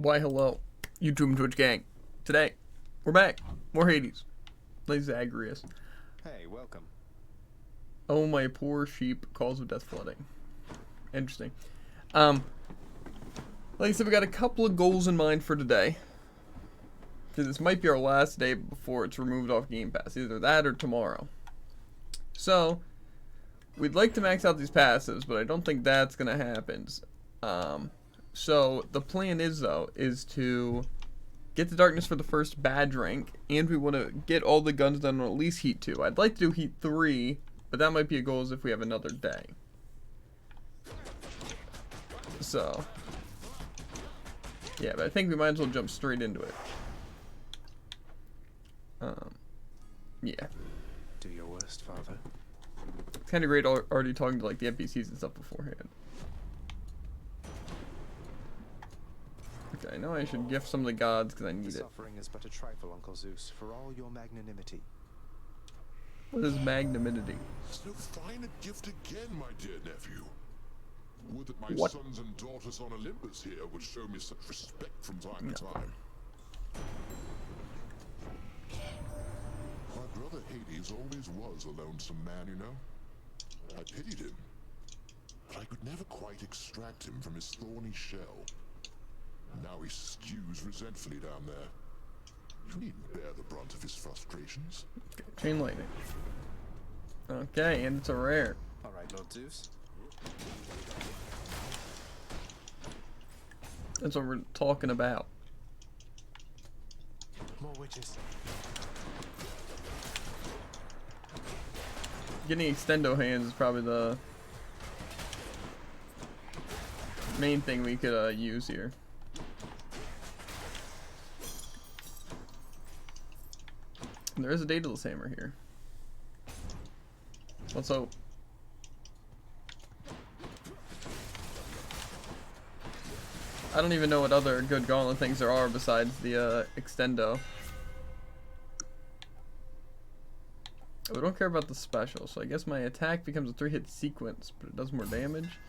Why hello, YouTube and Twitch gang. Today, we're back. More Hades. Like Zagreus. Hey, welcome. Oh my poor sheep, calls of death flooding. Interesting. Like I said, we got a couple of goals in mind for today. Because this might be our last day before it's removed off Game Pass. Either that or tomorrow. So, we'd like to max out these passives, but I don't think that's going to happen. So, the plan is, though, is to get the darkness for the first badge rank, and we want to get all the guns done on at least Heat 2. I'd like to do Heat 3, but that might be a goal as if we have another day. So, yeah, but I think we might as well jump straight into it. Yeah. Do your worst, father. It's kind of great already talking to, like, the NPCs and stuff beforehand. Okay, I know I should gift some of the gods because I need This it. offering is but a trifle, Uncle Zeus, for all your magnanimity. What is magnanimity? So fine a gift again, my dear nephew. Would that my What? sons and daughters on Olympus here would show me such respect from time to time. My brother Hades always was a lonesome man, you know. I pitied him, but I could never quite extract him from his thorny shell. Now he stews resentfully down there. You needn't bear the brunt of his frustrations. Okay, chain lightning. Okay, and it's a rare. All right, Lord Zeus. That's what we're talking about. More witches. Getting extendo hands is probably the main thing we could use here. And there is a Daedalus hammer here. Let's hope. I don't even know what other good gauntlet things there are besides the extendo. We don't care about the special, so I guess my attack becomes a 3-hit sequence, but it does more damage.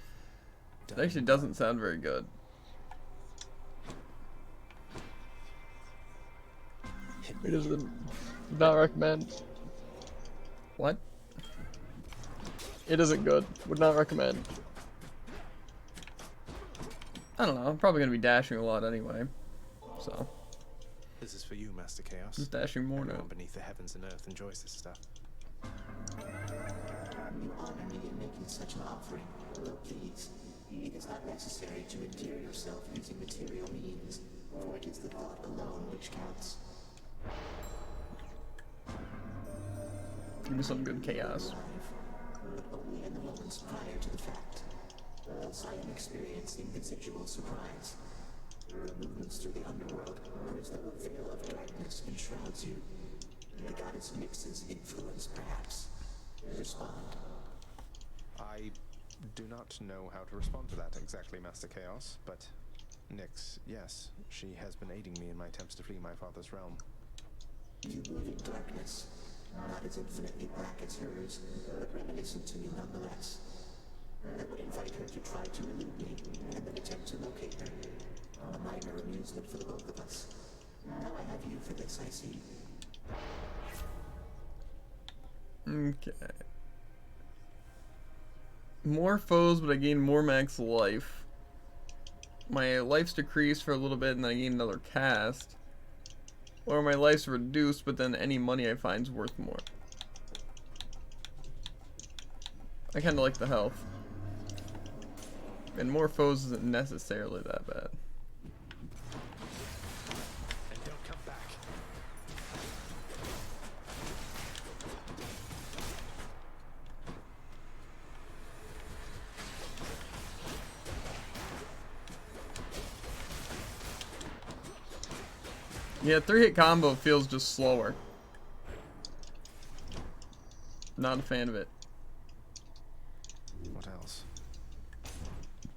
It actually doesn't sound very good. It isn't. Not recommend. What? It isn't good. Would not recommend. I don't know. I'm probably gonna be dashing a lot anyway, so This is for you, Master Chaos. just dashing more now. Everyone beneath the heavens and earth enjoys this stuff. You honor me in making such an offering. Please, it is not necessary to endear yourself using material means, for it is the thought alone which counts. Give me some good chaos. But only in the moments prior to the fact. Else I am experiencing considerable surprise. Your movements through the underworld are as though a veil of darkness enshrouds you. The goddess mixes influence, perhaps. Respond. I do not know how to respond to that exactly, Master Chaos, but Nyx, yes, she has been aiding me in my attempts to flee my father's realm. You move in darkness, not as infinitely black as hers, but reminiscent to me nonetheless. I would invite her to try to elude me, and then attempt to locate her. A minor amusement for the both of us. Now I have you for this, I see. Okay. More foes, but I gain more max life. My life's decreased for a little bit, and then I gain another cast. Or my life's reduced, but then any money I find is worth more. I kind of like the health. And more foes isn't necessarily that bad. And don't come back. Yeah, 3-hit combo feels just slower. Not a fan of it. What else?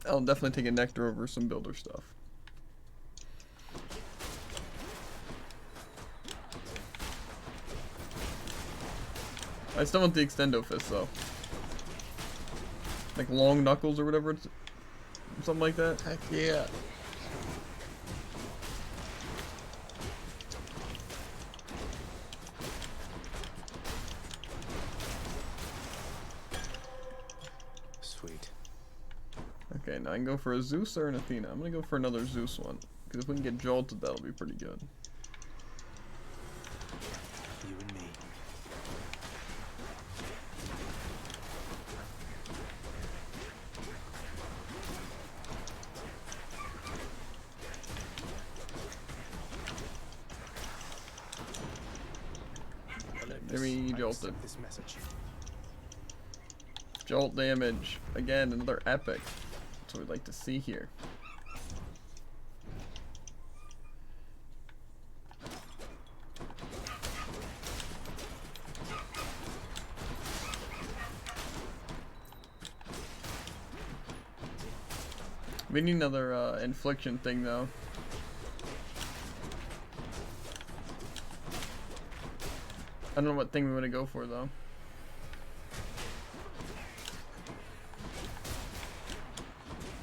I'll definitely take a Nectar over some builder stuff. I still want the Extendo Fist though. Like Long Knuckles or whatever it's, something like that. Heck yeah. Okay, now I can go for a Zeus or an Athena. I'm gonna go for another Zeus one. Because if we can get jolted, that'll be pretty good. You and me. Give me jolted. Accept this message. Jolt damage. Again, another epic. That's what we'd like to see here. We need another infliction thing though. I don't know what thing we want to go for though.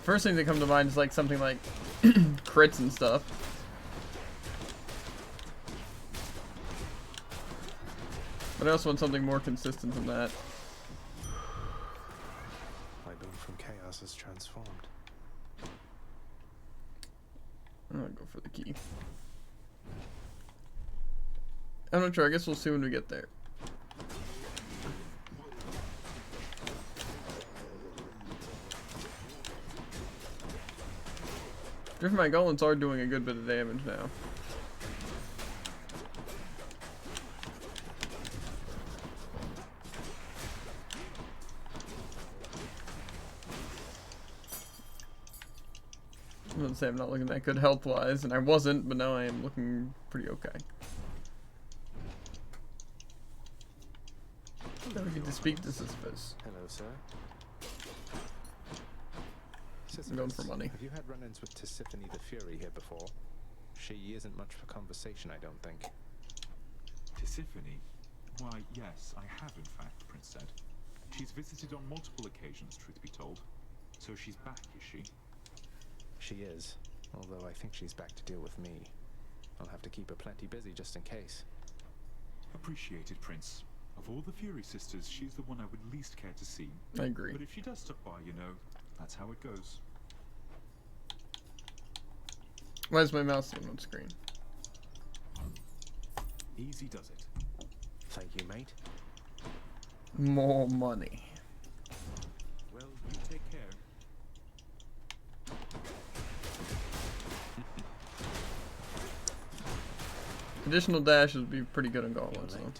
First thing that comes to mind is like something like crits and stuff. But I also want something more consistent than that. My boon from chaos has transformed. I'm gonna go for the key. I'm not sure. I guess we'll see when we get there. My golems are doing a good bit of damage now. I'm gonna say I'm not looking that good health-wise, and I wasn't, but now I am looking pretty okay. Now we get to speak to Sisyphus. Hello, sir. I'm going for money. Have you had run-ins with Tisiphone the Fury here before? She isn't much for conversation, I don't think. Tisiphone? Why, yes, I have in fact, Prince said. She's visited on multiple occasions, truth be told. So she's back, is she? She is, although I think she's back to deal with me. I'll have to keep her plenty busy just in case. Appreciated, Prince. Of all the Fury sisters, she's the one I would least care to see. I agree. But if she does stop by, you know, that's how it goes. Why is my mouse on screen? Easy does it. Thank you, mate. More money. Well, you take care. Additional dashes would be pretty good on gauntlets, though.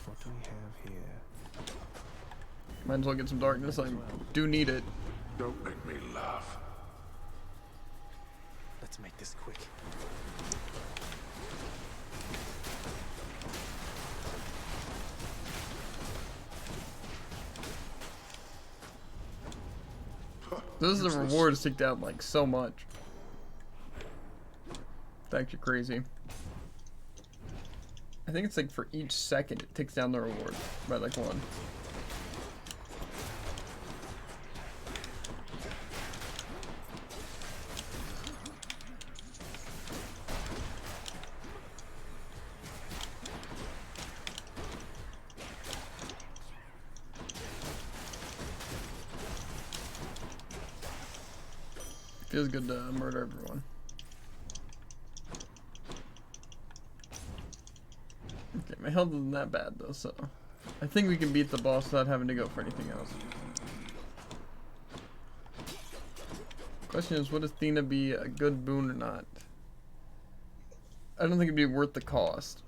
What do we have here? Might as well get some darkness. I do need it. Don't make me laugh. Let's make this quick. So this is the rewards ticked out like so much. It's actually crazy. I think it's like for each second it ticks down the reward by like one. Feels good to murder everyone. Okay, my health isn't that bad though, so I think we can beat the boss without having to go for anything else. Question is, would Athena be a good boon or not? I don't think it'd be worth the cost.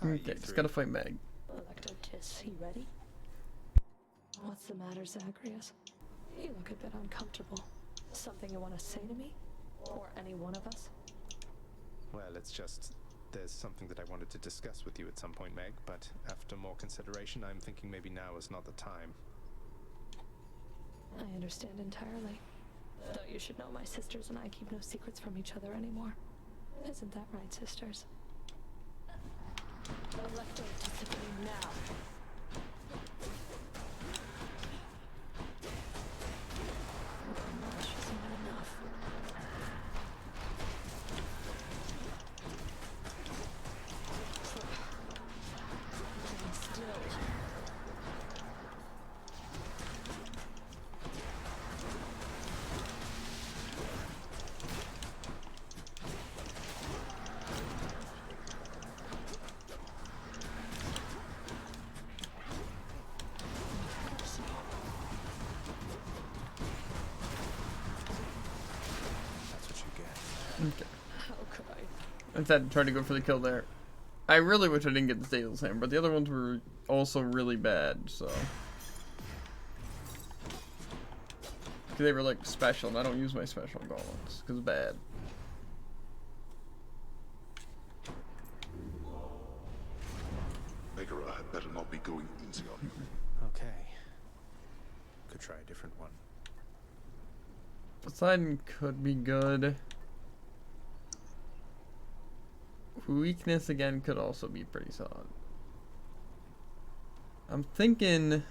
Okay, just gotta fight Meg. Electo Tis, you ready? What's the matter, Zagreus? You look a bit uncomfortable. Something you want to say to me? Or any one of us? Well, it's just... there's something that I wanted to discuss with you at some point, Meg, but after more consideration, I'm thinking maybe now is not the time. I understand entirely. Though you should know my sisters and I keep no secrets from each other anymore. Isn't that right, sisters? Electo Tisiphone now. Okay. How could I? Instead, tried to go for the kill there. I really wish I didn't get the Stael's Hammer, but the other ones were also really bad, so. 'Cause they were like special, and I don't use my special gauntlets, because it's bad. Megara had better not be going easy on you. Okay. Could try a different one. Poseidon could be good. Weakness again could also be pretty solid. I'm thinking,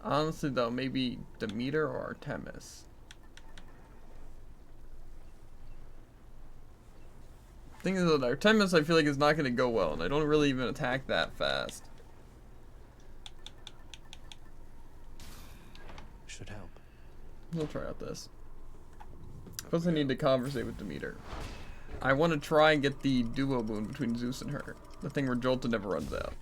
honestly though, maybe Demeter or Artemis. Thing is that Artemis I feel like is not going to go well, and I don't really even attack that fast. Should help. We'll try out this. Plus I need to conversate with Demeter. I want to try and get the duo boon between Zeus and her. The thing where Jolta never runs out.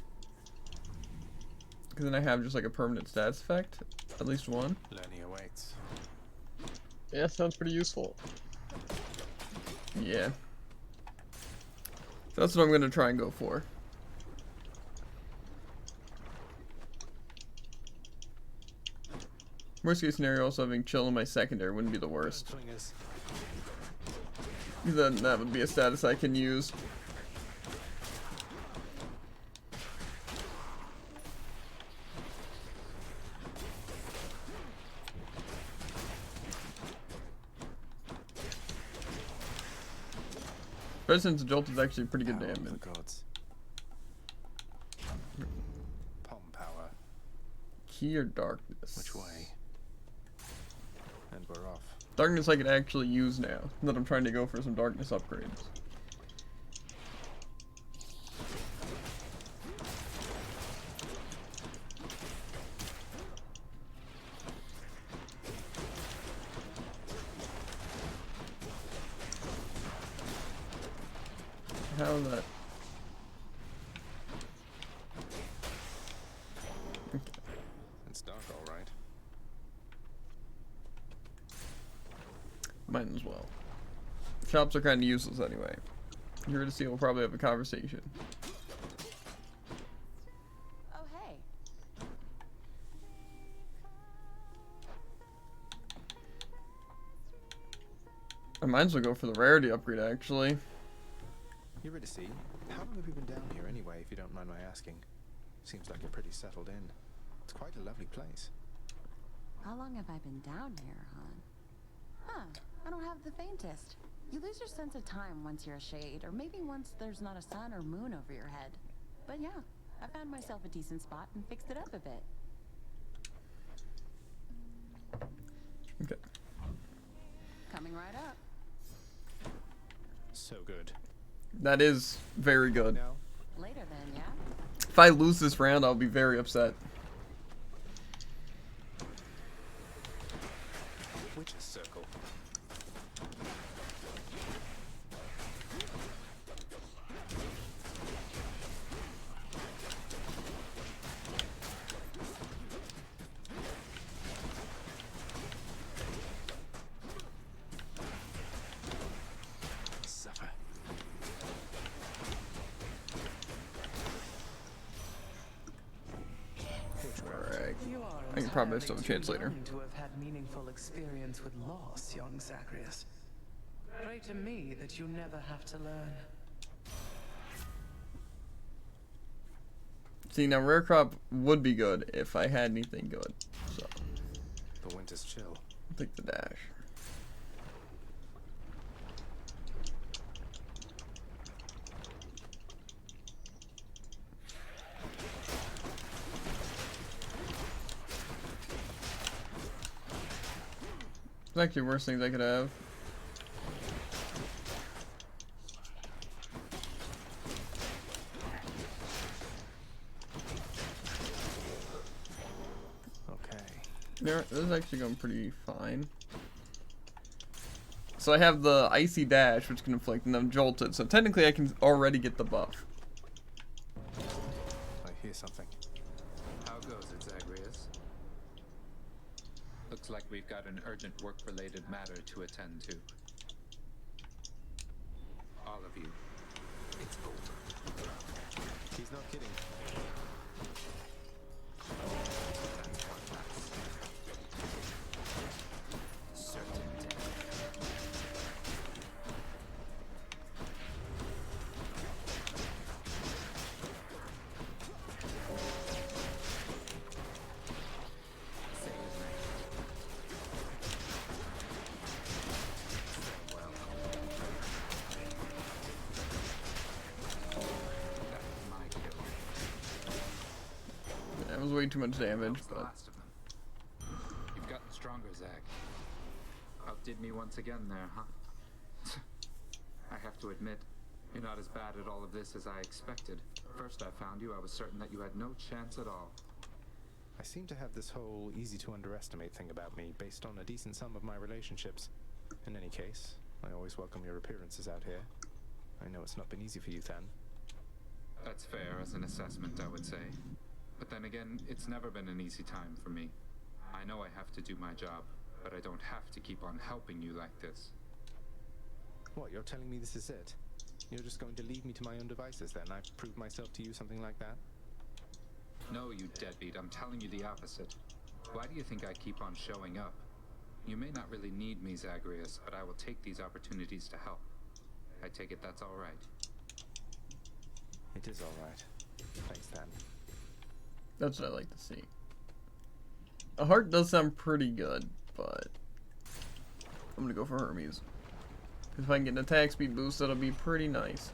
Because then I have just like a permanent stats effect. At least one. Learning awaits. Yeah, sounds pretty useful. Yeah. So that's what I'm going to try and go for. Worst case scenario, also having chill in my secondary wouldn't be the worst. Swingers. Then that would be a status I can use. Especially since Jolt is actually pretty good Power of damage. the gods. Palm power. Key or darkness? Which way? And we're off. Darkness I could actually use now that I'm trying to go for some darkness upgrades. How is that? It's dark, all right. Might as well. Shops are kind of useless anyway. Here to see, we'll probably have a conversation. Oh, hey. I might as well go for the rarity upgrade actually. You're ready to see. How long have you been down here anyway, if you don't mind my asking? Seems like you're pretty settled in. It's quite a lovely place. How long have I been down here, hon? Huh, I don't have the faintest. You lose your sense of time once you're a shade, or maybe once there's not a sun or moon over your head. But yeah, I found myself a decent spot and fixed it up a bit. Okay. Coming right up. So good. That is very good. Now, Later then, yeah? If I lose this round, I'll be very upset. Witch's Circle. Suffer. Alright. You are I can probably still have a entirely chance too later. young to have had meaningful experience with loss, young Zagreus. Pray to me that you never have to learn. See, now rare crop would be good if I had anything good. So, The winter's chill. I'll take the dash. There's actually worse things I could have. Okay. This is actually going pretty fine. So I have the Icy Dash, which can inflict, and I'm Jolted. So technically I can already get the buff. I hear something. How goes it, Zagreus? Looks Looks like we've got an urgent work-related matter to attend to. All of you. It's over. He's not kidding. That's one less. Certain death. Say his name. Farewell. That was my kill. That was way too much damage, That was the but last of them. You've gotten stronger, Zach. Outdid me once again there, huh? I have to admit, you're not as bad at all of this as I expected. First I found you, I was certain that you had no chance at all. I seem to have this whole easy to underestimate thing about me based on a decent sum of my relationships. In any case, I always welcome your appearances out here. I know it's not been easy for you, Than. That's fair as an assessment, I would say. But then again, it's never been an easy time for me. I know I have to do my job, but I don't have to keep on helping you like this. What, you're telling me this is it? You're just going to leave me to my own devices then? I've proved myself to you, something like that? No, you deadbeat, I'm telling you the opposite. Why do you think I keep on showing up? You may not really need me, Zagreus, but I will take these opportunities to help. I take it that's all right. It is all right. Thanks, Than. that's what I like to see. A heart does sound pretty good, but I'm gonna go for Hermes. Because if I can get an attack speed boost, that'll be pretty nice.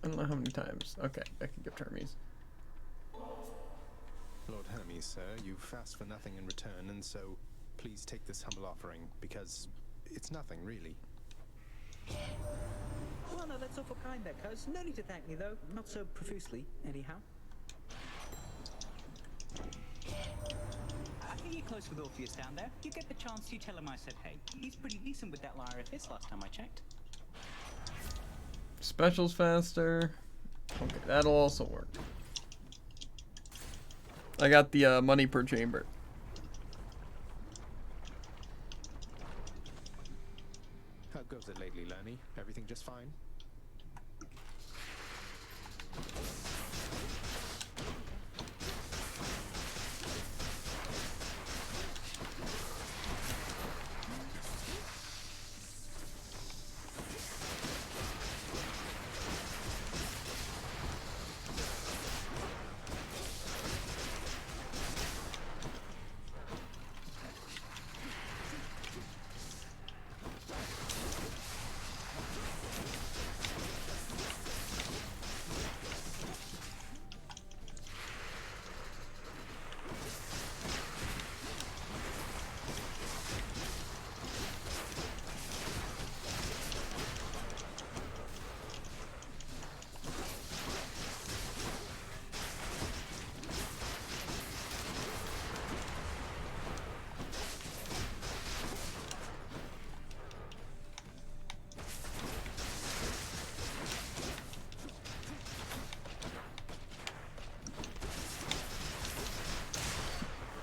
I don't know how many times. Okay, I can give Hermes. Lord Hermes, sir, you've asked for nothing in return, and so please take this humble offering, because it's nothing, really. Well, no, that's awful kind there, cuz. No need to thank me, though. Not so profusely, anyhow. I think you're close with Orpheus down there. You get the chance, you tell him I said hey. He's pretty decent with that lyre of his last time I checked. Specials faster. Okay, that'll also work. I got the money per chamber. How goes it lately, Lerny? Everything just fine?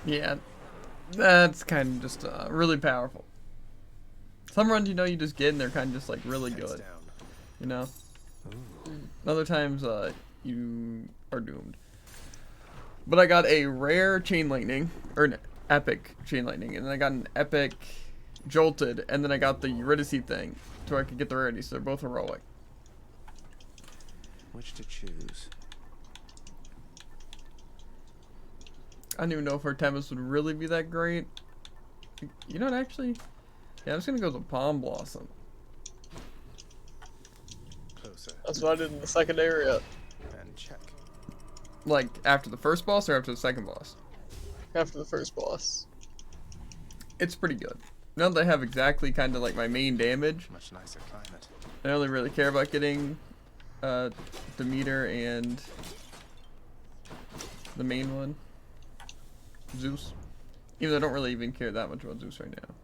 Yeah, that's kind of just really powerful. Some runs, you know, you just get and they're kind of just like really good, you know. Other times, you are doomed. But I got a rare chain lightning, or an epic chain lightning, and then I got an epic jolted, and then I got the Eurydice thing, so I could get the rarity. So they're both heroic. Which to choose? I don't even know if Artemis would really be that great. You know what, actually? Yeah, I'm just gonna go with Palm Blossom. Closer. That's what I did in the second area. And check. Like, after the first boss or after the second boss? After the first boss. It's pretty good. Now that I have exactly kind of like my main damage, Much nicer climate. I only really care about getting Demeter and the main one, Zeus. Even though I don't really even care that much about Zeus right now.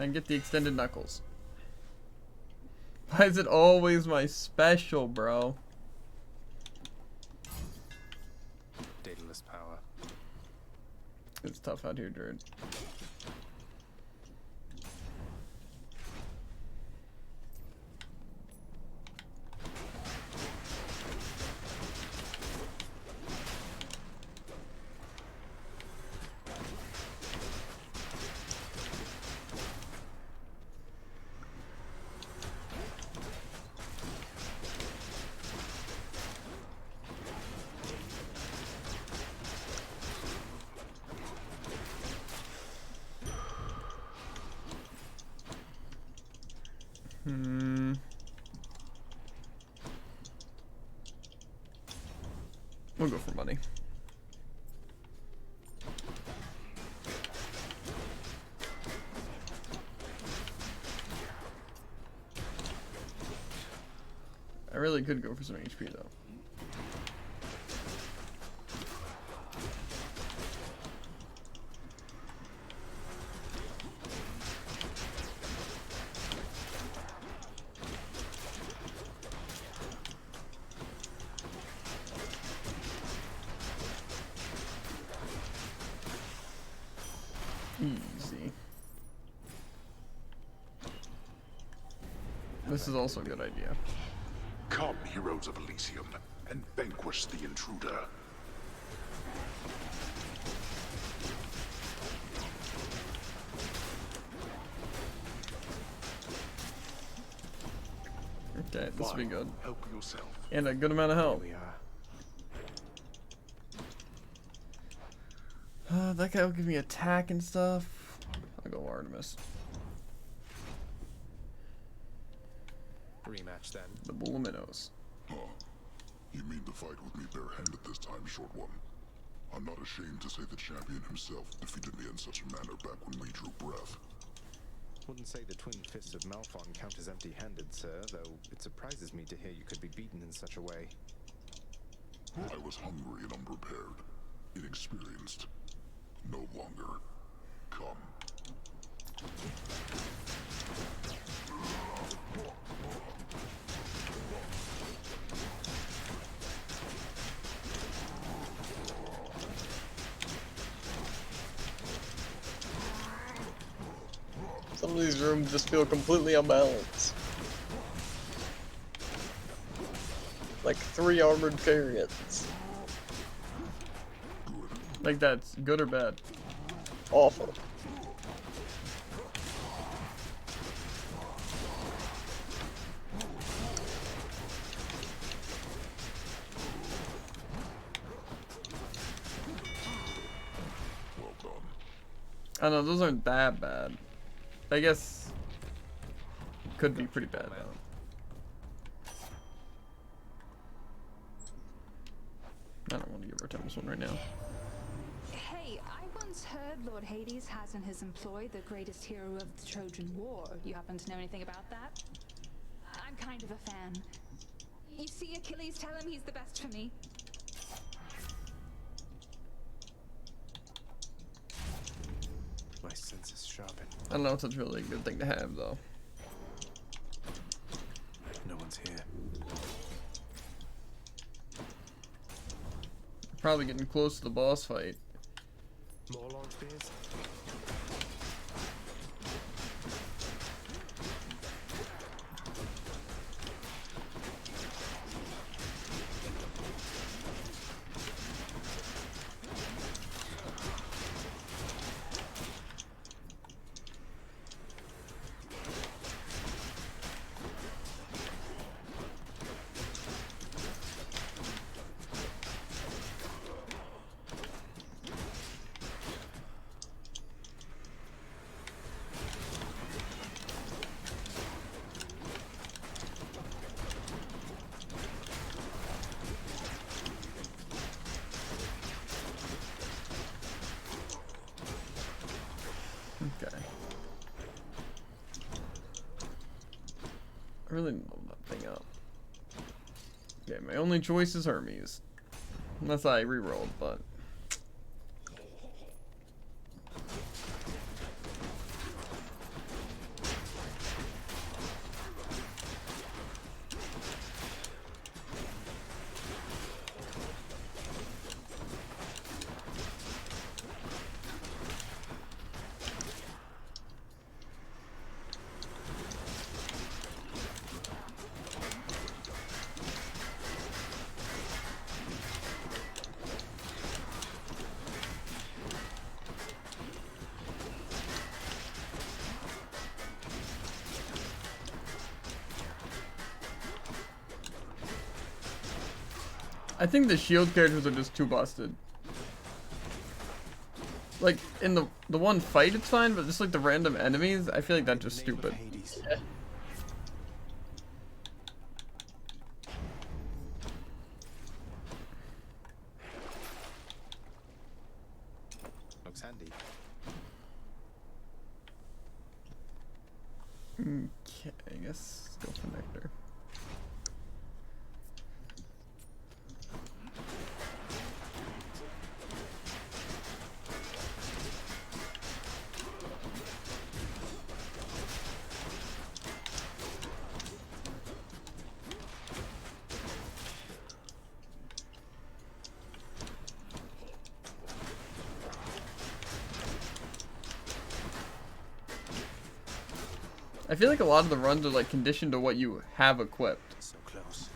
And get the extended knuckles. Why is it always my special, bro? Daedalus power. It's tough out here, Jared. We'll go for money. I really could go for some HP though. Easy. This is also a good idea. Come, heroes of Elysium, and vanquish the intruder. Okay, this will be good. Help yourself. And a good amount of help. That guy will give me attack and stuff. I'll go Artemis. Rematch then. The Buliminos. Huh. You mean to fight with me barehanded this time, short one? I'm not ashamed to say the champion himself defeated me in such a manner back when we drew breath. Wouldn't say the twin fists of Malphon count as empty-handed, sir, though it surprises me to hear you could be beaten in such a way. I was hungry and unprepared, inexperienced. No longer. Come. Some of these rooms just feel completely unbalanced. Like 3 armored chariots. Like that's good or bad? Awful. Well done. I know those aren't that bad. I guess could be pretty bad though. I don't want to give Artemis one right now. Hey, I once heard Lord Hades has in his employ the greatest hero of the Trojan War. You happen to know anything about that? I'm kind of a fan. You see Achilles, tell him he's the best for me. My senses sharpen. I don't know if that's really a good thing to have though. No one's here. Probably getting close to the boss fight. More long spears? Okay. I really need to load that thing up. Okay, my only choice is Hermes. Unless I rerolled, but I think the shield characters are just too busted. Like, in the one fight it's fine, but just like the random enemies, I feel like that's just stupid. Yeah. Looks handy. Okay, I guess go for Nectar. I feel like a lot of the runs are like conditioned to what you have equipped. So close.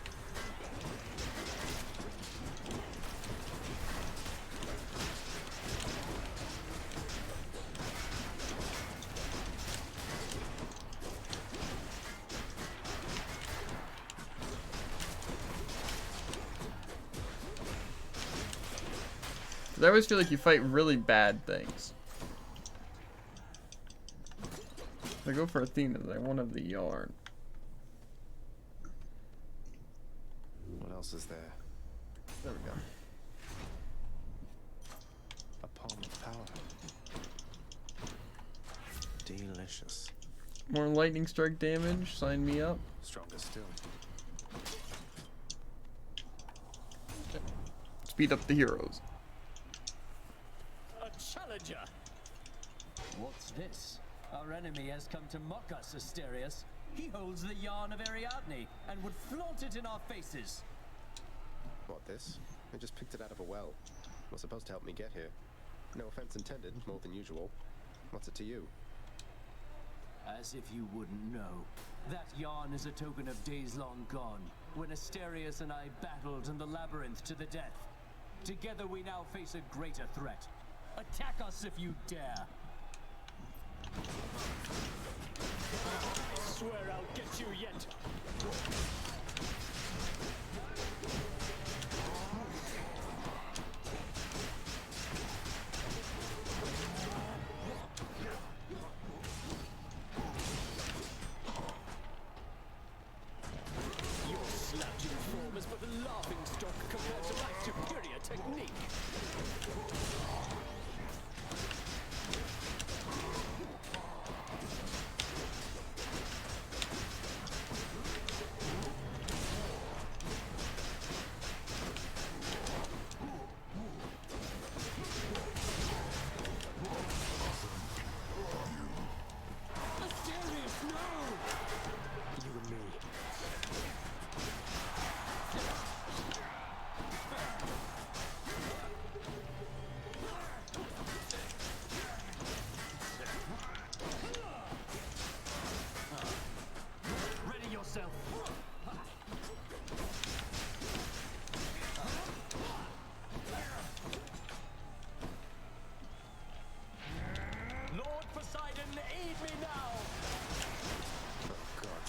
I always feel like you fight really bad things. If I go for Athena, then I won't have the yarn. What else is there? There we go. A palm of power. Delicious. More lightning strike damage, sign me up. Stronger still. Speed up the heroes. A challenger! What's this? Our enemy has come to mock us, Asterius. He holds the yarn of Ariadne and would flaunt it in our faces. What, this? I just picked it out of a well. Was supposed to help me get here. No offense intended, more than usual. What's it to you? As if you wouldn't know. That yarn is a token of days long gone, when Asterius and I battled in the labyrinth to the death. Together we now face a greater threat. Attack us if you dare. I swear I'll get you yet. Your slouching form is but a laughing stock compared to my superior technique. Asterius, no! You and me. Ready yourself. Lord Poseidon, aid me now! Oh, God.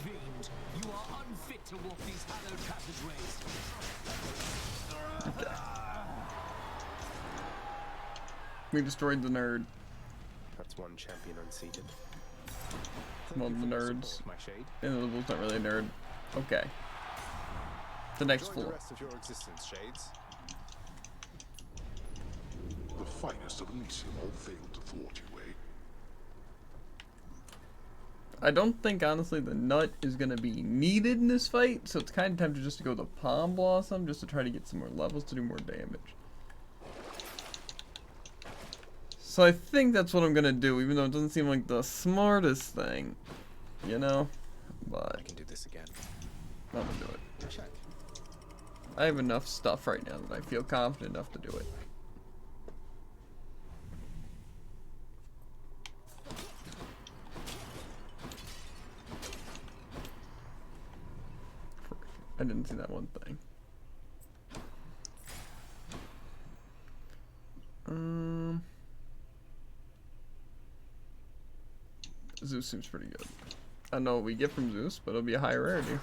Fiend, you are unfit to walk these hallowed passageways. We destroyed the nerd. That's one champion unseated. Well, the Thank you for nerds. support, my shade. Invisible not really a nerd. Okay. The next Enjoy floor. the rest of your existence, Shades. The finest of Elysium all failed to thwart you, eh? I don't think, honestly, the nut is going to be needed in this fight, so it's kind of tempted just to go the Palm Blossom just to try to get some more levels to do more damage. So I think that's what I'm going to do, even though it doesn't seem like the smartest thing, you know? But I can do this again. I'm going to do it. Check. I have enough stuff right now that I feel confident enough to do it. I didn't see that one thing. Zeus seems pretty good. I don't know what we get from Zeus, but it'll be a high rarity.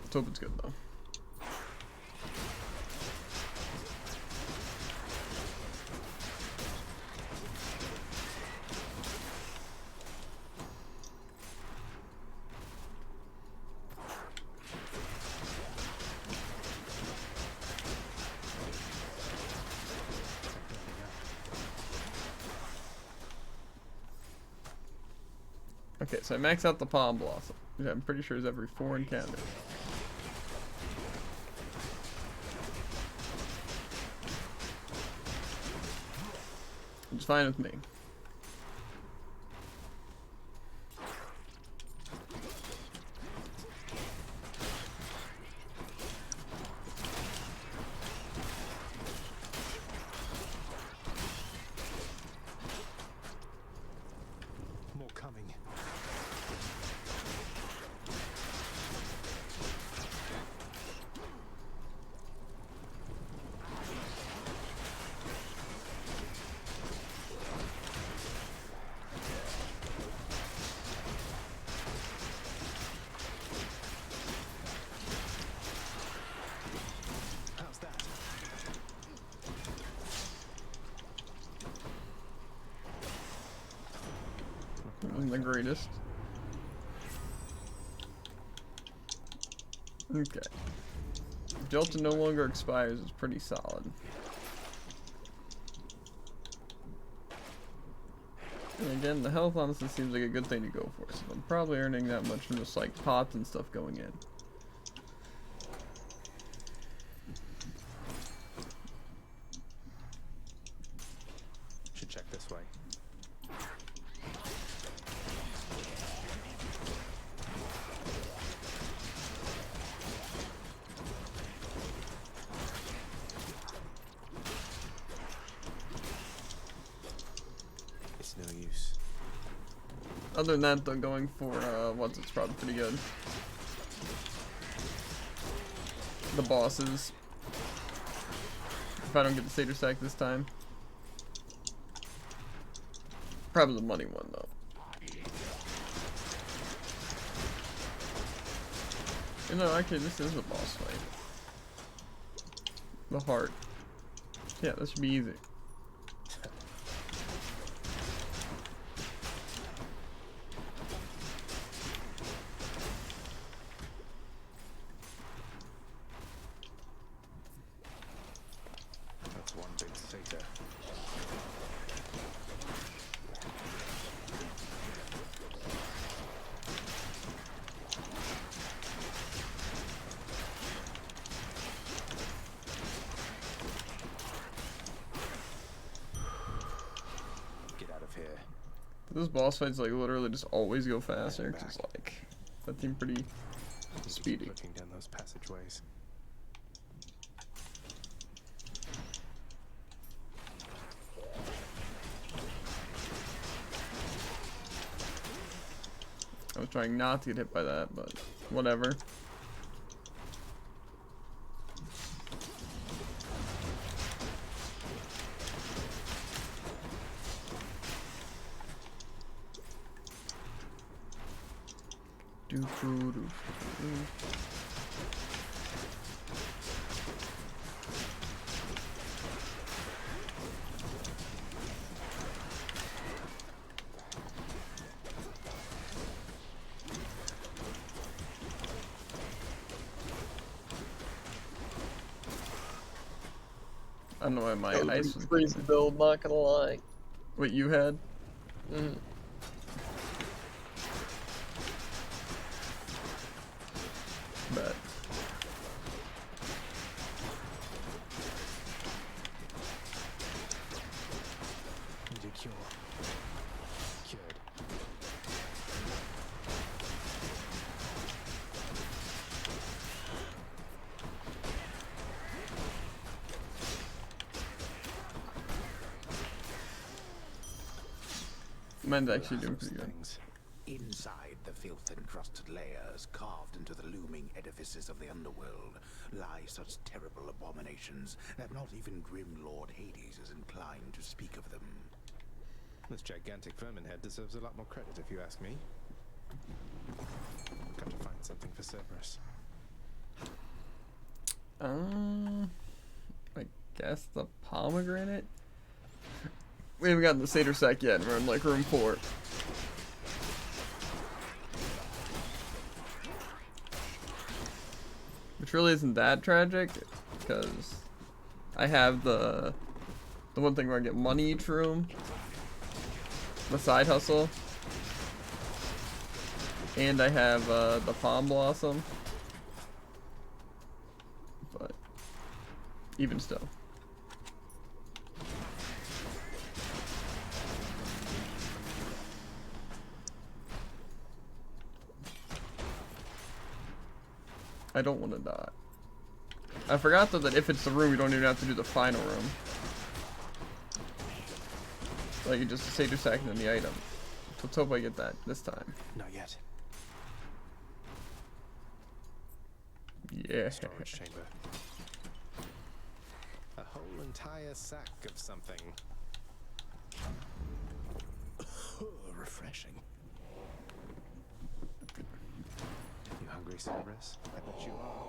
Let's hope it's good though. Okay, so I max out the Palm Blossom, which I'm pretty sure is every 4 encounters. It's fine with me. More coming. How's that? Wasn't the greatest. Okay. Delta no longer expires is pretty solid. And again, the health honestly seems like a good thing to go for, so I'm probably earning that much from just like pots and stuff going in. Should check this way. It's no use. Other than that though, going for what's it's probably pretty good. The bosses. If I don't get the Satyr Sack this time. Probably the money one though. You know, actually this is a boss fight. The heart. Yeah, this should be easy. That's one big satyr. Get out of here. Those boss fights like literally just always go faster, cause like that seemed pretty Need to keep speedy. looking down those passageways. I was trying not to get hit by that, but whatever. I don't know why my That was ice a was crazy build, not gonna lie. what you had. Mm. But Need a cure. Cured. mine's actually doing pretty good. Things. Inside the filth-encrusted layers, carved into the looming edifices of the underworld, lie such terrible abominations that not even grim Lord Hades is inclined to speak of them. This gigantic vermin head deserves a lot more credit, if you ask me. Got to find something for Cerberus. I guess the pomegranate? We haven't gotten the Satyr sack yet, and we're in like room 4. Which really isn't that tragic, because I have the one thing where I get money each room, the side hustle, and I have the Palm Blossom, but even still. I don't want to die. I forgot though that if it's the room, you don't even have to do the final room. Like you just save your second in the item. So let's hope I get that this time. Not yet. Yeah. Storage chamber. A whole entire sack of something. Refreshing. You hungry, Cerberus? I bet you are.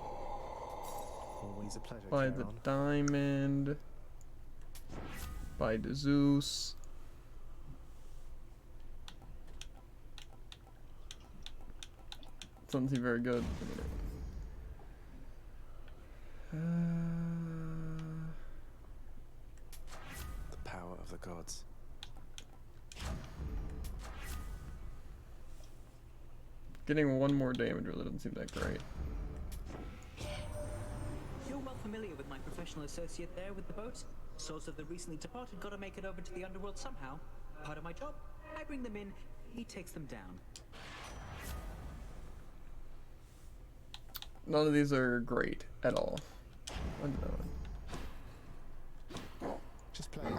Always a pleasure, By the diamond. By the Zeus. Doesn't seem very good. The power of the gods. Getting 1 more damage really doesn't seem that great. You're well familiar with my professional associate there with the boat. Souls of the recently departed gotta make it over to the underworld somehow. Part of my job. I bring them in, he takes them down. None of these are great at all. Just play.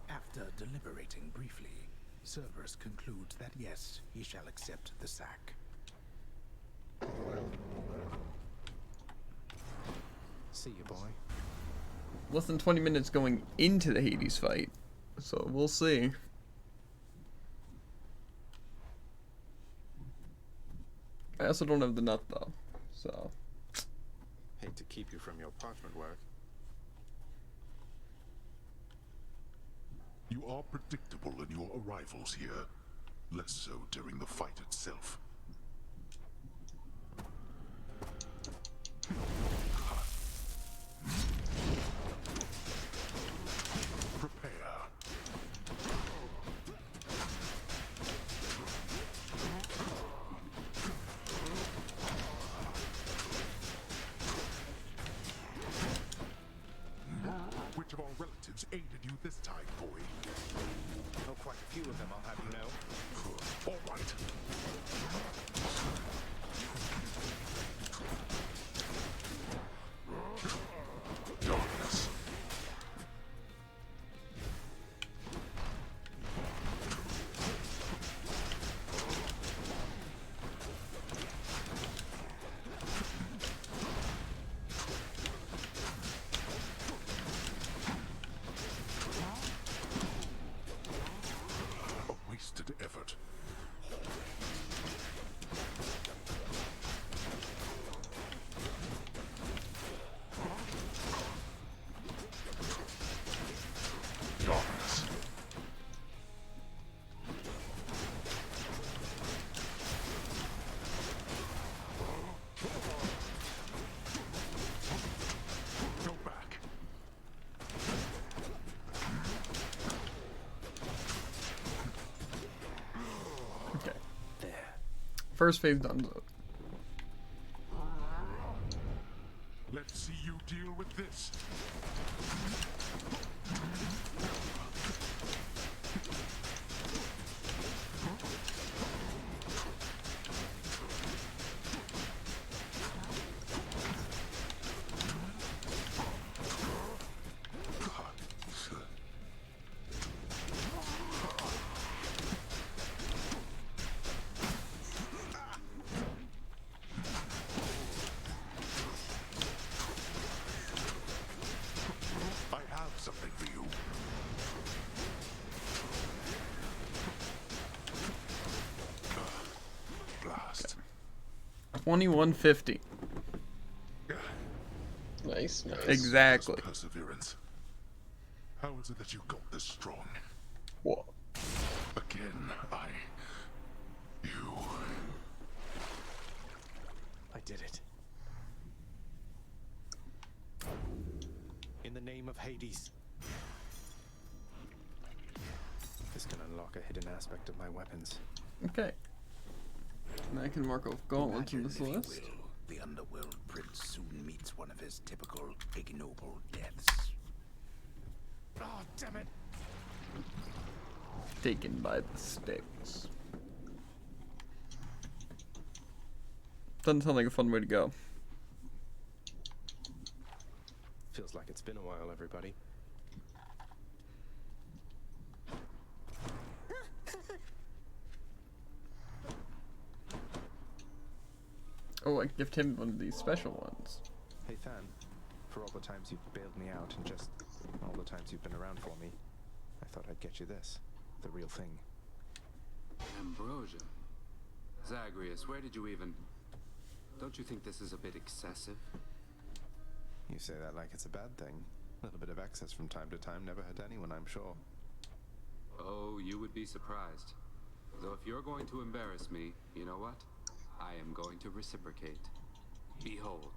After deliberating briefly, Cerberus concludes that yes, he shall accept the sack. See you, boy. Less than 20 minutes going into the Hades fight, so we'll see. I also don't have the nut though, so. Hate to keep you from your parchment work. You are predictable in your arrivals here. Less so during the fight itself. Prepare. Which of our relatives aided you this time, boy? Oh, quite a few of them, I'll have you know. All right. Darkness. A wasted effort. Darkness. Go back. Okay. First phase done. Let's see you deal with this. 2150. Nice, nice. Exactly. Perseverance. How is it that you got this strong? What? Again, you. I did it. In the name of Hades. This can unlock a hidden aspect of my weapons. Okay. And I can mark off gauntlets on Imagine, this if you list. will, the underworld prince soon meets one of his typical ignoble deaths. Oh, damn it! Taken by the sticks. Doesn't sound like a fun way to go. Feels like it's been a while, everybody. Oh, I can gift him one of these special ones. Hey, Fan. For all the times you've bailed me out and just all the times you've been around for me, I thought I'd get you this. The real thing. Ambrosia. Zagreus, where did you even... Don't you think this is a bit excessive? You say that like it's a bad thing. A little bit of excess from time to time never hurt anyone, I'm sure. Oh, you would be surprised. Though if you're going to embarrass me, you know what? I am going to reciprocate. Behold.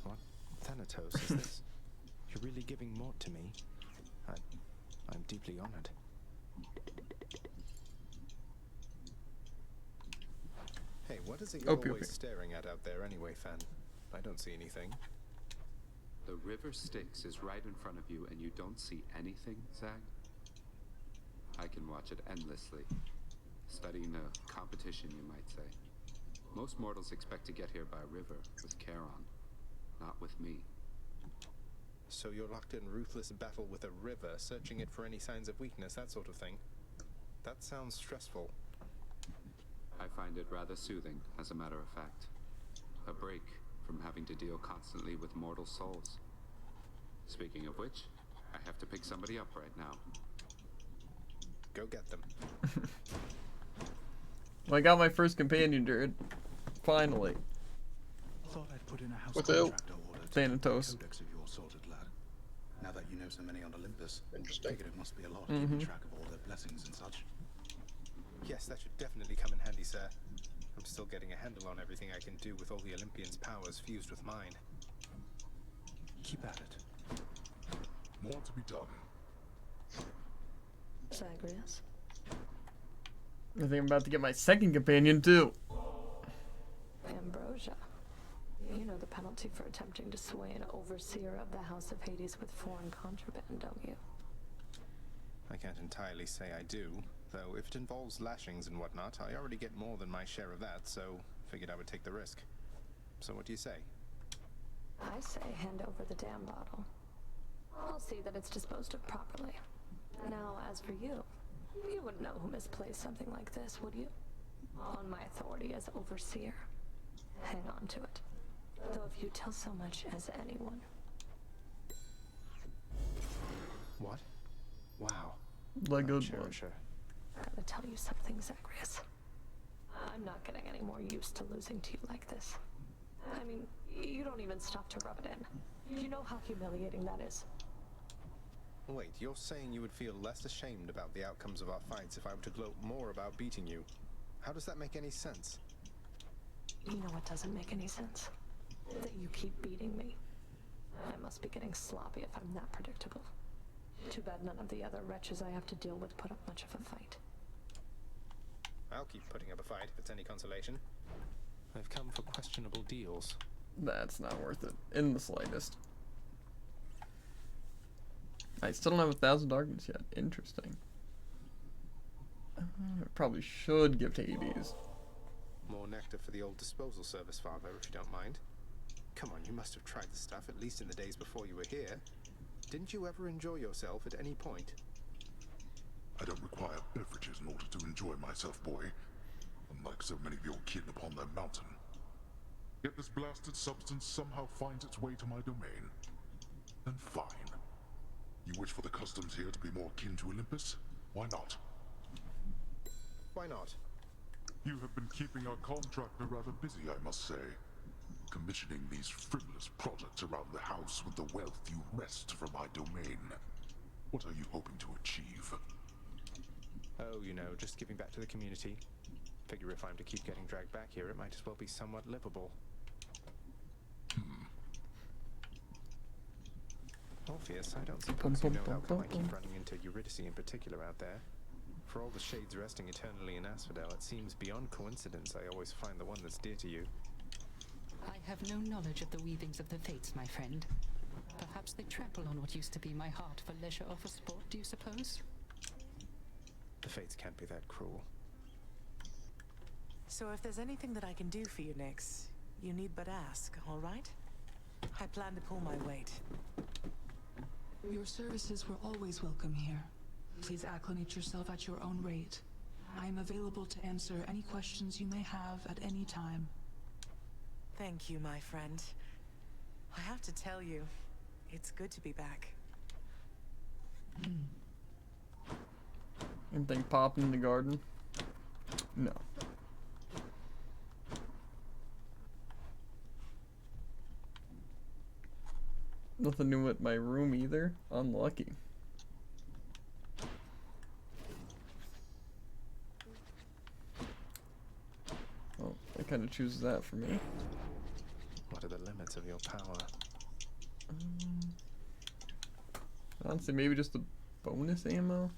What? Thanatos, is this? You're really giving more to me? I'm deeply honored. Hey, what is it you're always staring at out there anyway, Fan? I don't see anything. The river Styx is right in front of you and you don't see anything, Zag? I can watch it endlessly. Studying a competition, you might say. Most mortals expect to get here by river, with Charon. Not with me. So you're locked in ruthless battle with a river, searching it for any signs of weakness, that sort of thing. That sounds stressful. I find it rather soothing, as a matter of fact. A break from having to deal constantly with mortal souls. Speaking of which, I have to pick somebody up right now. Go get them. Well, I got my first companion, dude. Finally. Thought I'd put in a house What's out? Thanatos. Codex of your sorted lad. Now that you know so many on Olympus, interesting. Figured it must be a lot keeping track of all their blessings and such. Yes, that should definitely come in handy, sir. I'm still getting a handle on everything I can do with all the Olympians' powers fused with mine. Keep at it. More to be done. Zagreus? I think I'm about to get my second companion, too. Ambrosia. You know the penalty for attempting to sway an overseer of the House of Hades with foreign contraband, don't you? I can't entirely say I do, though if it involves lashings and whatnot, I already get more than my share of that, so figured I would take the risk. So what do you say? I say hand over the damn bottle. I'll see that it's disposed of properly. Now, as for you, you wouldn't know who misplaced something like this, would you? On my authority as overseer, hang on to it. Though if you tell so much as anyone. What? Wow. Lego I'll cherish her. Gotta tell you something, Zagreus. I'm not getting any more used to losing to you like this. I mean, you don't even stop to rub it in. You know how humiliating that is. Wait, you're saying you would feel less ashamed about the outcomes of our fights if I were to gloat more about beating you? How does that make any sense? You know what doesn't make any sense? That you keep beating me. I must be getting sloppy if I'm that predictable. Too bad none of the other wretches I have to deal with put up much of a fight. I'll keep putting up a fight if it's any consolation. I've come for questionable deals. That's not worth it in the slightest. I still don't have 1,000 darkness yet. Interesting. I probably should give to Hades. More nectar for the old disposal service, Father, if you don't mind. Come on, you must have tried the stuff, at least in the days before you were here. Didn't you ever enjoy yourself at any point? I don't require beverages in order to enjoy myself, boy. Unlike so many of your kin upon their mountain. Yet this blasted substance somehow finds its way to my domain. Then fine. You wish for the customs here to be more akin to Olympus? Why not? Why not? You have been keeping our contractor rather busy, I must say. Commissioning these frivolous projects around the house with the wealth you wrest from my domain. What are you hoping to achieve? Oh, you know, just giving back to the community. Figure if I'm to keep getting dragged back here, it might as well be somewhat livable. Orpheus, I don't suppose you know how come I keep running into Eurydice in particular out there. For all the shades resting eternally in Asphodel, it seems beyond coincidence I always find the one that's dear to you. I have no knowledge of the weavings of the fates, my friend. Perhaps they trample on what used to be my heart for leisure or for sport, do you suppose? The fates can't be that cruel. So if there's anything that I can do for you, Nyx, you need but ask, all right? I plan to pull my weight. Your services were always welcome here. Please acclimate yourself at your own rate. I am available to answer any questions you may have at any time. Thank you, my friend. I have to tell you, it's good to be back. Anything popping in the garden? No. Nothing new at my room either. Unlucky. Oh, that kind of chooses that for me. What are the limits of your power? Honestly, maybe just the bonus ammo?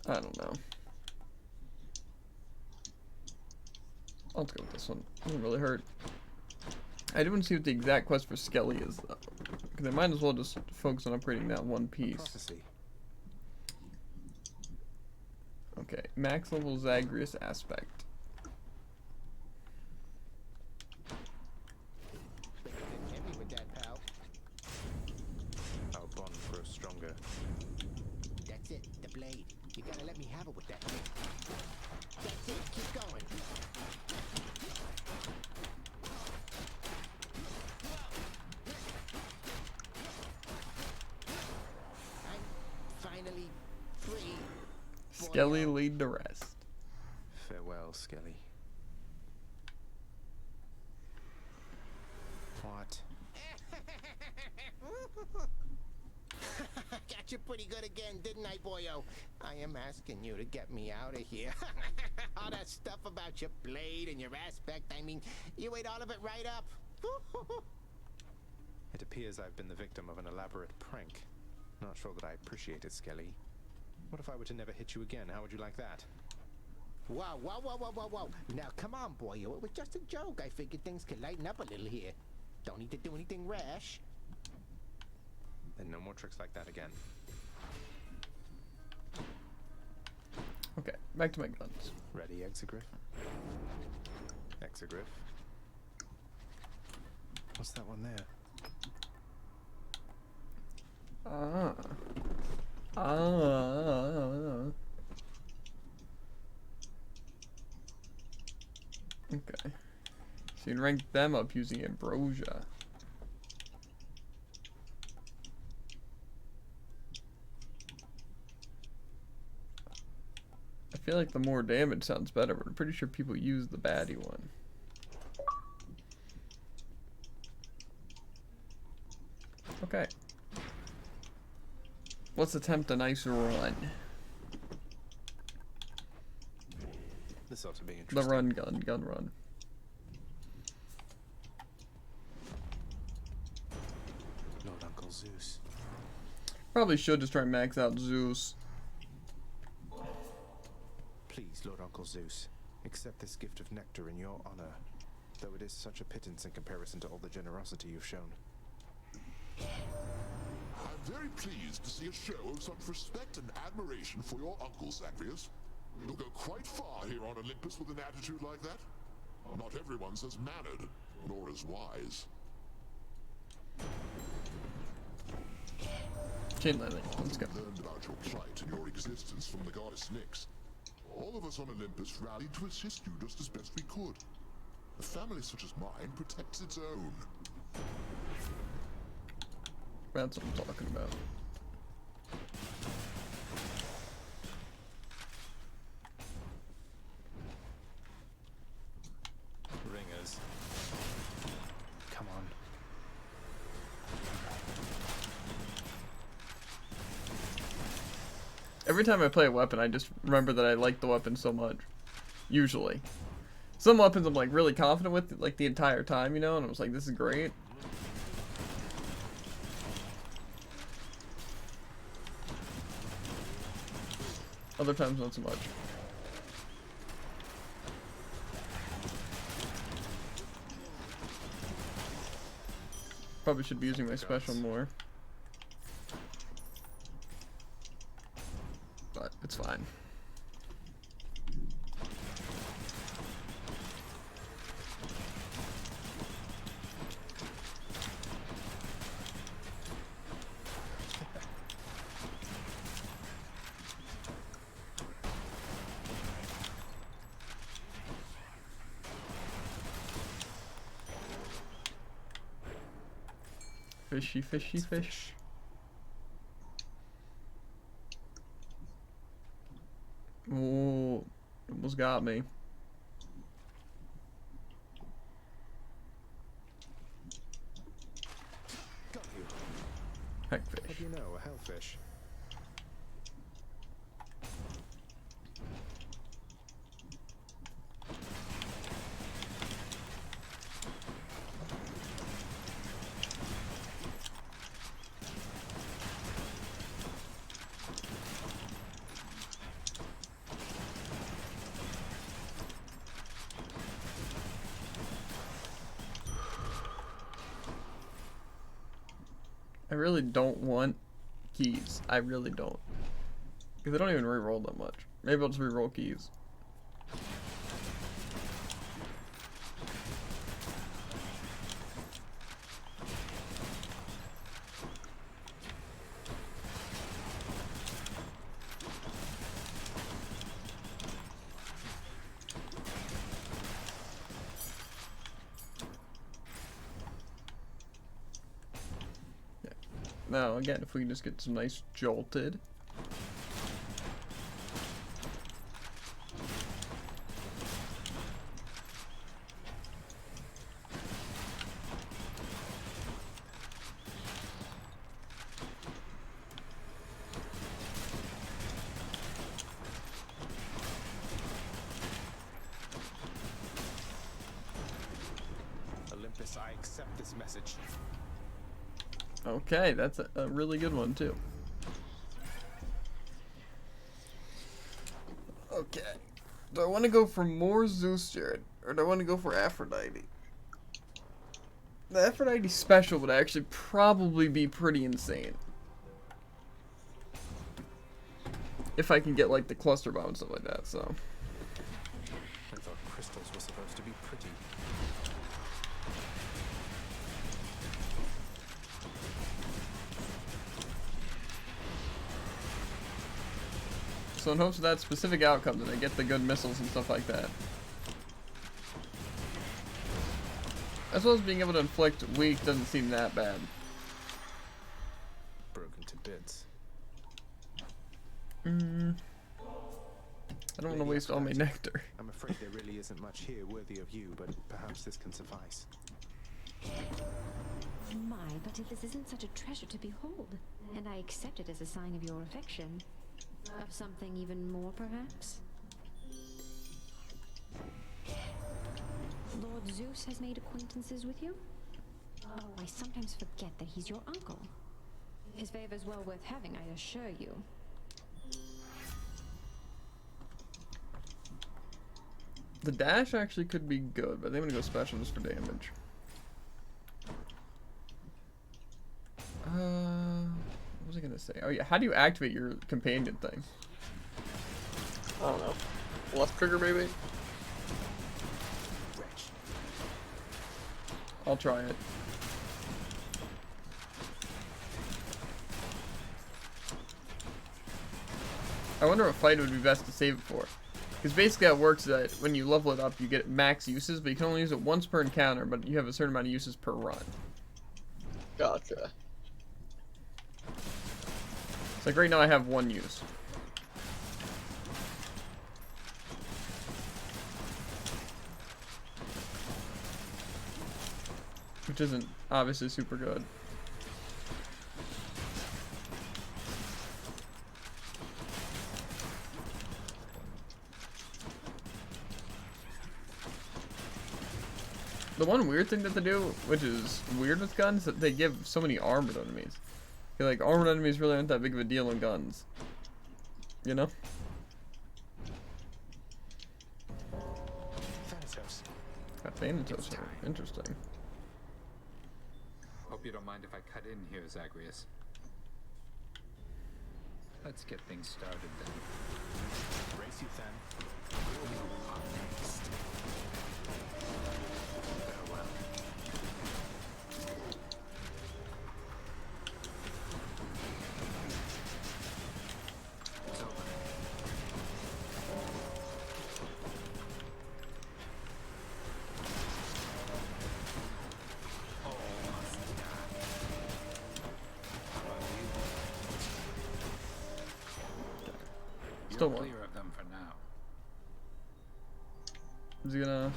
I don't know. I'll go with this one. Doesn't really hurt. I do want to see what the exact quest for Skelly is, though. Because I might as well just focus on upgrading that one piece. Prophecy. Okay, max level Zagreus aspect. Hit me with that, pal. Our bond grows stronger. That's it, the blade. You gotta let me have it with that thing. That's it, keep going. Finally free. Skelly lead the rest. Farewell, Skelly. What? Got you pretty good again, didn't I, boyo? I am asking you to get me out of here. All that stuff about your blade and your aspect, I mean, you ate all of it right up. It appears I've been the victim of an elaborate prank. Not sure that I appreciate it, Skelly. What if I were to never hit you again? How would you like that? Whoa, whoa, whoa, whoa, whoa, whoa. Now, come on, boyo. It was just a joke. I figured things could lighten up a little here. Don't need to do anything rash. Then no more tricks like that again. Okay, back to my guns. Ready, Exegriff? Exegriff? What's that one there? Okay. So you can rank them up using Ambrosia. I feel like the more damage sounds better, but I'm pretty sure people use the baddie one. Okay. Let's attempt a nice run. This ought to be The interesting. gun run. Lord Uncle Zeus. Probably should just try and max out Zeus. Please, Lord Uncle Zeus, accept this gift of nectar in your honor, though it is such a pittance in comparison to all the generosity you've shown. I'm very pleased to see a show of such respect and admiration for your uncle, Zagreus. You'll go quite far here on Olympus with an attitude like that. Not everyone's as mannered, nor as wise. Chain lightning, let's go. I learned about your plight and your existence from the goddess Nyx. All of us on Olympus rallied to assist you just as best we could. A family such as mine protects its own. That's what I'm talking about. Every time I play a weapon, I just remember that I like the weapon so much. Usually. Some weapons I'm like really confident with like the entire time, you know, and I was like, this is great. Other times not so much. Probably should be using my special more. But it's fine. Fishy, fishy, fish. Oh, almost got me. Got you. Heckfish. What do you know? A hellfish. I really don't want keys. I really don't. Because I don't even re-roll that much. Maybe I'll just re-roll keys. Now, again, if we can just get some nice jolted. Olympus, I accept this message. Okay, that's a really good one too. Okay. Do I want to go for more Zeus, Jared? Or do I want to go for Aphrodite? The Aphrodite special would actually probably be pretty insane. If I can get like the cluster bomb and stuff like that, so. I thought crystals were supposed to be pretty. So in hopes of that specific outcome, that I get the good missiles and stuff like that. As well as being able to inflict weak doesn't seem that bad. Broken to bits. I don't want to waste all my nectar. I'm afraid there really isn't much here worthy of you, but perhaps this can suffice. My, but if this isn't such a treasure to behold, and I accept it as a sign of your affection. Of something even more, perhaps? Lord Zeus has made acquaintances with you? Oh, I sometimes forget that he's your uncle. His favor's well worth having, I assure you. The dash actually could be good, but I'm gonna go special just for damage. What was I gonna say? Oh yeah, how do you activate your companion thing? I don't know. Left trigger maybe? I'll try it. I wonder what fight would be best to save it for. Because basically how it works is that when you level it up, you get max uses, but you can only use it once per encounter, but you have a certain amount of uses per run. Gotcha. It's like right now I have one use. Which isn't obviously super good. The one weird thing that they do, which is weird with guns, that they give so many armored enemies. I feel like armored enemies really aren't that big of a deal in guns. You know? Thanatos. Got Thanatos here. Interesting. Hope you don't mind if I cut in here, Zagreus. Let's get things started then. Race you, Than. Farewell. It's over. Still You're one. clear of them for now. Is he gonna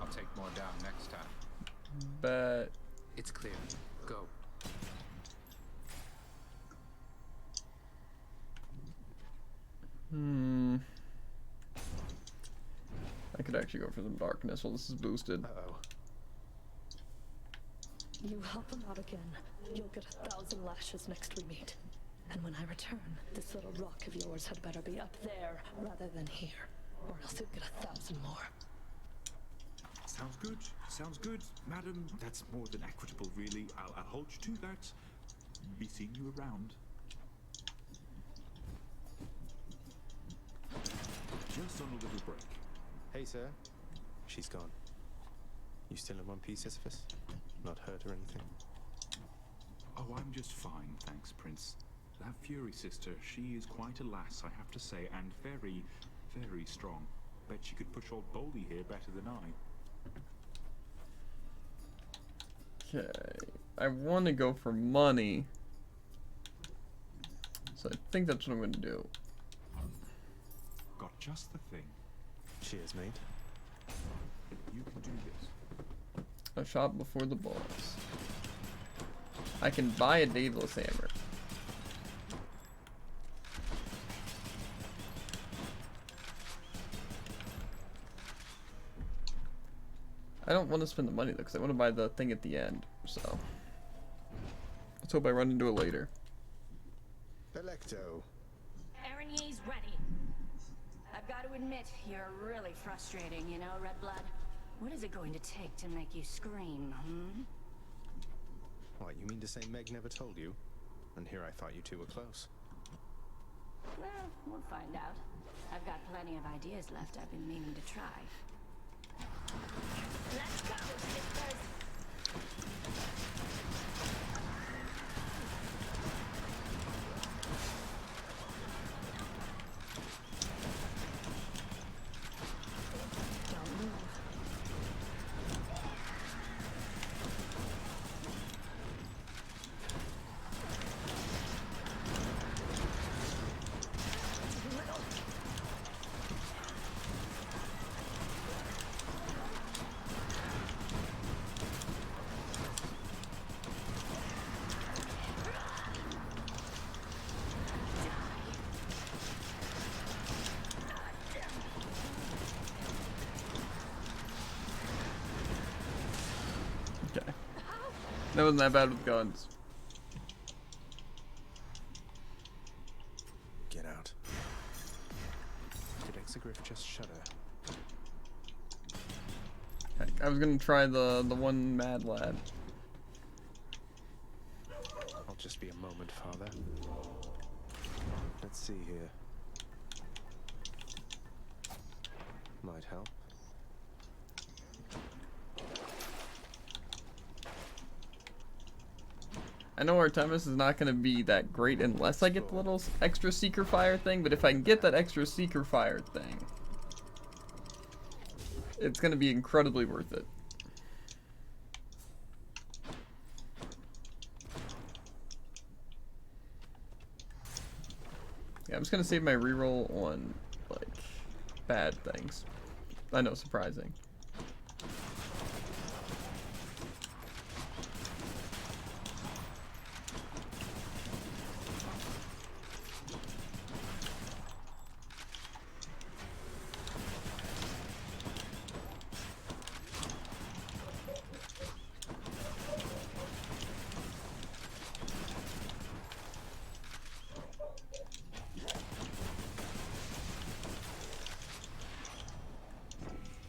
I'll take more down next time. bet? It's clear. Go. I could actually go for some darkness while this is boosted. Uh-oh. You help him out again, you'll get 1,000 lashes next we meet. And when I return, this little rock of yours had better be up there rather than here, or else you'll get 1,000 more. Sounds good. Sounds good, madam. That's more than equitable, really. I'll hold you to that. Be seeing you around. Just on a little break. Hey, sir. She's gone. You still in one piece, Sisyphus? Not hurt or anything? Oh, I'm just fine, thanks, Prince. That Fury sister, she is quite a lass, I have to say, and very, very strong. Bet she could push old Boldy here better than I. Okay, I want to go for money, so I think that's what I'm going to do. Got just the thing. Cheers, mate. You can do this. A shot before the boss. I can buy a Daedalus hammer. I don't want to spend the money though, because I want to buy the thing at the end. So let's hope I run into it later. Electo. Erinye's ready. I've got to admit, you're really frustrating, you know, Redblood. What is it going to take to make you scream, What, you mean to say Meg never told you? And here I thought you two were close. Well, we'll find out. I've got plenty of ideas left I've been meaning to try. Let's go, sisters! That wasn't that bad with guns. Get out. Did Exegriff just shudder? Heck, I was gonna try the one mad lad. I'll just be a moment, Father. Let's see here. Might help. I know Artemis is not going to be that great unless I get the little extra Seeker Fire thing, but if I can get that extra Seeker Fire thing, it's going to be incredibly worth it. Yeah, I'm just going to save my reroll on, like, bad things. I know, surprising.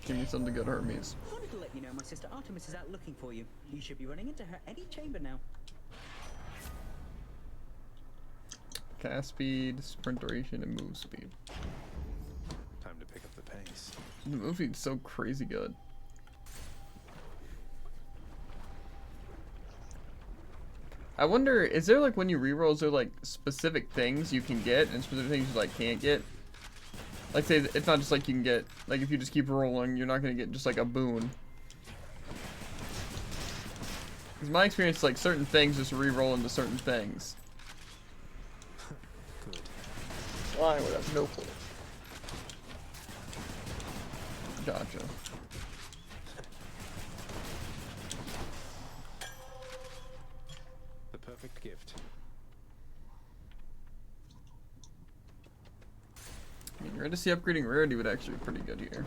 Give me something good, Hermes. Wanted to let you know my sister Artemis is out looking for you. You should be running into her any chamber now. Cast speed, sprint duration, and move speed. Time to pick up the pace. The movie's so crazy good. I wonder, is there like when you reroll, is there like specific things you can get and specific things you like can't get? Like say, it's not just like you can get, like if you just keep rolling, you're not gonna get just like a boon. Because my experience is like certain things just reroll into certain things. Good. Well, I would have no clue. Gotcha. The perfect gift. I mean, Rarity upgrading rarity would actually be pretty good here.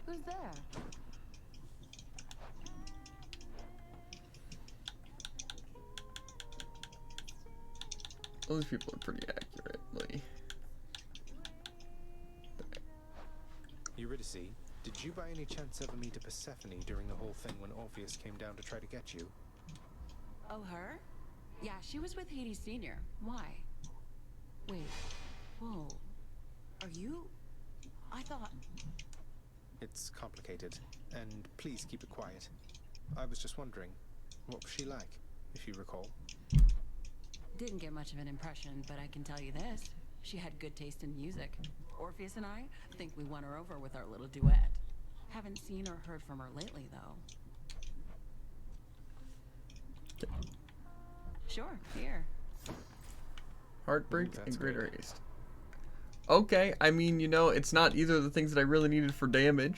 Who's there? All these people are pretty accurately. Eurydice, did you by any chance ever meet a Persephone during the whole thing when Orpheus came down to try to get you? Oh, her? Yeah, she was with Hades Sr. Why? Wait. Whoa. Are you? I thought... It's complicated, and please keep it quiet. I was just wondering, what was she like, if you recall? Didn't get much of an impression, but I can tell you this. She had good taste in music. Orpheus and I think we won her over with our little duet. Haven't seen or heard from her lately, though. Sure, here. Heartbreak and greater haste. Okay, I mean, you know, it's not either of the things that I really needed for damage.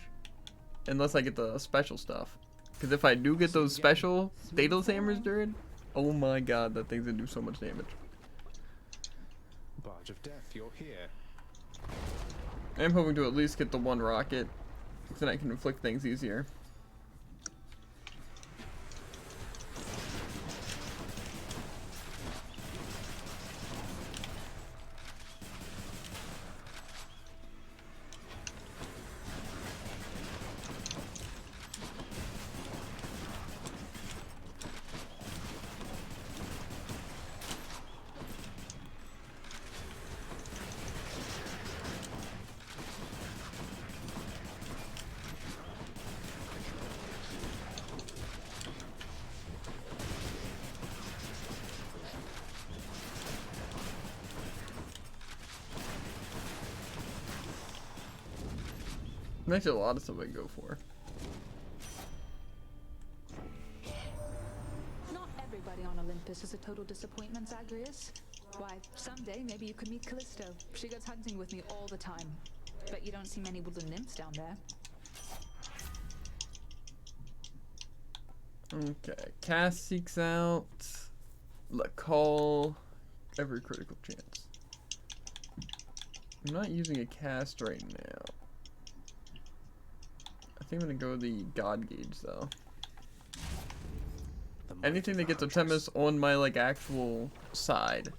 Unless I get the special stuff. Because if I do get those special Daedalus Hammers, dude, oh my god, that thing's gonna do so much damage. Barge of Death, you're here. I'm hoping to at least get the one rocket. So then I can inflict things easier. There's actually a lot of stuff I can go for. Not everybody on Olympus is a total disappointment, Zagreus. Why, someday maybe you could meet Callisto. She goes hunting with me all the time. But you don't see many wooden nymphs down there. Okay, Cass seeks out. Call every critical chance. I'm not using a cast right now. I think I'm gonna go the God Gauge though. Anything that gets a Temis on my like actual side,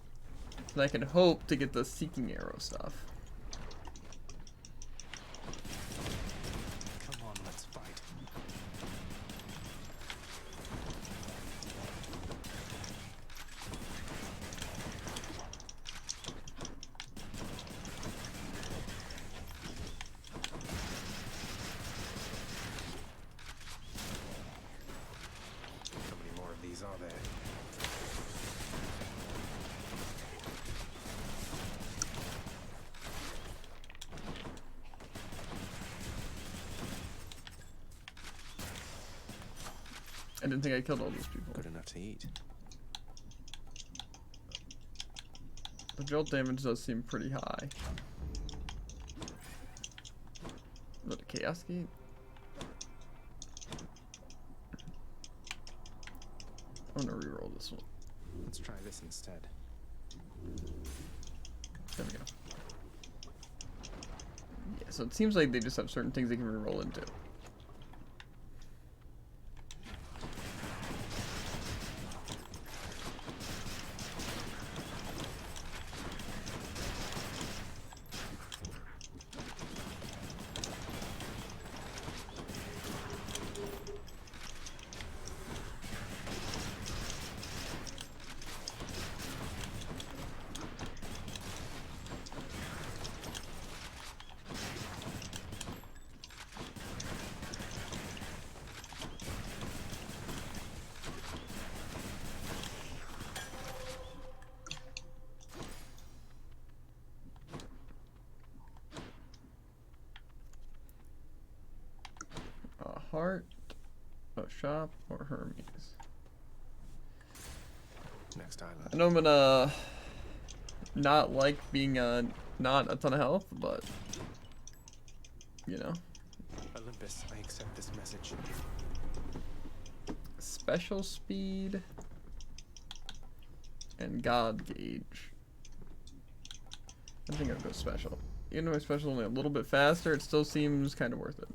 and I can hope to get the Seeking Arrow stuff. Come on, let's fight. How many more of these are there? I didn't think I killed all those people. Good enough to eat. The jolt damage does seem pretty high. Is that a Chaos Gate? I'm gonna reroll this one. Let's try this instead. There we go. Yeah, so it seems like they just have certain things they can reroll into. heart, shop, or Hermes. Next island. I know I'm gonna not like being not a ton of health, but you know. Olympus, I accept this message. Special speed and God gauge. I think I'll go special. Even though my special is only a little bit faster, it still seems kind of worth it.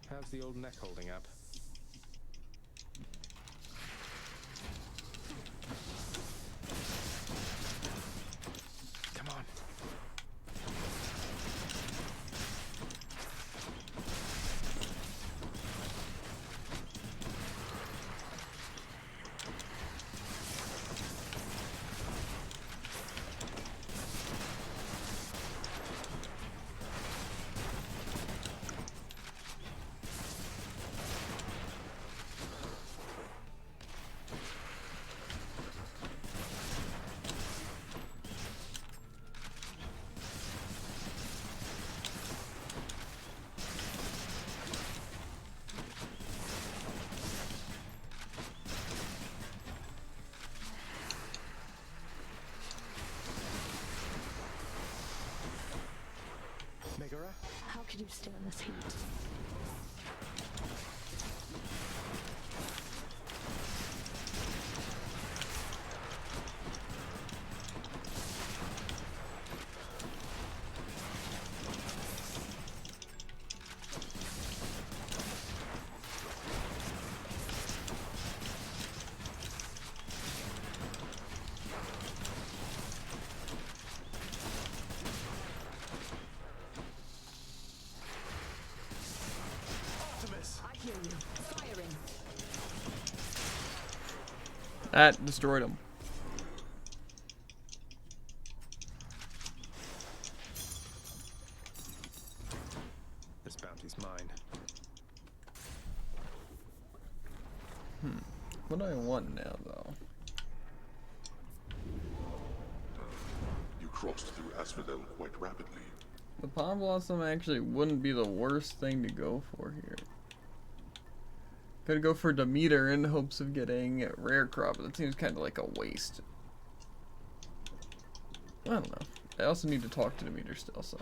How's the old neck holding up? Come on. Megara? How could you stand this heat? I hear you. Firing. That destroyed him. This bounty's mine. What do I want now, though? You crossed through Asphodel quite rapidly. The Palm Blossom actually wouldn't be the worst thing to go for here. Could go for Demeter in hopes of getting a rare crop, but that seems kind of like a waste. I don't know. I also need to talk to Demeter still, so.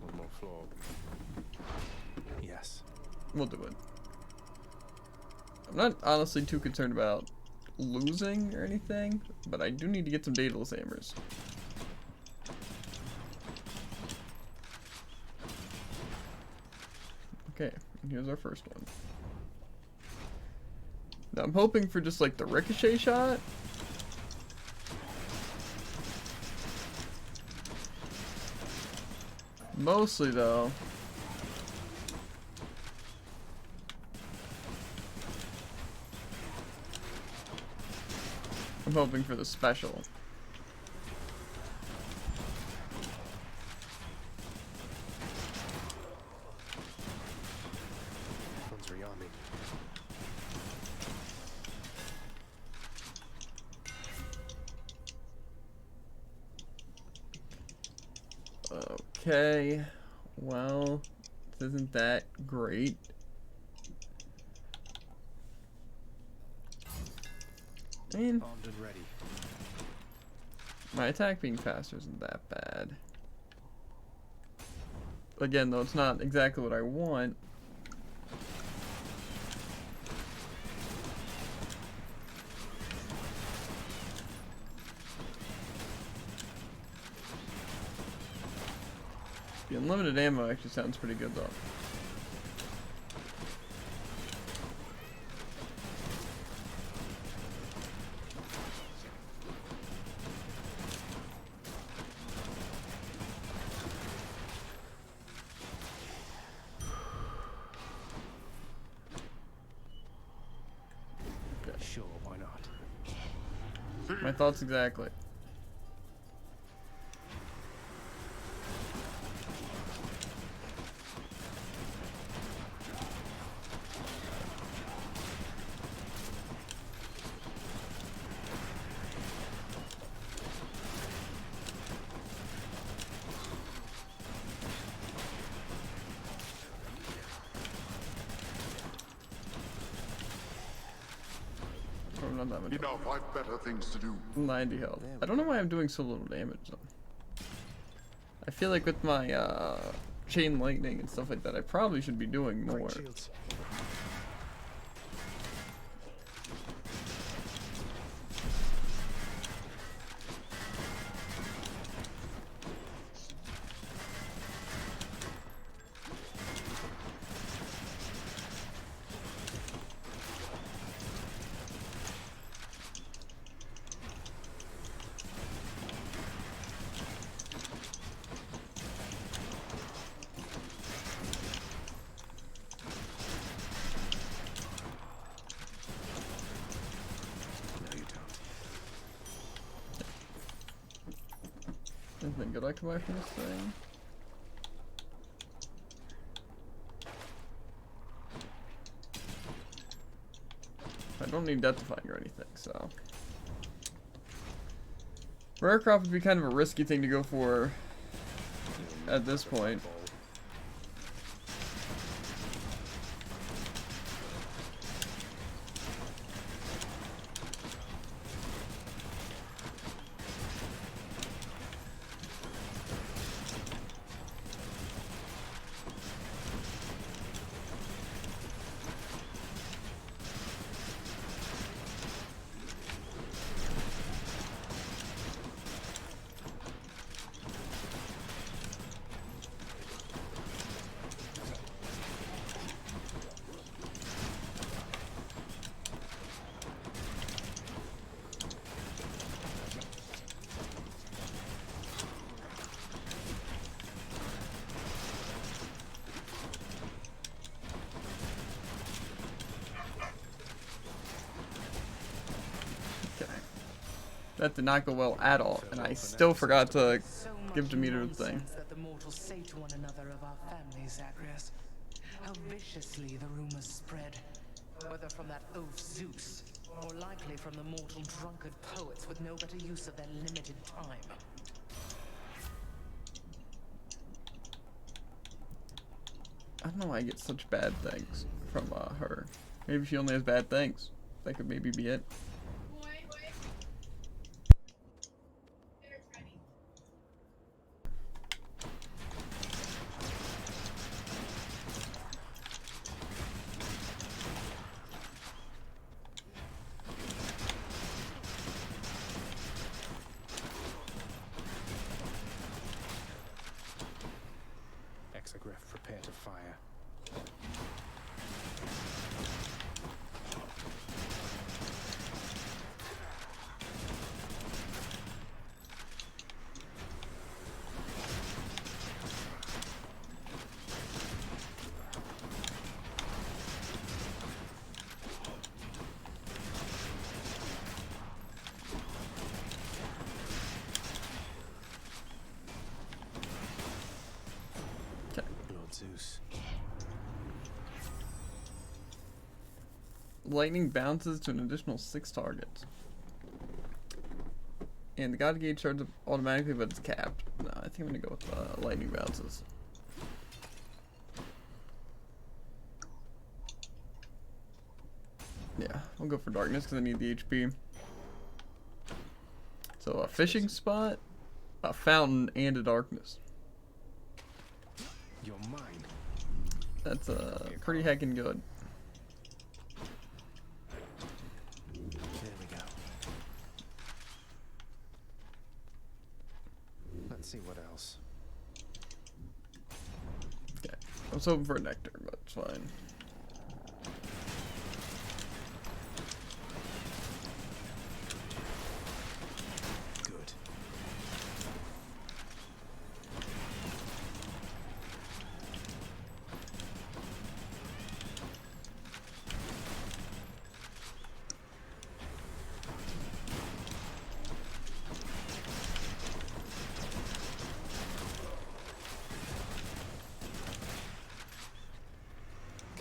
One more floor. Yes. We'll do it. I'm not honestly too concerned about losing or anything, but I do need to get some Daedalus Hammers. Okay, and here's our first one. Now I'm hoping for just like the ricochet shot. Mostly though. I'm hoping for the special. One's Ryami. Okay. Well, this isn't that great. I mean, Armed and ready. my attack being faster isn't that bad. Again, though, it's not exactly what I want. The unlimited ammo actually sounds pretty good, though. Sure, why not? My thoughts exactly. not that much. Enough, I've better things to do. 90 health. I don't know why I'm doing so little damage though. I feel like with my chain lightning and stuff like that, I probably should be doing more. Anything good I can buy from this thing? I don't need deathifying or anything, so. Rarecraft would be kind of a risky thing to go for at this point. That did not go well at all, and I still forgot to give Demeter the thing. That the mortals say to one another of our family, Zagreus. How viciously the rumors spread, whether from that oaf Zeus, or likely from the mortal drunkard poets with no better use of their limited time. I don't know why I get such bad things from her. Maybe she only has bad things. That could maybe be it. Exagriff, prepare to fire. Lord Zeus. Lightning bounces to an additional 6 targets. And the God Gauge starts up automatically, but it's capped. No, I think I'm gonna go with lightning bounces. Yeah, I'll go for darkness because I need the HP. So a fishing spot, a fountain, and a darkness. You're mine. That's pretty heckin' good. There we go. Let's see what else. Okay, I was hoping for a nectar, but it's fine. Good.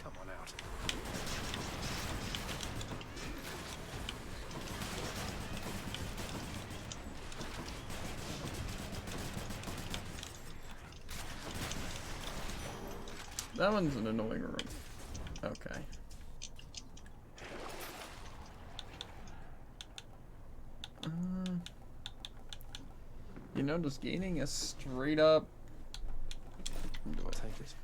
Come on out. That one's an annoying room. Okay. You know, just gaining a straight up. I'll take it.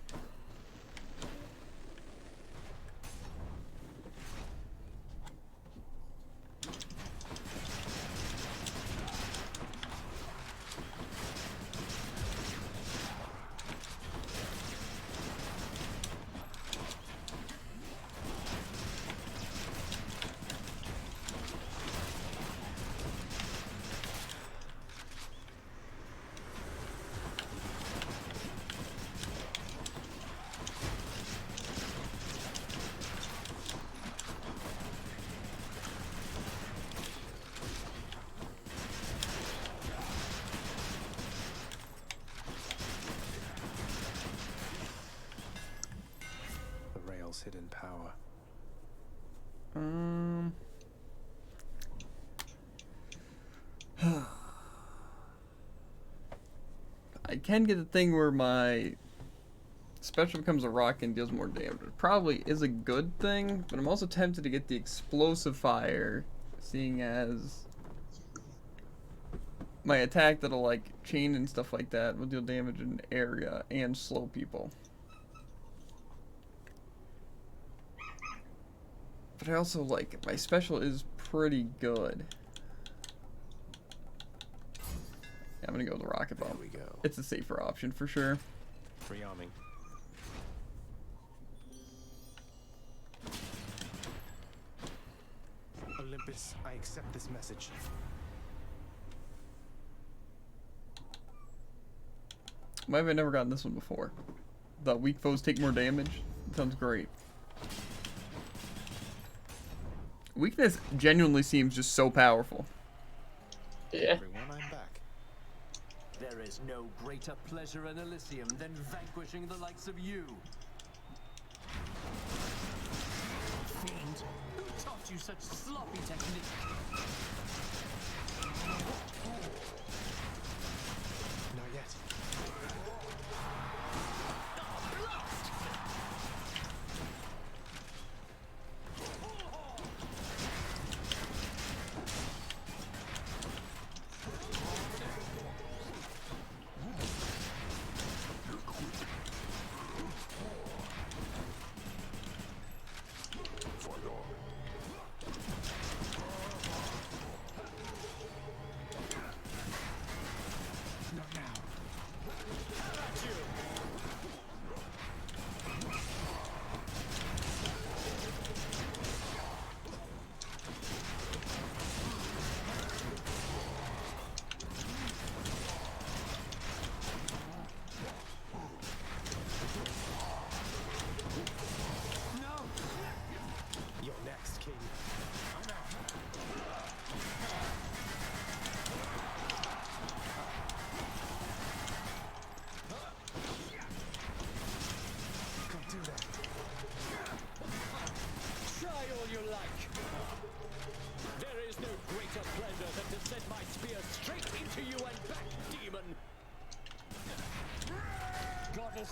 Hidden power. I can get the thing where my special becomes a rock and deals more damage. It probably is a good thing, but I'm also tempted to get the explosive fire, seeing as my attack that'll like chain and stuff like that will deal damage in an area and slow people. But I also like, my special is pretty good. Yeah, I'm gonna go with the rocket bomb. There we go. It's a safer option for sure. Rearming. Olympus, I accept this message. Why have I never gotten this one before? The weak foes take more damage? That sounds great. Weakness genuinely seems just so powerful. Yeah. Everyone, I'm back. There is no greater pleasure in Elysium than vanquishing the likes of you. Fiend, who taught you such sloppy technique? Not yet.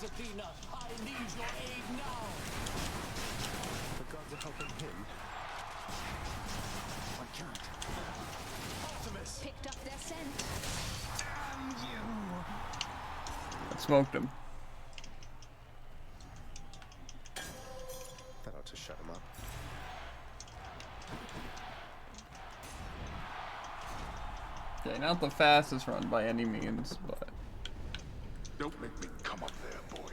Athena, I need your aid now! The gods are helping him. I can't. Artemis! Picked up their scent. Damn you! I smoked him. That ought to shut him up. Okay, not the fastest run by any means, but... Don't make me come up there, boy.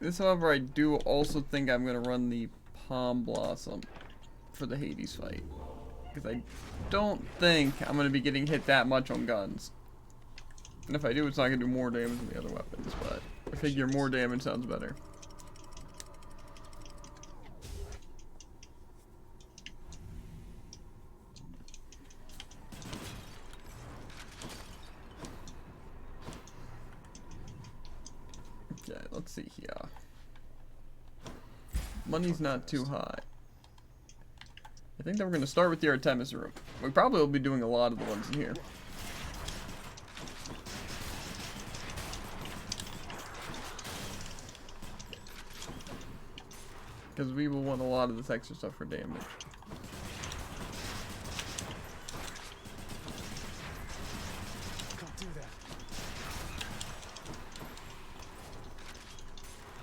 This, however, I do also think I'm going to run the Palm Blossom for the Hades fight. Because I don't think I'm going to be getting hit that much on guns. And if I do, it's not going to do more damage than the other weapons, but I figure more damage sounds better. Okay, let's see here. Money's not too high. I think that we're going to start with the Artemis room. We probably will be doing a lot of the ones in here. Because we will want a lot of this extra stuff for damage. Can't do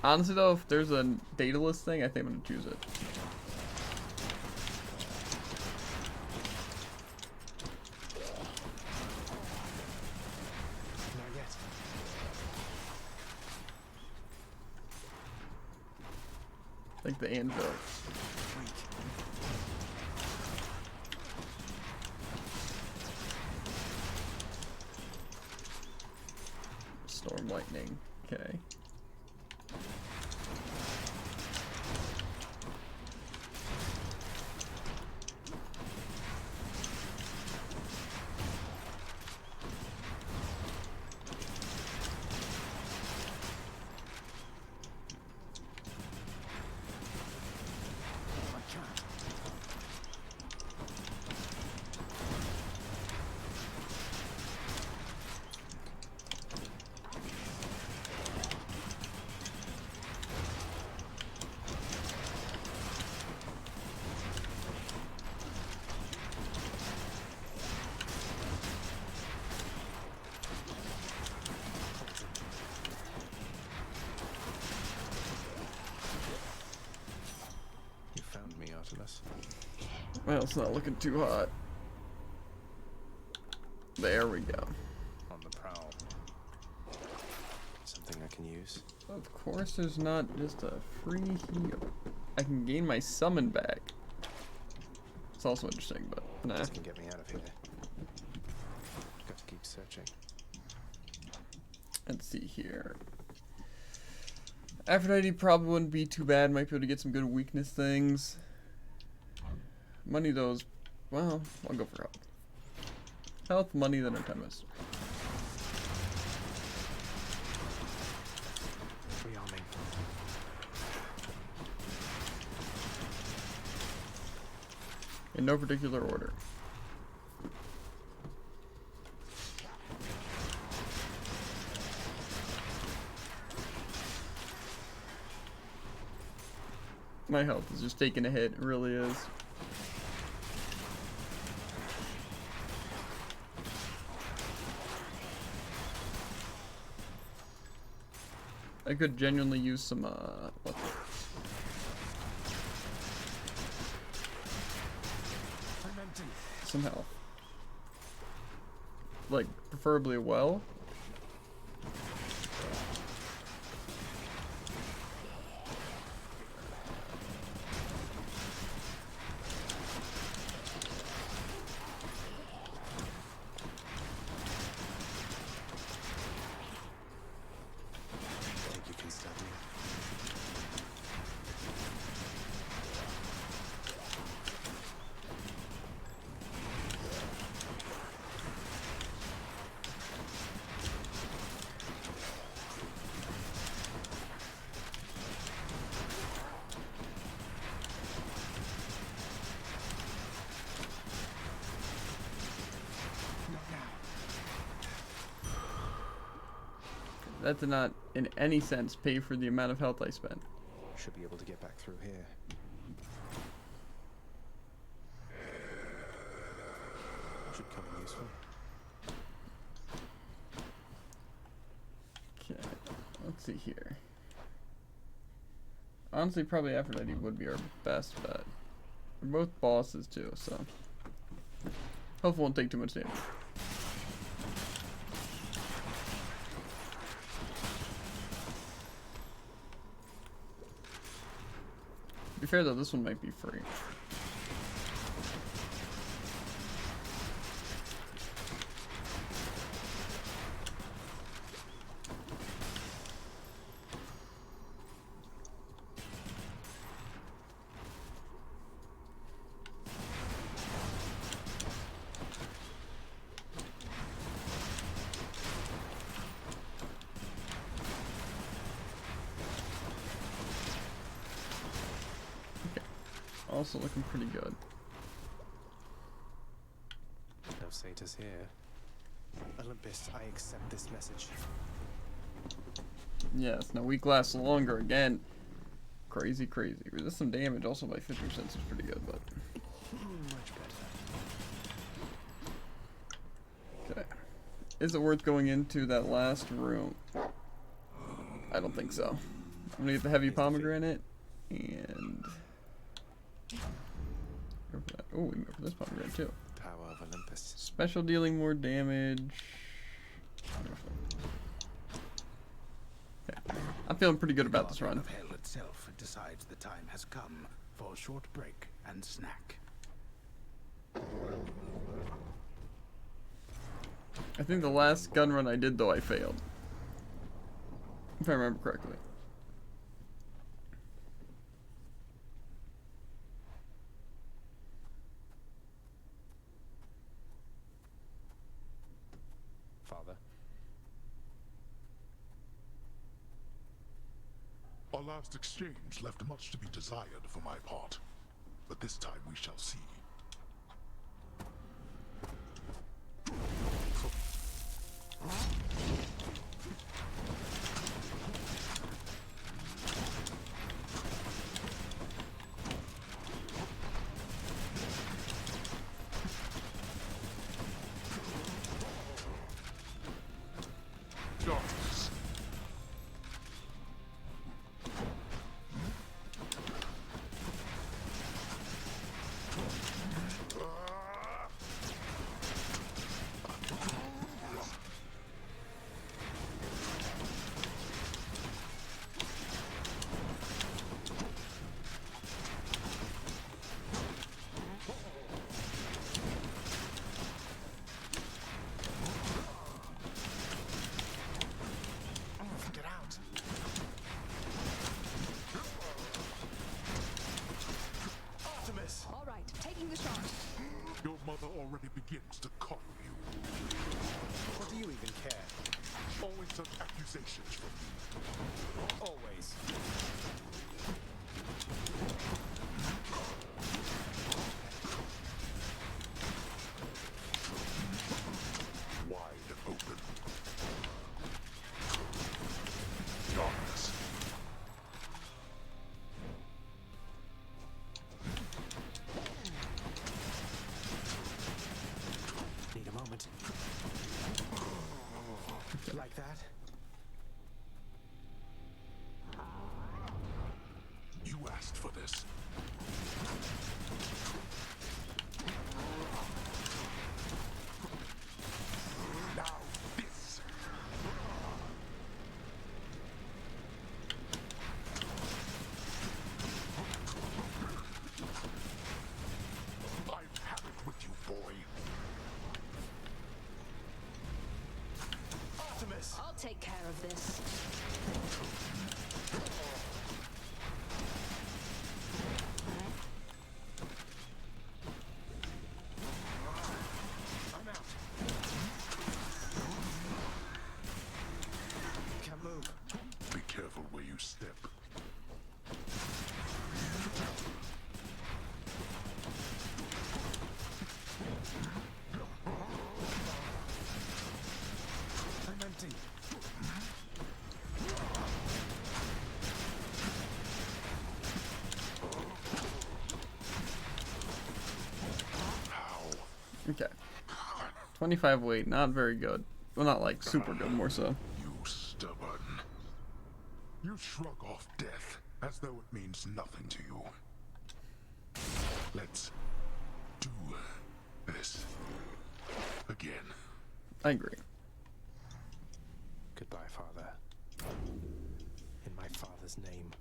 Honestly though, if there's a Daedalus thing, I think I'm gonna choose it. Not yet. Like the anvil. Storm lightning. Okay. You found me, Artemis. Well, it's not looking too hot. There we go. On the prowl. Something I can use. Of course there's not just a free heal. I can gain my summon back. It's also interesting, but nah. This can get me out of here. Got to keep searching. Let's see here. Aphrodite probably wouldn't be too bad. Might be able to get some good weakness things. Money though is, well, I'll go for health. Health, money, then Artemis. Rearming. In no particular order. My health is just taking a hit, it really is. I could genuinely use some, what's it? Some health. Like, preferably well. Think you can stop me? That did not, in any sense, pay for the amount of health I spent. Should be able to get back through here. Should come in useful. Okay, let's see here. Honestly, probably Aphrodite would be our best bet. We're both bosses too, so hopefully won't take too much damage. To be fair though, this one might be free. Also looking pretty good. No satyrs here. Olympus, I accept this message. Yes, now weak lasts longer again. Crazy, crazy. Resist some damage also by 50% is pretty good, but. Much better. Okay. Is it worth going into that last room? I don't think so. I'm gonna get the heavy pomegranate and oh, we can go for this pomegranate too. Power of Olympus. Special dealing more damage. Okay. I'm feeling pretty good about this run. Of hell itself decides the time has come for a short break and snack. I think the last gun run I did though I failed. If I remember correctly. Father. Our last exchange left much to be desired for my part, but this time we shall see. Darkness. Get out. Artemis! All right, taking the shot. Your mother already begins to coddle you. What do you even care? Always such accusations from you. Always. Wide open. Darkness. Need a moment. Like that? You asked for this. Now this. I've had it with you, boy. Artemis! I'll take care of this. I'm out. Can't move. Be careful where you step. I'm empty. Okay. 25 weight, not very good. Well, not like super good, more so. You stubborn. You shrug off death as though it means nothing to you. Let's do this again. I agree. Goodbye, Father. In my father's name.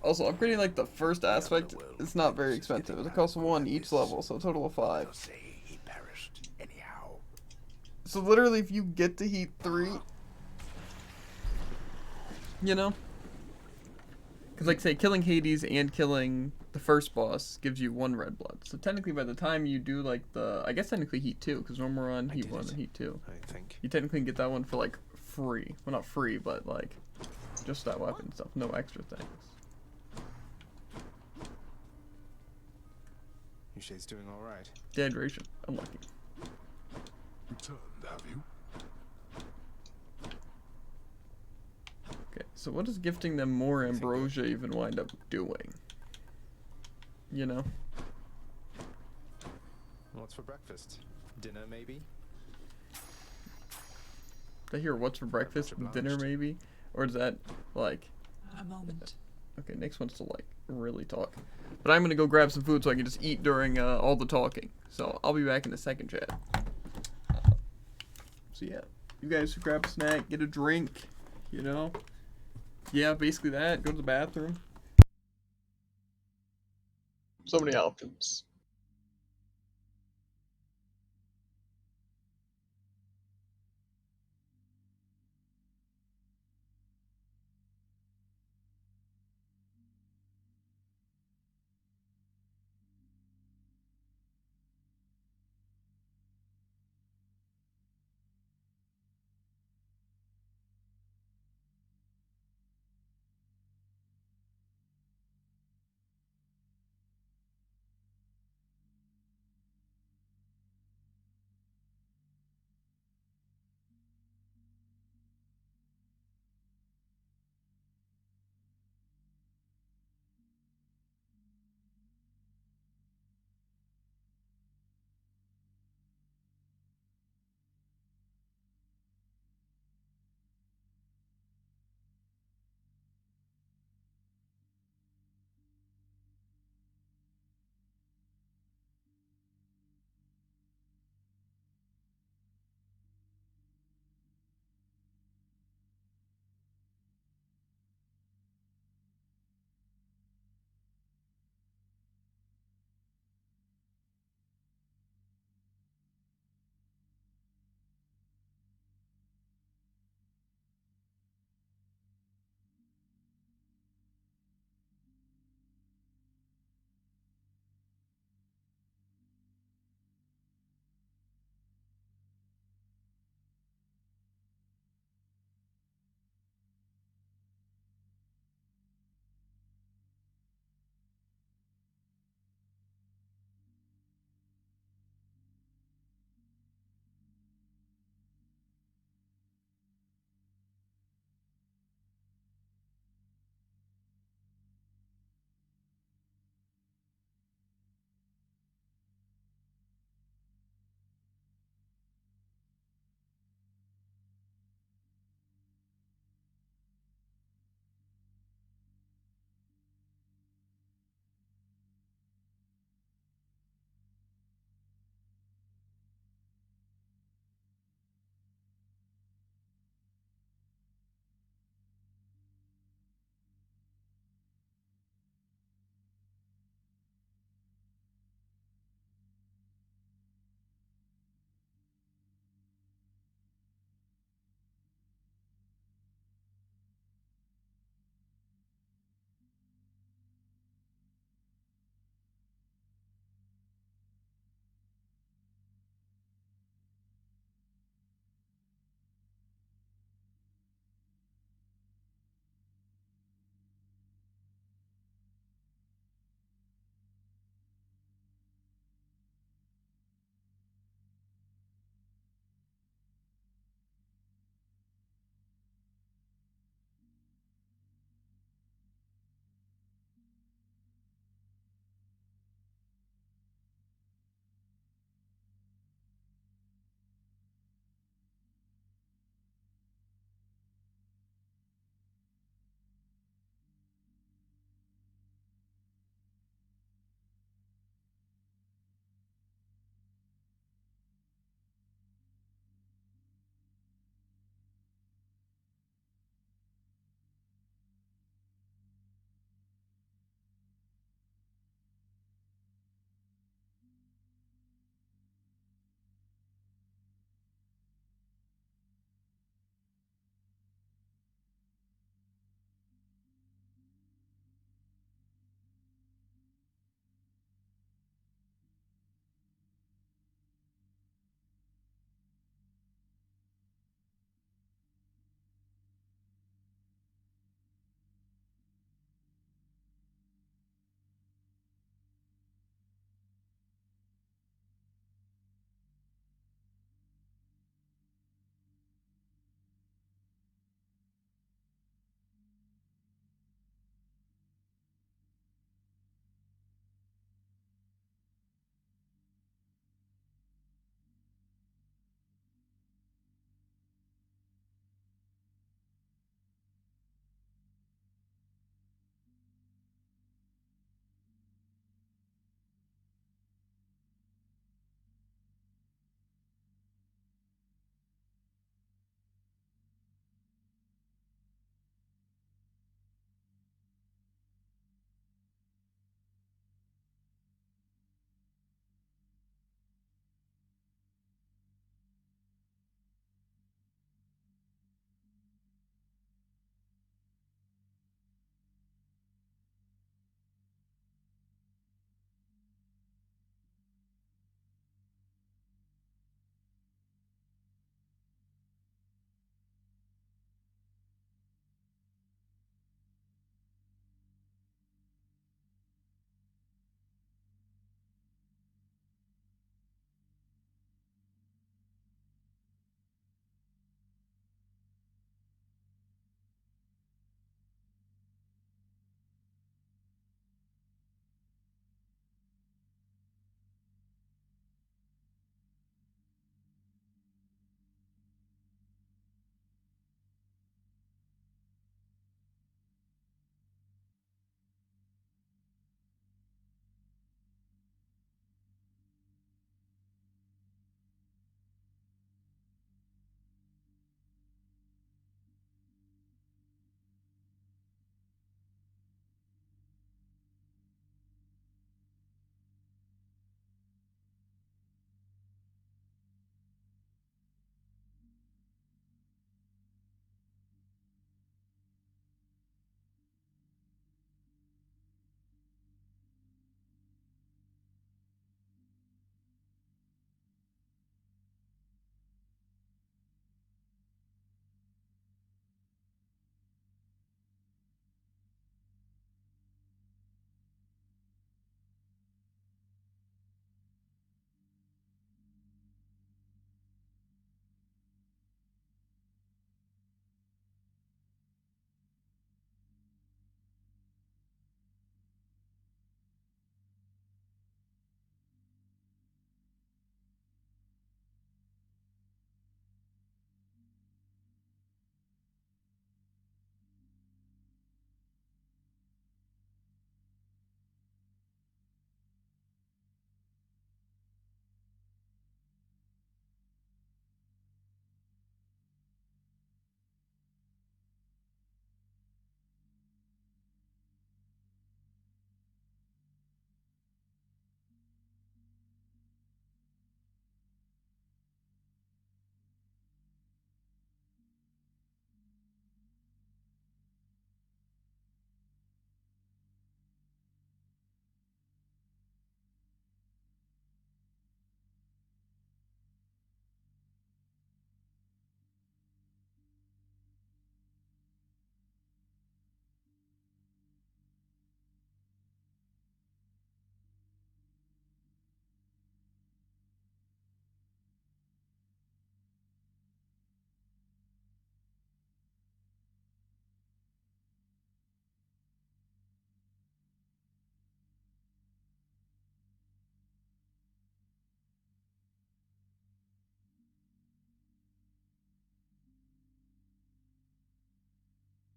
Also, upgrading like the first aspect is not very expensive. It costs 1 each level, so a total of 5. Say he perished anyhow. So literally, if you get to heat 3, you know? Because like say, killing Hades and killing the first boss gives you 1 red blood. So technically by the time you do like I guess technically heat 2, because when we're on heat 1 and heat 2. I think. You technically can get that one for like free. Well, not free, but like just that weapon stuff. No extra things. Yusei's doing alright. Dehydration. Unlucky. Returned, have you? Okay, so what does gifting them more ambrosia even wind up doing? You know? What's for breakfast? Dinner, maybe? Did I hear what's for breakfast and dinner maybe? Or is that like... A moment. Okay, Nyx wants to like really talk. But I'm gonna go grab some food so I can just eat during all the talking. So I'll be back in a second, chat. So yeah, you guys grab a snack, get a drink, you know? Yeah, basically that. Go to the bathroom. So many options.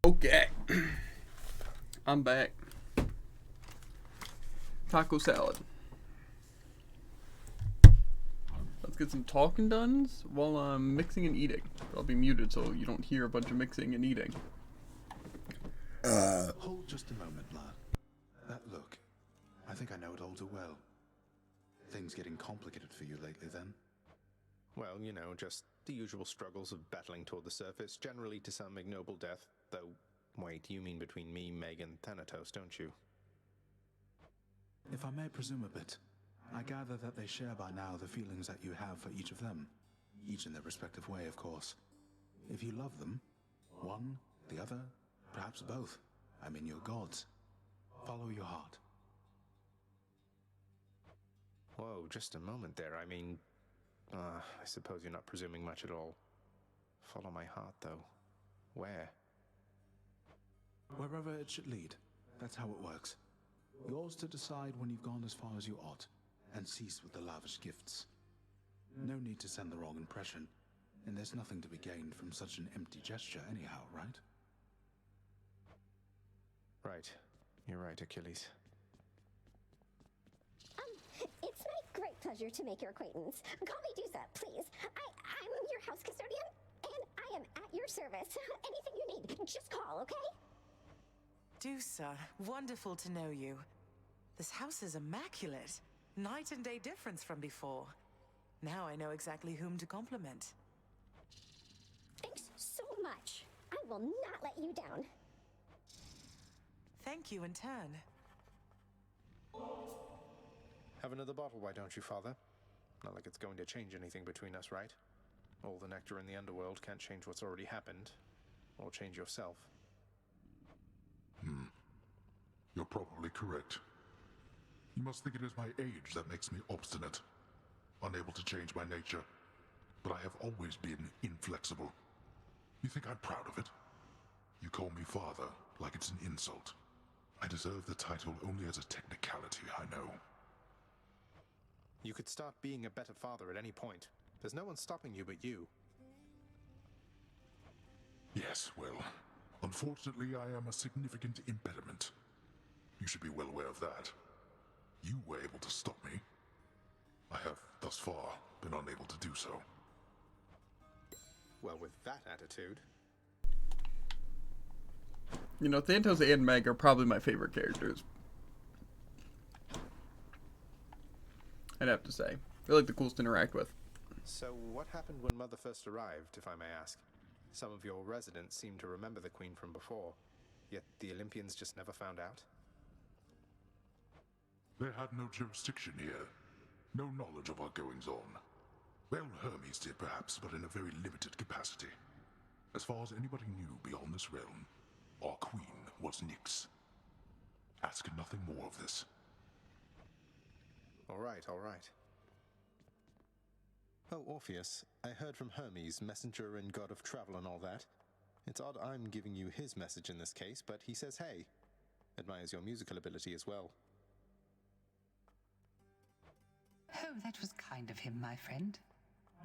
Okay. I'm back. Taco salad. Let's get some talking done while I'm mixing and eating. I'll be muted so you don't hear a bunch of mixing and eating. Hold just a moment, lad. That look. I think I know it all too well. Things getting complicated for you lately, then? Well, you know, just the usual struggles of battling toward the surface, generally to some ignoble death. Though, wait, you mean between me, Meg, and Thanatos, don't you? If I may presume a bit, I gather that they share by now the feelings that you have for each of them. Each in their respective way, of course. If you love them, one, the other, perhaps both. I mean, you're gods. Follow your heart. Whoa, just a moment there. I mean, I suppose you're not presuming much at all. Follow my heart, though. Where? Wherever it should lead. That's how it works. Yours to decide when you've gone as far as you ought, and cease with the lavish gifts. No need to send the wrong impression, and there's nothing to be gained from such an empty gesture anyhow, right? Right. You're right, Achilles. It's my great pleasure to make your acquaintance. Call me Dusa, please. I'm your house custodian, and I am at your service. Anything you need, just call, okay? Dusa, wonderful to know you. This house is immaculate. Night and day difference from before. Now I know exactly whom to compliment. Thanks so much. I will not let you down. Thank you in turn. Have another bottle, why don't you, Father? Not like it's going to change anything between us, right? All the nectar in the underworld can't change what's already happened. Or change yourself. You're probably correct. You must think it is my age that makes me obstinate, unable to change my nature. But I have always been inflexible. You think I'm proud of it? You call me father, like it's an insult. I deserve the title only as a technicality, I know. You could start being a better father at any point. There's no one stopping you but you. Yes, well, unfortunately I am a significant impediment. You should be well aware of that. You were able to stop me. I have, thus far, been unable to do so. Well, with that attitude... You know, Thanatos and Meg are probably my favorite characters. I'd have to say. They're like the coolest to interact with. So, what happened when Mother first arrived, if I may ask? Some of your residents seem to remember the Queen from before, yet the Olympians just never found out? They had no jurisdiction here. No knowledge of our goings-on. Well, Hermes did perhaps, but in a very limited capacity. As far as anybody knew beyond this realm, our queen was Nyx. Ask nothing more of this. All right, all right. Oh, Orpheus, I heard from Hermes, messenger and god of travel and all that. It's odd I'm giving you his message in this case, but he says hey. Admires your musical ability as well. Oh, that was kind of him, my friend.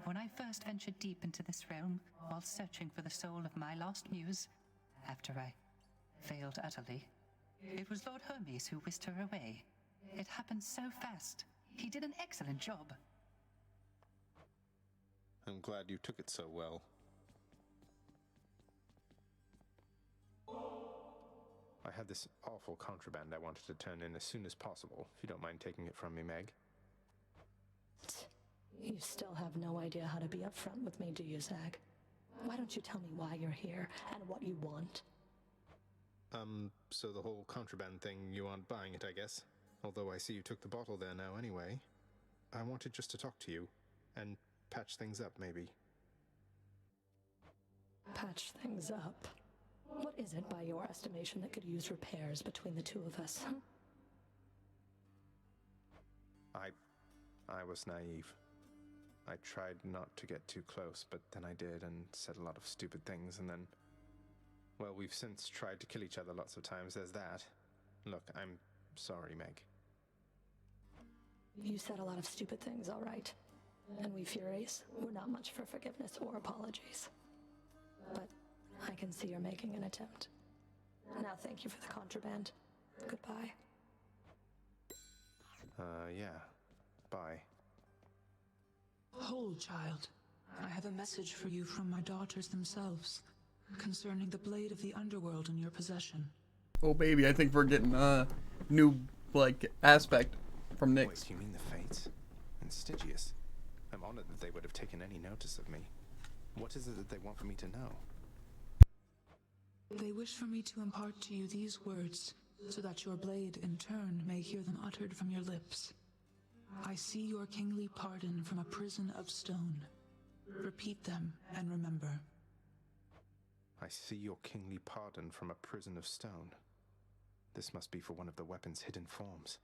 When I first ventured deep into this realm, while searching for the soul of my lost muse, after I failed utterly, it was Lord Hermes who whisked her away. It happened so fast. He did an excellent job. I'm glad you took it so well. I had this awful contraband I wanted to turn in as soon as possible, if you don't mind taking it from me, Meg. You still have no idea how to be upfront with me, do you, Zag? Why don't you tell me why you're here and what you want? So the whole contraband thing, you aren't buying it, I guess. Although I see you took the bottle there now anyway. I wanted just to talk to you, and patch things up, maybe. Patch things up? What is it, by your estimation, that could use repairs between the two of us, huh? I was naive. I tried not to get too close, but then I did and said a lot of stupid things, and then... Well, we've since tried to kill each other lots of times, there's that. Look, I'm sorry, Meg. You said a lot of stupid things, all right. And we Furies, we're not much for forgiveness or apologies. But I can see you're making an attempt. Now thank you for the contraband. Goodbye. Yeah. Bye. Hold, child. I have a message for you from my daughters themselves, concerning the blade of the underworld in your possession. Oh baby, I think we're getting a new, like, aspect from Nyx. Wait, you mean the Fates? And Stygius? I'm honored that they would have taken any notice of me. What is it that they want for me to know? They wish for me to impart to you these words, so that your blade, in turn, may hear them uttered from your lips. I see your kingly pardon from a prison of stone. Repeat them and remember. I see your kingly pardon from a prison of stone. This must be for one of the weapon's hidden forms.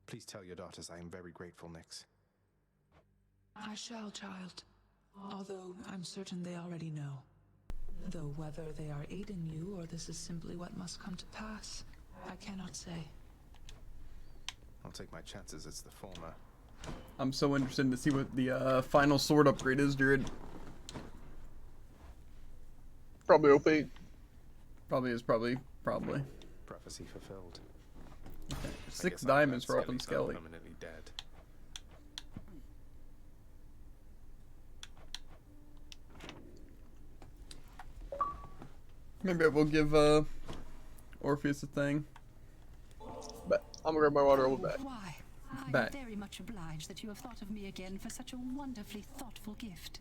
Please tell your daughters I am very grateful, Nyx. I shall, child. Although I'm certain they already know. Though whether they are aiding you or this is simply what must come to pass, I cannot say. I'll take my chances it's the former. I'm so interested to see what the final sword upgrade is, Jared. Probably OP. Probably. Prophecy fulfilled. Okay. 6 diamonds for upping Skelly. Permanently dead. Maybe I will give Orpheus a thing. But I'm gonna grab my water. I'll be back. Why? I'm Back. very much obliged that you have thought of me again for such a wonderfully thoughtful gift.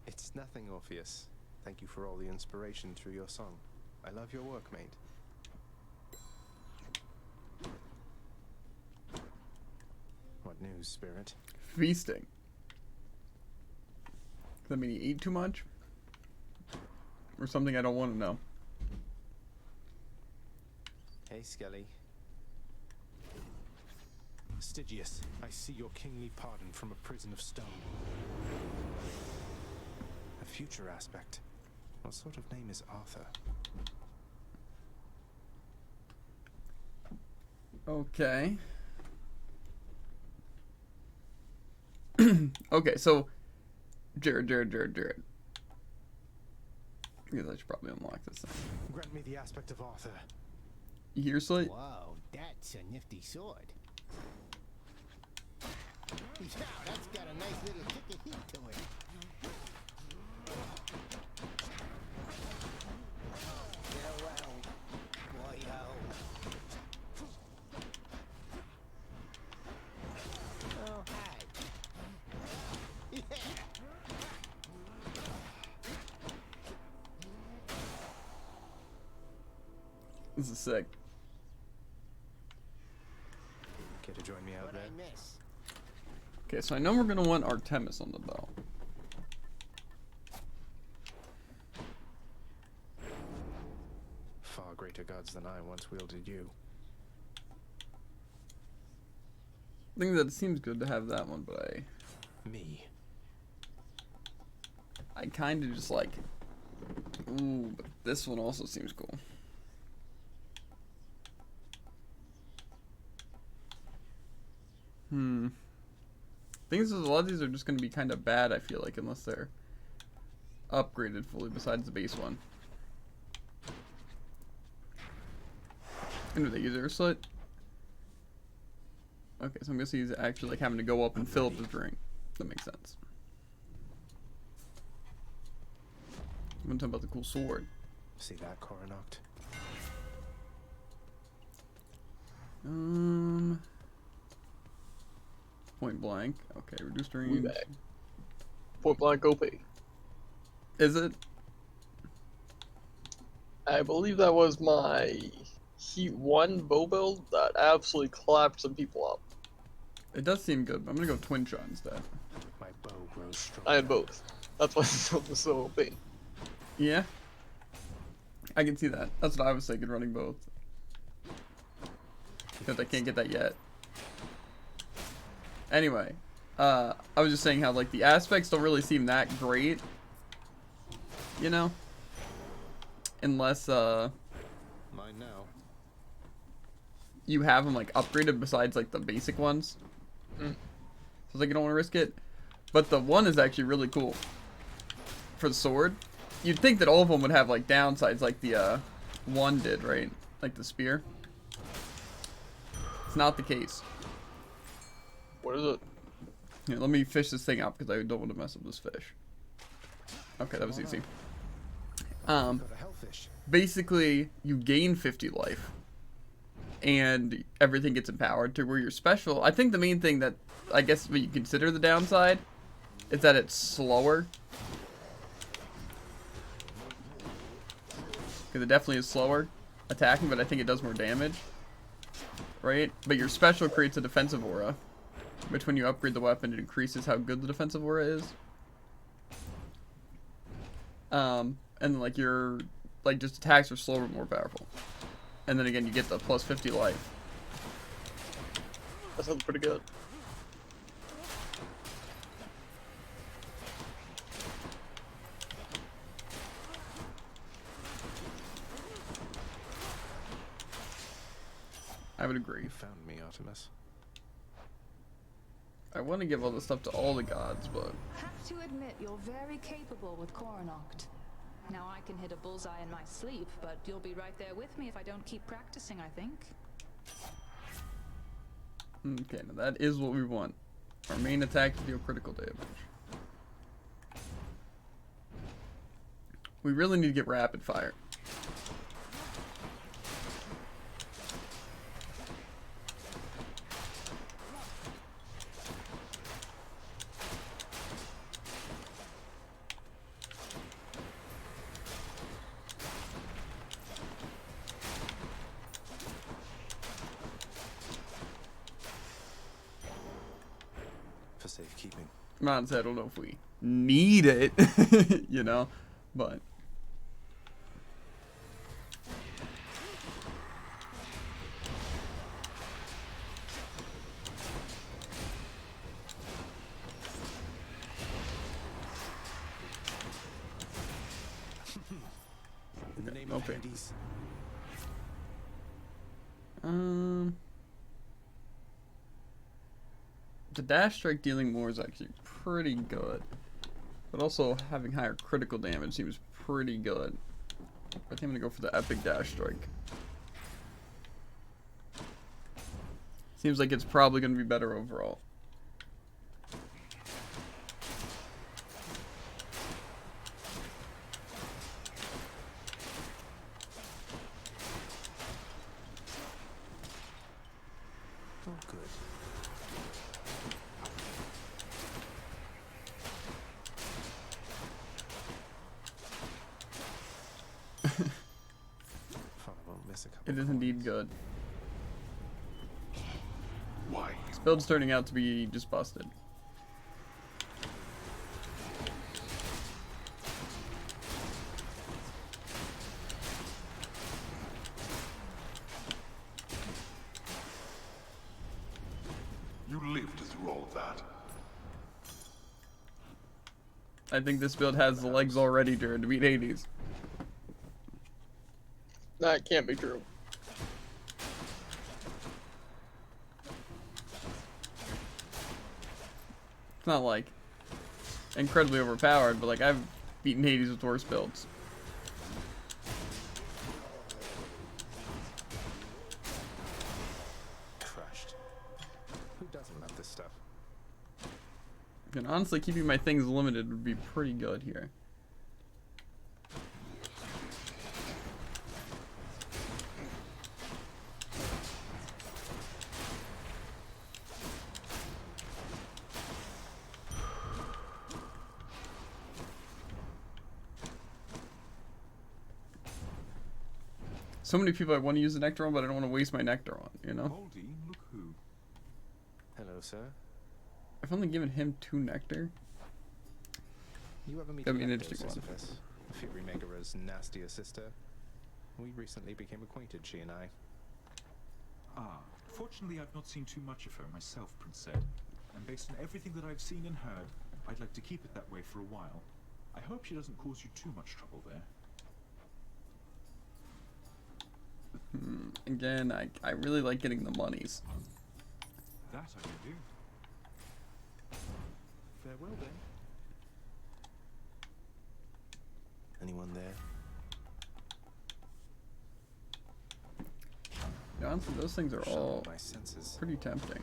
It's nothing, Orpheus. Thank you for all the inspiration through your song. I love your work, mate. What news, Spirit? Feasting. Does that mean you eat too much? Or something I don't want to know? Hey, Skelly. Stygius, I see your kingly pardon from a prison of stone. A future aspect. What sort of name is Arthur? Okay. Okay, so Jared. Because I should probably unlock this thing. Grant me the aspect of Arthur. You hear, Slate? Whoa, that's a nifty sword. Yeah, that's got a nice little kick of heat to it. Get around, boyo. Oh, hi. Yeah. This is sick. Care to join me out there? Okay, so I know we're gonna want Artemis on the bow. Far greater gods than I once wielded you. I think that it seems good to have that one, but I kind of just like, ooh, but this one also seems cool. Thing is, a lot of these are just going to be kind of bad, I feel like, unless they're upgraded fully besides the base one. And do they use Ursulit? Okay, so I'm guessing he's actually like having to go up and fill up the drink. That makes sense. I'm gonna talk about the cool sword. See that, Coronoct? Point blank. Okay, reduced range. We back. Point blank OP. Is it? I believe that was my Heat 1 bow build that absolutely clapped some people up. It does seem good, but I'm gonna go twin shot instead. My bow grows strong. I had both. That's why it was so OP. Yeah. I can see that. That's what I was thinking, running both. Because I can't get that yet. Anyway, I was just saying how like the aspects don't really seem that great, you know, unless Mine now. you have them like upgraded besides like the basic ones. So it's like you don't want to risk it, but the one is actually really cool for the sword. You'd think that all of them would have like downsides, like the one did, right? Like the spear. It's not the case. What is it? Here, let me fish this thing out because I don't want to mess up this fish. Okay, that was easy. Basically, you gain 50 life, and everything gets empowered to where you're special. I think the main thing that, I guess, what you consider the downside is that it's slower. Because it definitely is slower attacking, but I think it does more damage. Right? But your special creates a defensive aura, which when you upgrade the weapon, it increases how good the defensive aura is. And like your just attacks are slower but more powerful. And then again, you get the plus 50 life. That sounds pretty good. I would agree. You found me, Artemis. I want to give all this stuff to all the gods, but Have to admit, you're very capable with Coronoct. Now I can hit a bullseye in my sleep, but you'll be right there with me if I don't keep practicing, I think. okay, now that is what we want. Our main attack to deal critical damage. We really need to get rapid fire. For safekeeping. Honestly, I don't know if we need it, you know, but In the name of okay. Hades. The dash strike dealing more is actually pretty good, but also having higher critical damage seems pretty good. I think I'm gonna go for the epic dash strike. Seems like it's probably gonna be better overall. Oh, good. It is indeed good. Why? This build's turning out to be just busted. You lived through all of that. I think this build has the legs already, Jared, to beat Hades. That can't be true. It's not like incredibly overpowered, but like I've beaten Hades with worse builds. Crushed. Who doesn't love this stuff? And honestly, keeping my things limited would be pretty good here. So many people I want to use the nectar on, but I don't want to waste my nectar on, you know? Baldy, look who. Hello, sir. I've only given him 2 nectar. You ever meet That'd be an Electo, interesting one. Sisyphus? Fury Megara's nastier sister. We recently became acquainted, she and I. Ah, fortunately I've not seen too much of her myself, Prince Zed. And based on everything that I've seen and heard, I'd like to keep it that way for a while. I hope she doesn't cause you too much trouble there. Again, I really like getting the monies. That I can do. Farewell then. Anyone there? honestly, those things are all my senses. pretty tempting.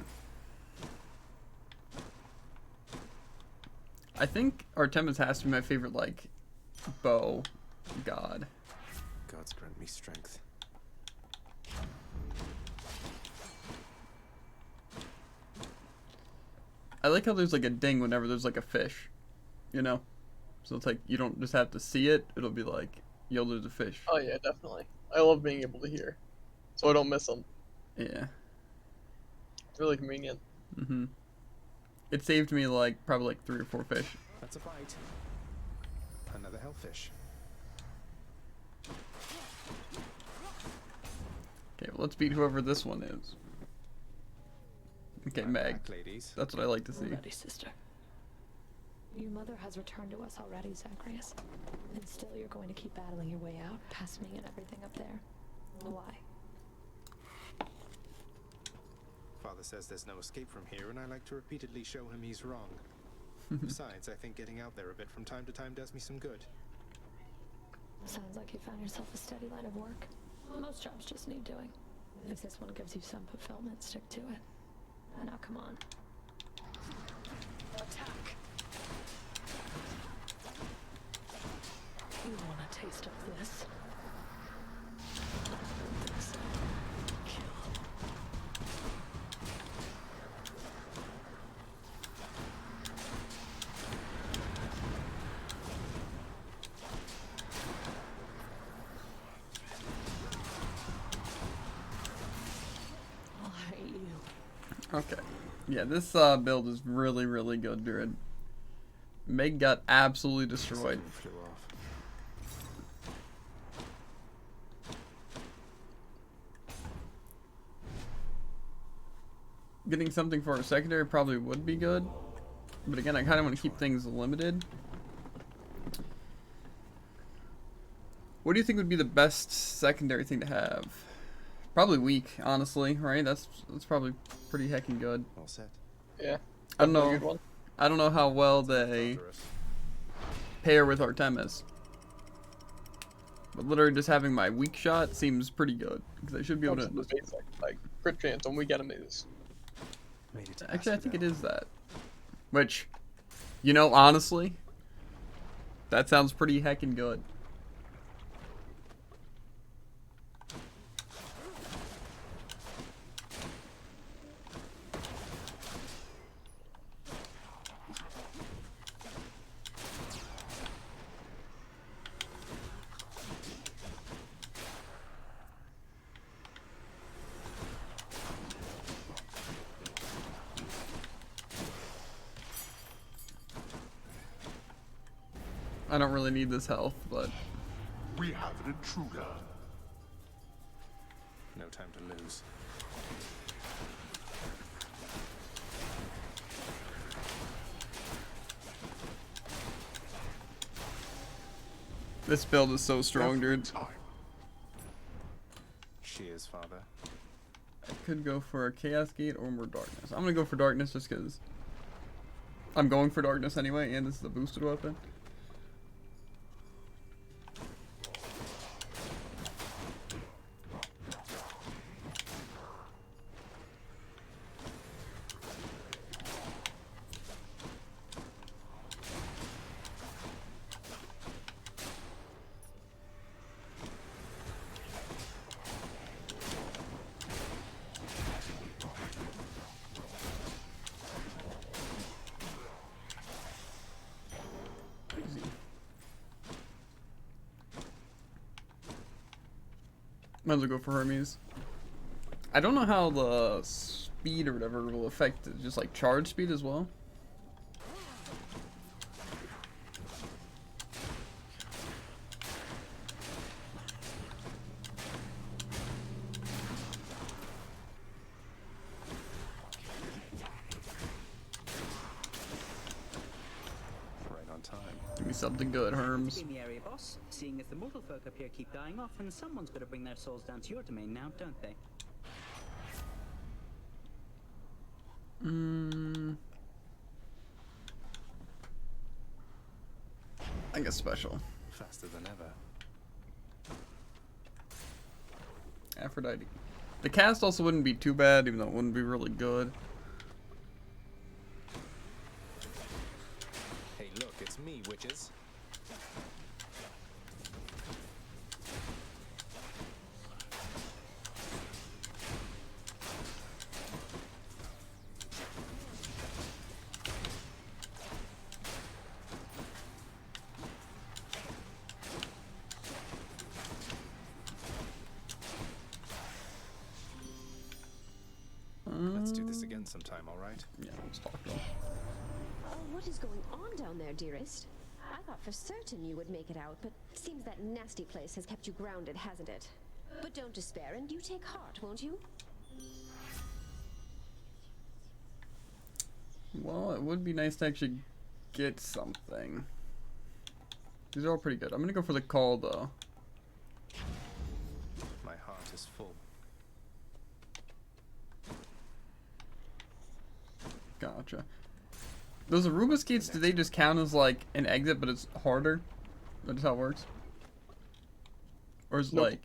I think Artemis has to be my favorite, like, bow god. Gods grant me strength. I like how there's like a ding whenever there's like a fish, you know? So it's like you don't just have to see it, it'll be like, yo, there's a fish. Oh yeah, definitely. I love being able to hear, so I don't miss them. Yeah. It's really convenient. Mm-hmm. It saved me like probably like 3 or 4 fish. That's a bite. Another hellfish. Okay, well, let's beat whoever this one is. Okay, Meg. Back, ladies. That's what I like to see. Ready, sister. Your mother has returned to us already, Zacharias. And still you're going to keep battling your way out, past me and everything up there. Why? Father says there's no escape from here, and I like to repeatedly show him he's wrong. Besides, I think getting out there a bit from time to time does me some good. Sounds like you found yourself a steady line of work. Most jobs just need doing. If this one gives you some fulfillment, stick to it. Now come on. Attack! You want a taste of this? Kill. I'll hate you. Okay. Yeah, this build is really, really good, Druid. Meg got absolutely destroyed. Flew off. Getting something for a secondary probably would be good. But again, I kind of want to keep things limited. What do you think would be the best secondary thing to have? Probably weak, honestly, right? That's probably pretty heckin' good. All set. Yeah. I don't Definitely a good know. one. I don't know how well they pair with Artemis. But literally just having my weak shot seems pretty good. Because I should be able That's to... the basic, like, crit chance on weak enemies. Actually, I think it is that. Which, you know, honestly, that sounds pretty heckin' good. I don't really need this health, but... We have an intruder. No time to lose. This build is so strong, dude. She is, Father. I could go for a Chaos Gate or more Darkness. I'm gonna go for Darkness just because I'm going for Darkness anyway, and this is a boosted weapon. Might as well go for Hermes. I don't know how the speed or whatever will affect it. Just like charge speed as well. Right on time. Give me something good, Herms. In the area, boss. Seeing as the mortal folk up here keep dying off, and someone's got to bring their souls down to your domain now, don't they? I guess special. Faster than ever. Aphrodite. The cast also wouldn't be too bad, even though it wouldn't be really good. Hey, look, it's me, witches. Let's do this again sometime, all right? Yeah, let's talk about it. Oh, what is going on down there, dearest? I thought for certain you would make it out, but seems that nasty place has kept you grounded, hasn't it? But don't despair, and you take heart, won't you? Well, it would be nice to actually get something. These are all pretty good. I'm gonna go for the call, though. My heart is full. Gotcha. Those Aruba skates, do they just count as like an exit, but it's harder? That's how it works? Or is it like...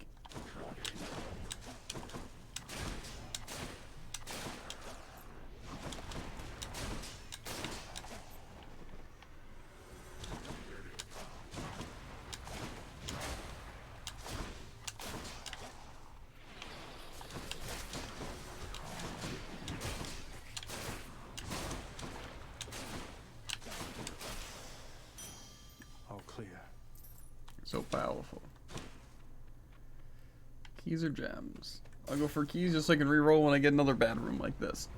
All clear. So powerful. Keys or gems? I'll go for keys just so I can reroll when I get another bad room like this.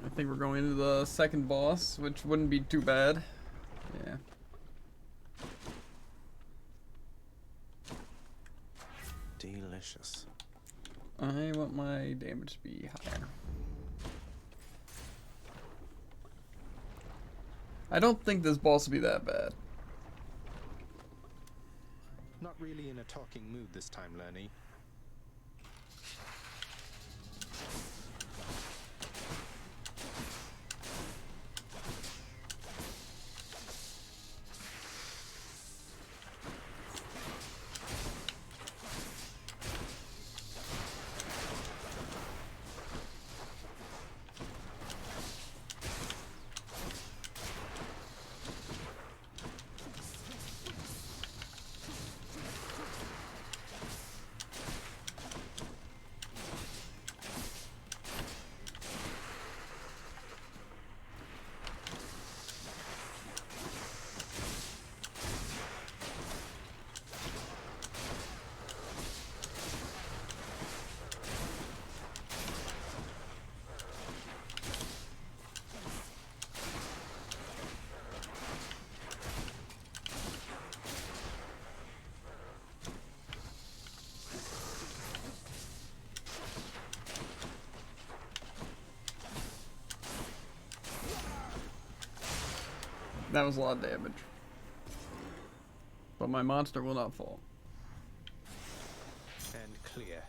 I think we're going into the second boss, which wouldn't be too bad. Yeah. Delicious. I want my damage to be higher. I don't think this boss will be that bad. Not really in a talking mood this time, Lenny. That was a lot of damage. But my monster will not fall. And clear.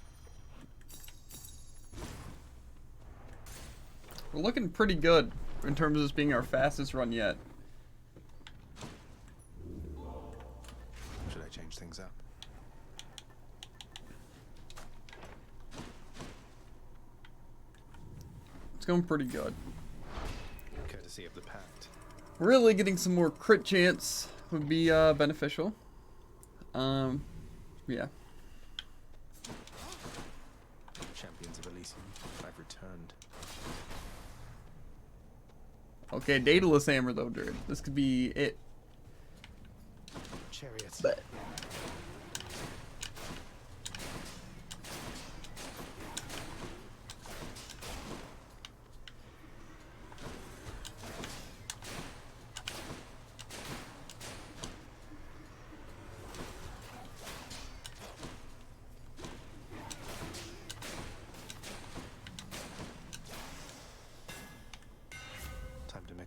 We're looking pretty good in terms of this being our fastest run yet. Should I change things up? It's going pretty good. Courtesy of the pact. Really getting some more crit chance would be beneficial. Yeah. Champions of Elysium, I've returned. Okay, Daedalus Hammer though, Jared. This could be it. Chariots. But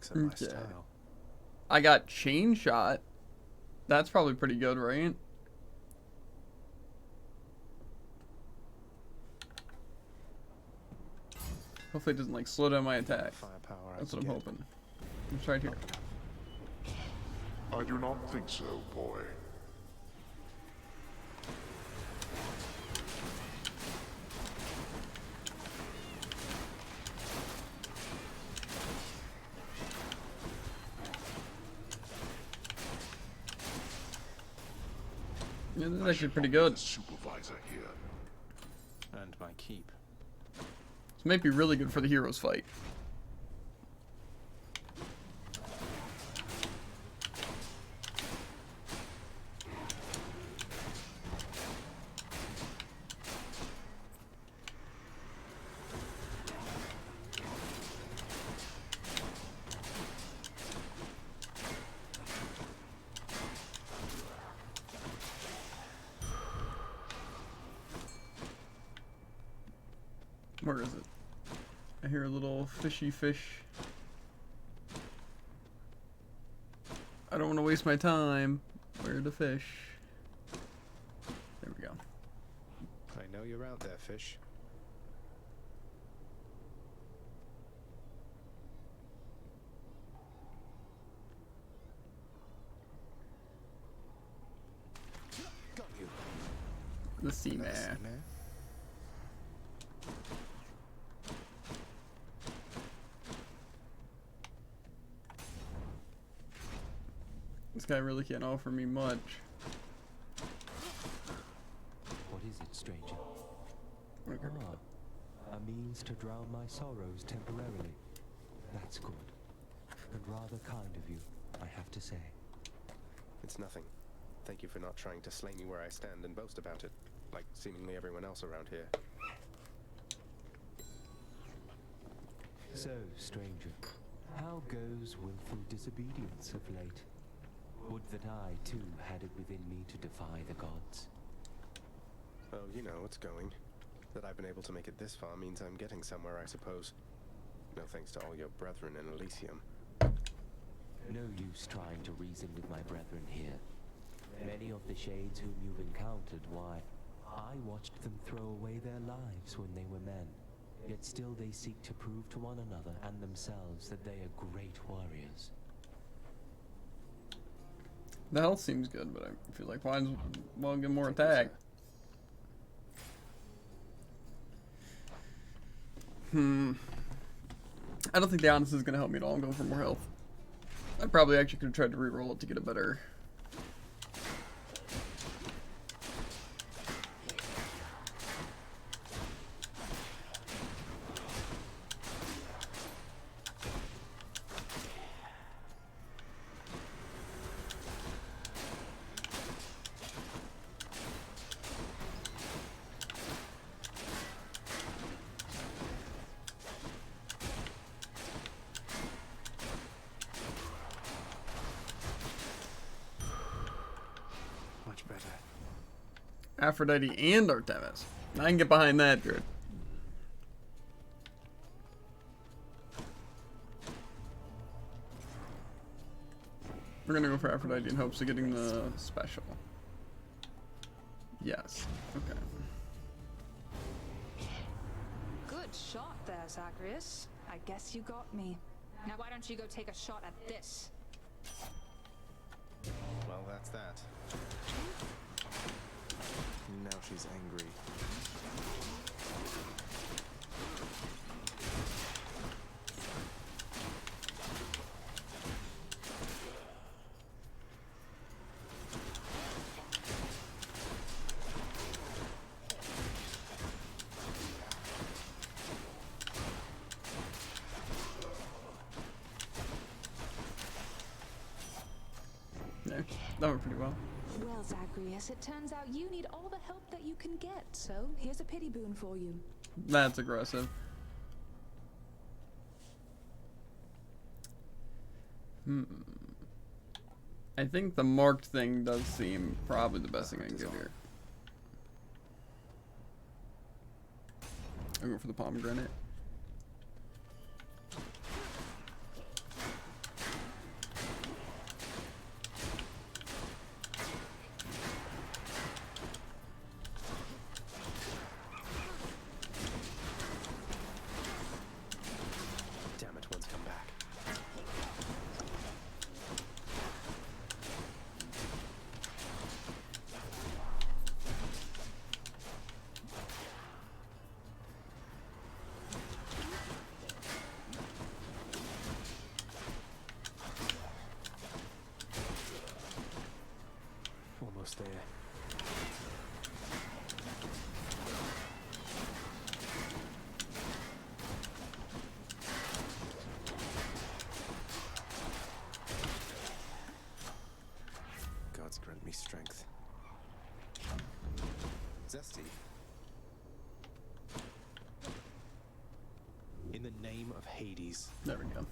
mix up my Okay. style. I got chain shot. That's probably pretty good, right? Hopefully it doesn't like slow down my attack. Firepower. That's what I'm hoping. Let's try it here. I do not think so, boy. Yeah, this is actually pretty good. Supervisor here. And my keep. This might be really good for the heroes fight. Where is it? I hear a little fishy fish. I don't want to waste my time. Where are the fish? There we go. I know you're out there, fish. Got you. The sea mare. This guy really can't offer me much. What is it, stranger? A means to drown my sorrows temporarily. That's good. And rather kind of you, I have to say. It's nothing. Thank you for not trying to slay me where I stand and boast about it, like seemingly everyone else around here. So, stranger, how goes willful disobedience of late? Would that I, too, had it within me to defy the gods. Oh, you know it's going. That I've been able to make it this far means I'm getting somewhere, I suppose. No thanks to all your brethren in Elysium. No use trying to reason with my brethren here. Many of the shades whom you've encountered, why, I watched them throw away their lives when they were men. Yet still they seek to prove to one another and themselves that they are great warriors. The health seems good, but I feel like mine's well get more attack. I don't think the honest is gonna help me at all. I'm going for more health. I probably actually could have tried to re-roll it to get a better. Much better. Aphrodite and Artemis. I can get behind that, dude. We're gonna go for Aphrodite in hopes of getting the special. Yes. Okay. Good shot there, Zagreus. I guess you got me. Now why don't you go take a shot at this? Well, that's that. Now she's angry. Yeah, that went pretty well. Well, Zagreus, it turns out you need all the help that you can get, so here's a pity boon for you. That's aggressive. I think the marked thing does seem probably the best thing I can get here. I'll go for the pomegranate. In the name of Hades. There we go.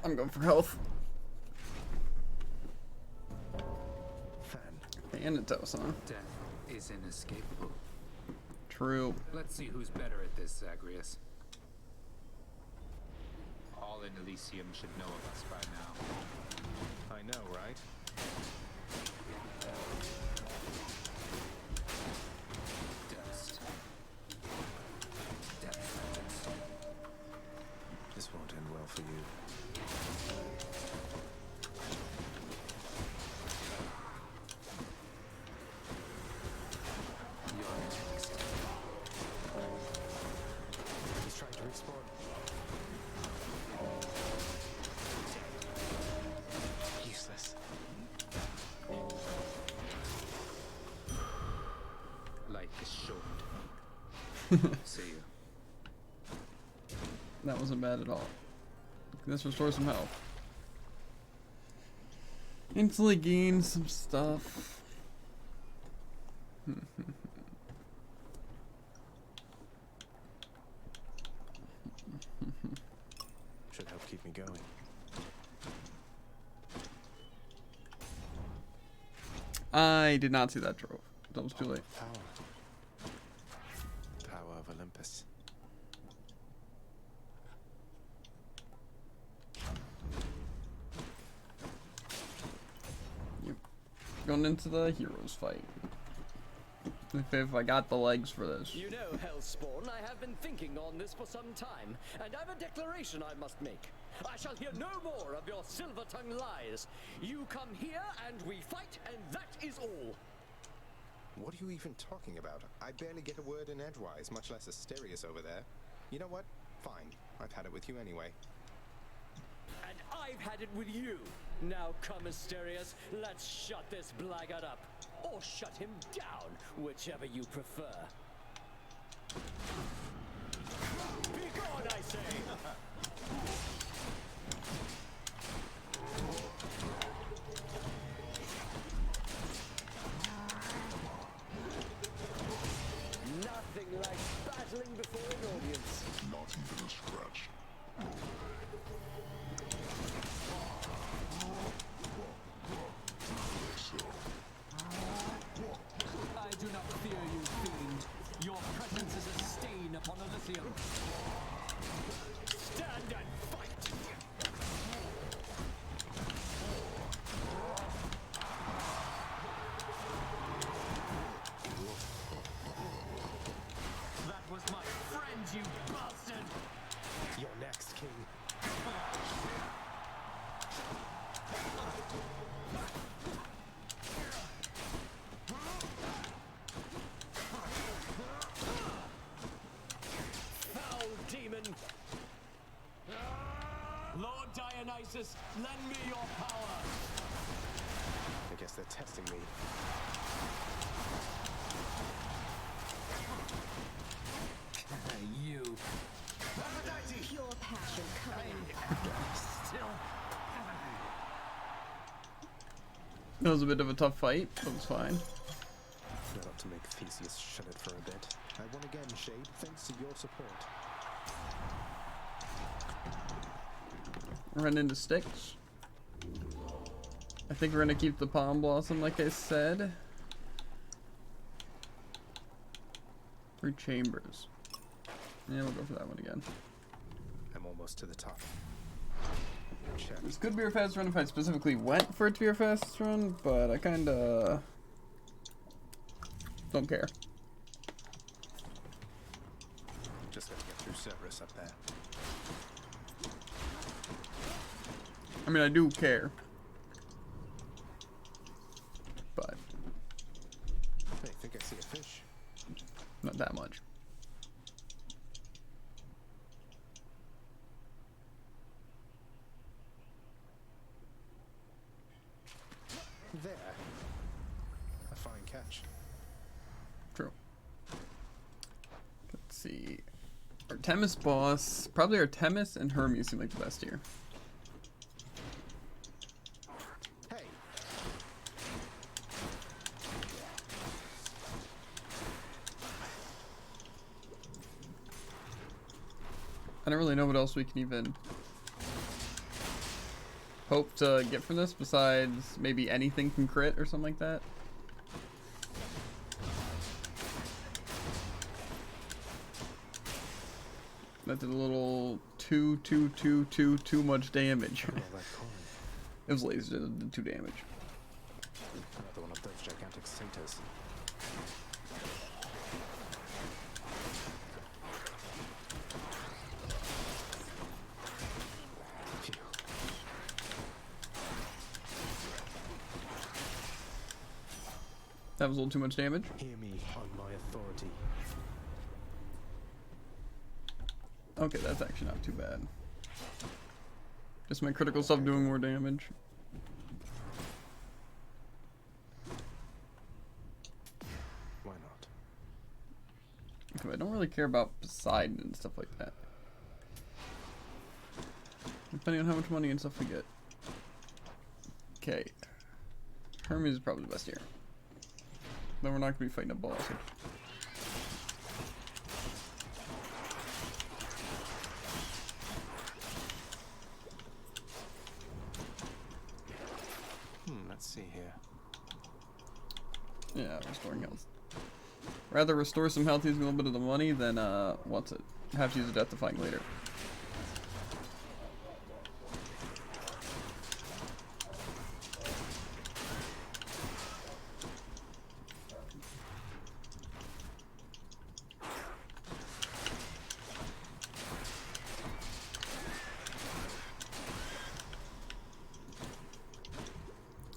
I'm going for health. Thanatos, huh? Death is inescapable. True. Let's see who's better at this, Zagreus. All in Elysium should know of us by now. I know, right? Dust. Death sentence. This won't end well for you. He's trying to respawn. Useless. Life is short. See you. That wasn't bad at all. Let's restore some health. Instantly gain some stuff. Should help keep me going. I did not see that trove. That was too late. Power. Power of Olympus. Going into the heroes fight. If I got the legs for this. You know, Hellspawn, I have been thinking on this for some time, and I've a declaration I must make. I shall hear no more of your silver-tongued lies. You come here and we fight, and that is all. What are you even talking about? I barely get a word in edgewise, much less Asterius over there. You know what? Fine. I've had it with you anyway. And I've had it with you. Now come, Asterius, let's shut this blackguard up. Or shut him down, whichever you prefer. Be gone, I say! Nothing like battling before an audience. Not even a scratch. I do not fear you, fiend. Your presence is a stain upon Elysium. Stand and fight! That was my friend, you bastard! You're next, King. Foul demon! Lord Dionysus, lend me your power! I guess they're testing me. You. Pure passion coming Still. It was a bit of a tough fight, but it was fine. Not up to make Theseus shut it for a bit. I won again, Shade, thanks to your support. Run into sticks. I think we're gonna keep the Palm Blossom, like I said. 3 chambers. Yeah, we'll go for that one again. I'm almost to the top. Check. This could be our fastest run if I specifically went for it to be our fastest run, but I kinda don't care. Just gotta get through Cerberus up there. I mean, I do care. But Hey, think I see a fish. not that much. see. Artemis boss. Probably Artemis and Hermes seem like the best here. Hey. I don't really know what else we can even hope to get from this besides maybe anything can crit or something like that. That did a little too much damage. It was laser, it did 2 damage. Another one of those gigantic satyrs. That was a little too much damage. Hear me on my authority. Okay, that's actually not too bad. Just my critical stuff doing more damage. Why not? Okay, I don't really care about Poseidon and stuff like that. Depending on how much money and stuff we get. Okay. Hermes is probably the best here. Then we're not going to be fighting a boss. Let's see here. Yeah, restoring health. Rather restore some health using a little bit of the money than, what's it? Have to use a death defying later.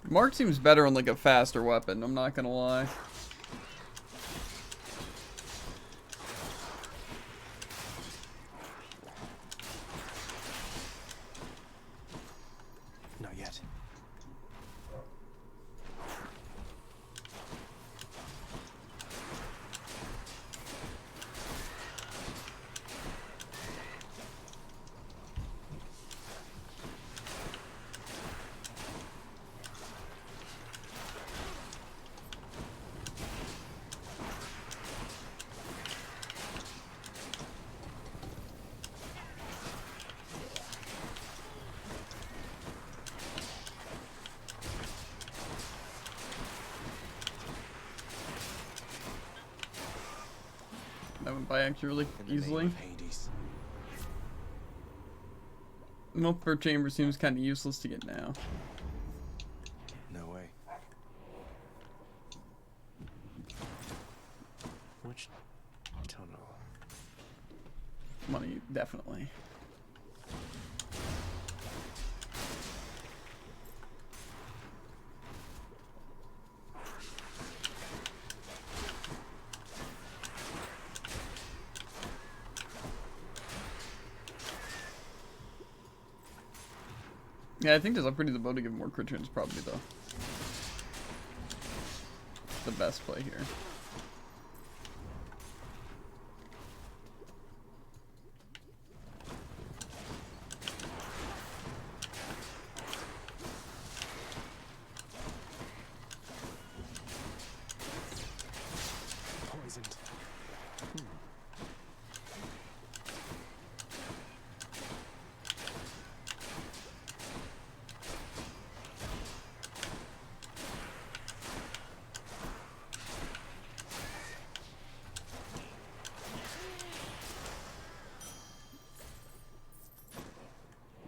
Mark seems better on like a faster weapon, I'm not gonna lie. Not yet. That went by actually really easily. Multiple chamber seems kind of useless to get now. No way. Which tunnel? Money, definitely. Yeah, I think just upgrading the bow to give more crit chance is probably the best play here. Poisoned.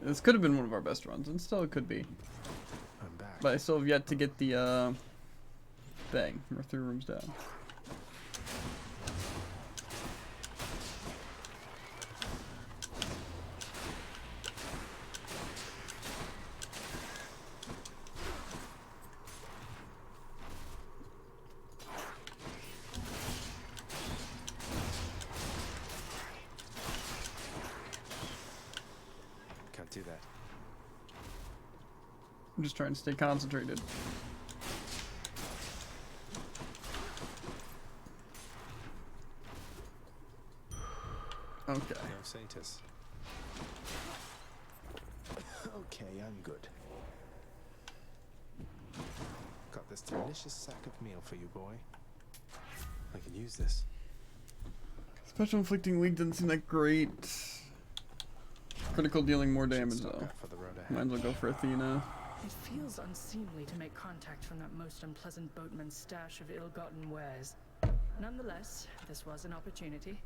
This could have been one of our best runs, and still it could be. I'm back. But I still have yet to get the thing. We're 3 rooms down. Can't do that. I'm just trying to stay concentrated. Okay. No Satis. Okay, I'm good. Got this delicious sack of meal for you, boy. I can use this. Special inflicting weak doesn't seem that great. Critical dealing more damage though. Might as well go for Athena. It feels unseemly to make contact from that most unpleasant boatman's stash of ill-gotten wares. Nonetheless, this was an opportunity.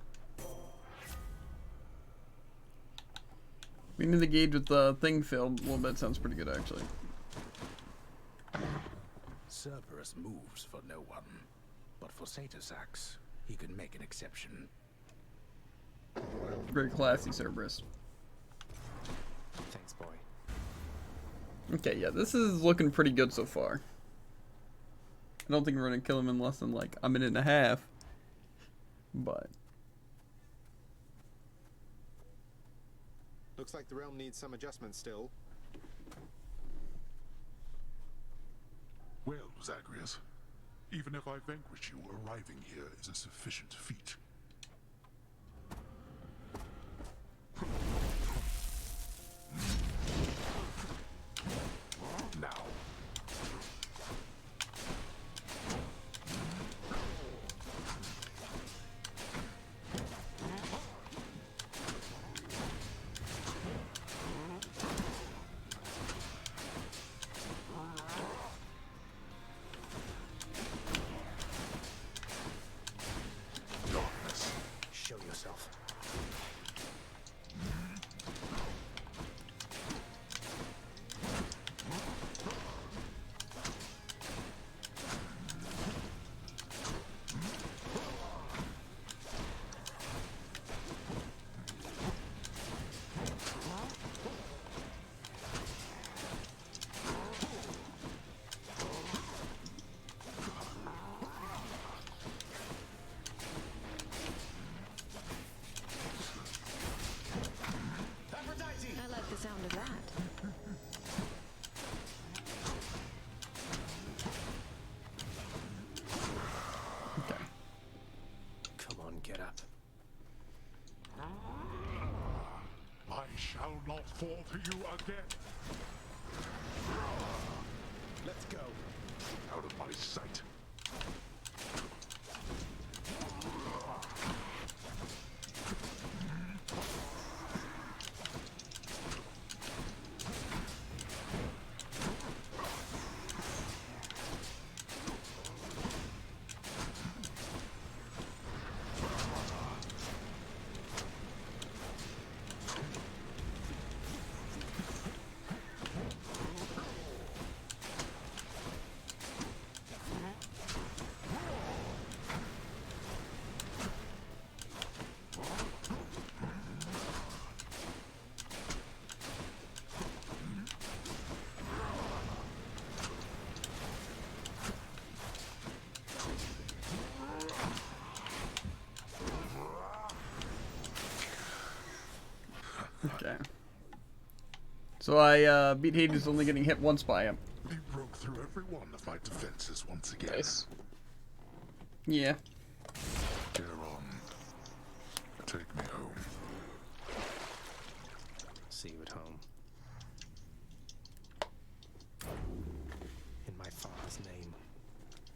We need to gauge with the thing filled a little bit. Sounds pretty good actually. Cerberus moves for no one, but for Satasax, he can make an exception. Very classy, Cerberus. Thanks, boy. Okay, yeah, this is looking pretty good so far. I don't think we're gonna kill him in less than like a minute and a half. But looks like the realm needs some adjustment still. Well, Zagreus, even if I vanquish you, arriving here is a sufficient feat. Now. Show yourself. I like the sound of that. okay. Come on, get up. I shall not fall to you again. Let's go. Out of my sight. Okay. So I beat Hades only getting hit once by him. He broke through every one of my defenses once again. Nice. Yeah. Charon, take me home. See you at home. In my father's name.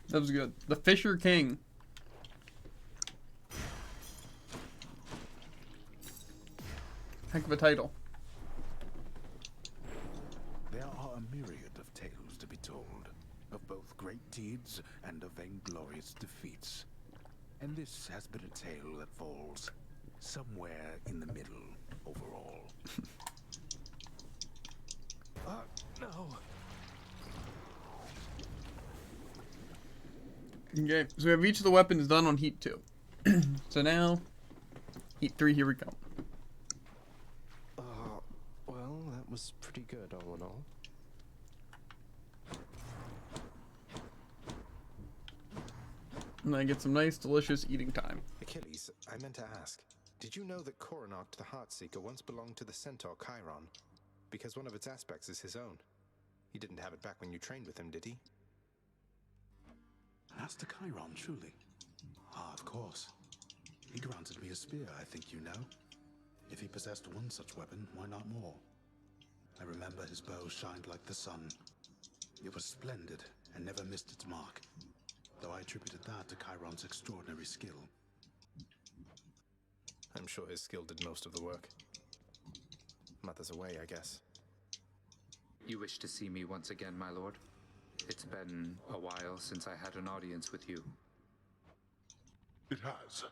That was good. The Fisher King. Heck of a title. There are a myriad of tales to be told, of both great deeds and of vainglorious defeats. And this has been a tale that falls somewhere in the middle overall. No. Okay, so we have each of the weapons done on Heat 2. So now, Heat 3, here we come. Well, that was pretty good all in all. And I get some nice, delicious eating time. Achilles, I meant to ask, did you know that Coronoct the Heartseeker once belonged to the centaur Chiron? Because one of its aspects is his own. He didn't have it back when you trained with him, did he? Master Chiron, truly. Ah, of course. He granted me a spear, I think you know. If he possessed one such weapon, why not more? I remember his bow shined like the sun. It was splendid and never missed its mark, though I attributed that to Chiron's extraordinary skill. I'm sure his skill did most of the work. Mother's away, I guess. You wish to see me once again, my lord? It's been a while since I had an audience with you. It has.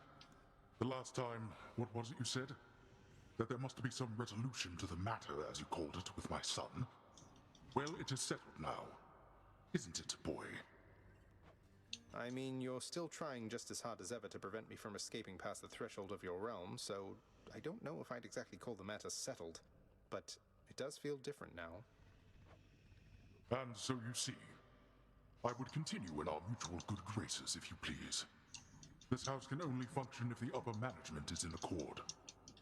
The last time, what was it you said? That there must be some resolution to the matter, as you called it, with my son. Well, it is settled now. Isn't it, boy? I mean, you're still trying just as hard as ever to prevent me from escaping past the threshold of your realm, so I don't know if I'd exactly call the matter settled, but it does feel different now. And so you see, I would continue in our mutual good graces, if you please. This house can only function if the upper management is in accord.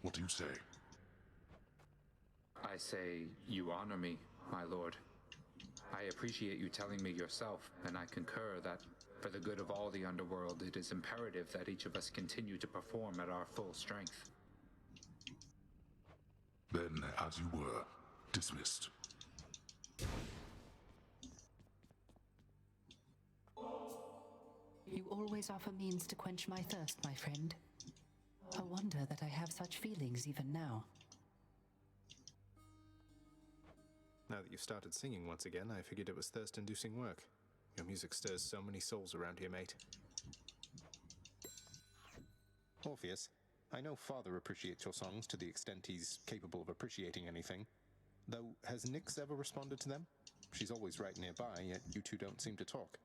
What do you say? I say you honor me, my lord. I appreciate you telling me yourself, and I concur that for the good of all the underworld, it is imperative that each of us continue to perform at our full strength. Then, as you were, dismissed. You always offer means to quench my thirst, my friend. A wonder that I have such feelings even now. Now that you've started singing once again, I figured it was thirst-inducing work. Your music stirs so many souls around here, mate. Orpheus, I know Father appreciates your songs to the extent he's capable of appreciating anything. Though, has Nyx ever responded to them? She's always right nearby, yet you two don't seem to talk.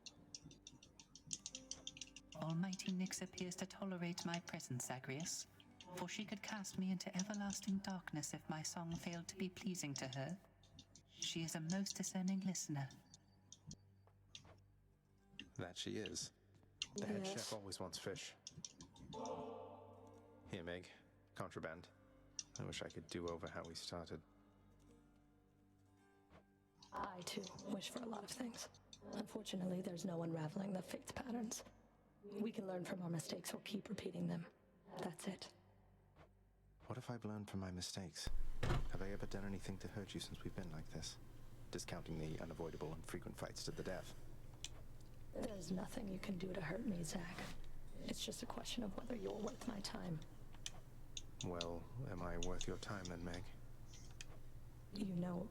Almighty Nyx appears to tolerate my presence, Zagreus, for she could cast me into everlasting darkness if my song failed to be pleasing to her. She is a most discerning listener. That she is. The head chef always wants fish. Here, Meg. Contraband. I wish I could do over how we started. I, too, wish for a lot of things. Unfortunately, there's no unraveling the fate's patterns. We can learn from our mistakes or keep repeating them. That's it. What if I've learned from my mistakes? Have I ever done anything to hurt you since we've been like this? Discounting the unavoidable and frequent fights to the death. There's nothing you can do to hurt me, Zach. It's just a question of whether you're worth my time. Well, am I worth your time then, Meg? You know,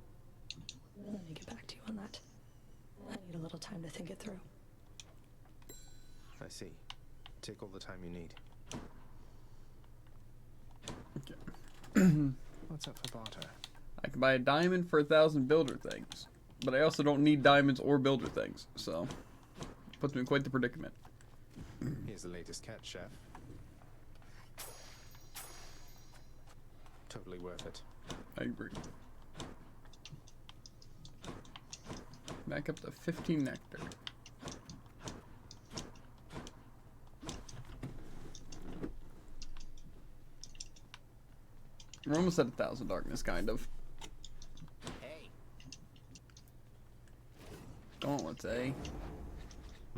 let me get back to you on that. I need a little time to think it through. I see. Take all the time you need. Okay. What's up for barter? I can buy a diamond for 1,000 builder things, but I also don't need diamonds or builder things, so puts me in quite the predicament. Here's the latest cat, chef. Totally worth it. I agree. Back up to 15 nectar. We're almost at 1,000 darkness, kind of. Hey. Gauntlets, eh?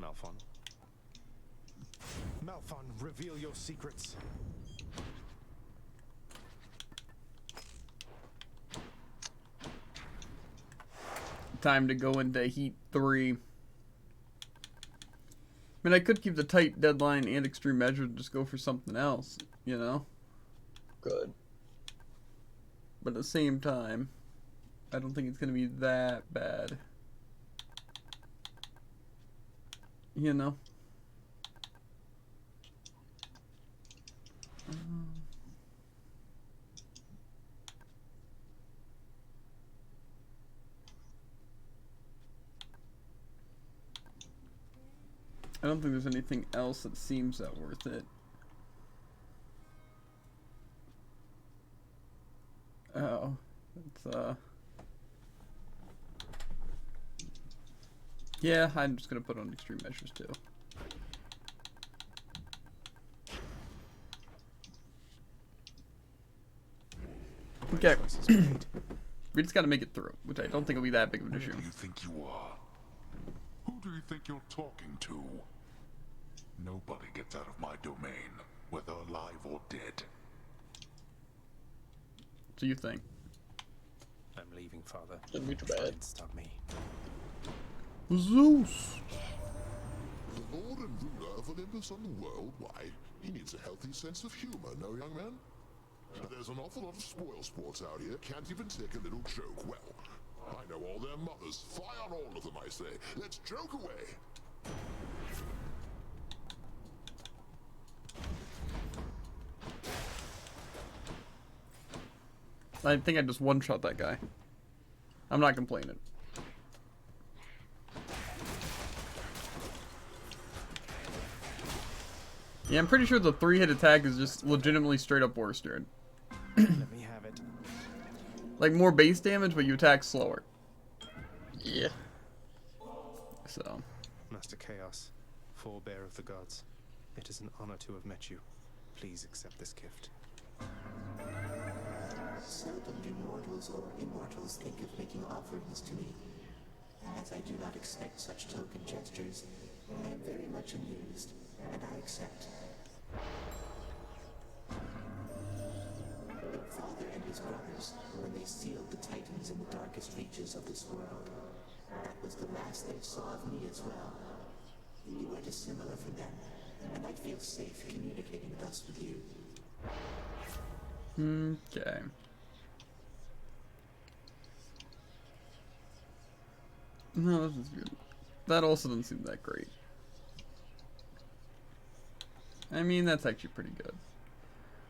Malphon. Malphon, reveal your secrets. Time to go into Heat 3. I mean, I could keep the tight deadline and extreme measure and just go for something else, you know? Good. But at the same time, I don't think it's going to be that bad. You know? I don't think there's anything else that seems that worth it. Oh, it's yeah, I'm just gonna put on extreme measures too. Okay. We just gotta make it through, which I don't think will be that big of an issue. Who do you think you are? Who do you think you're talking to? Nobody gets out of my domain, whether alive or dead. do you think? I'm leaving, Father. Didn't be too Try bad. and stop me. Zeus. The Lord and ruler of Olympus on the world, why, he needs a healthy sense of humor, no, young man? There's an awful lot of spoil sports out here, can't even take a little joke. Well, I know all their mothers. Fire on all of them, I say. Let's joke away. I think I just one-shot that guy. I'm not complaining. Yeah, I'm pretty sure the 3-hit attack is just legitimately straight up worse, dude. Let me have it. Like more base damage, but you attack slower. Yeah. So. Master Chaos, forebear of the gods, it is an honor to have met you. Please accept this gift. Seldom do mortals or immortals think of making offerings to me. As I do not expect such token gestures, I am very much amused, and I accept. Father and his brothers, when they sealed the Titans in the darkest reaches of this world, that was the last they saw of me as well. You are dissimilar from them, and I feel safe communicating thus with you. Okay. No, this is good. That also doesn't seem that great. I mean, that's actually pretty good.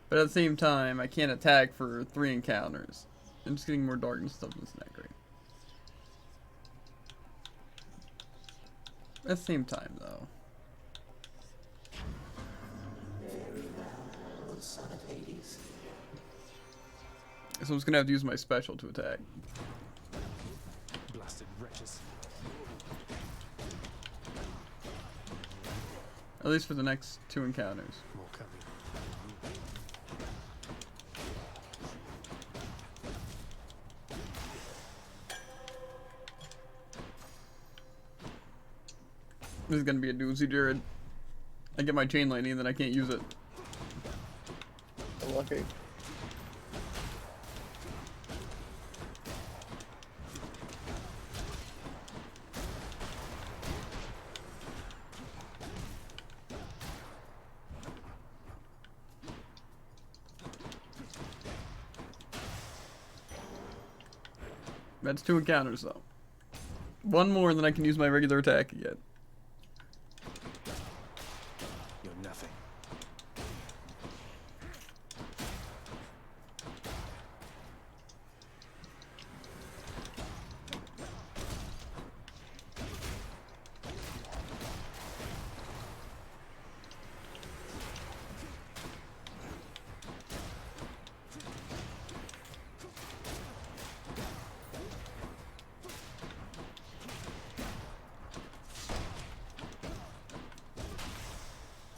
But at the same time, I can't attack for 3 encounters. And just getting more darkness stuff isn't that great. At the same time, though. Very well, O son of Hades. So I'm just gonna have to use my special to attack. Blasted wretches. At least for the next 2 encounters. More coming. This is gonna be a doozy, Jared. I get my chain lightning and then I can't use it. Lucky. That's 2 encounters though. 1 more and then I can use my regular attack again. You're nothing.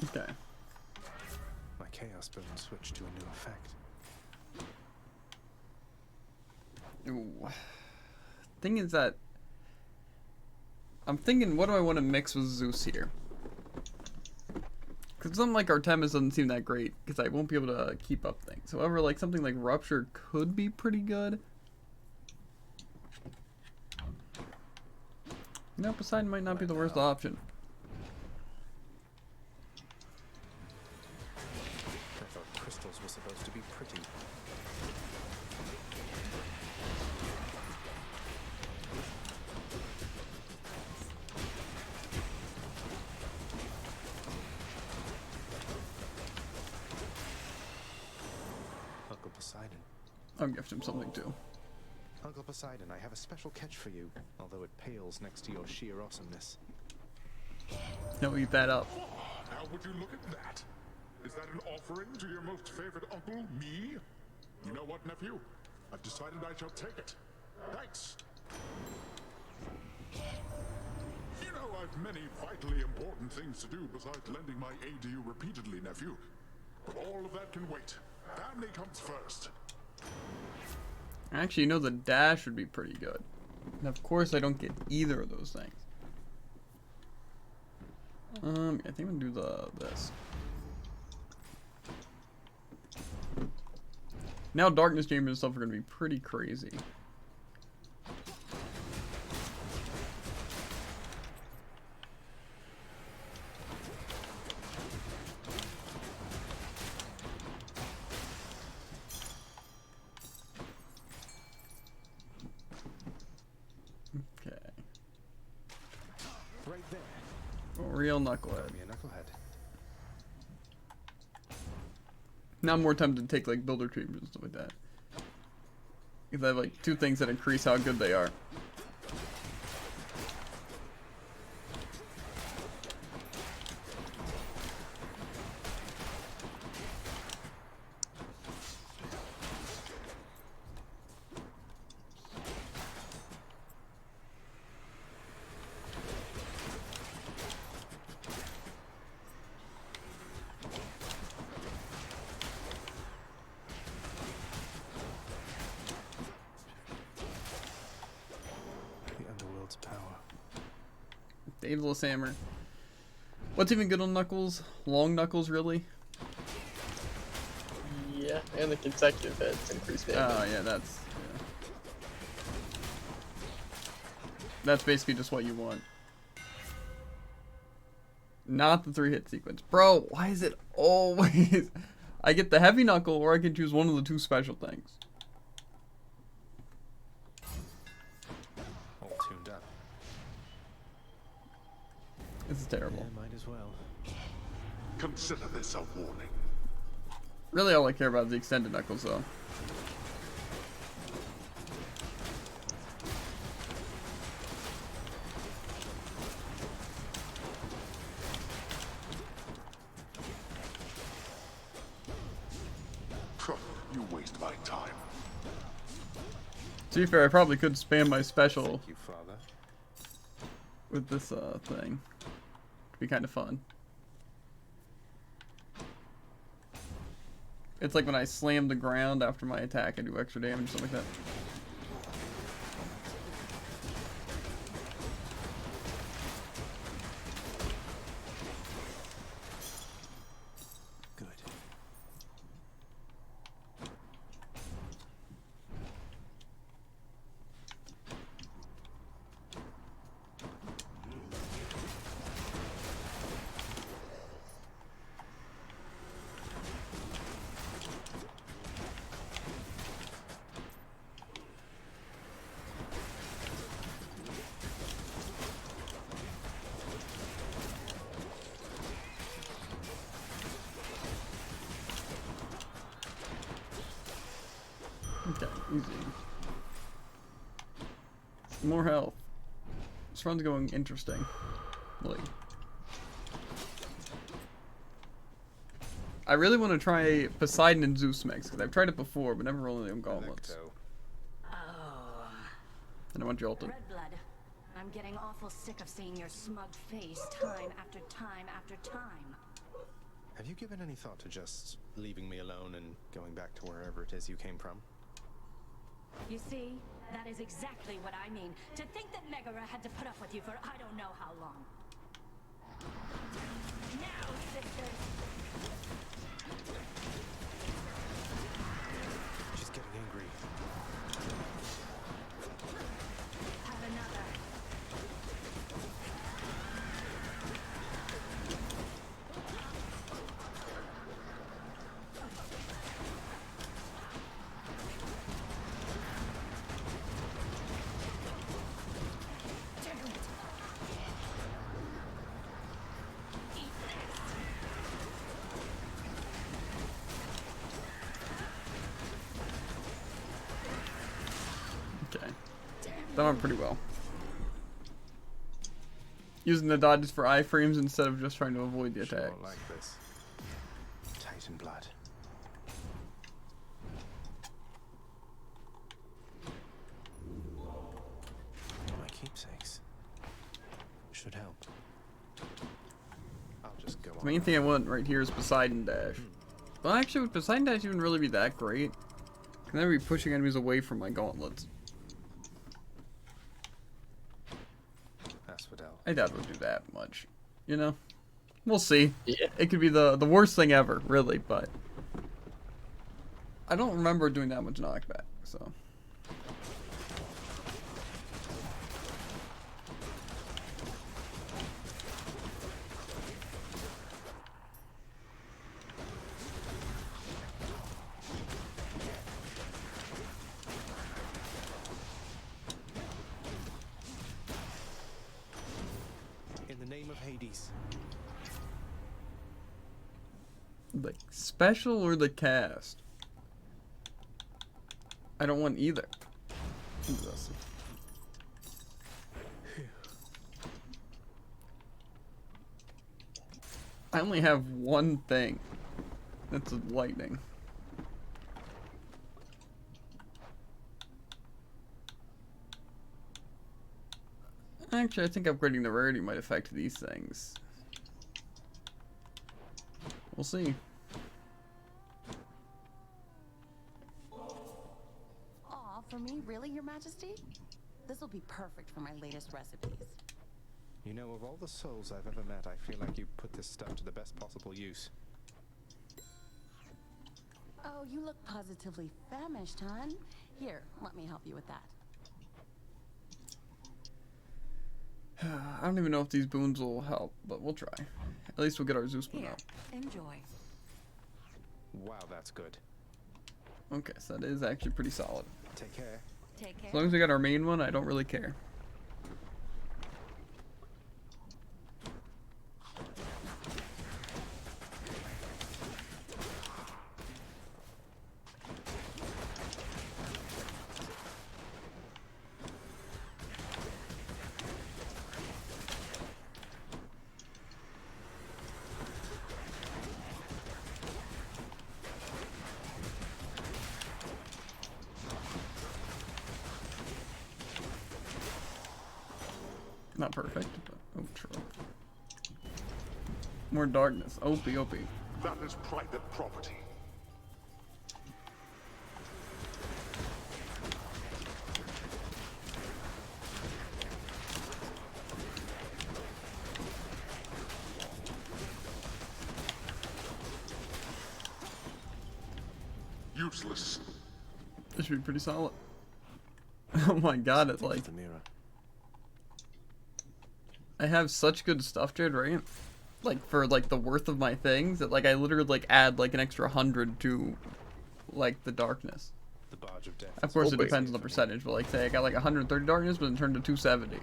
Okay. My chaos boon switched to a new effect. Ooh. Thing is that I'm thinking, what do I want to mix with Zeus here? Because something like Artemis doesn't seem that great, because I won't be able to keep up things. However, like something like Rupture could be pretty good. No, Poseidon might not be the worst option. I thought crystals were supposed to be pretty. Uncle Poseidon. I'll gift him something too. Uncle Poseidon, I have a special catch for you, although it pales next to your sheer awesomeness. No, eat that up. Now would you look at that? Is that an offering to your most favorite uncle, me? You know what, nephew? I've decided I shall take it. Thanks. You know, I've many vitally important things to do besides lending my aid to you repeatedly, nephew. But all of that can wait. Family comes first. Actually, you know, the dash would be pretty good. And of course, I don't get either of those things. I think I'm gonna do this. Now Darkness Chamber and stuff are going to be pretty crazy. Okay. Right there. Real knucklehead. Be a knucklehead. Now I'm more tempted to take like builder treatments and stuff like that. Because I have like 2 things that increase how good they are. Daedalus Hammer. What's even good on Knuckles? Long Knuckles, really? Yeah, and the consecutive hits increase damage. Oh, yeah, that's... Yeah. That's basically just what you want. Not the 3-hit sequence. Bro, why is it always... I get the heavy knuckle, or I can choose one of the 2 special things. All tuned up. This is terrible. Yeah, might as well. Consider this a warning. Really, all I care about is the extended knuckles, though. You waste my time. To be fair, I probably could spam my special Thank you, Father. with this thing. It'd be kind of fun. It's like when I slam the ground after my attack, I do extra damage, something like that. Good. Okay, easy. More health. This run's going interesting. Like, I really want to try Poseidon and Zeus mix, because I've tried it before, but never rolled them gauntlets. Oh. And I want Jolton. Redblood, I'm getting awful sick of seeing your smug face time after time after time. Have you given any thought to just leaving me alone and going back to wherever it is you came from? You see, that is exactly what I mean. To think that Megara had to put up with you for I don't know how long. Now, sisters! She's getting angry. Have another. Okay. That went pretty well. Using the dodges for iframes instead of just trying to avoid the attack. Like this. Titan blood. My keepsakes. Should help. I'll just go on. The main thing I want right here is Poseidon Dash. Well, actually, would Poseidon Dash even really be that great? Can I be pushing enemies away from my gauntlets? Asphodel. I doubt it would do that much. You know? We'll see. Yeah. It could be the worst thing ever, really, but... I don't remember doing that much knockback, so. In the name of Hades. The special or the cast? I don't want either. Jesus. I only have one thing. That's lightning. Actually, I think upgrading the rarity might affect these things. We'll see. Aw, for me? Really, Your Majesty? This will be perfect for my latest recipes. You know, of all the souls I've ever met, I feel like you put this stuff to the best possible use. Oh, you look positively famished, hon. Here, let me help you with that. I don't even know if these boons will help, but we'll try. At least we'll get our Zeus boon Here, out. enjoy. Wow, that's good. Okay, so that is actually pretty solid. Take care. Take care. As long as we got our main one, I don't really care. Not perfect, but oh, true. More darkness. Opie. That is private property. Useless. This should be pretty solid. Oh my god, it's like... The mirror. I have such good stuff, Jade, right? Like, for, like, the worth of my things, that, like, I literally, like, add, like, an extra 100 to, like, the darkness. The Barge of Death. Of course, it depends on the percentage, but, like, say I got, like, 130 darkness, but then turned to 270.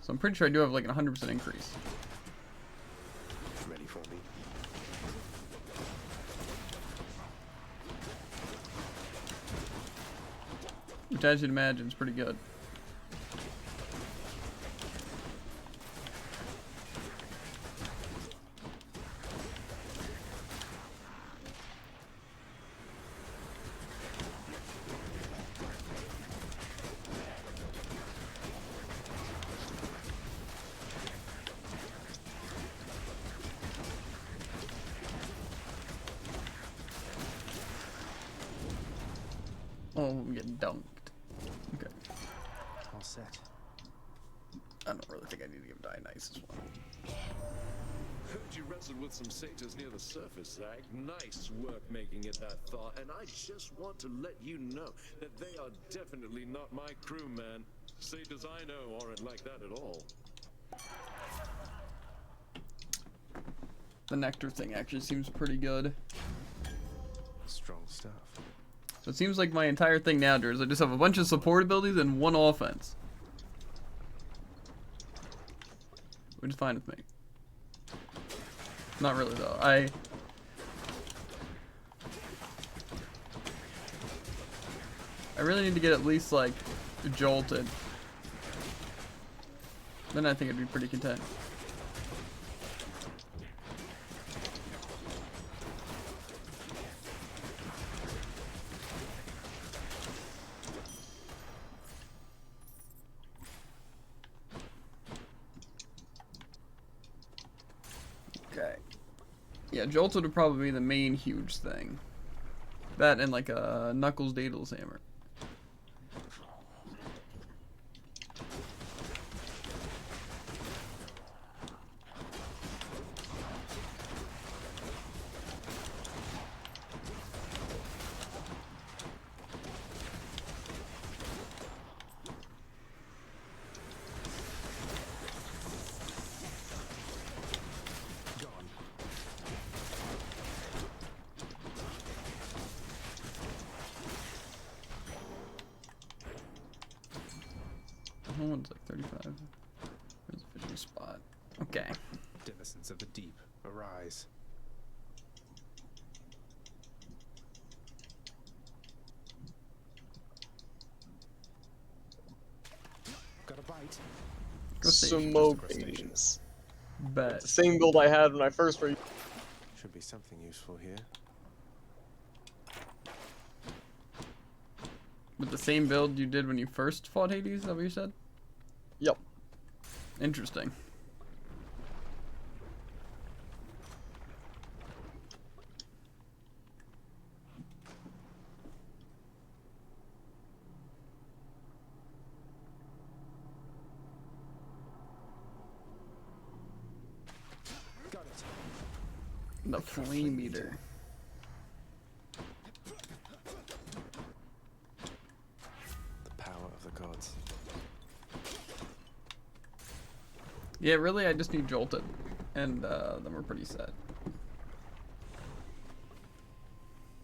So I'm pretty sure I do have, like, an 100% increase. Ready for me? Which, as you'd imagine, is pretty good. Oh, I'm getting dunked. Okay. All set. I don't really think I need to give Dionysus one. Heard you wrestled with some satyrs near the surface, Zag. Nice work making it that far, and I just want to let you know that they are definitely not my crew, man. Satyrs I know aren't like that at all. The nectar thing actually seems pretty good. Strong stuff. So it seems like my entire thing now, Drew, is I just have a bunch of support abilities and one offense. Which is fine with me. Not really, though. I really need to get at least, like, jolted. Then I think I'd be pretty content. Okay. Yeah, jolted would probably be the main huge thing. That and like a Knuckles Daedalus hammer. One's like 35. Where's the fishing spot? Okay. Denizens of the deep, arise. Got a bite. Smokies. Bet. The same build I had when I first re- Should be something useful here. With the same build you did when you first fought Hades, is that what you said? Yep. Interesting. Got it. The Flame Eater. The power of the gods. Yeah, really, I just need Jolted. And then we're pretty set.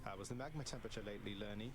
How was the magma temperature lately, Lerny?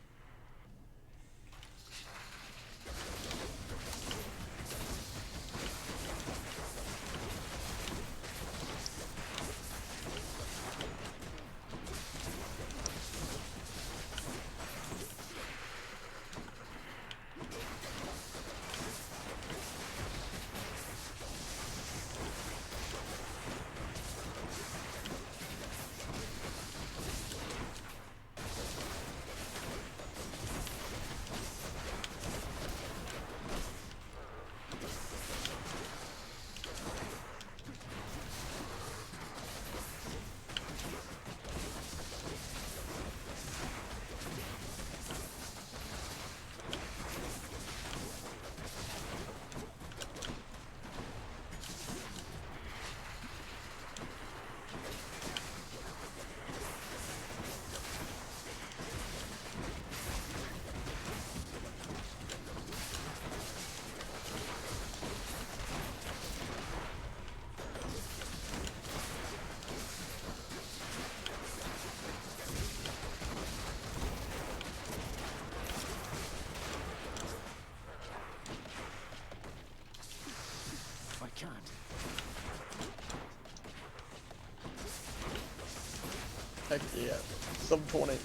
I can't. Heck yeah. Sub 20.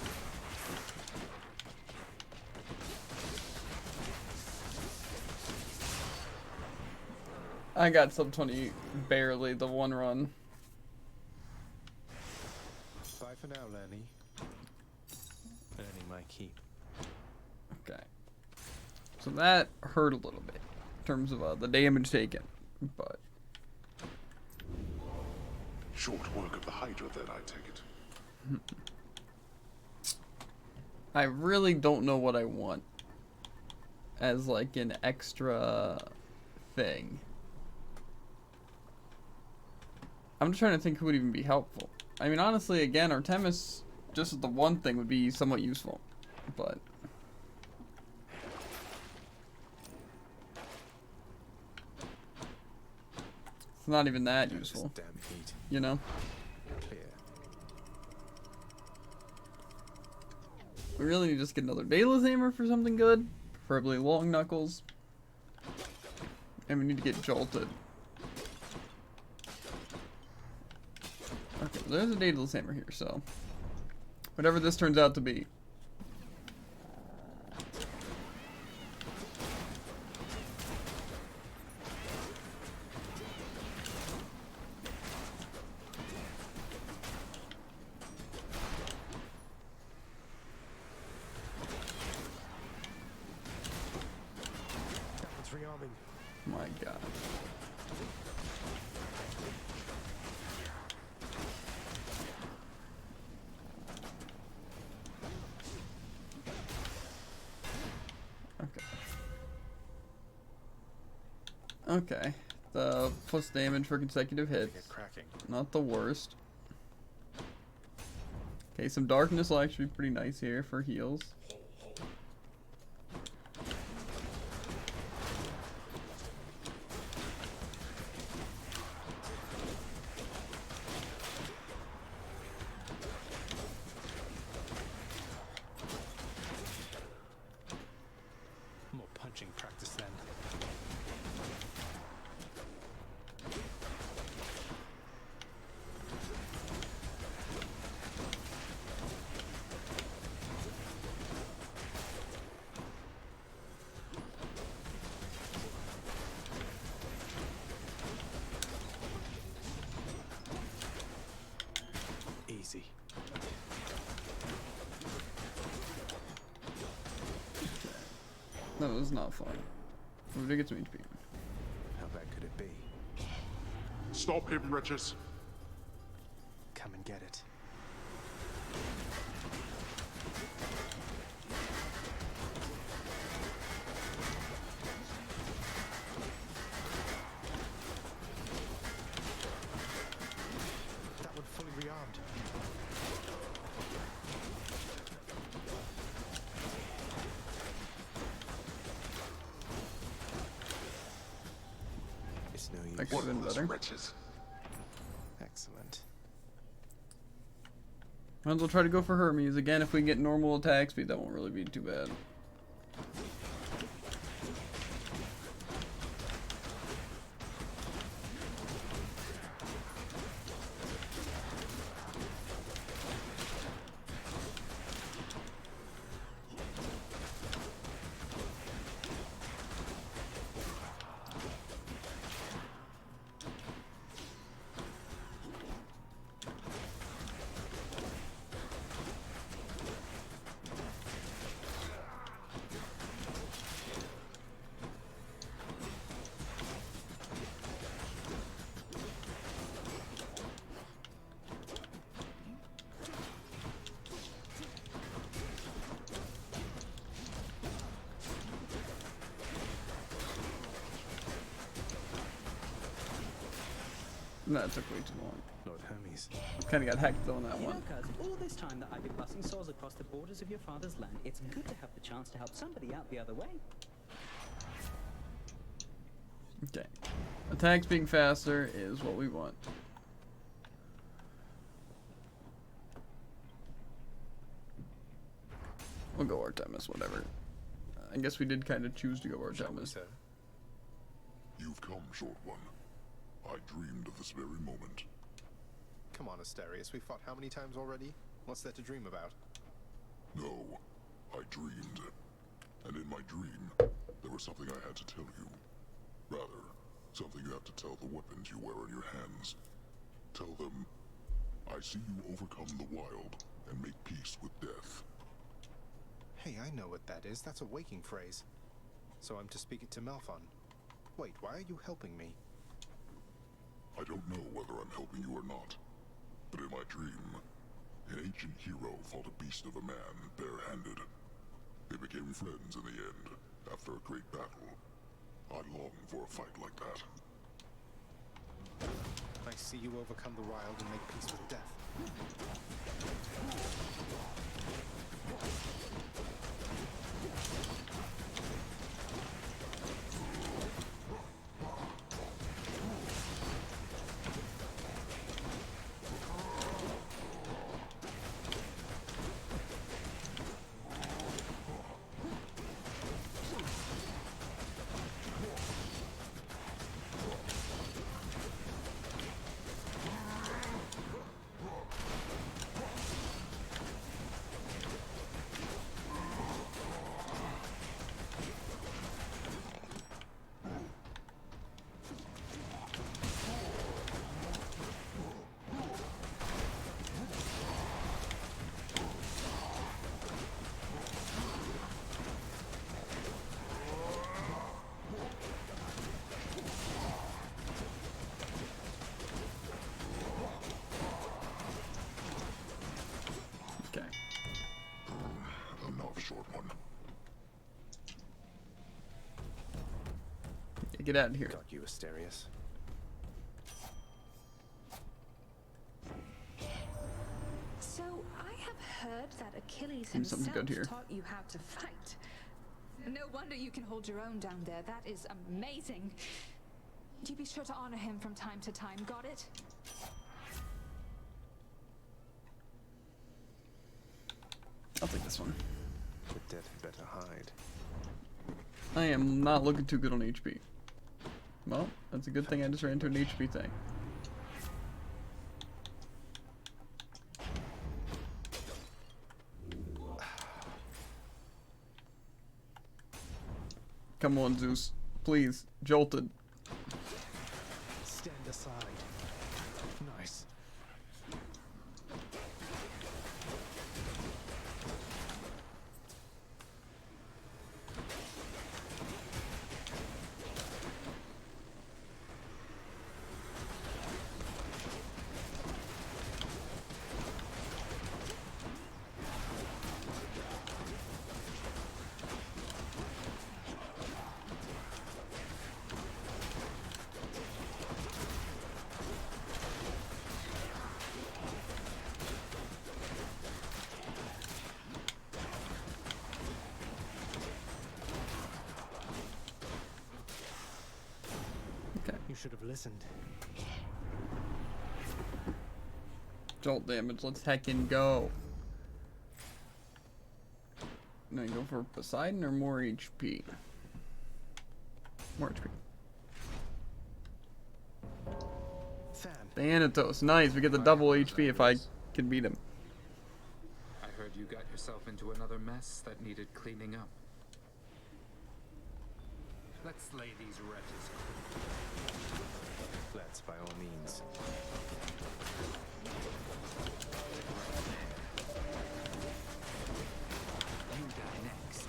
I got sub 20 barely the one run. Bye for now, Lerny. Earning my keep. Okay. So that hurt a little bit in terms of the damage taken, but Short work of the Hydra, then, I take it. I really don't know what I want as like an extra thing. I'm just trying to think who would even be helpful. I mean, honestly, again, Artemis, just as the one thing, would be somewhat useful, but it's not even that useful, Damn heat. you know? Clear. We really need to just get another Daedalus Hammer for something good, preferably Long Knuckles, and we need to get Jolted. Okay, there's a Daedalus Hammer here, so whatever this turns out to be. It's rearming. My God. Okay, the plus damage for consecutive hits. Get cracking. Not the worst. Okay, some darkness will actually be pretty nice here for heals. More punching practice then. That was not fun. We did get some HP. How bad could it be? Stop him, wretches. Come and get it. That one fully rearmed. It's no use. That could have been better. Wretches. Excellent. Might as well try to go for Hermes. Again, if we get normal attack speed, that won't really be too bad. That took way too long. Lord Hermes. Kind of got hacked on that You one. know, cuz, all this time that I've been busting souls across the borders of your father's land, it's good to have the chance to help somebody out the other way. Okay. Attacks being faster is what we want. We'll go Artemis, whatever. I guess we did kind of choose to go Artemis. You've come, short one. I dreamed of this very moment. Come on, Asterius. We fought how many times already? What's there to dream about? No, I dreamed. And in my dream, there was something I had to tell you. Rather, something you have to tell the weapons you wear in your hands. Tell them, I see you overcome the wild and make peace with death. Hey, I know what that is. That's a waking phrase. So I'm to speak it to Malphon. Wait, why are you helping me? I don't know whether I'm helping you or not, but in my dream, an ancient hero fought a beast of a man bare-handed. They became friends in the end, after a great battle. I long for a fight like that. I see you overcome the wild and make peace with death. Get out of here. Got you, Asterius. So, I have heard that Achilles Seems something himself good here. taught you how to fight. No wonder you can hold your own down there. That is amazing. Do be sure to honor him from time to time. Got it? I'll take this one. The dead had better hide. I am not looking too good on HP. Well, that's a good thing I just ran into an HP thing. Come on, Zeus. Please. Jolted. Stand aside. Nice. should have listened. Jolt damage. Let's heckin' go. Now you go for Poseidon or more HP? More HP. Thanatos. Nice. We get the double HP if I can beat him. I heard you got yourself into another mess that needed cleaning up. Let's slay these wretches. Let's, by all means. You die next.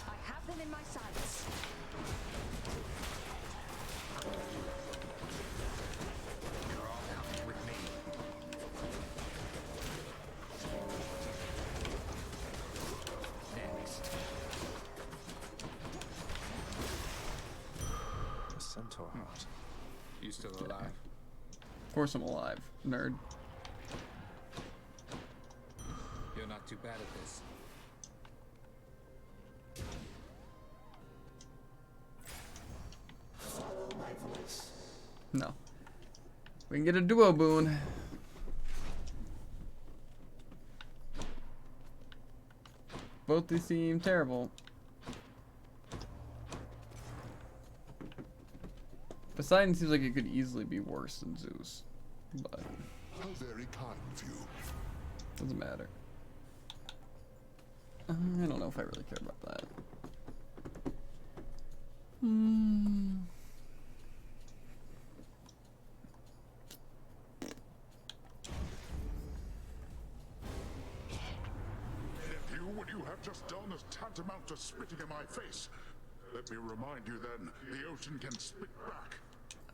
I have them in my sights. You're all coming with me. Next. A centaur heart. You still alive? Of course I'm alive, nerd. You're not too bad at this. No. We can get a duo boon. Both these seem terrible. Poseidon seems like it could easily be worse than Zeus, but How very kind of you. doesn't matter. I don't know if I really care about that. Nephew, what you have just done is tantamount to spitting in my face. Let me remind you then, the ocean can spit back.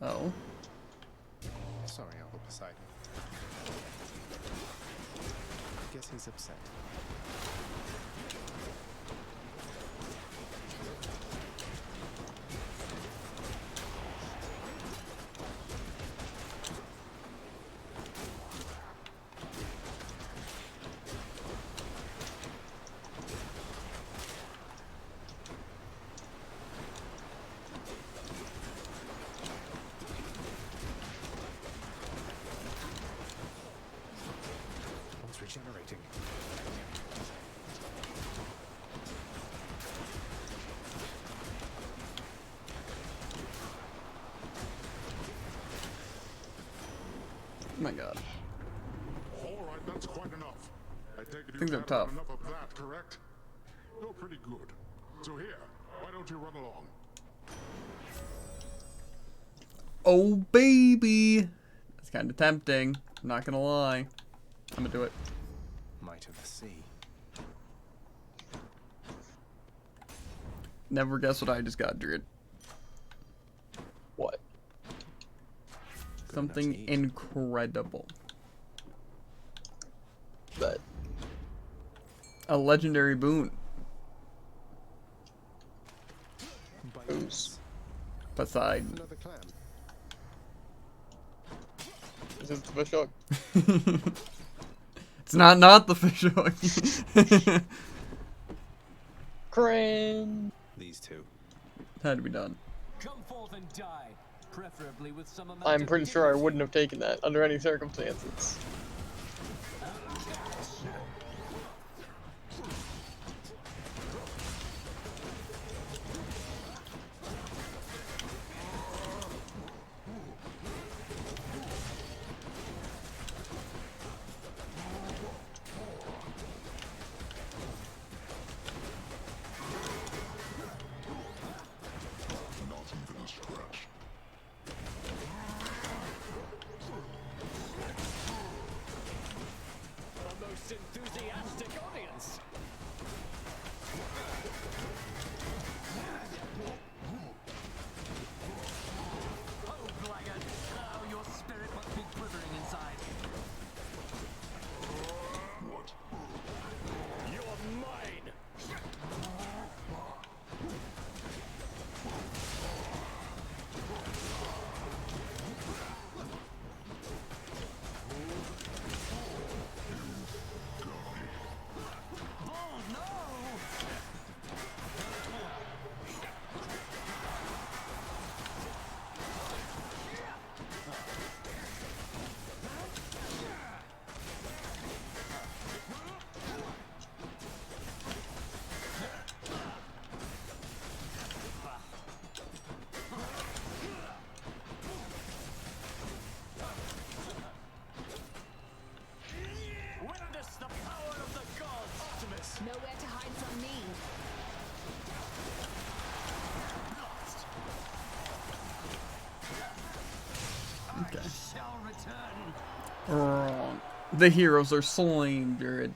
Oh. Sorry, Uncle Poseidon. I guess he's upset. One's regenerating. Oh my god. All right, that's quite enough. I take it Things you've are had tough. enough of that, correct? You're pretty good. So here, why don't you run along? Oh baby! That's kind of tempting. I'm not gonna lie. I'm gonna do it. Might of the sea. Never guess what I just got, Druid. What? Something incredible. But a legendary boon. who's? Poseidon. Another clam. Is this the fish hook? It's not the fish hook. Crane. These two. Had to be done. Come forth and die, preferably with some amount I'm of pretty sure I wouldn't have taken that under any circumstances. Not even a scratch. Okay. Shall return. Wrong. The heroes are slain, Jared.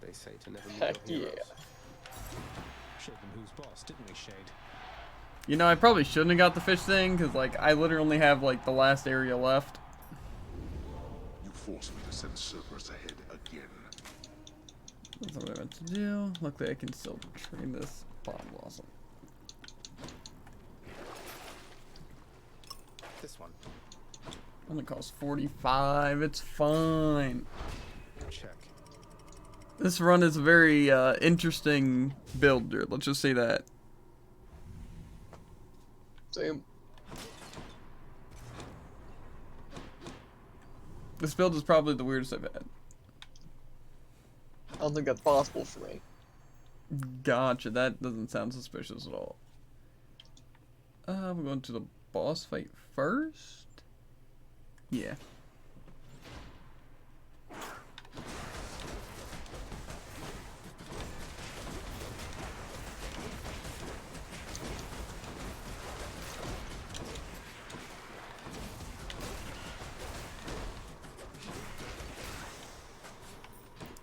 They say to never meet Heck your yeah. heroes. Showed them who's boss, didn't we, Shade? You know, I probably shouldn't have got the fish thing, because, like, I literally only have, like, the last area left. You forced me to send Cerberus ahead again. That's what I meant to do. Luckily, I can still train this Bomb Blossom. This one. Only costs 45. It's fine. Check. This run is a very interesting build, dude. Let's just say that. Same. This build is probably the weirdest I've had. I don't think that's possible for me. Gotcha. That doesn't sound suspicious at all. We're going to the boss fight first? Yeah.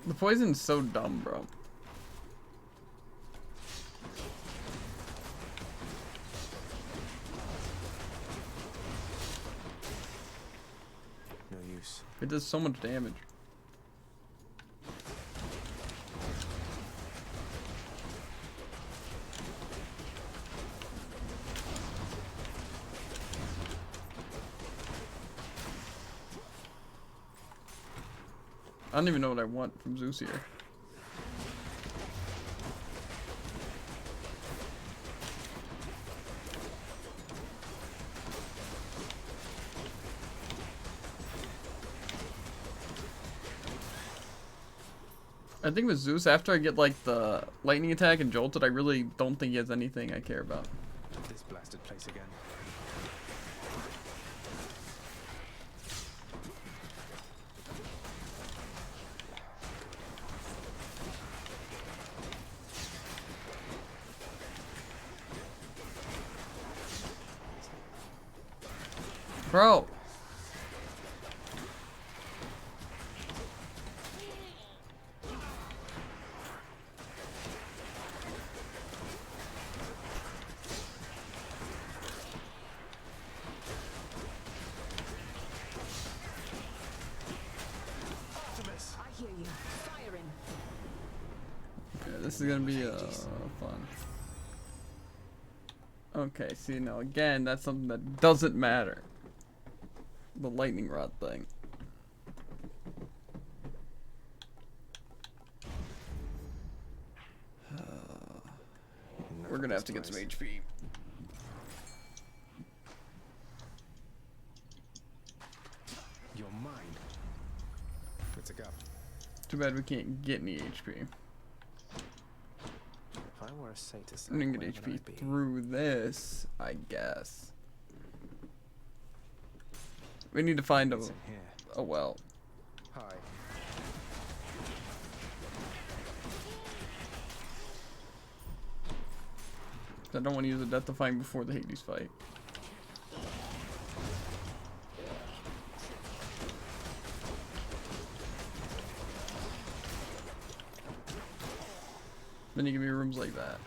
The poison's so dumb, bro. No use. It does so much damage. I don't even know what I want from Zeus here. I think with Zeus, after I get like the lightning attack and jolted, I really don't think he has anything I care about. This blasted place again. Bro. I hear you. Firing. Okay, this is gonna be fun. Okay, see now again, that's something that doesn't matter. The lightning rod thing. We're gonna have to get some HP. You're mine. It's a go. Too bad we can't get any HP. If I were a Satyr, I'm gonna get HP through this, I guess. We need to find a well. Hi. I don't want to use a Death Defying before the Hades fight. Then you give me rooms like that.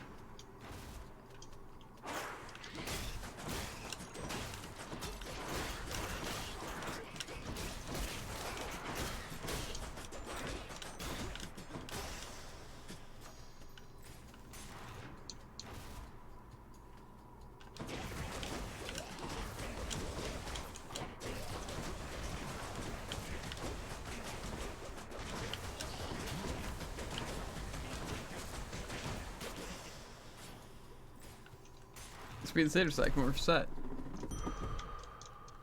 This be the Satyr Sack and we're set.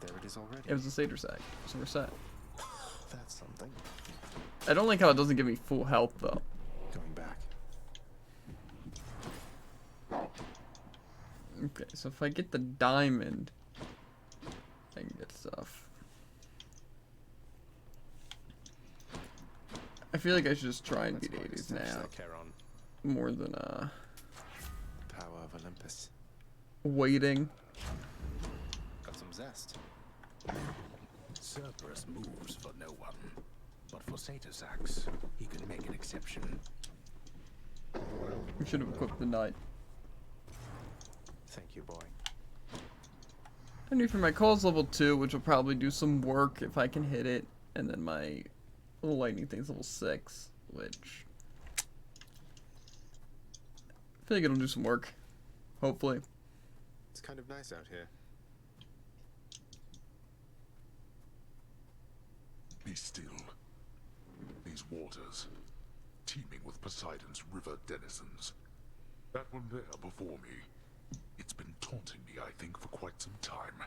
There it is already. It was the Satyr Sack, so we're set. That's something. I don't like how it doesn't give me full health though. Going back. Okay, so if I get the diamond, I can get stuff. I feel like I should just try and beat Hades now. More than Power of Olympus. waiting. Got some zest. Cerberus moves for no one. But for Satysax, he can make an exception. We should have equipped the knight. Thank you, boy. I need for my calls level 2, which will probably do some work if I can hit it. And then my little lightning thing's level 6, which I feel like it'll do some work. Hopefully. It's kind of nice out here. Be still. These waters, teeming with Poseidon's river denizens. That one there before me, it's been taunting me, I think, for quite some time.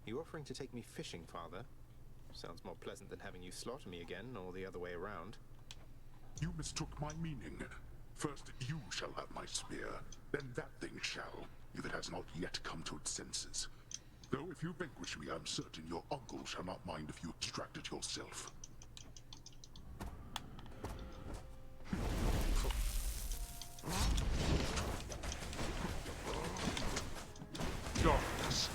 You offering to take me fishing, Father? Sounds more pleasant than having you slaughter me again, or the other way around. You mistook my meaning. First you shall have my spear, then that thing shall, if it has not yet come to its senses. Though if you vanquish me, I'm certain your uncle shall not mind if you extract it yourself. Darkness.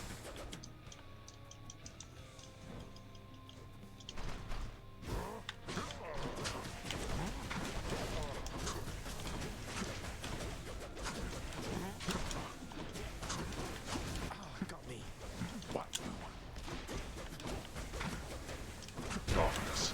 Got me. What? Darkness.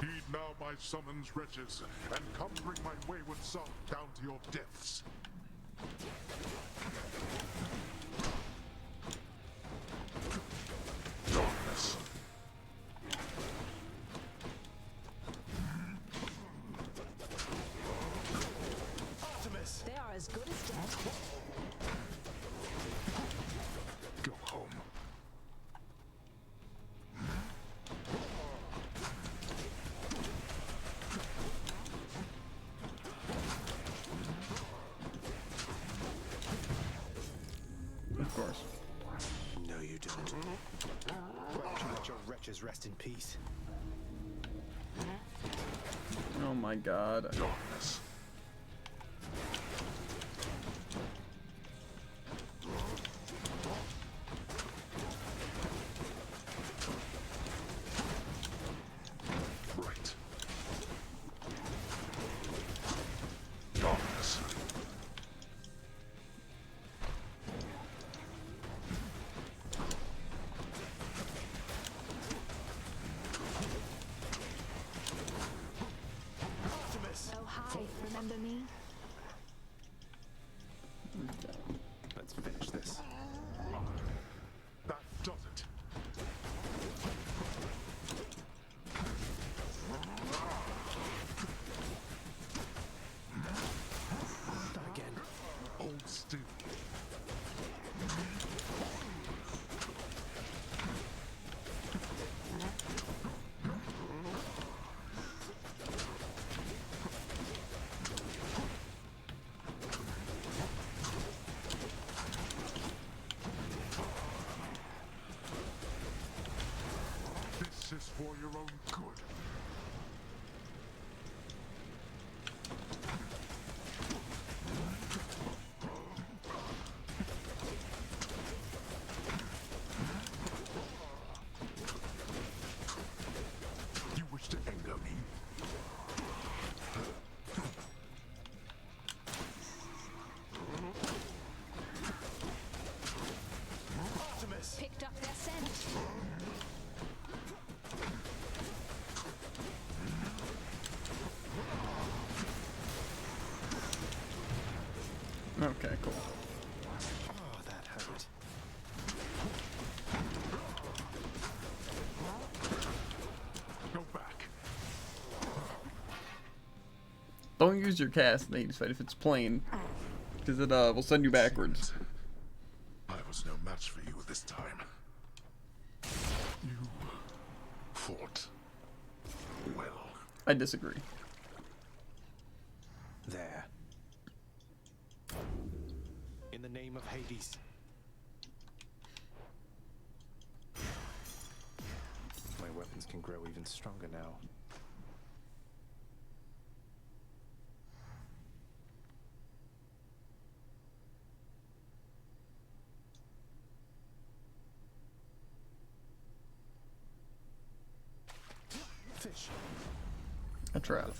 Heed now my summons, wretches, and come bring my wayward son down to your depths. Darkness. Artemis! They are as good as dead. Go home. Of course. No, you don't. Why don't you let your wretches rest in peace? Oh my god. Darkness. Right. Darkness. Artemis! Oh, hi. Remember me? Let's finish this. That does it. Not again. Hold still. This is for your own good. You wish to anger me? Artemis! Picked up their scent. Okay, cool. Oh, that hurt. Go back. Don't use your cast in the Hades fight if it's plain, because it will send you backwards. I was no match for you this time. You fought well. I disagree. There. In the name of Hades. weapons can grow even stronger now. Fish. A trout.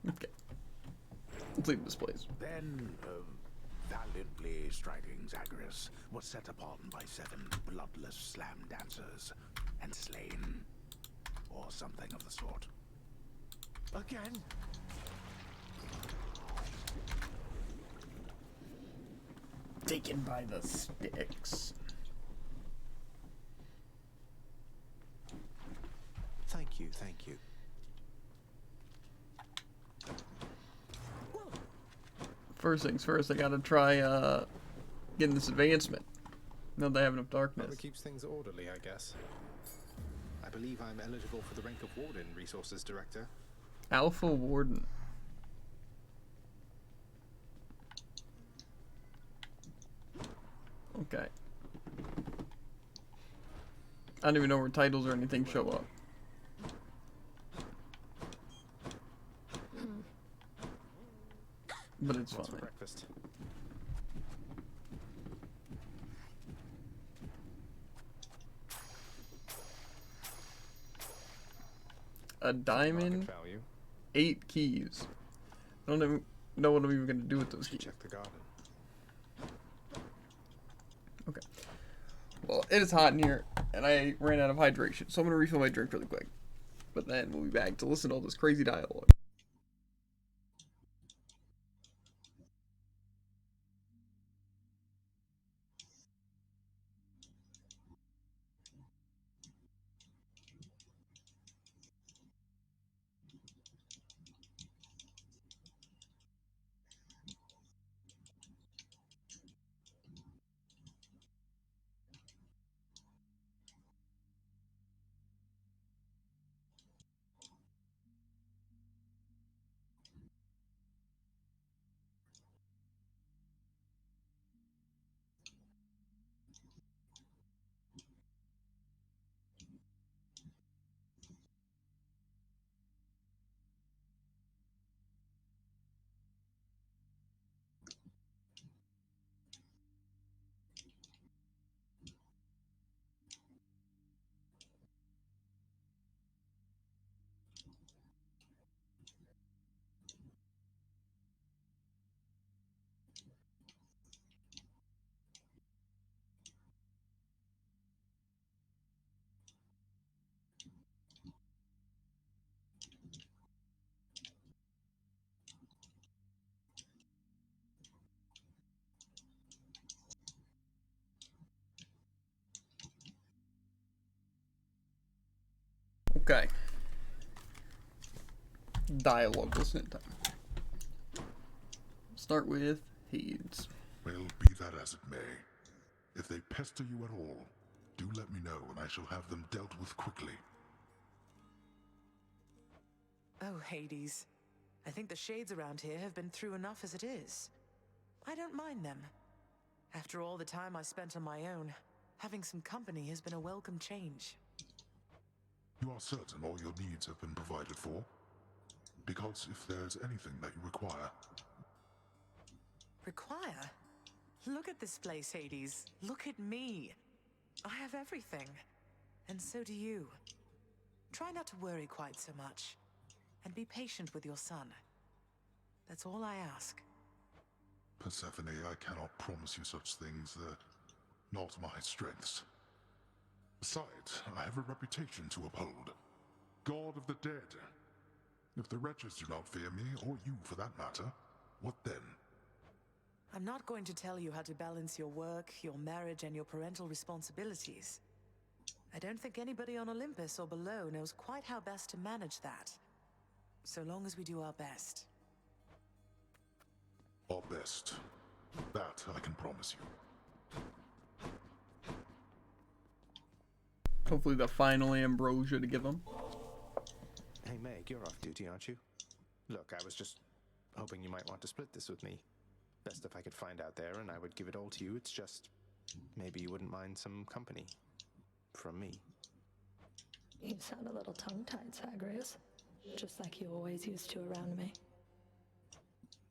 Okay. Let's leave this place. Then, valiantly striking Zagreus was set upon by 7 bloodless slam dancers and slain, or something of the sort. Again? Taken by the sticks. Thank you, thank you. First things first, I gotta try getting this advancement. Now that I have enough darkness. Well, it keeps things orderly, I guess. I believe I'm eligible for the rank of Warden, Resources Director. Alpha Warden. Okay. I don't even know where titles or anything show up. But it's What's fine. for breakfast? A diamond, value. 8 keys. I don't even know what I'm even gonna do with those keys. Check the garden. Okay. Well, it is hot in here, and I ran out of hydration, so I'm gonna refill my drink really quick. But then we'll be back to listen to all this crazy dialogue. Okay. Dialogue listening time. Start with Hades. Well, be that as it may, if they pester you at all, do let me know and I shall have them dealt with quickly. Oh, Hades. I think the shades around here have been through enough as it is. I don't mind them. After all the time I spent on my own, having some company has been a welcome change. You are certain all your needs have been provided for? Because if there's anything that you require... Require? Look at this place, Hades. Look at me. I have everything. And so do you. Try not to worry quite so much. And be patient with your son. That's all I ask. Persephone, I cannot promise you such things. They're not my strengths. Besides, I have a reputation to uphold. God of the dead. If the wretches do not fear me, or you for that matter, what then? I'm not going to tell you how to balance your work, your marriage, and your parental responsibilities. I don't think anybody on Olympus or below knows quite how best to manage that. So long as we do our best. Our best. That I can promise you. Hopefully the final ambrosia to give them. Hey Meg, you're off duty, aren't you? Look, I was just hoping you might want to split this with me. Best if I could find out there and I would give it all to you. It's just maybe you wouldn't mind some company. From me. You sound a little tongue-tied, Zagreus. Just like you always used to around me.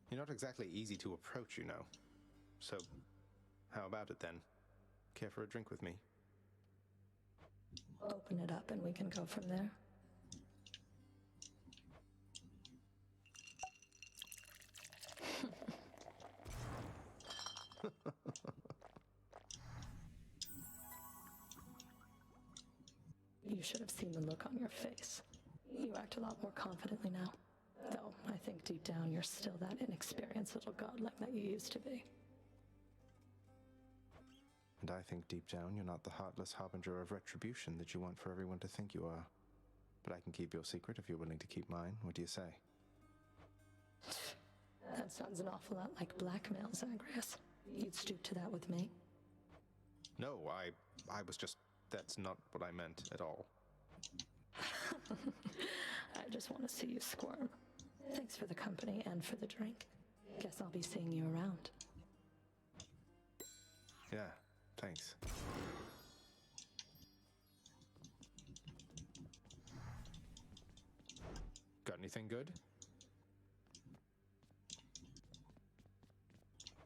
You're not exactly easy to approach, you know. So, how about it then? Care for a drink with me? Open it up and we can go from there. You should have seen the look on your face. You act a lot more confidently now. Though, I think deep down you're still that inexperienced little godling that you used to be. And I think deep down you're not the heartless harbinger of retribution that you want for everyone to think you are. But I can keep your secret if you're willing to keep mine. What do you say? That sounds an awful lot like blackmail, Zagreus. You'd stoop to that with me? No, I was just... That's not what I meant at all. I just want to see you squirm. Thanks for the company and for the drink. Guess I'll be seeing you around. Yeah, thanks. Got anything good?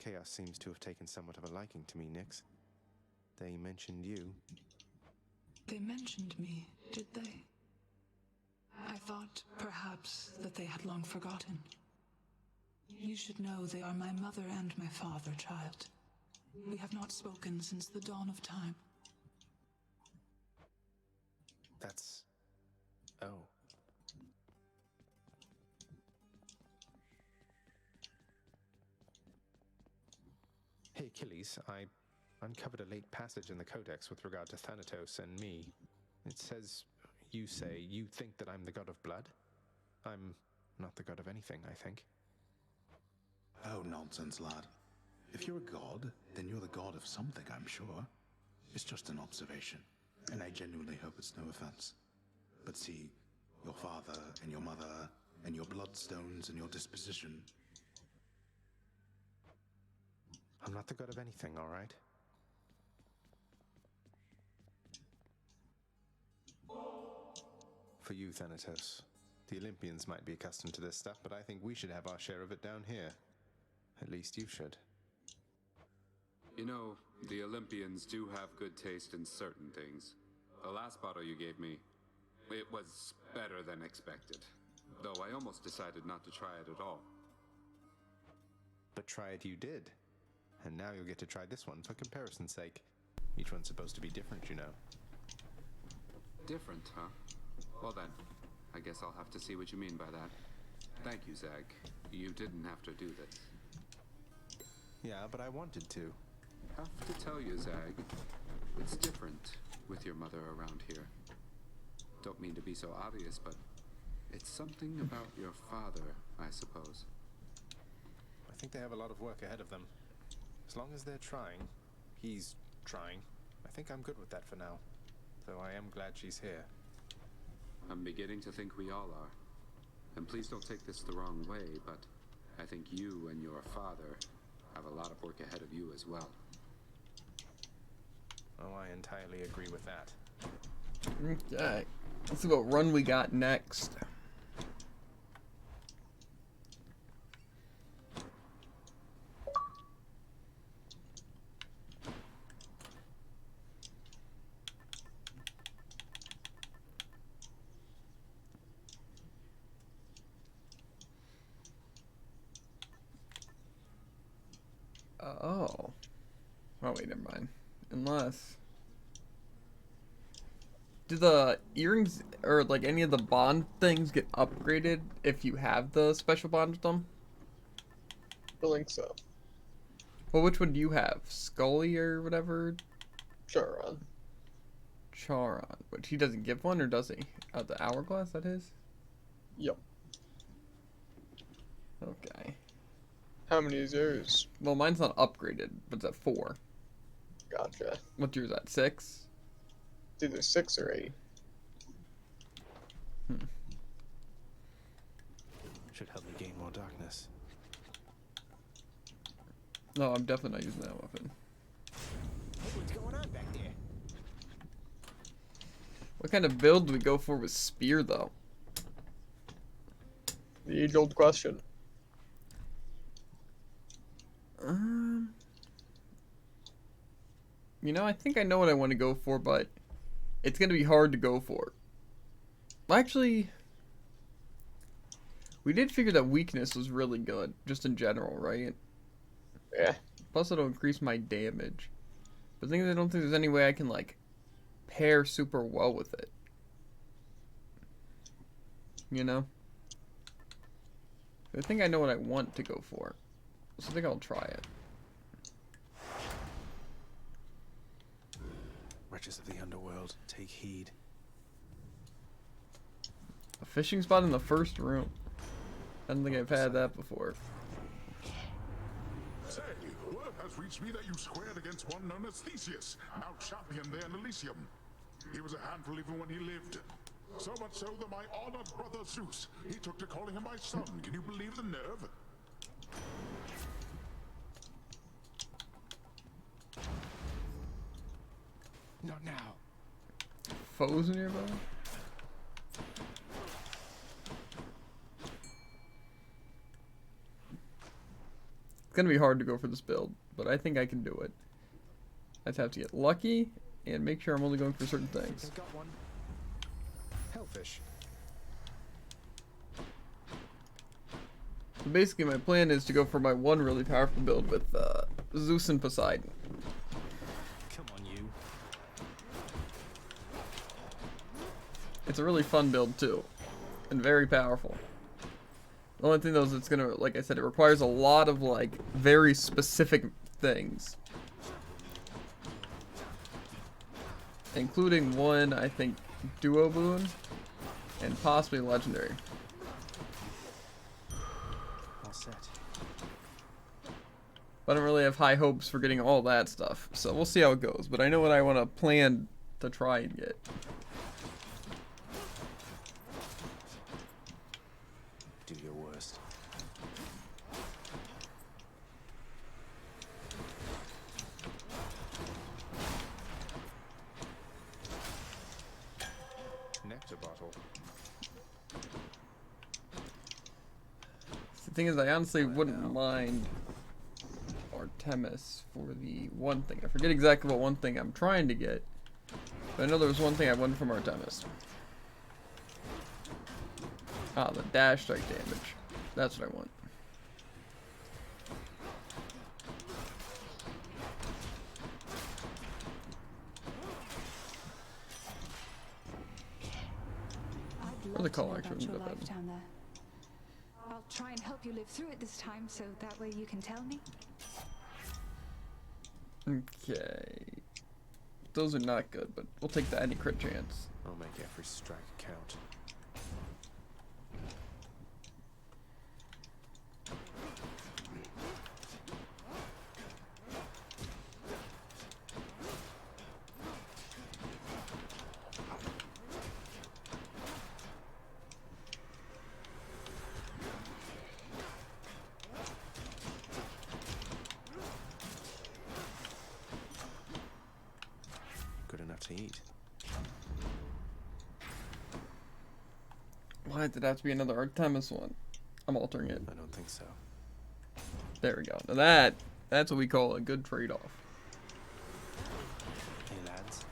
Chaos seems to have taken somewhat of a liking to me, Nyx. They mentioned you. They mentioned me, did they? I thought, perhaps, that they had long forgotten. You should know they are my mother and my father, child. We have not spoken since the dawn of time. That's... Oh. Hey, Achilles, I uncovered a late passage in the Codex with regard to Thanatos and me. It says, you say, you think that I'm the god of blood? I'm not the god of anything, I think. Oh, nonsense, lad. If you're a god, then you're the god of something, I'm sure. It's just an observation, and I genuinely hope it's no offense. But see, your father and your mother and your bloodstones and your disposition... I'm not the god of anything, all right? For you, Thanatos. The Olympians might be accustomed to this stuff, but I think we should have our share of it down here. At least you should. You know, the Olympians do have good taste in certain things. The last bottle you gave me, it was better than expected. Though I almost decided not to try it at all. But try it you did. And now you'll get to try this one for comparison's sake. Each one's supposed to be different, you know. Different, huh? Well then, I guess I'll have to see what you mean by that. Thank you, Zag. You didn't have to do this. Yeah, but I wanted to. Have to tell you, Zag, it's different with your mother around here. Don't mean to be so obvious, but it's something about your father, I suppose. I think they have a lot of work ahead of them. As long as they're trying, he's trying, I think I'm good with that for now. Though I am glad she's here. I'm beginning to think we all are. And please don't take this the wrong way, but I think you and your father have a lot of work ahead of you as well. Oh, I entirely agree with that. Okay. Let's see what run we got next. Oh. Oh, wait, never mind. Unless... Do the earrings, or like any of the bond things, get upgraded if you have the special bond with them? I think so. Well, which one do you have? Scully or whatever? Charon. Charon. Which he doesn't give one, or does he? The hourglass, that is? Yep. Okay. How many is yours? Well, mine's not upgraded, but it's at 4. Gotcha. What's yours at? 6? It's either 6 or 8. Should help me gain more darkness. No, I'm definitely not using that weapon. What kind of build do we go for with spear, though? The age-old question. You know, I think I know what I want to go for, but it's going to be hard to go for. Actually, we did figure that weakness was really good, just in general, right? Yeah. Plus, it'll increase my damage. But the thing is, I don't think there's any way I can, like, pair super well with it. You know? I think I know what I want to go for. So I think I'll try it. Wretches of the underworld, take heed. A fishing spot in the first room. I don't think I've had that before. Say, word has reached me that you squared against one known as Theseus, now champion there in Elysium. He was a handful even when he lived. So much so that my honored brother Zeus, he took to calling him my son. Can you believe the nerve? Not now. Foes nearby? It's gonna be hard to go for this build, but I think I can do it. I just have to get lucky and make sure I'm only going for certain things. I got one. Hellfish. So basically, my plan is to go for my one really powerful build with Zeus and Poseidon. Come on, you. It's a really fun build too, and very powerful. The only thing though is it's gonna, like I said, it requires a lot of like very specific things. Including one, I think, duo boon, and possibly legendary. All set. But I don't really have high hopes for getting all that stuff, so we'll see how it goes. But I know what I want to plan to try and get. Do your worst. Nectar bottle. The thing is, I honestly wouldn't mind Artemis for the one thing. I forget exactly what one thing I'm trying to get, but I know there was one thing I wanted from Artemis. Ah, the dash strike damage. That's what I want. Or the call action would your have life been. down there. I'll try and help you live through it this time, so that way you can tell me. Okay. Those are not good, but we'll take the any crit chance. I'll make every strike count. Good enough to eat. Why did it have to be another Artemis one? I'm altering it. I don't think so. There we go. Now that's what we call a good trade-off. Hey lads.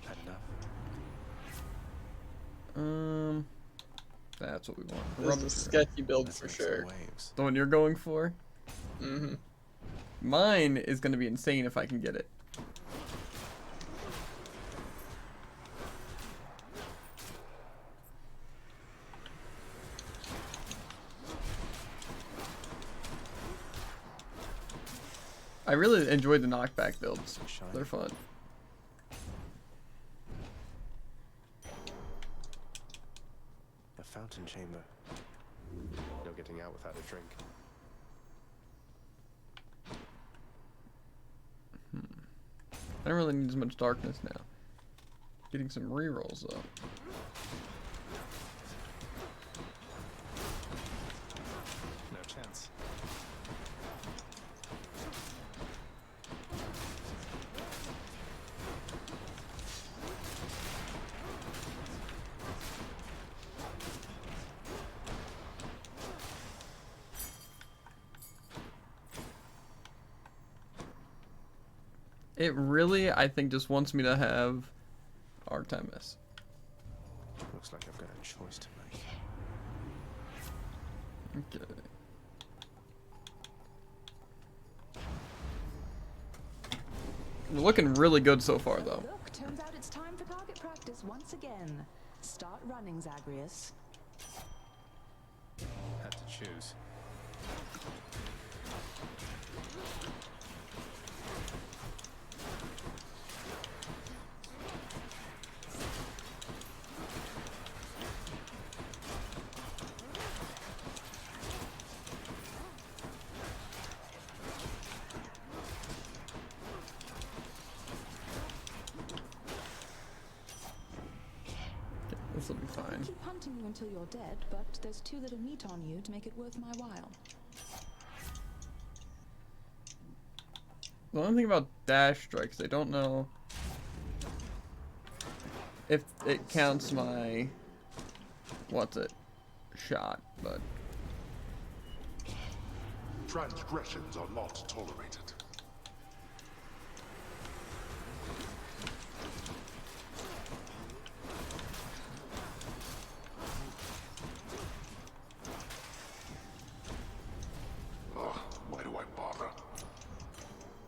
Had enough? That's what we want. This is a sketchy build for sure. The one you're going for? Mm-hmm. Mine is going to be insane if I can get it. I really enjoy the knockback builds. They're fun. A fountain chamber. No getting out without a drink. I don't really need as much darkness now. Getting some rerolls though. No chance. It really, I think, just wants me to have Artemis. Looks like I've got a choice to make. Okay. We're looking really good so far, though. Look, turns out it's time for target practice once again. Start running, Zagreus. Had to choose. This will be fine. I'll keep hunting you until you're dead, but there's too little meat on you to make it worth my while. The only thing about dash strikes, I don't know if it counts my shot, but Transgressions are not tolerated. Ugh, why do I bother?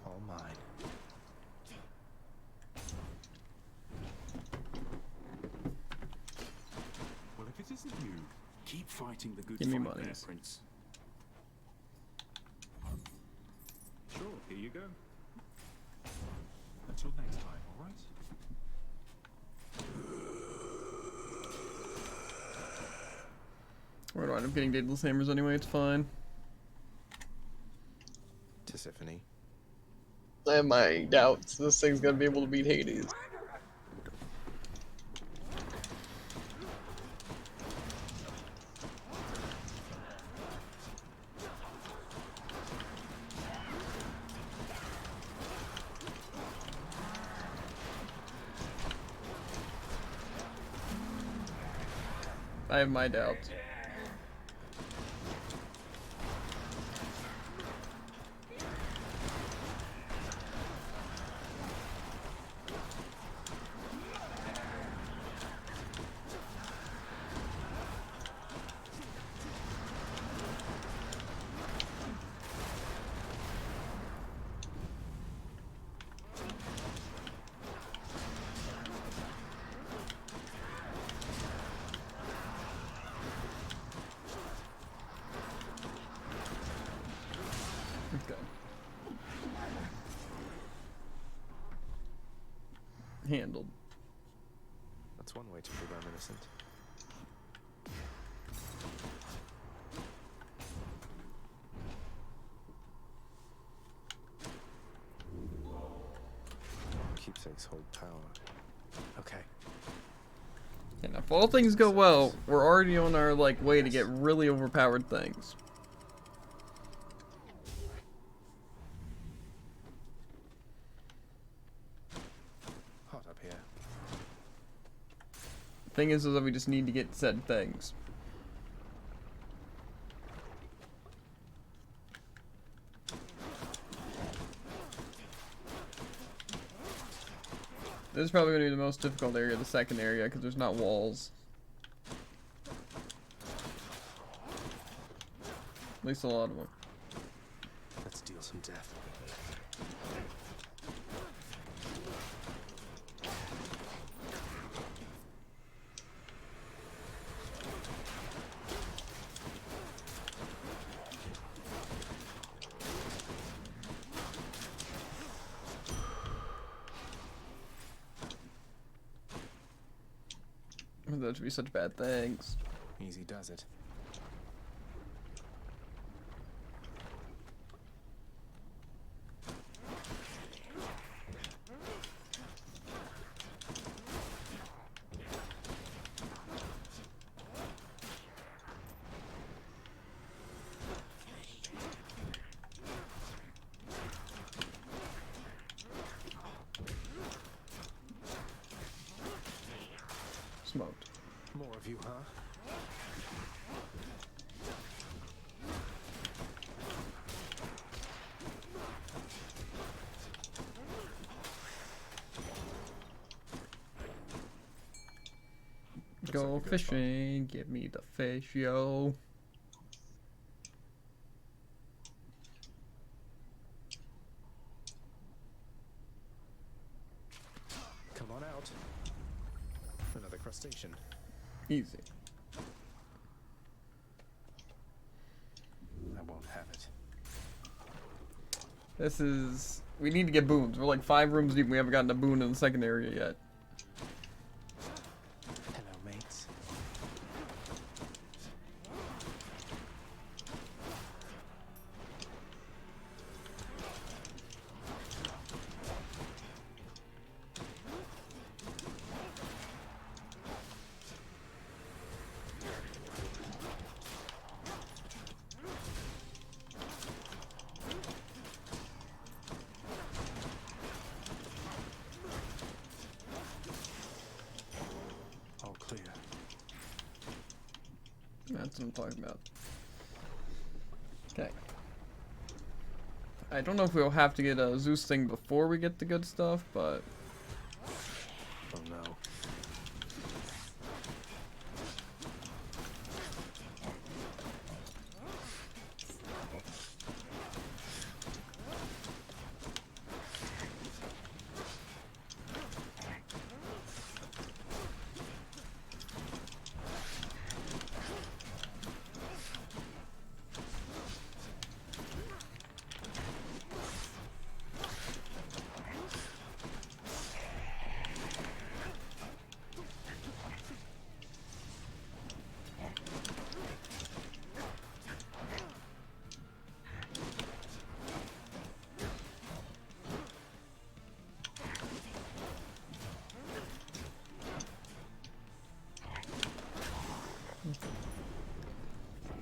All mine. Well, if it isn't you, keep fighting the good Give me fight money. there, Prince. Sure, here you go. Until next time, all right? we're gonna wind up getting Daedalus Hammers anyway, it's fine. Tisiphone. I have my doubts. This thing's gonna be able to beat Hades. I have my doubts. Okay. Handled. That's one way to prove I'm innocent. Keepsakes hold power. Okay. And if all things go well, we're already on our way to get really overpowered things. Hot up here. Thing is that we just need to get said things. This is probably going to be the most difficult area, the second area, because there's not walls. At least a lot of them. Let's deal some death. Those would be such bad things. Easy does it. you, huh? Go fishing, give me the fish, yo. Come on out. Another crustacean. Easy. I won't have it. This is... We need to get boons. We're like 5 rooms deep and we haven't gotten a boon in the second area yet. Hello, mates. All clear. That's what I'm talking about. Okay. I don't know if we'll have to get a Zeus thing before we get the good stuff, but... Oh no.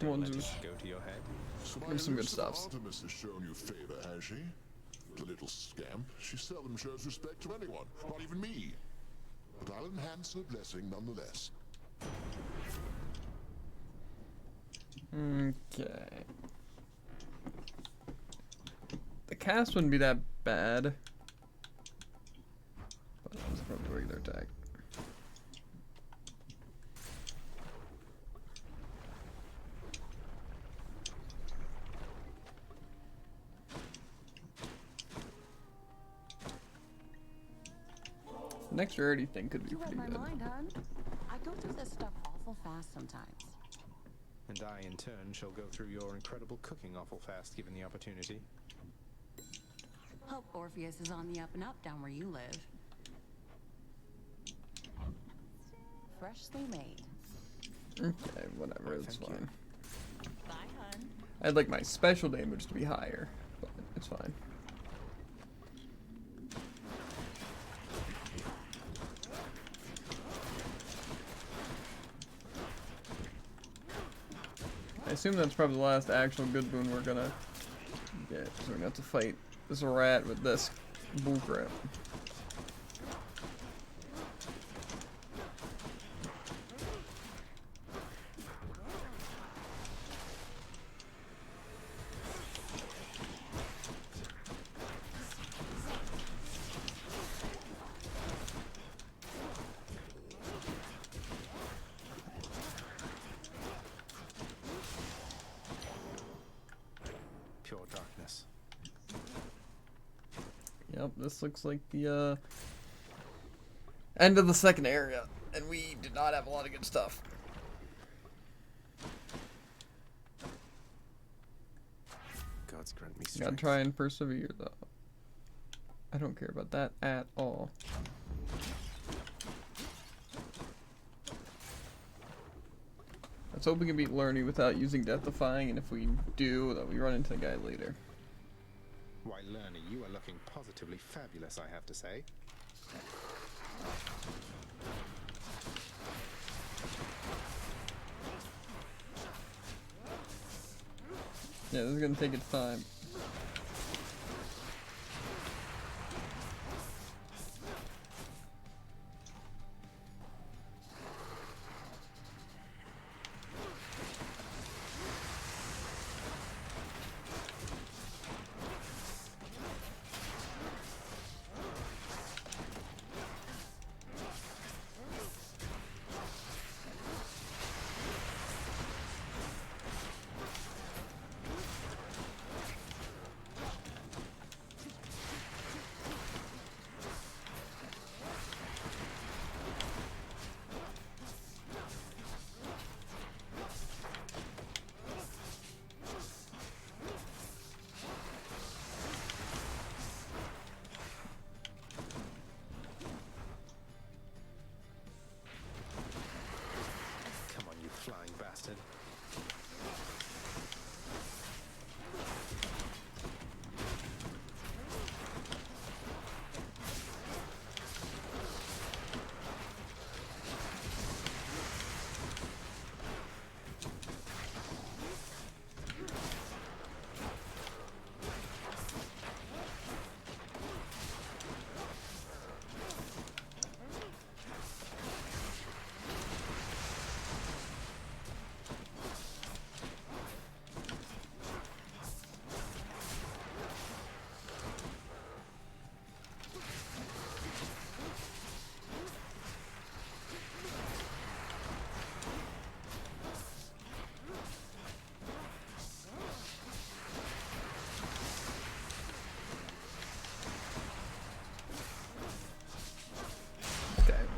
Come on, Let it Zeus. go to your head. So Give me some good Elusive stuff. Artemis has shown you favor, has she? The little scamp. She seldom shows respect to anyone, not even me. But I'll enhance her blessing nonetheless. Okay. The cast wouldn't be that bad. But let's go with the regular attack. Next rarity thing could be You read pretty my good. mind, hon. I go through this stuff awful fast sometimes. And I, in turn, shall go through your incredible cooking awful fast, given the opportunity. Hope Orpheus is on the up and up down where you live. Freshly made. Okay, whatever, it's Thank you. fine. Bye, hun. I'd like my special damage to be higher, but it's fine. I assume that's probably the last actual good boon we're gonna get, so we're gonna have to fight this rat with this bullcrap. Pure darkness. Yep, this looks like the end of the second area, and we did not have a lot of good stuff. Gods grant me Gotta strength. try and persevere, though. I don't care about that at all. Let's hope we can beat Lerny without using Deathifying, and if we do, that we run into the guy later. Why, Lerny, you are looking positively fabulous, I have to say. Yeah, this is gonna take its time.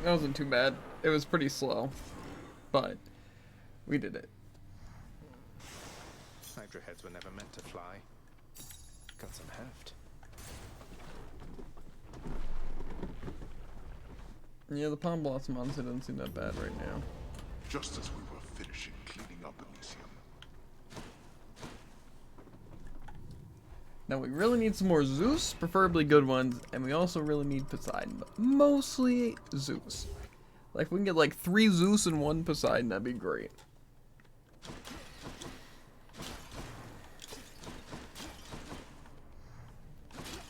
That wasn't too bad. It was pretty slow, but we did it. Hydra heads were never meant to fly. Got some heft. Yeah, the Palm Blossom honestly doesn't seem that bad right now. Just as we were finishing cleaning up Elysium. Now we really need some more Zeus, preferably good ones, and we also really need Poseidon, but mostly Zeus. Like if we can get like 3 Zeus and 1 Poseidon, that'd be great.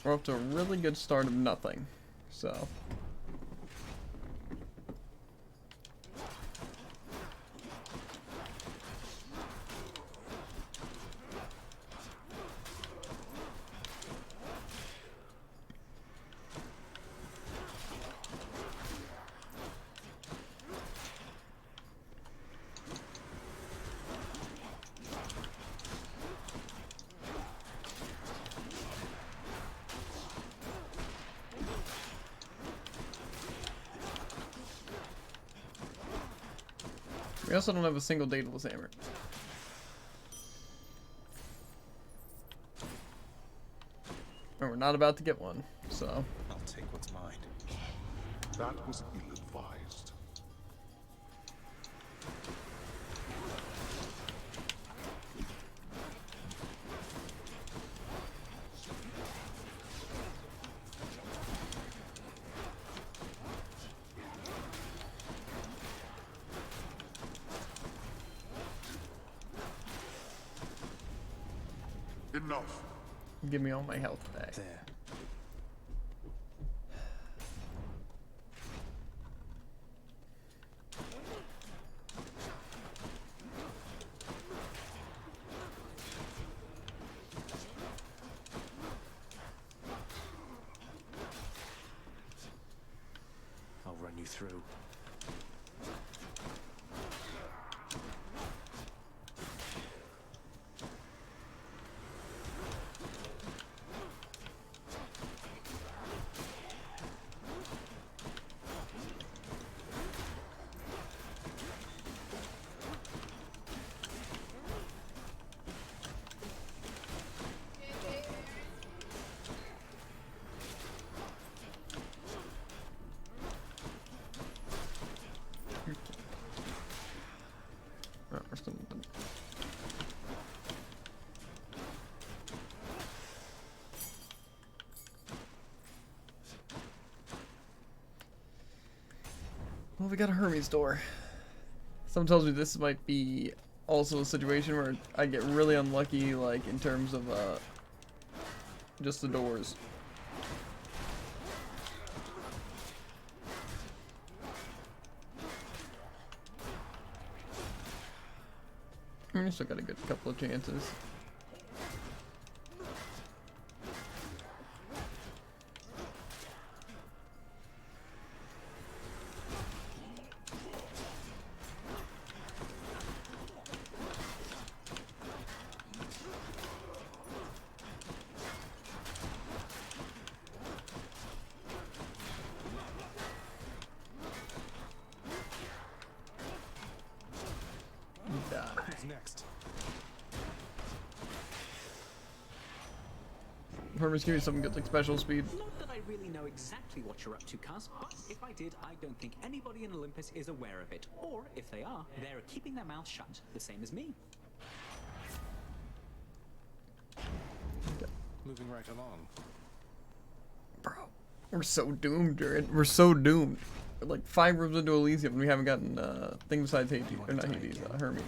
We're off to a really good start of nothing, so. We also don't have a single Daedalus hammer. And we're not about to get one, so. I'll take what's mine. That was ill-advised. Enough. Give me all my health back. There. I'll run you through. Or something. Well, we got a Hermes door. Someone tells me this might be also a situation where I get really unlucky, like in terms of just the doors. I still got a good couple of chances. Who's next? Hermes, give me something good, like special speed. Not that I really know exactly what you're up to, Cuz, but if I did, I don't think anybody in Olympus is aware of it. Or, if they are, they're keeping their mouths shut, the same as me. Moving right along. Bro, we're so doomed, Jared. We're so doomed. We're like 5 rooms into Elysium, and we haven't gotten thing besides Hades, or not Hades, Hermes.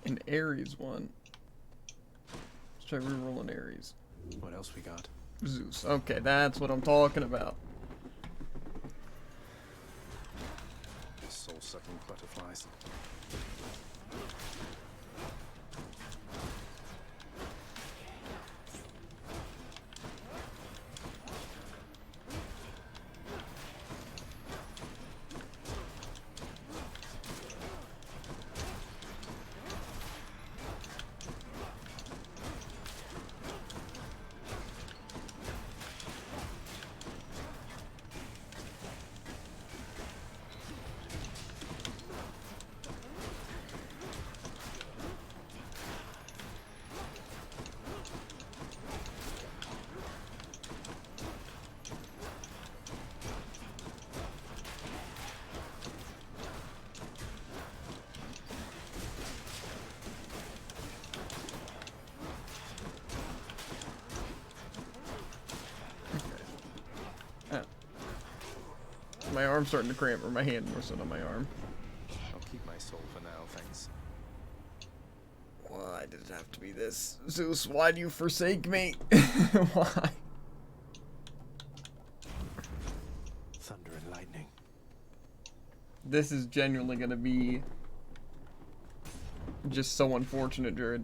An Ares one. Let's try rerolling Ares. What else we got? Zeus. Okay, that's what I'm talking about. soul-sucking butterflies. My arm's starting to cramp, or my hand more so than my arm. I'll keep my soul for now, thanks. Why did it have to be this? Zeus, why do you forsake me? Why? Thunder and lightning. This is genuinely gonna be just so unfortunate, Jared.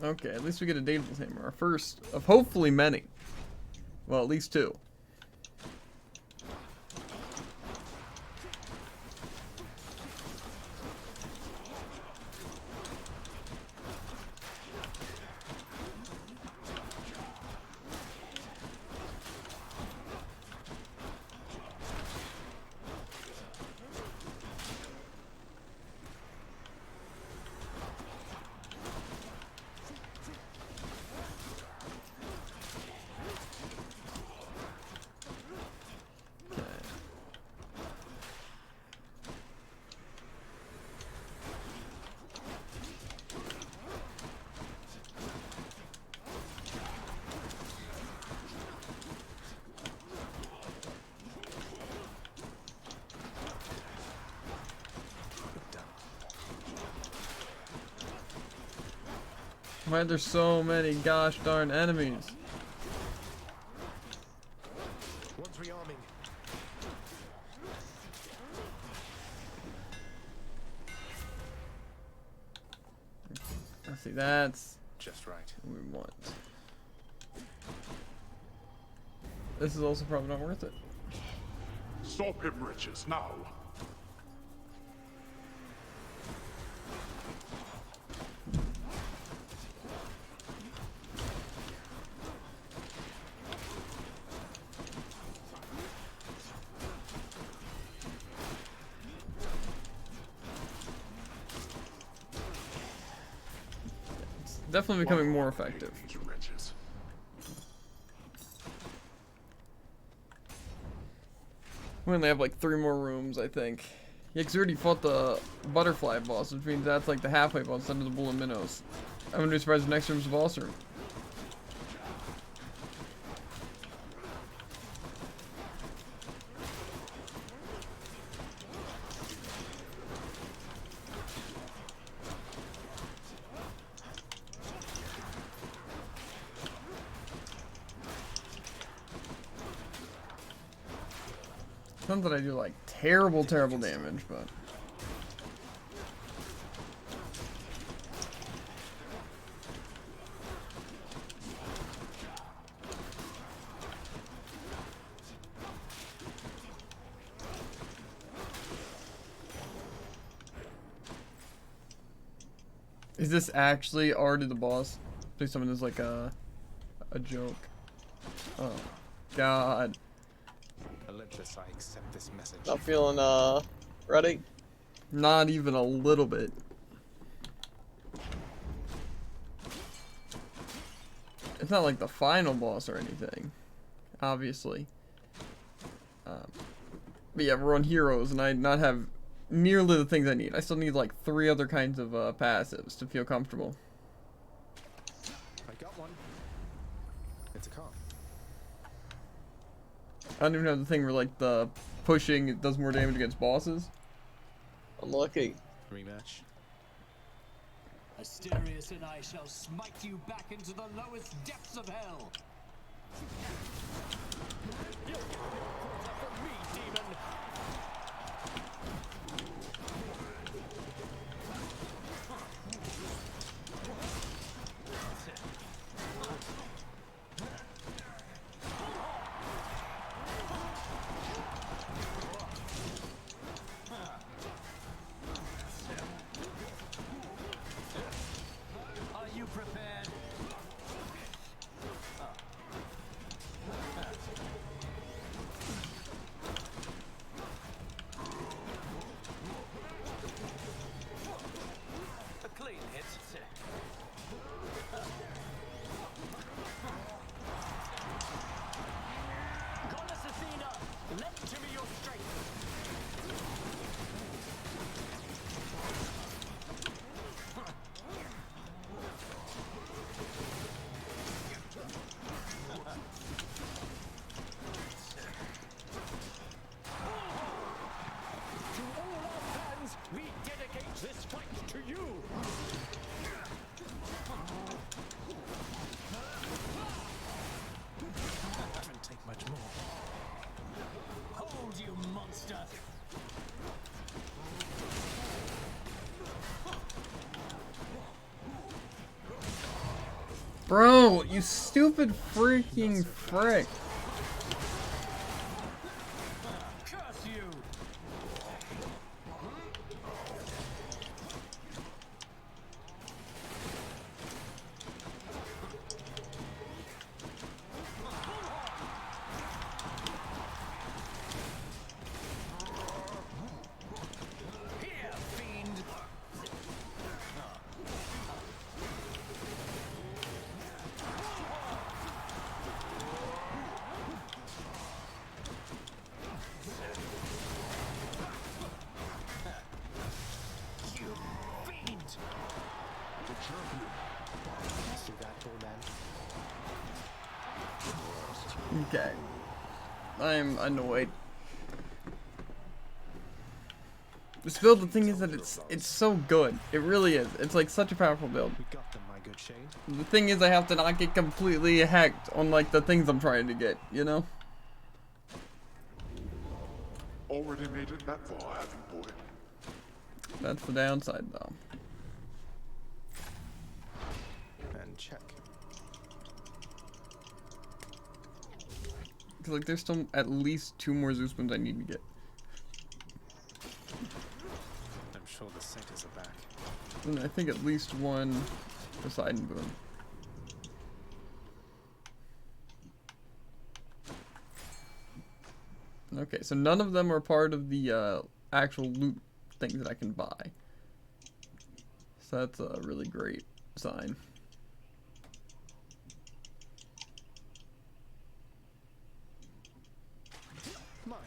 Okay, at least we get a Daedalus Hammer. Our first of hopefully many. Well, at least 2. Why are there so many gosh darn enemies? One's rearming. I see, that's just right. What we want. This is also probably not worth it. Stop him, Riches, now! Definitely becoming more effective. We only have like 3 more rooms, I think. Yeah, because we already fought the butterfly boss, which means that's like the halfway boss instead of the bull and minnows. I wouldn't be surprised if the next room's a boss room. Not that I do like terrible damage, but is this actually already the boss? Please tell me this is like a joke. Oh God. Olympus, I accept this message. Not feeling ready? Not even a little bit. It's not like the final boss or anything, obviously. But yeah, we're on heroes, and I not have nearly the things I need. I still need like 3 other kinds of passives to feel comfortable. I got one. It's a comp. I don't even have the thing where like the pushing it does more damage against bosses. I'm lucky. Rematch. Asterius and I shall smite you back into the lowest depths of hell. You'll get no quarter from me, demon. Are you prepared? A clean hit. Goddess Athena, lend to me your strength. To all our fans, we dedicate this fight to you! Couldn't take much more. Hold, you monster! Bro, you stupid freaking frick. Curse you! Here, fiend! You fiend! The champion. See that, tall man? Okay. I'm annoyed. This build, the thing is that it's so good. It really is. It's like such a powerful build. We got them, my good shade. The thing is I have to not get completely hacked on like the things I'm trying to get, you know? Already made it that far, have you, boy? That's the downside though. And check. Cause like there's still at least 2 more Zeus spoons I need to get. I'm sure the satyrs are back. And I think at least 1 Poseidon boon. Okay, so none of them are part of the actual loot things that I can buy. So that's a really great sign. Mine.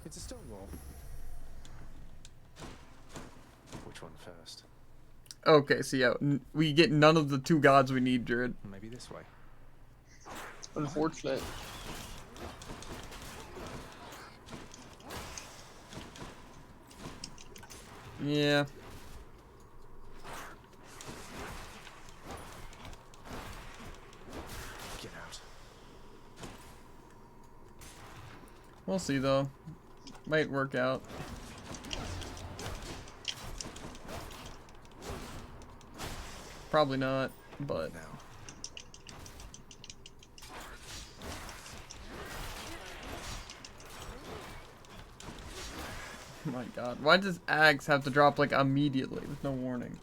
It's a stone wall. Which one first? Okay, so yeah, we get none of the 2 gods we need, Jared. Maybe this way. Unfortunate. Yeah. Get out. We'll see though. Might work out. Probably not, but Now. oh my god. Why does Axe have to drop like immediately? There's no warning.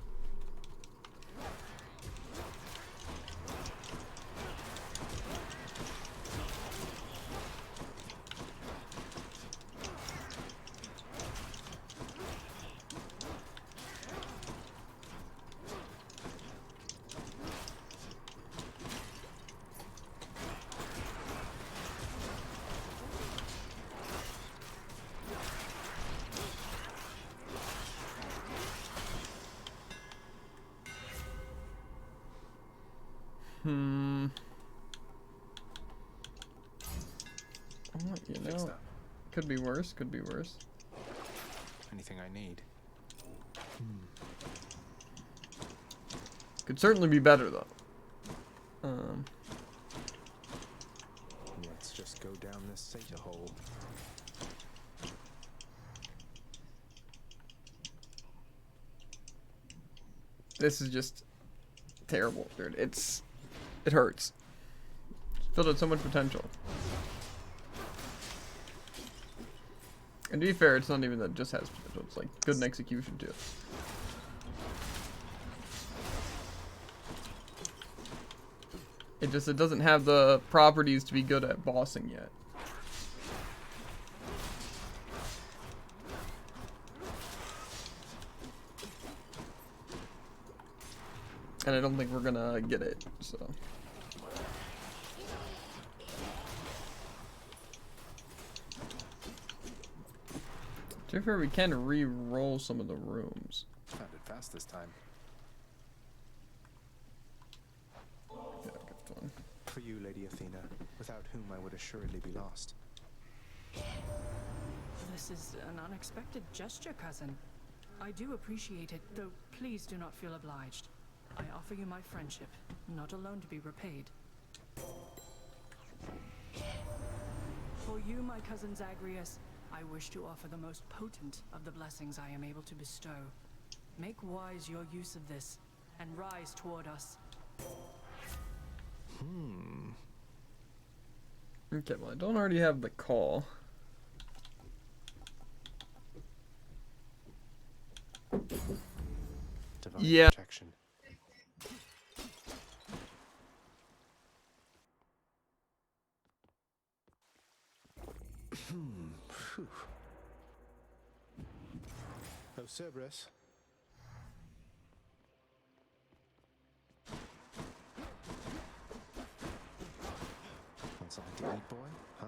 Well, you Fix know, that. could be worse. Could be worse. Anything I need. Could certainly be better though. Let's just go down this Sata hole. This is just terrible, dude. It hurts. It's filled with so much potential. And to be fair, it's not even that it just has potential. It's like good in execution too. It doesn't have the properties to be good at bossing yet. And I don't think we're gonna get it, so. To be fair, we can re-roll some of the rooms. Found it fast this time. Yeah, good one. For you, Lady Athena, without whom I would assuredly be lost. This is an unexpected gesture, cousin. I do appreciate it, though please do not feel obliged. I offer you my friendship, not alone to be repaid. For you, my cousin Zagreus, I wish to offer the most potent of the blessings I am able to bestow. Make wise your use of this, and rise toward us. Okay, well, I don't already have the call. Divine Yeah. protection. Phew. Oh, Cerberus. Want something to eat, boy? Huh?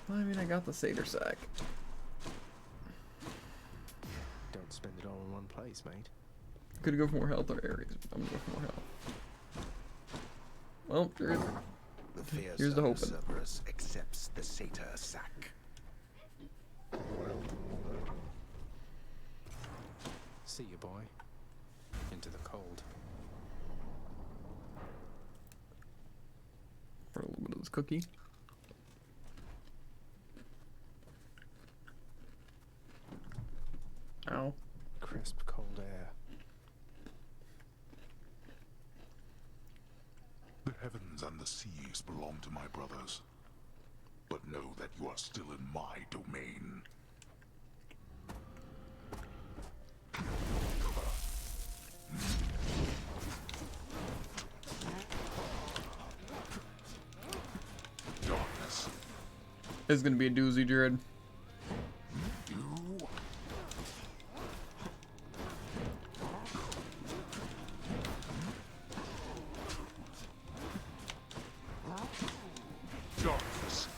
Well, I mean, I got the Satyr sack. Don't spend it all in one place, mate. Could go for more health or Ares, but I'm gonna go for more health. Well, here's the hope. Cerberus accepts the Satyr sack. See you, boy. Into the cold. For a little bit of this cookie. Ow. Crisp, cold air. The heavens and the seas belong to my brothers. But know that you are still in my domain. Darkness. This is gonna be a doozy, Jared. Darkness.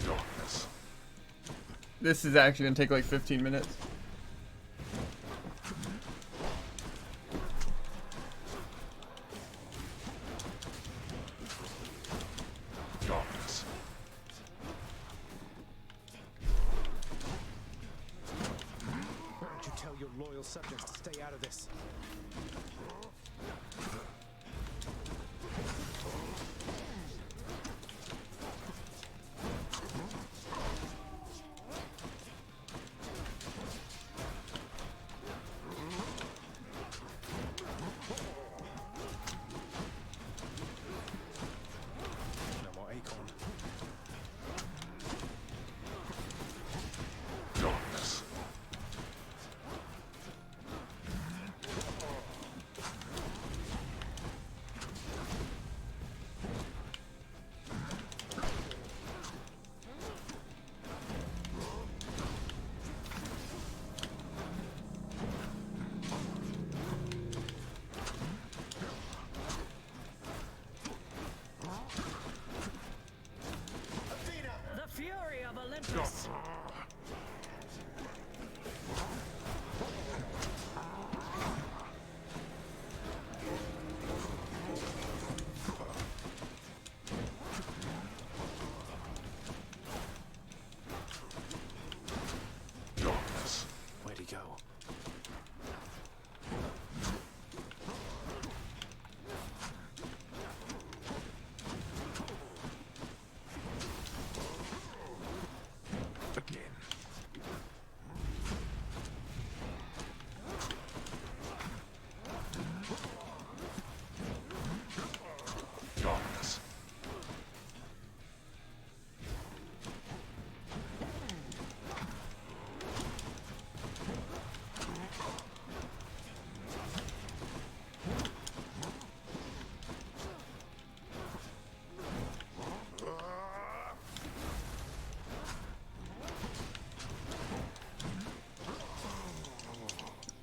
Darkness. This is actually gonna take like 15 minutes. Darkness. Why don't you tell your loyal subjects to stay out of this? No more acorn. Darkness.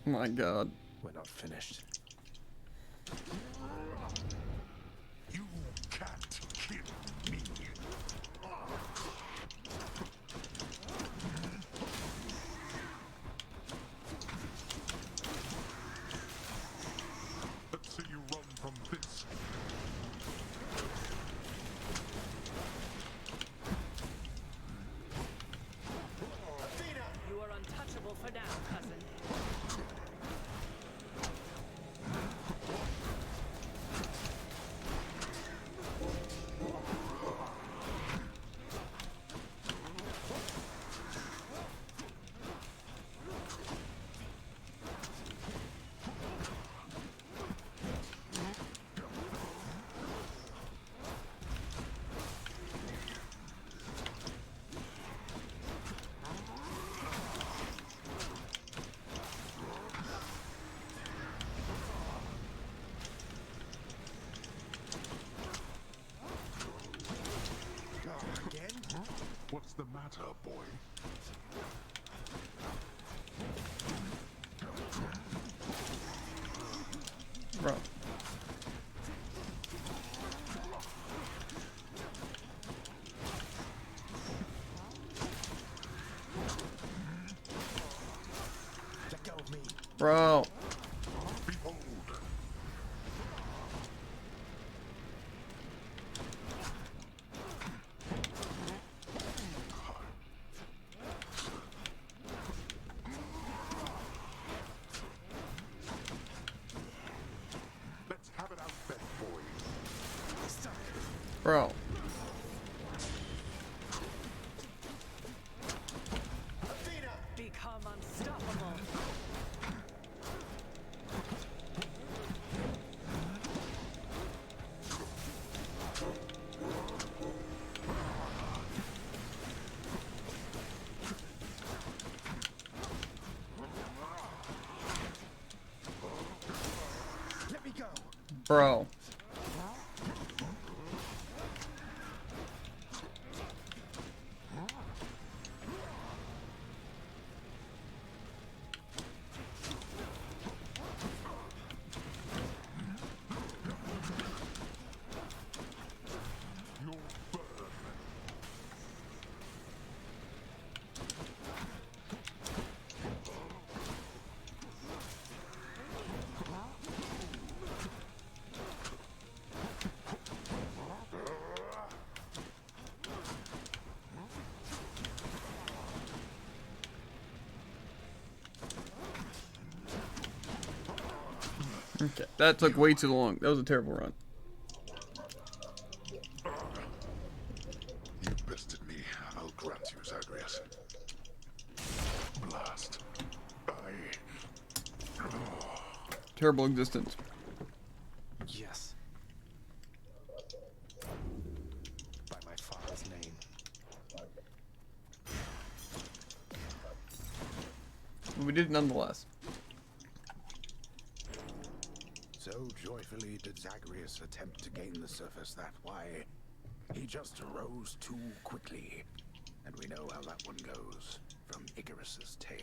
My God. We're not finished. You can't kill me. Let's see you run from this. Athena! You are untouchable for now, cousin. What's the matter, boy? Bro. Let go of me. Bro. Behold. Let's have it out then, boy. Bro. Athena! Become unstoppable. Let me go. Bro. You'll burn. Okay, that took way too long. That was a terrible run. You bested me. I'll grant you, Zagreus. Blast. Terrible existence. Yes. By my father's name. But we did it nonetheless. So joyfully did Zagreus attempt to gain the surface that why he just rose too quickly. And we know how that one goes from Icarus's tale.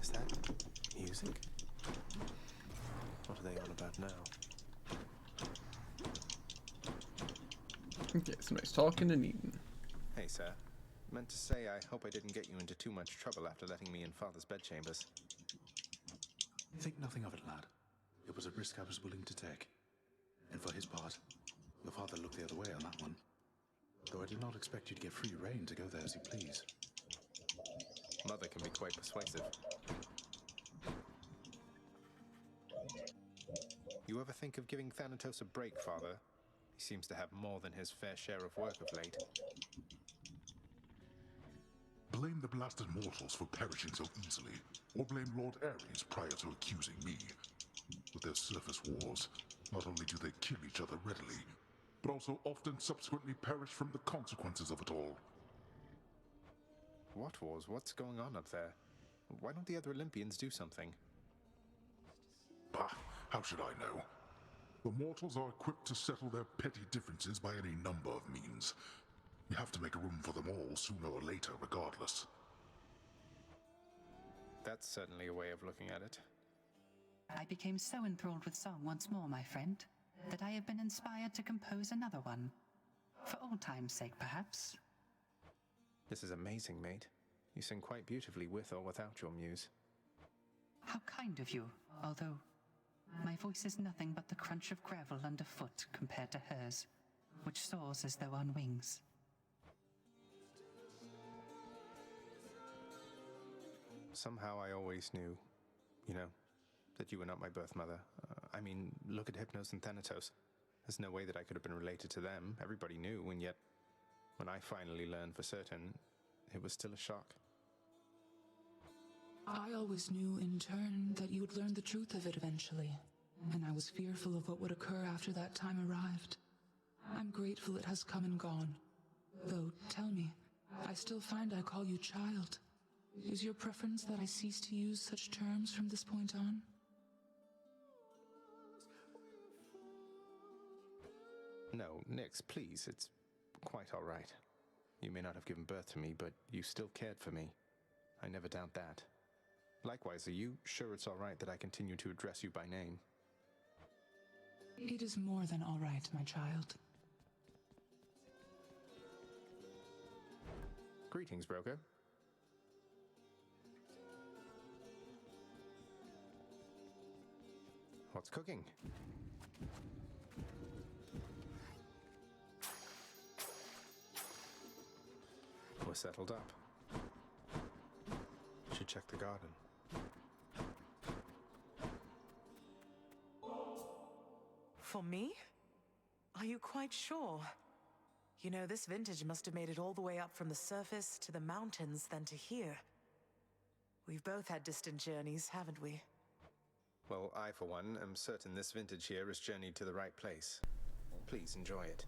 Is that music? What are they on about now? Okay, so nice talking and eating. Hey, sir. Meant to say I hope I didn't get you into too much trouble after letting me in Father's bedchambers. Think nothing of it, lad. It was a risk I was willing to take. And for his part, your father looked the other way on that one. Though I did not expect you to get free rein to go there as you please. Mother can be quite persuasive. You ever think of giving Thanatos a break, Father? He seems to have more than his fair share of work of late. Blame the blasted mortals for perishing so easily, or blame Lord Ares prior to accusing me. With their surface wars, not only do they kill each other readily, but also often subsequently perish from the consequences of it all. What wars? What's going on up there? Why don't the other Olympians do something? Bah! How should I know? The mortals are equipped to settle their petty differences by any number of means. You have to make room for them all sooner or later, regardless. That's certainly a way of looking at it. I became so enthralled with song once more, my friend, that I have been inspired to compose another one. For old time's sake, perhaps. This is amazing, mate. You sing quite beautifully with or without your muse. How kind of you, although my voice is nothing but the crunch of gravel underfoot compared to hers, which soars as though on wings. Somehow I always knew, that you were not my birth mother. I mean, look at Hypnos and Thanatos. There's no way that I could have been related to them. Everybody knew, and yet, when I finally learned for certain, it was still a shock. I always knew, in turn, that you would learn the truth of it eventually, and I was fearful of what would occur after that time arrived. I'm grateful it has come and gone. Though, tell me, I still find I call you child. Is your preference that I cease to use such terms from this point on? No, Nyx, please, it's quite all right. You may not have given birth to me, but you still cared for me. I never doubt that. Likewise, are you sure it's all right that I continue to address you by name? It is more than all right, my child. Greetings, Broker. What's cooking? We're settled up. Should check the garden. For me? Are you quite sure? You know, this vintage must have made it all the way up from the surface to the mountains than to here. We've both had distant journeys, haven't we? Well, I, for one, am certain this vintage here has journeyed to the right place. Please enjoy it.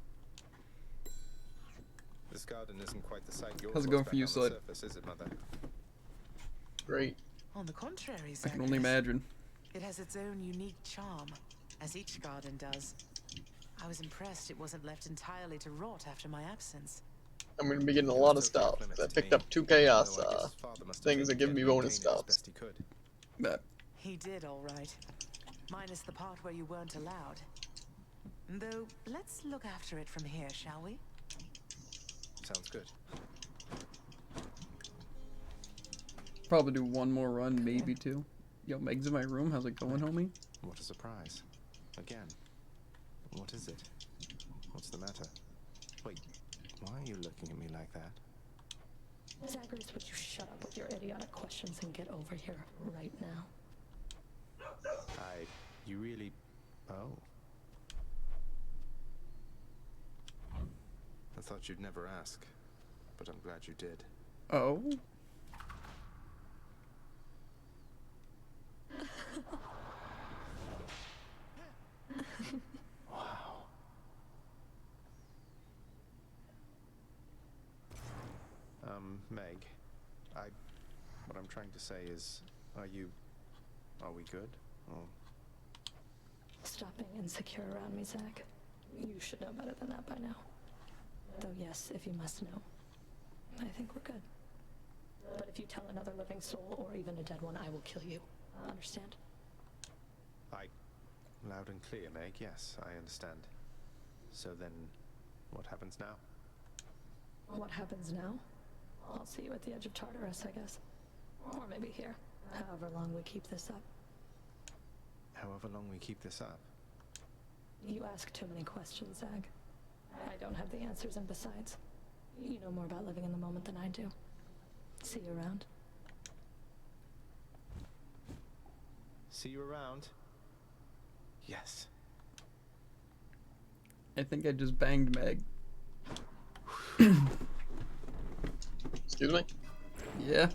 This garden isn't quite the sight yours How's it was going back for you, on the Slud? surface, is it, Mother? Great. On the contrary, I can Zagreus. only imagine. It has its own unique charm, as each garden does. I was impressed it wasn't left entirely to rot after my absence. I'm gonna be getting a lot of stuff. I picked up 2 chaos things that give me bonus stuffs. That. He did, all right. Minus the part where you weren't allowed. Though, let's look after it from here, shall we? Sounds good. Probably do one more run, maybe 2. Yo, Meg's in my room. How's it going, homie? What a surprise. Again. What is it? What's the matter? Wait, why are you looking at me like that? Zagreus, would you shut up with your idiotic questions and get over here right now? You really... Oh. I thought you'd never ask, but I'm glad you did. Oh? Wow. Meg, what I'm trying to say is, are we good? Or... Stop being insecure around me, Zach. You should know better than that by now. Though yes, if you must know, I think we're good. But if you tell another living soul, or even a dead one, I will kill you. Understand? Loud and clear, Meg, yes, I understand. So then, what happens now? What happens now? I'll see you at the edge of Tartarus, I guess. Or maybe here, however long we keep this up. However long we keep this up? You ask too many questions, Zag. I don't have the answers, and besides, you know more about living in the moment than I do. See you around. See you around? Yes. I think I just banged Meg. Excuse me? Yeah.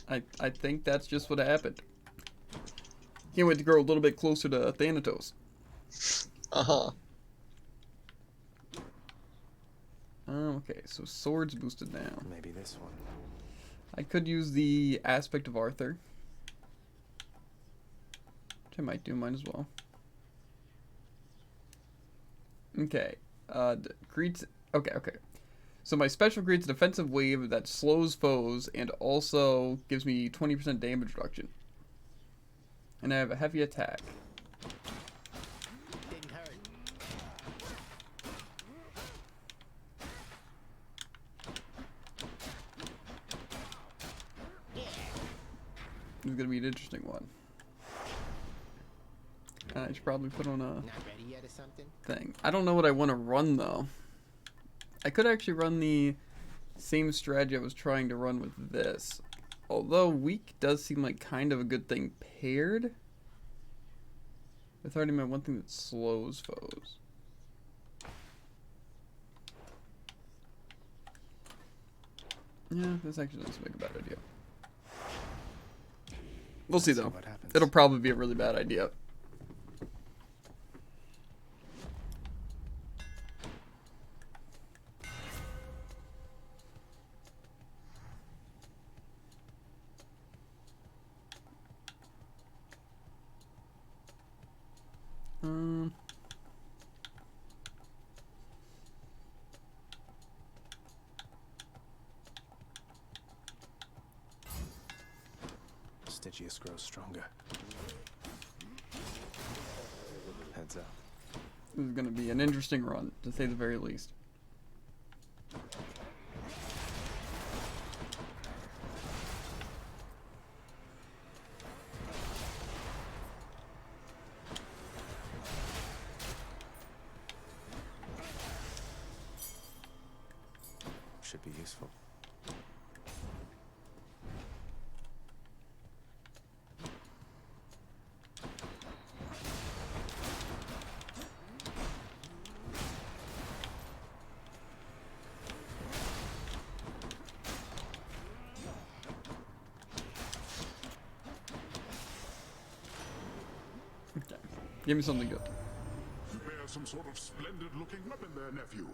I think that's just what happened. Can't wait to grow a little bit closer to Thanatos. Uh-huh. Okay, so swords boosted now. Maybe this one. I could use the aspect of Arthur. Which I might do, might as well. Okay. Creates... Okay. So my special creates a defensive wave that slows foes and also gives me 20% damage reduction. And I have a heavy attack. Didn't hurt. This is gonna be an interesting one. I should probably put on a Not ready yet or something? thing. I don't know what I want to run though. I could actually run the same strategy I was trying to run with this. Although weak does seem like kind of a good thing paired. With already my one thing that slows foes. Yeah, this actually doesn't seem like a bad idea. We'll see though. It'll probably be a really bad idea. Stygius grows stronger. Heads up. This is going to be an interesting run, to say the very least. Should be useful. Okay. Give me something good. You bear some sort of splendid-looking weapon there, nephew.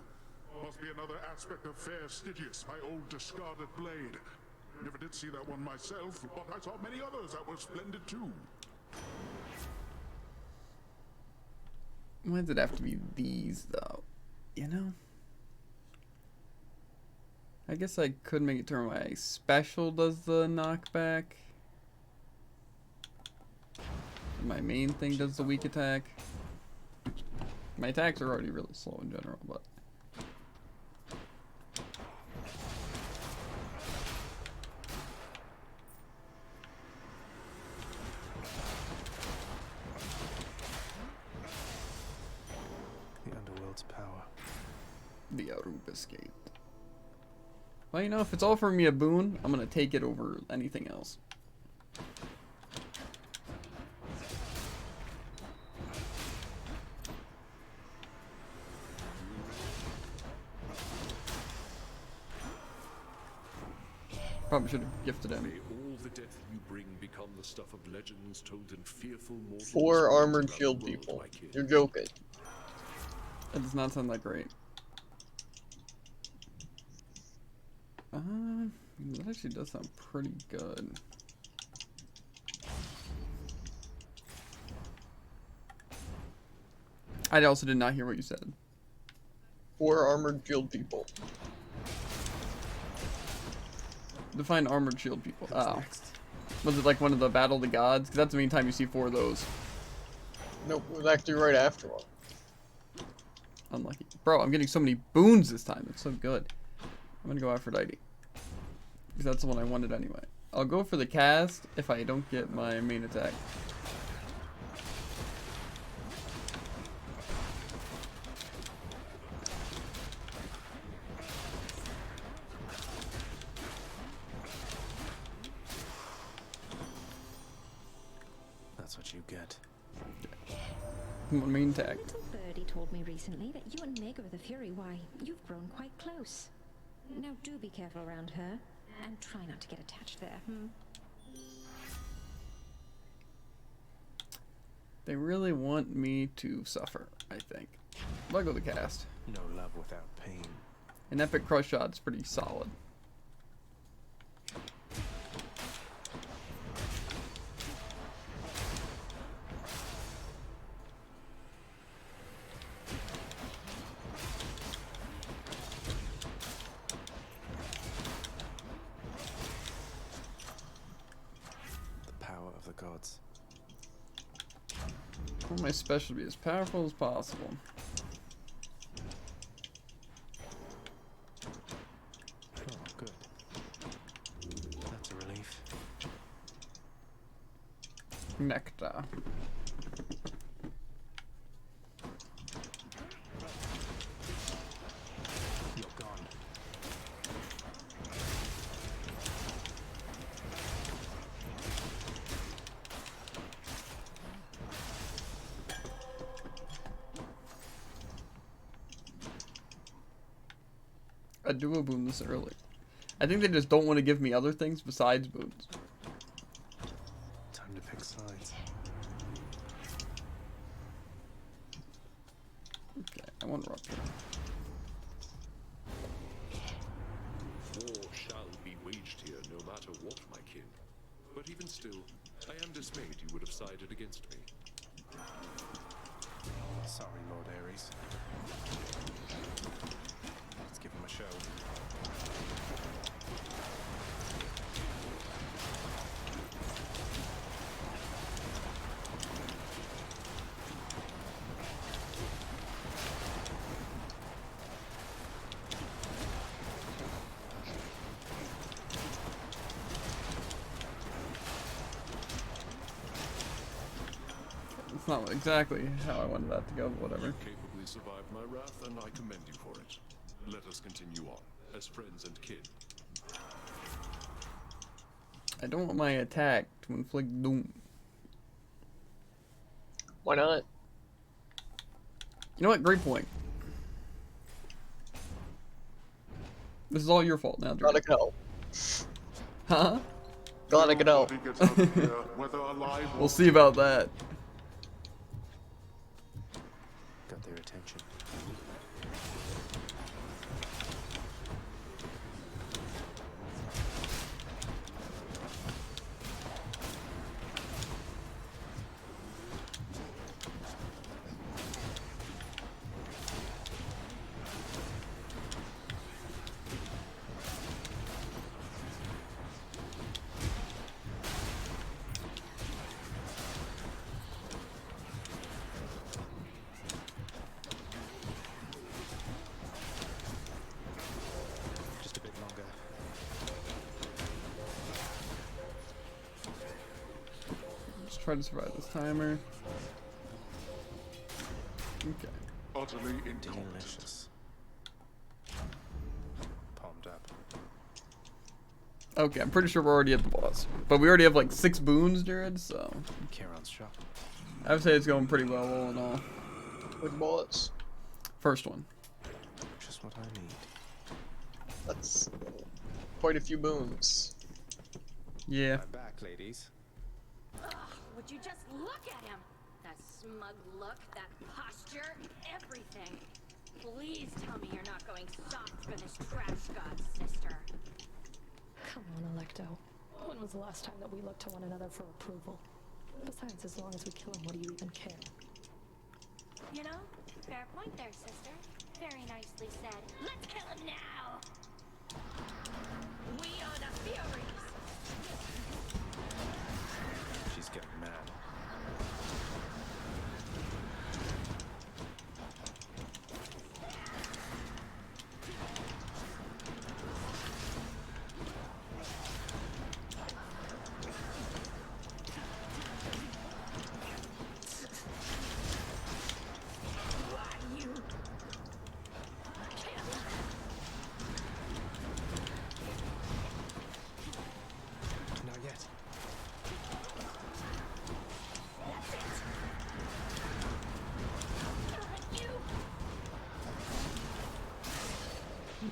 Must be another aspect of fair Stygius, my old discarded blade. Never did see that one myself, but I saw many others that were splendid too. Why does it have to be these, though? You know? I guess I could make it to where my special does the knockback. My main thing does the weak attack. My attacks are already really slow in general, but... The underworld's power. The Arubiscape. Well, you know, if it's offering me a boon, I'm gonna take it over anything else. Probably should have gifted him. May all the death you bring become the stuff of legends told in fearful mortal 4 armored stories shield about the people. world, my kid. You're joking. That does not sound that great. That actually does sound pretty good. I also did not hear what you said. 4 armored shield people. Define armored shield people. Oh. Was it like one of the Battle of the Gods? Because that's the main time you see 4 of those. Nope, it was actually right after one. Unlucky. Bro, I'm getting so many boons this time. It's so good. I'm gonna go Aphrodite. Because that's the one I wanted anyway. I'll go for the cast if I don't get my main attack. That's what you get. One main attack. Little birdie told me recently that you and Maegor the Fury, why, you've grown quite close. Now do be careful around her, and try not to get attached there, They really want me to suffer, I think. I'll go the cast. No love without pain. An epic crush shot's pretty solid. want my special to be as powerful as possible. Oh, good. That's a relief. Nectar. You're gone. A duo boon this early. I think they just don't want to give me other things besides boons. Time to pick sides. Okay, I want rupture. War shall be waged here no matter what, my kin. But even still, I am dismayed you would have sided against me. Sorry, Lord Ares. Let's give him a show. It's not exactly how I wanted that to go, but whatever. You capably survived my wrath, and I commend you for it. Let us continue on, as friends and kin. I don't want my attack to inflict doom. Why not? You know what? Great point. This is all your fault now, Glad I Dirk. could help. Huh? Glad I could help. We'll see about that. Got their attention. Just a bit longer. Let's try to survive this timer. Okay. Utterly incompetent. Delicious. Palmed up. Okay, I'm pretty sure we're already at the boss. But we already have like 6 boons, Jared, so Charon's shop. I would say it's going pretty well all in all. With bullets. First one. Just what I need. That's quite a few boons. Yeah. I'm back, ladies. Ugh, would you just look at him? That smug look, that posture, everything. Please tell me you're not going soft for this trash god, sister. Come on, Electo. When was the last time that we looked to one another for approval? Besides, as long as we kill him, what do you even care? You know, fair point there, sister. Very nicely said. Let's kill him now! We are the Furies! She's getting mad. Not yet.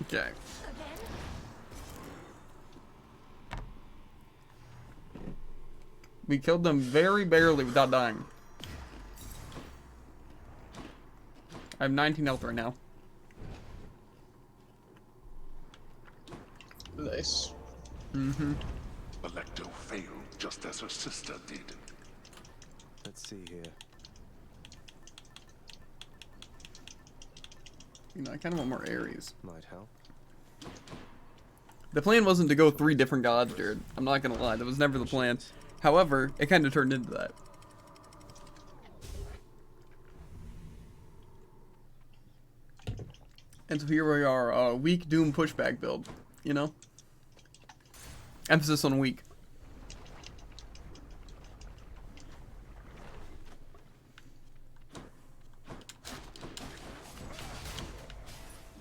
Okay. We killed them very barely without dying. I have 19 health right now. Nice. Mm-hmm. Electo failed just as her sister did. Let's see here. You know, I kind of want more Ares. Might help. The plan wasn't to go 3 different gods, Jared. I'm not gonna lie, that was never the plan. However, it kind of turned into that. And so here we are, weak Doom pushback build, you know? Emphasis on weak.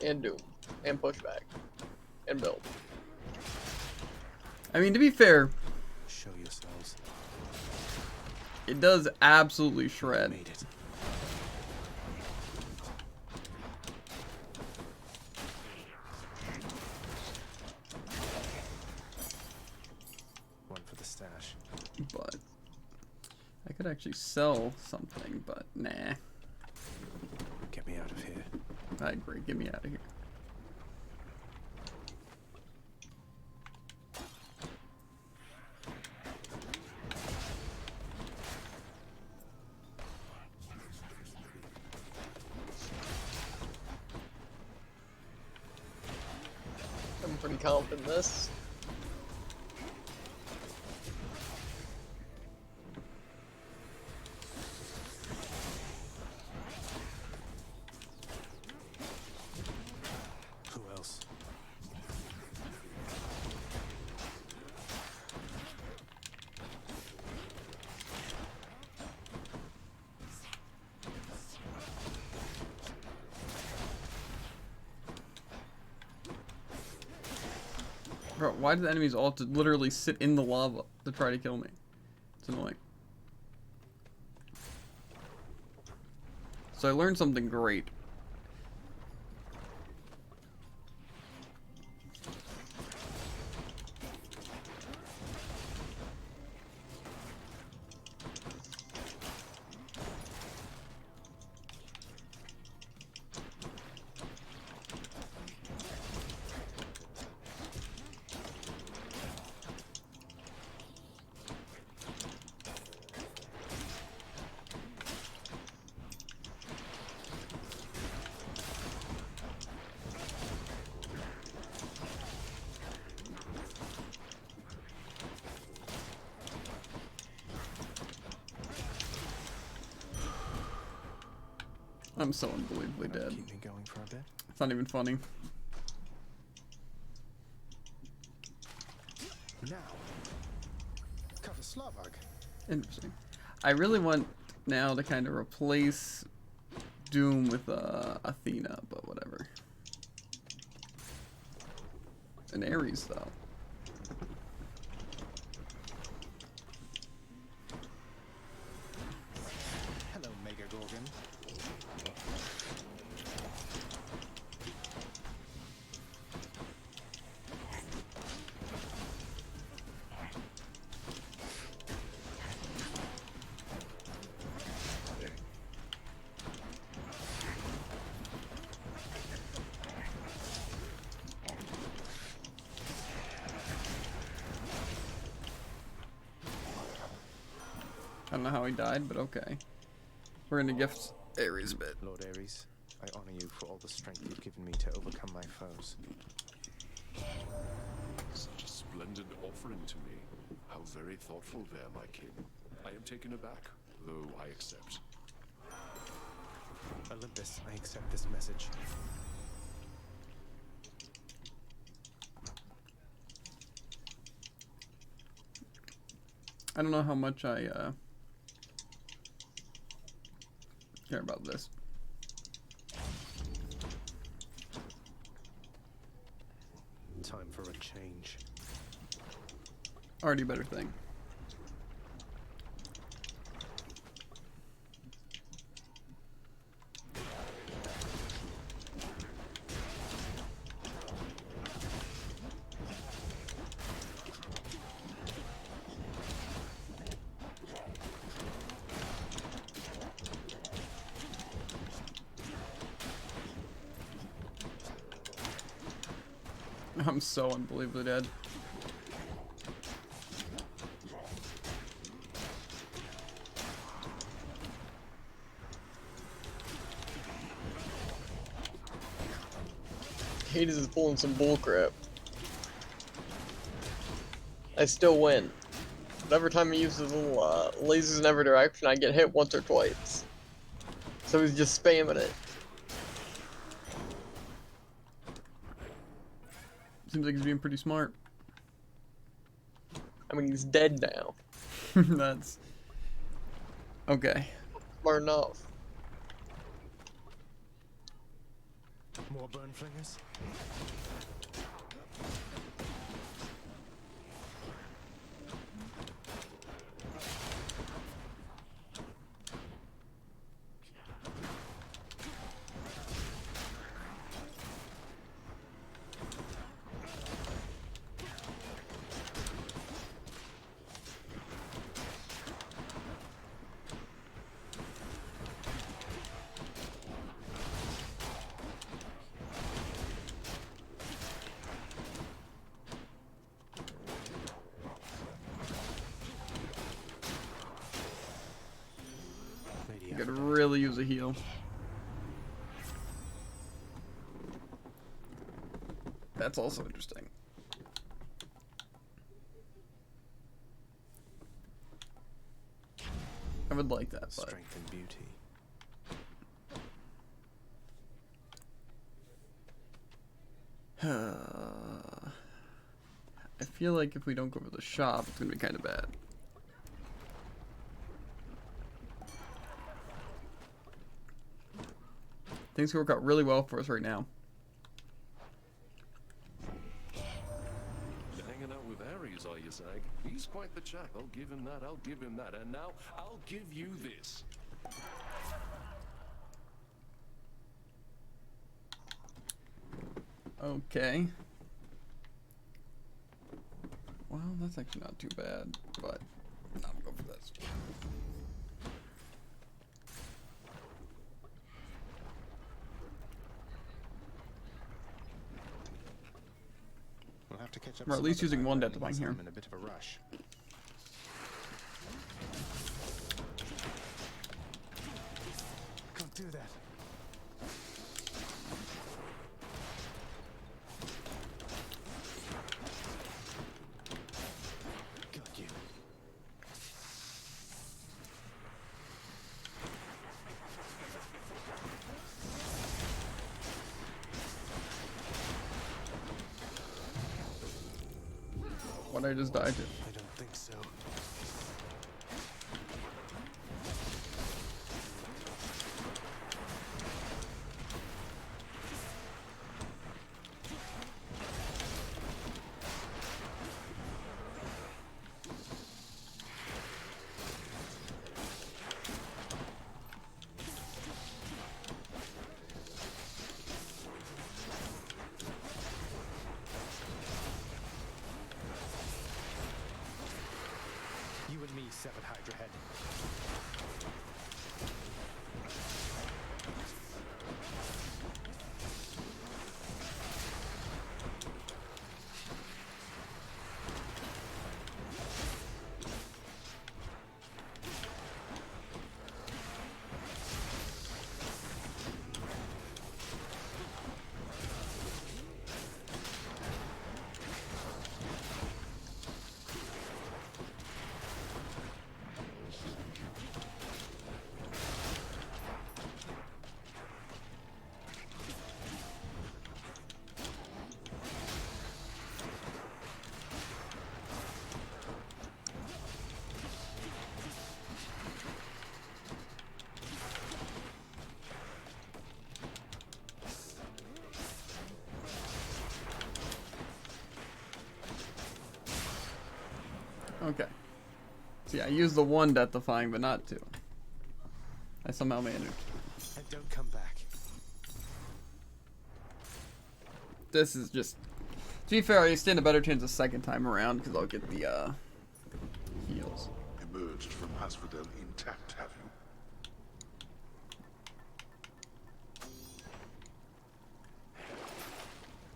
And Doom. And pushback. And build. I mean, to be fair, Show yourselves. it does absolutely shred. Made it. One for the stash. But I could actually sell something, but nah. Get me out of here. I agree. Get me out of here. I'm pretty confident in this. Who else? Bro, why do the enemies all have to literally sit in the lava to try to kill me? It's annoying. So I learned something great. I'm so unbelievably dead. Keep me going for a bit. It's not even funny. Now. Cover Slavog. Interesting. I really want now to kind of replace Doom with Athena, but whatever. An Ares though. Hello, Mega Gorgon. I don't know how he died, but okay. We're gonna gift Ares a bit. Lord Ares, I honor you for all the strength you've given me to overcome my foes. Such a splendid offering to me. How very thoughtful there, my king. I am taken aback, though I accept. Olympus, I accept this message. I don't know how much I care about this. Time for a change. Already a better thing. I'm so unbelievably dead. Hades is pulling some bullcrap. I still win. But every time he uses little lasers in every direction, I get hit once or twice. So he's just spamming it. Seems like he's being pretty smart. I mean, he's dead now. That's... Okay. Smart enough. More burn flingers? I could really use a heal. That's also interesting. I would like that, but Strength and beauty. I feel like if we don't go to the shop, it's gonna be kind of bad. Things can work out really well for us right now. You're hanging out with Ares, are you, Zag? He's quite the chap. I'll give him that. I'll give him that. And now I'll give you this. Okay. Well, that's actually not too bad, but I'm gonna go for this. We'll have to catch up. We're at some least other using time one while death divine he's here. in a bit of a rush. Can't do that. Got you. What I just died to. I don't think so. You and me, Severed Hydra Head. Okay. See, I used the one death defying, but not two. I somehow managed. And don't come back. This is just... To be fair, I stand a better chance the second time around, because I'll get the, heals. Emerged from Asphodel intact, have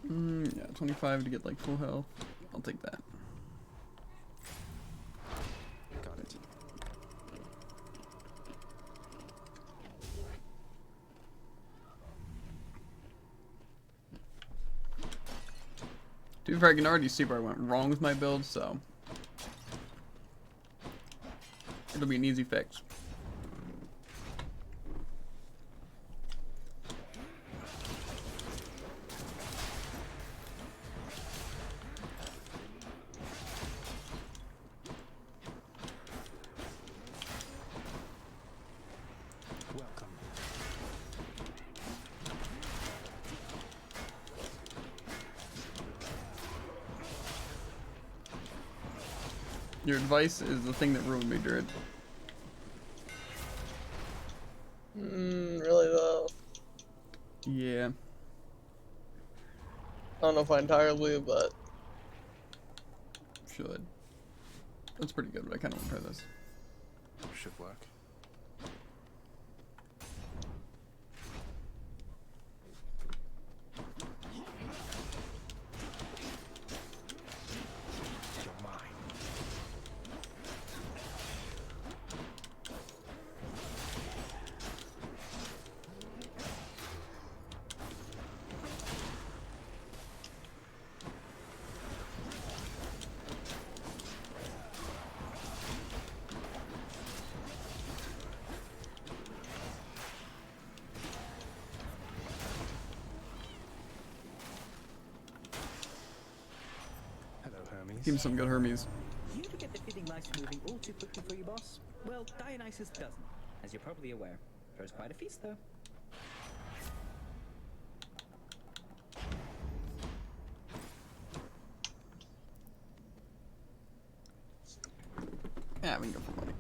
you? Yeah, 25 to get, like, full health. I'll take that. Got it. To be fair, I can already see where I went wrong with my build, so... It'll be an easy fix. Your advice is the thing that ruined me, Druid. Really though. Yeah. I don't know if I entirely, but Should. That's pretty good, but I kind of want to try this. Should work. You're mine. Hello, Hermes. Give me some good Hermes. You to get the fitting life moving all too quickly for you, boss? Well, Dionysus doesn't, as you're probably aware. Throws quite a feast, though. Yeah, we can go for money.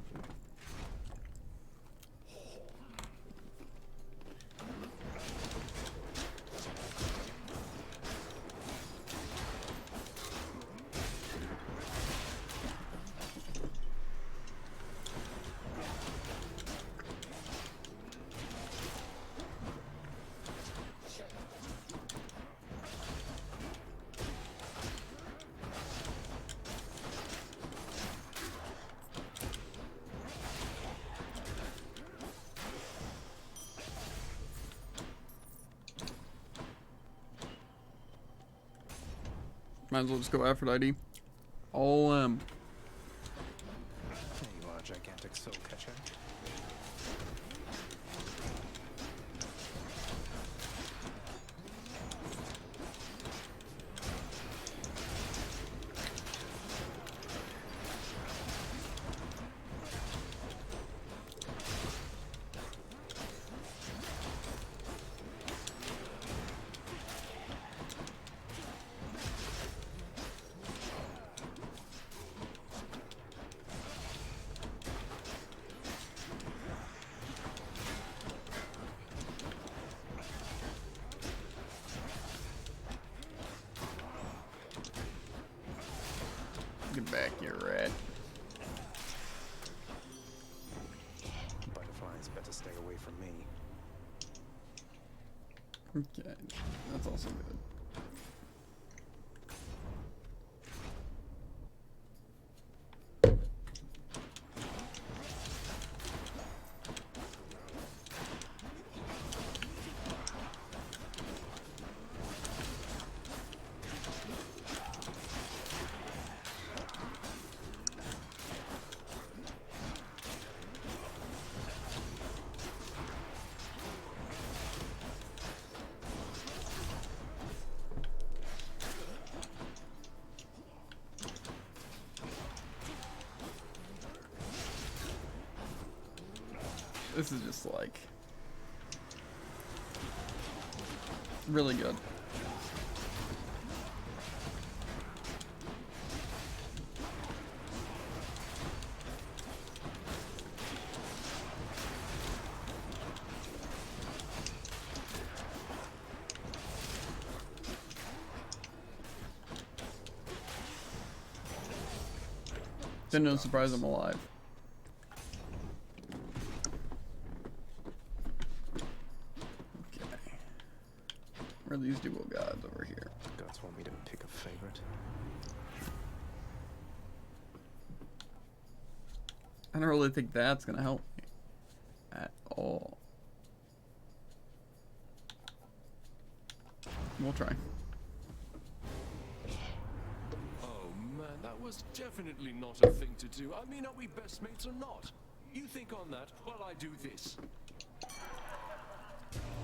Might as well just go Aphrodite. All There you are, gigantic soul catcher. Get back here, rat. Butterflies better stay away from me. Okay, that's also good. This is just like really good. Then no surprise I'm alive. Where are these dual gods over here? Gods want me to pick a favorite. I don't really think that's gonna help me at all. We'll try. Oh man, that was definitely not a thing to do. I mean, are we best mates or not? You think on that while I do this.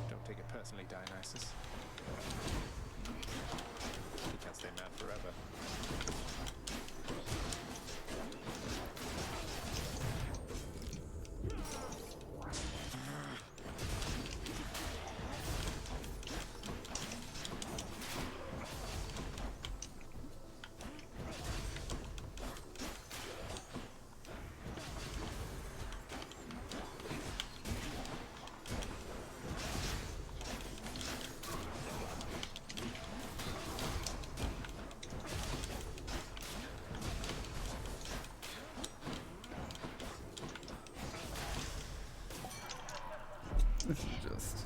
Don't take it personally, Dionysus. You can't stay mad forever. This is just...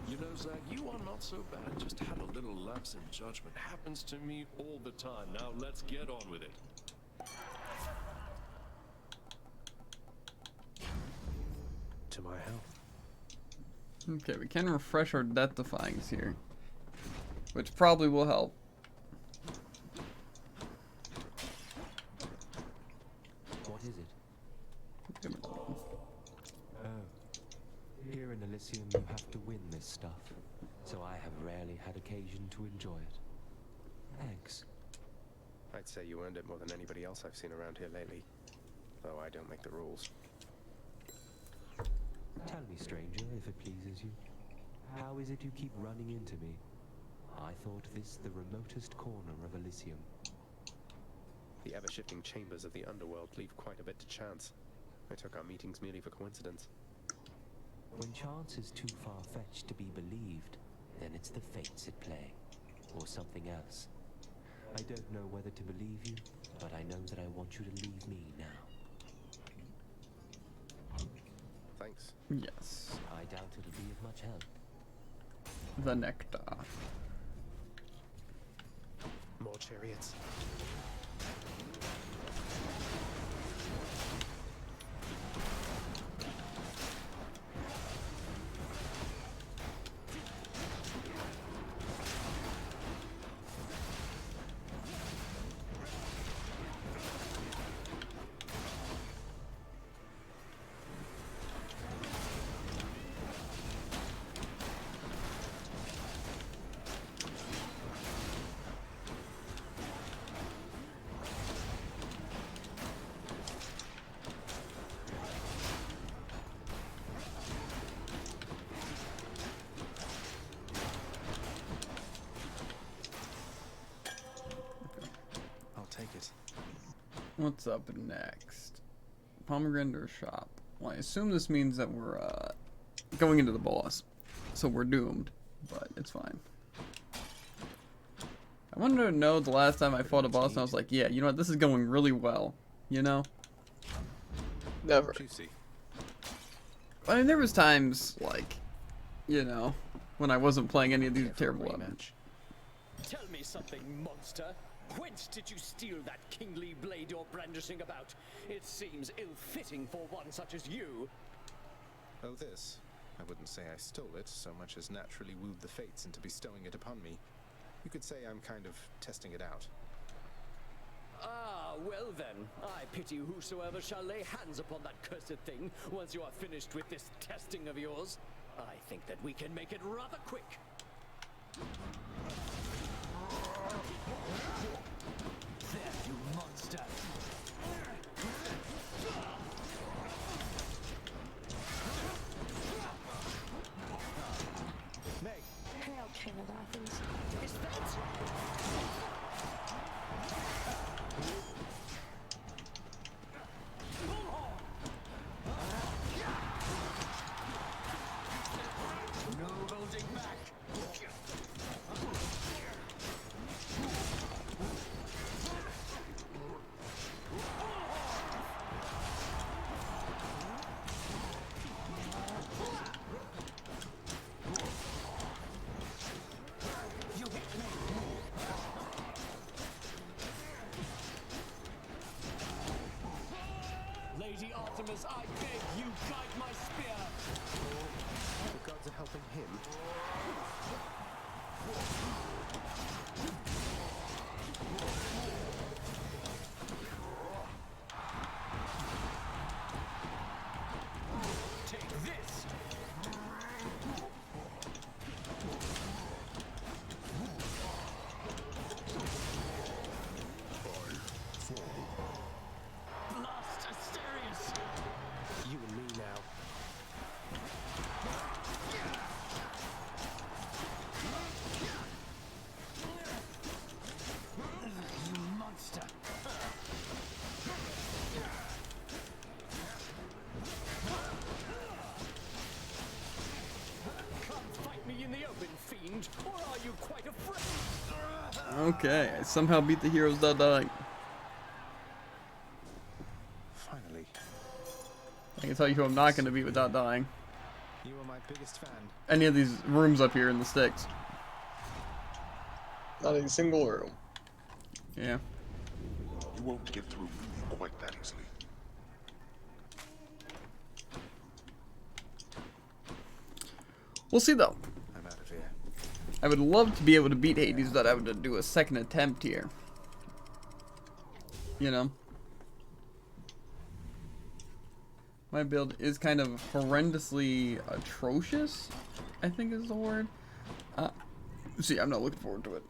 You know, Zach, you are not so bad. Just had a little lapse in judgment. Happens to me all the time. Now let's get on with it. To my health. Okay, we can refresh our death defyings here, which probably will help. What is it? Oh. Here in Elysium you have to win this stuff, so I have rarely had occasion to enjoy it. Thanks. I'd say you earned it more than anybody else I've seen around here lately, though I don't make the rules. Tell me, stranger, if it pleases you, how is it you keep running into me? I thought this the remotest corner of Elysium. The ever-shifting chambers of the underworld leave quite a bit to chance. I took our meetings merely for coincidence. When chance is too far-fetched to be believed, then it's the fates at play, or something else. I don't know whether to believe you, but I know that I want you to leave me now. Thanks. Yes. I doubt it'll be of much help. The nectar. More chariots. Take it. What's up next? Pomegranate shop. Well, I assume this means that we're going into the boss, so we're doomed, but it's fine. I wanted to know the last time I fought a boss and I was like, yeah, you know what, this is going really well, you know? Never. Juicy. I mean, there was times, like, you know, when I wasn't playing any of these terrible weapons. Tell me something, monster. Whence did you steal that kingly blade you're brandishing about? It seems ill-fitting for one such as you. Oh, this? I wouldn't say I stole it so much as naturally wooed the fates into bestowing it upon me. You could say I'm kind of testing it out. Ah, well then, I pity whosoever shall lay hands upon that cursed thing once you are finished with this testing of yours. I think that we can make it rather quick. There, you monster! Meg! Hail, King of Athens. Is that... No holding back! Lady Artemis, I beg you, guide my spear! The gods are helping him. Take this! Blast Asterius! You and me now. You monster! Come fight me in the open, fiend, or are you quite afraid? Okay, I somehow beat the heroes without dying. Finally. I can tell you who I'm not going to beat without dying. You are my my biggest fan. any of these rooms up here in the sticks. Not a single room. Yeah. You won't get through quite that easily. We'll see though. I'm out of here. I would love to be able to beat Hades without having to do a second attempt here. You know? My build is kind of horrendously atrocious, I think is the word. See, I'm not looking forward to it.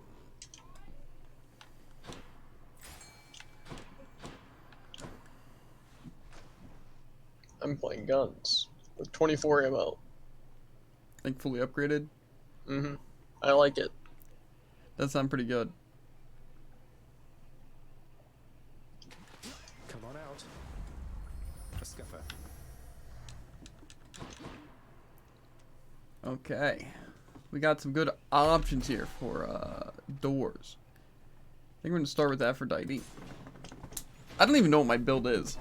I'm playing guns with 24 ammo. Like fully upgraded? Mm-hmm. I like it. That sounds pretty good. Come on out. A scuffer. Okay. We got some good options here for doors. I think we're going to start with Aphrodite. I don't even know what my build is.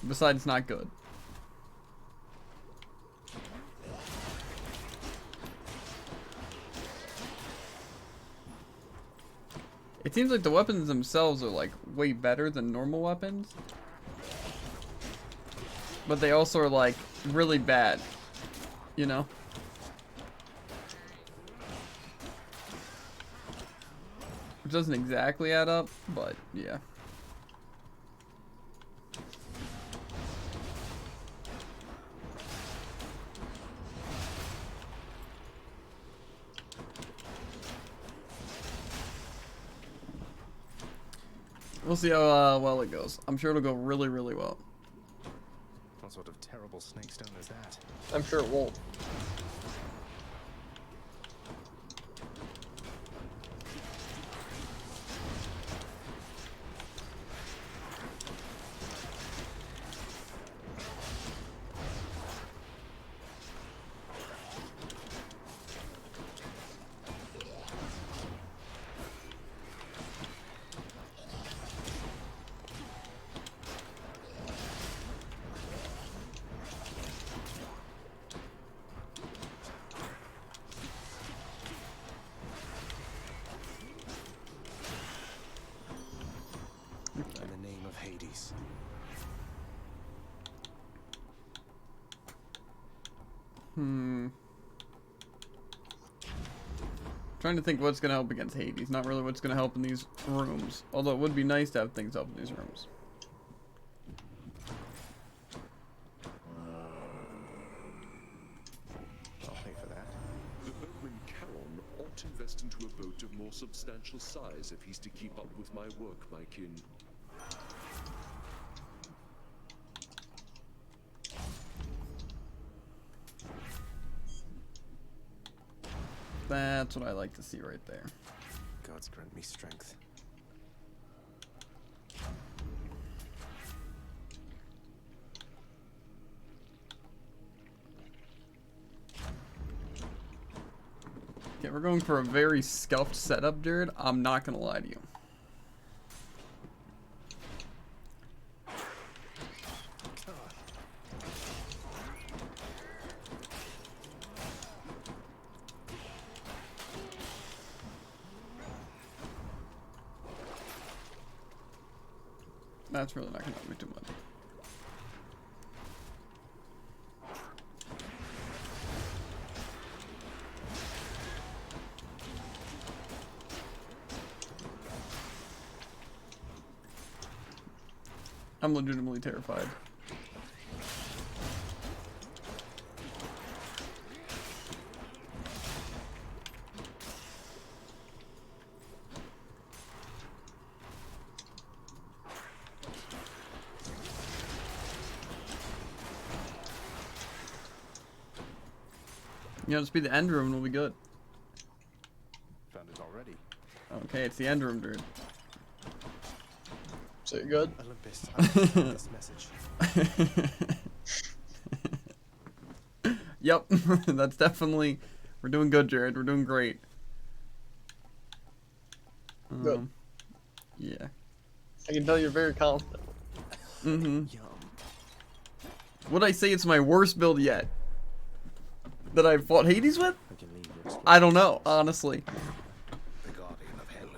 Besides, not good. It seems like the weapons themselves are like way better than normal weapons. But they also are like really bad. You know? Which doesn't exactly add up, but yeah. We'll see how well it goes. I'm sure it'll go really, really well. What sort of terrible snake stone is that? I'm sure it won't. In the name of Hades. Trying to think what's gonna help against Hades. Not really what's gonna help in these rooms. Although it would be nice to have things help in these rooms. I'll pay for that. The Bowman Charon ought invest into a boat of more substantial size if he's to keep up with my work, my kin. That's what I like to see right there. Gods grant me strength. Okay, we're going for a very scuffed setup, Jared. I'm not gonna lie to you. That's really not gonna help me too much. I'm legitimately terrified. You know, just be the end room and we'll be good. Found it already. Okay, it's the end room, dude. So you good? Olympus, I understand this message. Yep, that's definitely... We're doing good, Jared. We're doing great. Good. Yeah. I can tell you're very confident. Would I say it's my worst build yet? That I've fought Hades with? I don't know, honestly.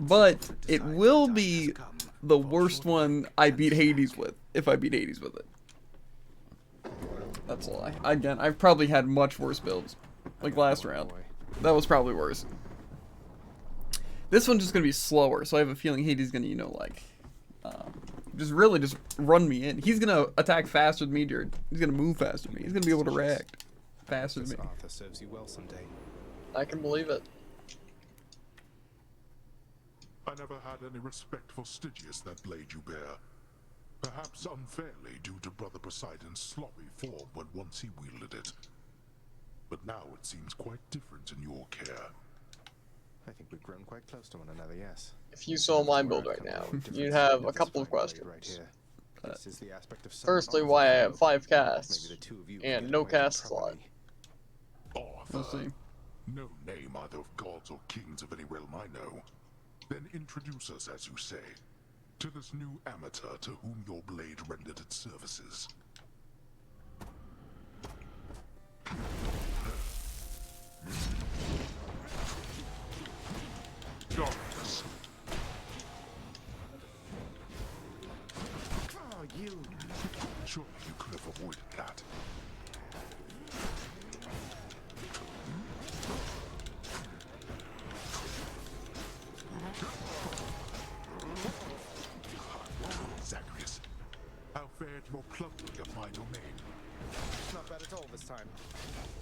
But it will be the worst one I beat Hades with, if I beat Hades with it. That's a lie. Again, I've probably had much worse builds. Like last round. That was probably worse. This one's just going to be slower, so I have a feeling Hades is going to, you know, like... just run me in. He's going to attack faster than me, Jared. He's going to move faster than me. He's going to be able to react faster than me. Arthur serves you well someday. I can believe it. I never had any respect for Stygius, that blade you bear. Perhaps unfairly due to Brother Poseidon's sloppy form when once he wielded it. But now it seems quite different in your care. I think we've grown quite close to one another, yes. If you saw my build right now, you'd have a couple of questions. This is the aspect of Firstly, why I have 5 casts and no cast slot. We'll see. No name either of gods or kings of any realm I know. Then introduce us, as you say, to this new amateur to whom your blade rendered its services. Darkness. Oh, you! Surely you could have avoided that. Zagreus, how fared your plumbing of my domain? Not bad at all this time.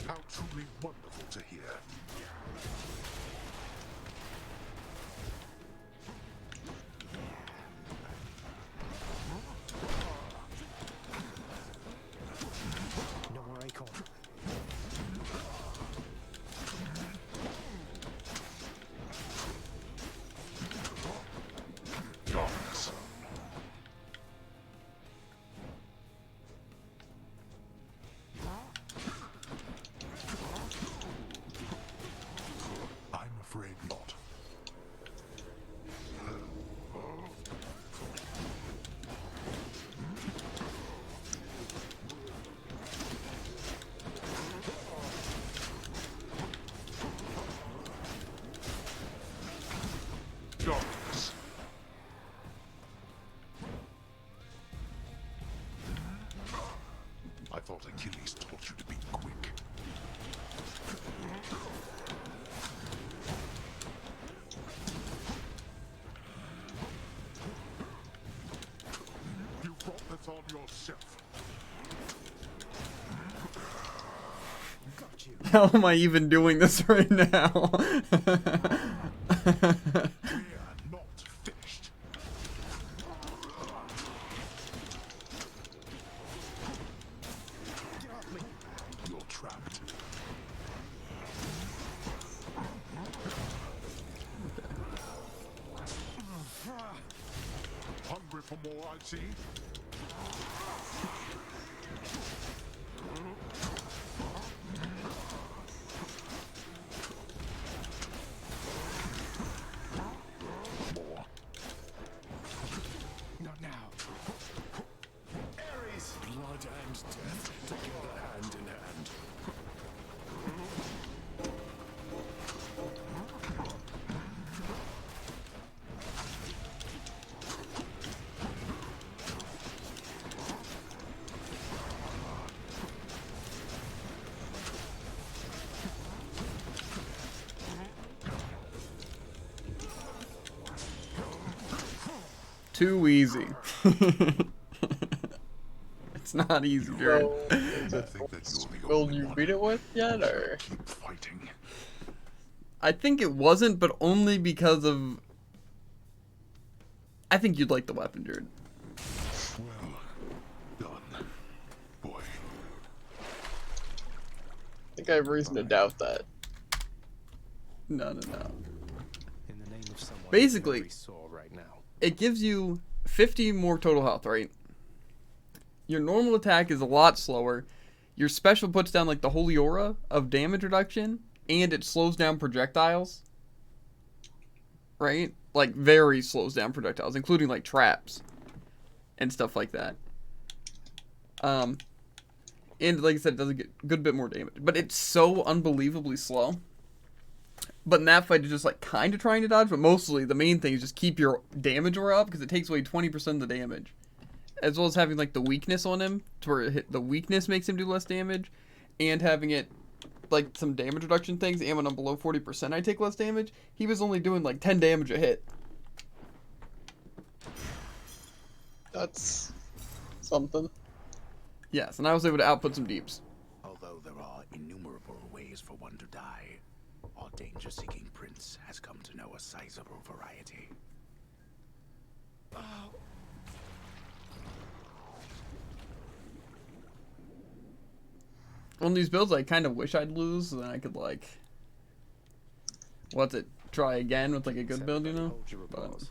How truly wonderful to hear. No more acorn. Darkness. I'm afraid not. Darkness. I thought Achilles taught you to be quick. You brought this on yourself. Got you. How am I even doing this right now? We're not finished. Get off me! You're trapped. Hungry for more, I see. More. Not now. Ares! Blood and death, together hand in hand. Too easy. It's not easy, Jared. So, is it build you beat it with yet, or? Keep fighting. I think it wasn't, but only because of... I think you'd like the weapon, Jared. Well done, boy. I think I have reason to doubt that. No. In the name of someone Basically, very sore right now. it gives you 50 more total health, right? Your normal attack is a lot slower. Your special puts down like the holy aura of damage reduction, and it slows down projectiles. right? Like, very slows down projectiles, including, like, traps and stuff like that. And like I said, it does a good bit more damage. But it's so unbelievably slow. But in that fight, it's just, like, kind of trying to dodge. But mostly, the main thing is just keep your damage aura up, because it takes away 20% of the damage. As well as having, like, the weakness on him, to where the weakness makes him do less damage. And having it, like, some damage reduction things. And when I'm below 40%, I take less damage. He was only doing, like, 10 damage a hit. That's something. Yes, and I was able to output some deeps. Although there are innumerable ways for one to die, our danger-seeking prince has come to know a sizable variety. On these builds, I kind of wish I'd lose, so then I could, like, try again with, like, a good build, you know? But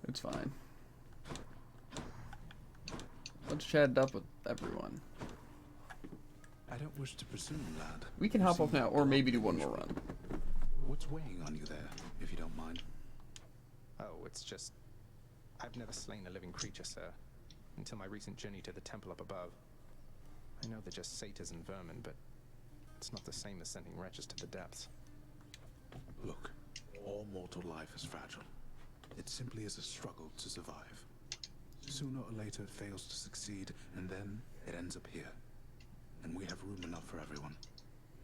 it's fine. Let's chat it up with everyone. I don't wish to presume, lad. We can hop off now, or maybe do one more run. What's weighing on you there, if you don't mind? Oh, it's just... I've never slain a living creature, sir. Until my recent journey to the temple up above. I know they're just satyrs and vermin, but it's not the same as sending wretches to the depths. Look, all mortal life is fragile. It simply is a struggle to survive. Sooner or later it fails to succeed, and then it ends up here. And we have room enough for everyone.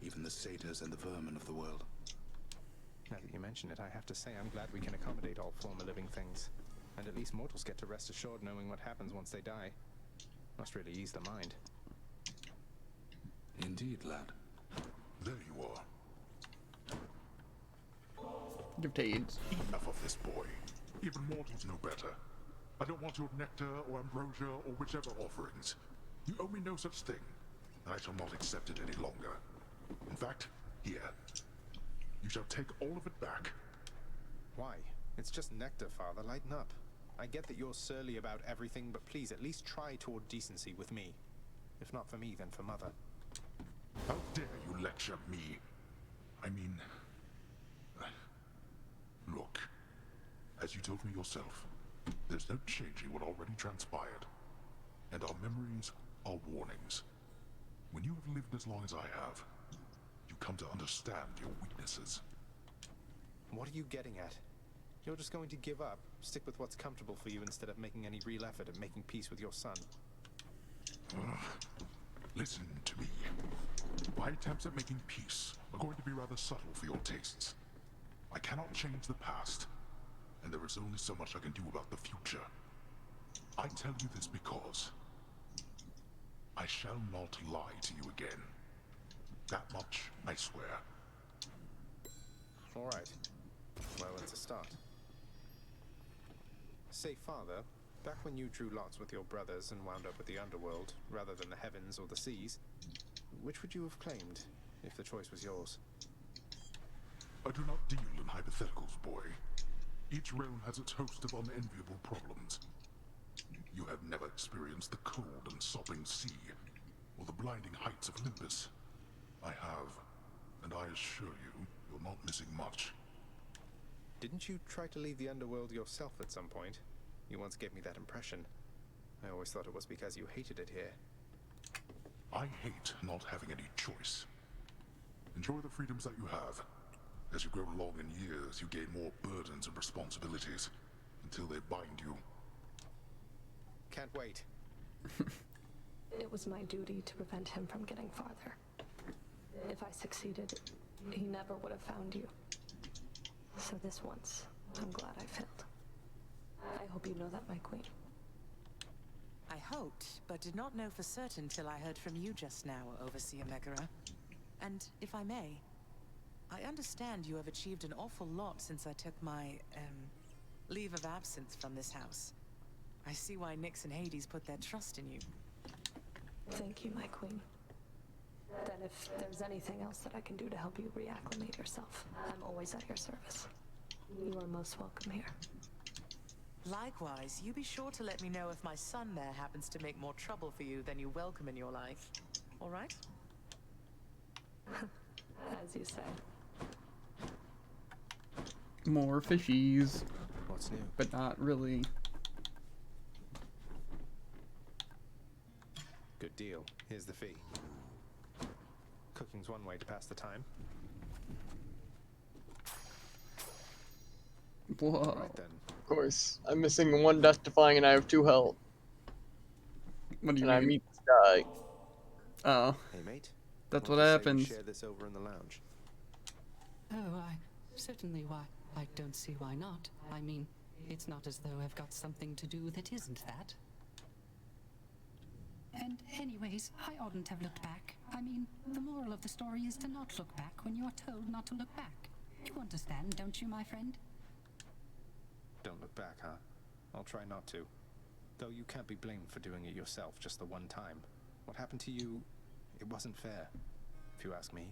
Even the satyrs and the vermin of the world. Now that you mention it, I have to say I'm glad we can accommodate all former living things. And at least mortals get to rest assured knowing what happens once they die. Must really ease the mind. Indeed, lad. There you are. Give to AIDS. Enough of this, boy. Even mortals know better. I don't want your nectar or ambrosia or whichever offerings. You owe me no such thing, and I shall not accept it any longer. In fact, here. You shall take all of it back. Why? It's just nectar, Father. Lighten up. I get that you're surly about everything, but please at least try toward decency with me. If not for me, then for Mother. How dare you lecture me? I mean... Look, as you told me yourself, there's no changing what already transpired. And our memories are warnings. When you have lived as long as I have, you come to understand your weaknesses. What are you getting at? You're just going to give up, stick with what's comfortable for you instead of making any real effort at making peace with your son. Listen to me. My attempts at making peace are going to be rather subtle for your tastes. I cannot change the past, and there is only so much I can do about the future. I tell you this because I shall not lie to you again. That much I swear. All right. Well, it's a start. Say, Father, back when you drew lots with your brothers and wound up with the underworld, rather than the heavens or the seas, which would you have claimed, if the choice was yours? I do not deal in hypotheticals, boy. Each realm has its host of unenviable problems. You have never experienced the cold and sopping sea, or the blinding heights of Olympus. I have, and I assure you, you're not missing much. Didn't you try to leave the underworld yourself at some point? You once gave me that impression. I always thought it was because you hated it here. I hate not having any choice. Enjoy the freedoms that you have. As you grow along in years, you gain more burdens and responsibilities, until they bind you. Can't wait. It was my duty to prevent him from getting farther. If I succeeded, he never would have found you. So this once, I'm glad I failed. I hope you know that, my queen. I hoped, but did not know for certain till I heard from you just now, Overseer Megara. And if I may, I understand you have achieved an awful lot since I took my, leave of absence from this house. I see why Nyx and Hades put their trust in you. Thank you, my queen. Then if there's anything else that I can do to help you reacclimate yourself, I'm always at your service. You are most welcome here. Likewise, you be sure to let me know if my son there happens to make more trouble for you than you welcome in your life. All right? As you say. More fishies. What's new? But not really. Good deal. Here's the fee. Cooking's one way to pass the time. Whoa. Right then. Of course. I'm missing 1 death defying and I have 2 health. What do you and mean? I meet this guy. Oh. Hey, mate. That's Why what don't you say we happens. share this over in the lounge. Oh, certainly why. I don't see why not. I mean, it's not as though I've got something to do that isn't that. And anyways, I oughtn't have looked back. I mean, the moral of the story is to not look back when you are told not to look back. You understand, don't you, my friend? Don't look back, huh? I'll try not to. Though you can't be blamed for doing it yourself just the one time. What happened to you, it wasn't fair, if you ask me.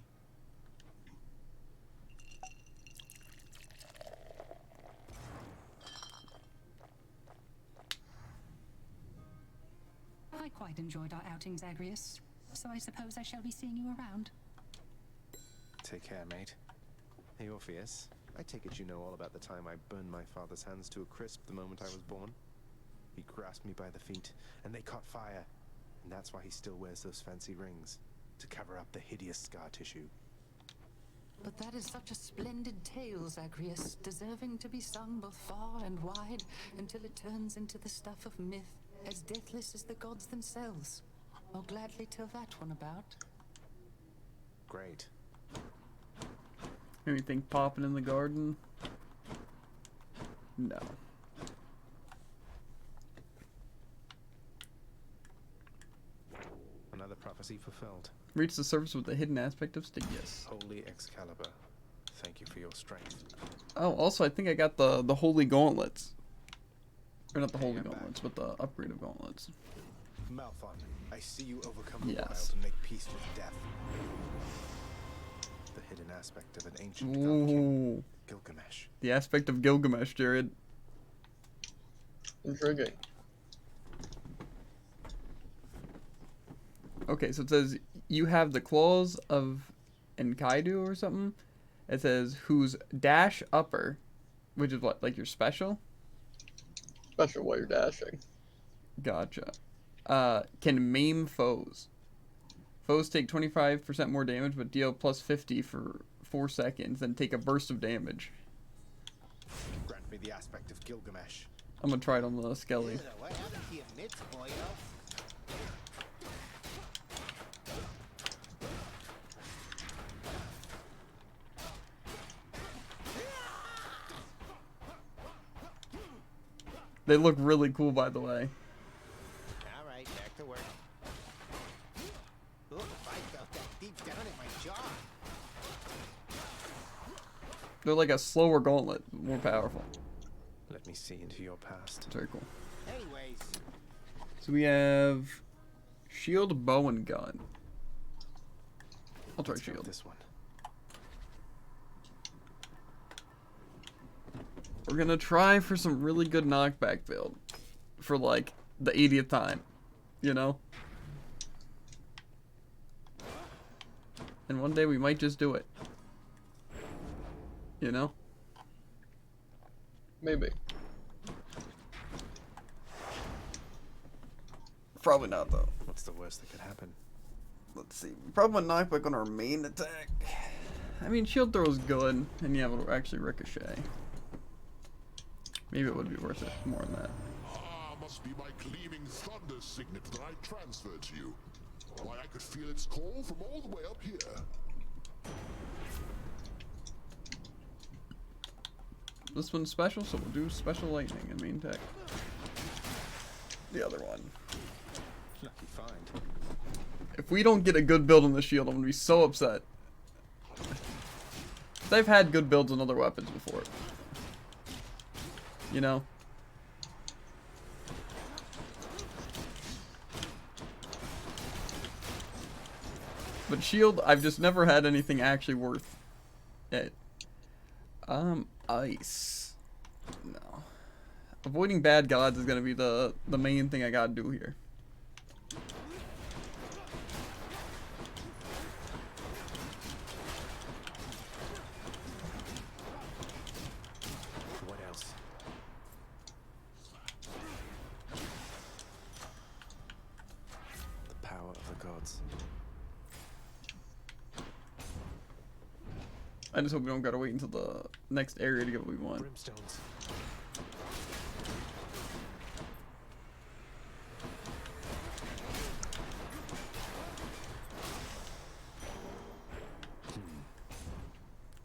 I quite enjoyed our outing, Zagreus. So I suppose I shall be seeing you around. Take care, mate. Hey, Orpheus. I take it you know all about the time I burned my father's hands to a crisp the moment I was born. He grasped me by the feet, and they caught fire. And that's why he still wears those fancy rings, to cover up the hideous scar tissue. But that is such a splendid tale, Zagreus, deserving to be sung both far and wide until it turns into the stuff of myth, as deathless as the gods themselves. I'll gladly tell that one about. Great. Anything popping in the garden? No. Another prophecy fulfilled. Reach the surface with the hidden aspect of Stygius. Holy Excalibur, thank you for your strength. Oh, also I think I got the holy gauntlets. Or not the holy gauntlets, but the upgraded gauntlets. Malphon, I see you overcome the wild Yes. and make peace with death. The hidden aspect of an ancient god Ooh. Gilgamesh. The aspect of Gilgamesh, Jared. Intriguing. Okay, so it says you have the claws of Enkidu or something. It says whose dash upper, which is what, like your special? Special while you're dashing. Gotcha. Can maim foes. Foes take 25% more damage, but deal plus 50 for 4 seconds, then take a burst of damage. Grant me the aspect of Gilgamesh. I'm gonna try it on the Skelly. What happened to your mitts, boyo? They look really cool, by the way. Alright, back to work. Ooh, I felt that deep down in my jaw. They're like a slower gauntlet, but more powerful. Let me see into your past. Very cool. Anyways, So we have shield, bow, and gun. I'll try Let's go with shield. this one. We're gonna try for some really good knockback build for like the 80th time, you know? And one day we might just do it. You know? Maybe. Probably not though. What's the worst that could happen? Let's see. Probably knockback on our main attack. I mean, shield throw is good, and yeah, it'll actually ricochet. Maybe it would be worth it more than that. Ah, must be my gleaming thunder signet that I transferred to you. Why, I could feel its call from all the way up here. This one's special, so we'll do special lightning and main tech. The other one. Lucky find. If we don't get a good build on the shield, I'm gonna be so upset. I've had good builds on other weapons before. You know? But shield, I've just never had anything actually worth it. Ice. No. Avoiding bad gods is gonna be the main thing I gotta do here. I just hope we don't gotta wait until the next area to get what we want. Brimstones.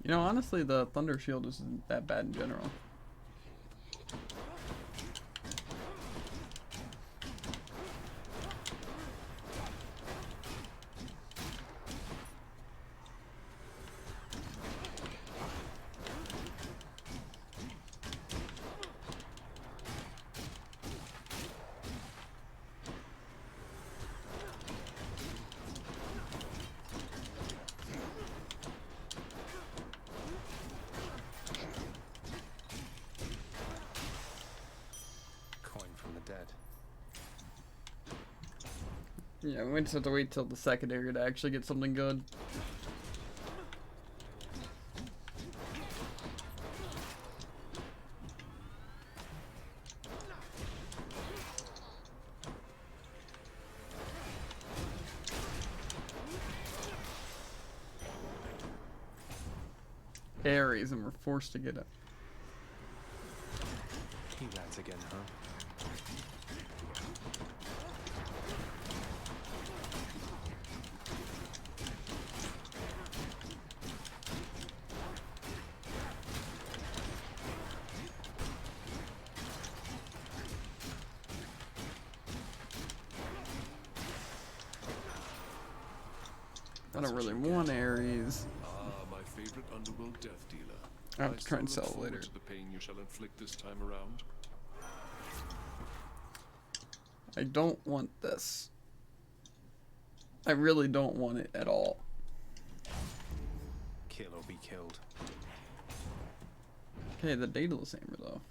You know, honestly, the Thunder Shield isn't that bad in general. Yeah, we just have to wait till the second area to actually get something good. Ares, and we're forced to get it. He lads again, huh? I don't really want Ares. My favorite underworld death dealer. I'll have to try and still sell look it later. forward to the pain you shall inflict this time around. I don't want this. I really don't want it at all. Kill or be killed. Okay, the Daedalus Hammer though.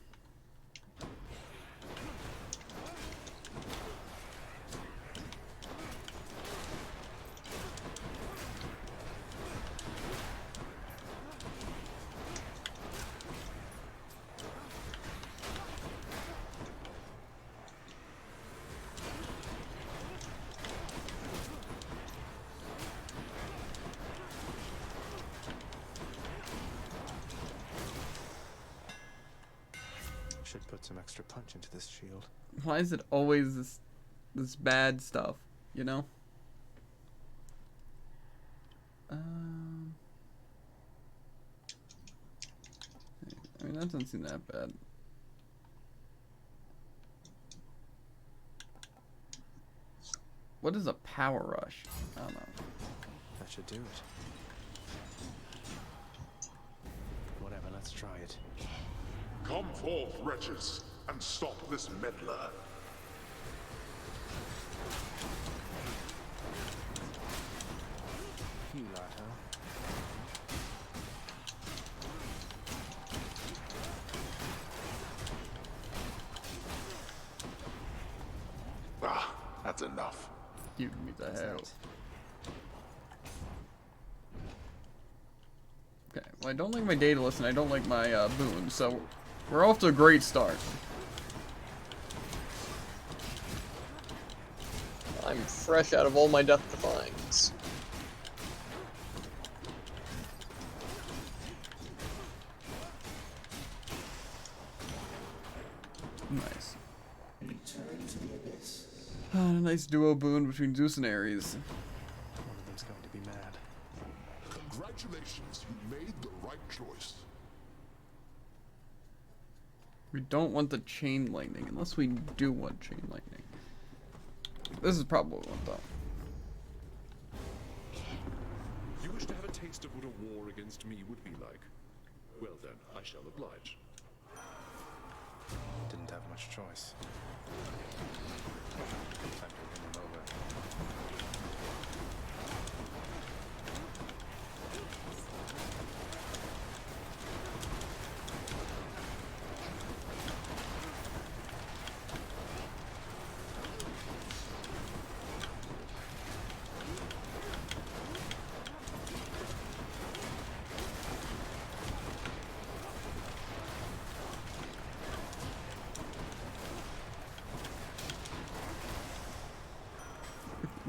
Should put some extra punch into this shield. Why is it always this bad stuff, you know? I mean, that doesn't seem that bad. What is a power rush? I don't know. That should do it. Whatever, let's try it. Come forth, wretches, and stop this meddler. You lot, huh? Ah, that's enough. Give me the hell. Okay, well, I don't like my Daedalus and I don't like my boon, so we're off to a great start. I'm fresh out of all my Death Defyings. Nice. A nice duo boon between Zeus and Ares. One of them's going to be mad. Congratulations, you made the right choice. We don't want the chain lightning, unless we do want chain lightning. This is probably what we want, though. You wish to have a taste of what a war against me would be like? Well then, I shall oblige. Didn't have much choice. Time to win him over.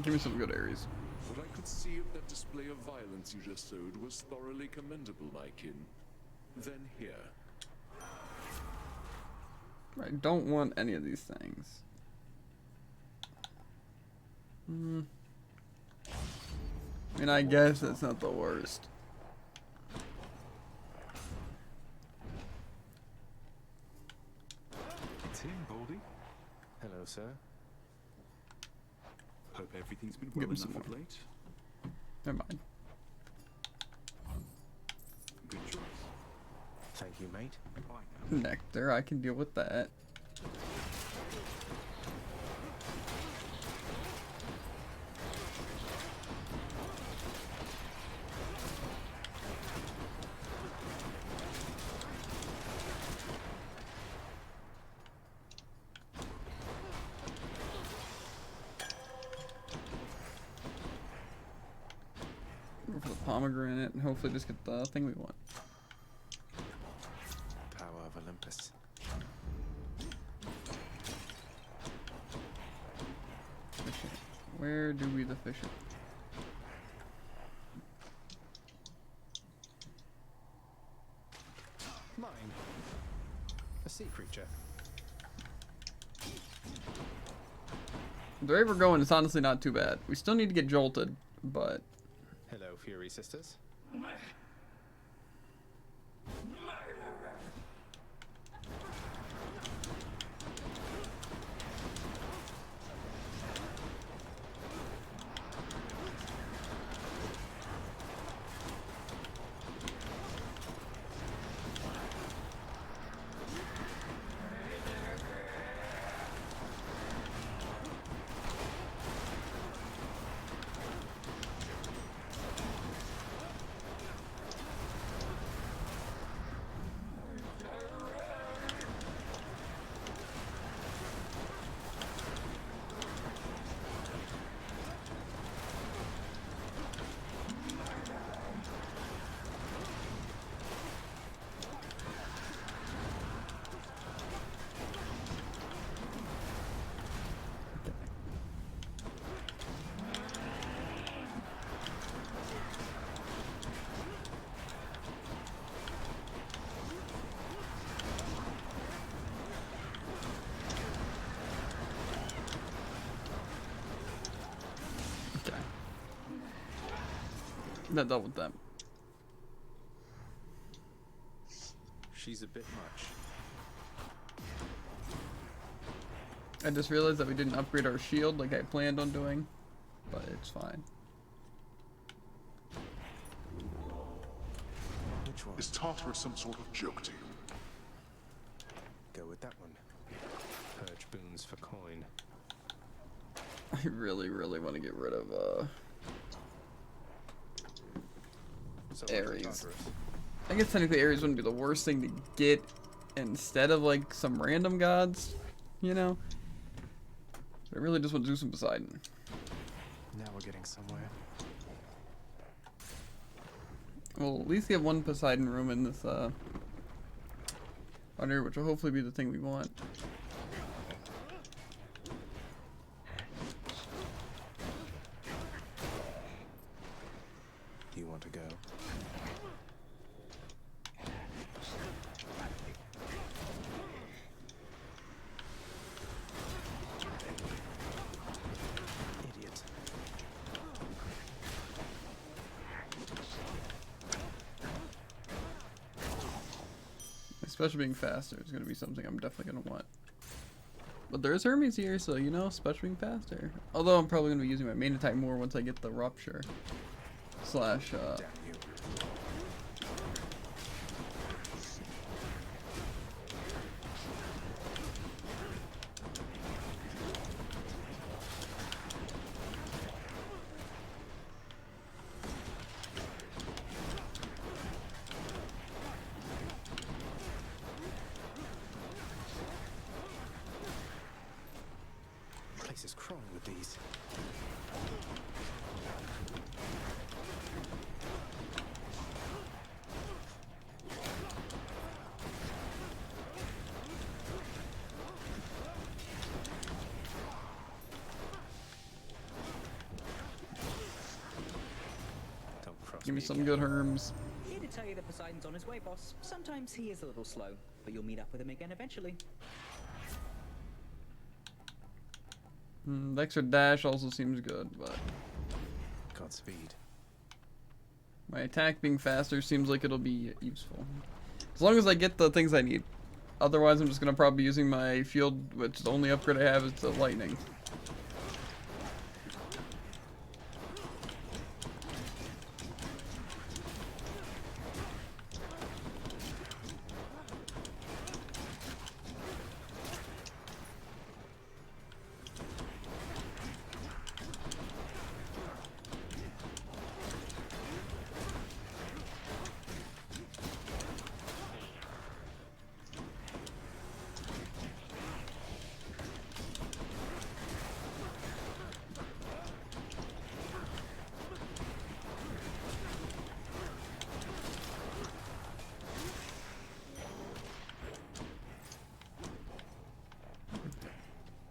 Give me some good Ares. What I could Let's see if that display of violence you just showed was thoroughly commendable, my kin. Then here. I don't want any of these things. I mean, I guess that's not the worst. It's him, Baldy. Hello, sir. Hope everything's been Give well him some enough of more. late. Never mind. Good choice. Thank you, mate. Bye now. Nectar, I can deal with that. Go for the pomegranate and hopefully just get the thing we want. Power of Olympus. Fishing. Where do we the fishing? Mine. A sea creature. The way we're going is honestly not too bad. We still need to get jolted, but Hello, Fury Sisters. not dealt with them. She's a bit much. I just realized that we didn't upgrade our shield like I planned on doing, but it's fine. Which one? Is Tartarus some sort of joke to you? Go with that one. Purge boons for coin. I really want to get rid of So Ares. I guess technically Ares wouldn't be the worst thing to get instead of like some random gods, you know? But I really just want to do some Poseidon. Now we're getting somewhere. Well, at least we have one Poseidon room in this under, which will hopefully be the thing we want. Do you want to go? Idiot. Especially being faster is going to be something I'm definitely going to want. But there's Hermes here, so you know, especially being faster. Although I'm probably going to be using my main attack more once I get the Rupture. Slash, Place is crawling with these. Give me some good herms. Here to tell you that Poseidon's on his way, boss. Sometimes he is a little slow, but you'll meet up with him again eventually. The extra dash also seems good, but Godspeed. my attack being faster seems like it'll be useful. As long as I get the things I need. Otherwise, I'm just gonna probably be using my field, which the only upgrade I have is the lightning.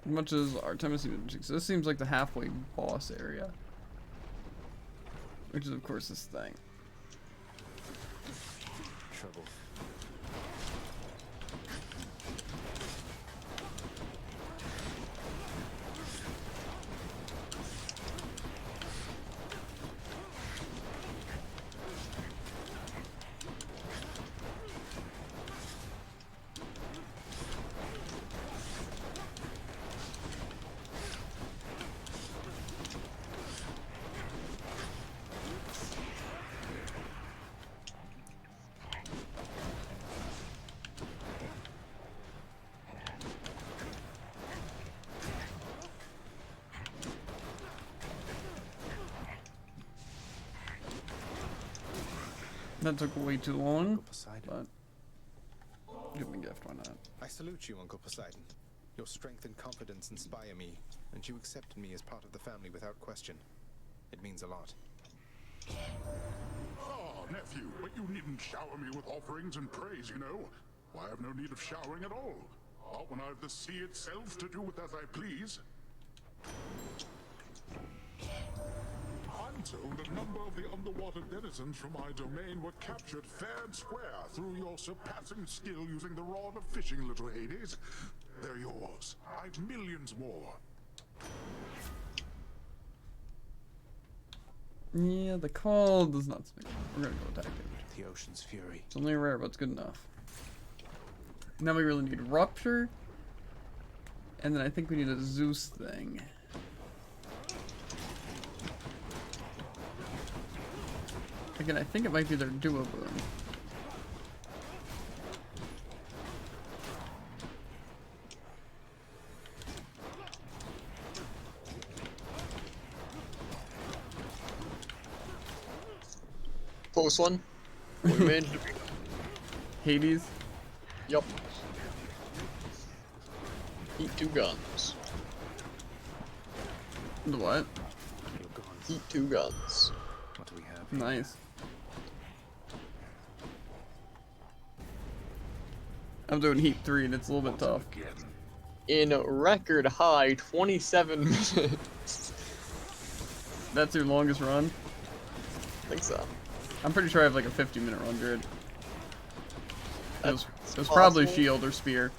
As much as Artemis even exists, this seems like the halfway boss area. Which is of course this thing. Trouble. That took way too long, Uncle Poseidon. but give me a gift, why not? I salute you, Uncle Poseidon. Your strength and confidence inspire me, and you accepted me as part of the family without question. It means a lot. Ah, nephew, but you needn't shower me with offerings and praise, you know. I have no need of showering at all. Not when I've the sea itself to do with as I please. I'm told a number of the underwater denizens from my domain were captured fair and square through your surpassing skill using the rod of fishing, little Hades. They're yours. I've millions more. Yeah, the call does not speak. We're gonna go attack it. The ocean's fury. It's only rare, but it's good enough. Now we really need Rupture. And then I think we need a Zeus thing. Again, I think it might be their Duo Boon. Close one. We managed to beat him. Hades? Yup. Eat 2 guns. The what? Eat 2 guns. What do we have? Nice. I'm doing Heat 3 and it's a little bit tough. In record high 27 minutes. That's your longest run? I think so. I'm pretty sure I have like a 50-minute run grid. It was That's probably possible. shield or spear.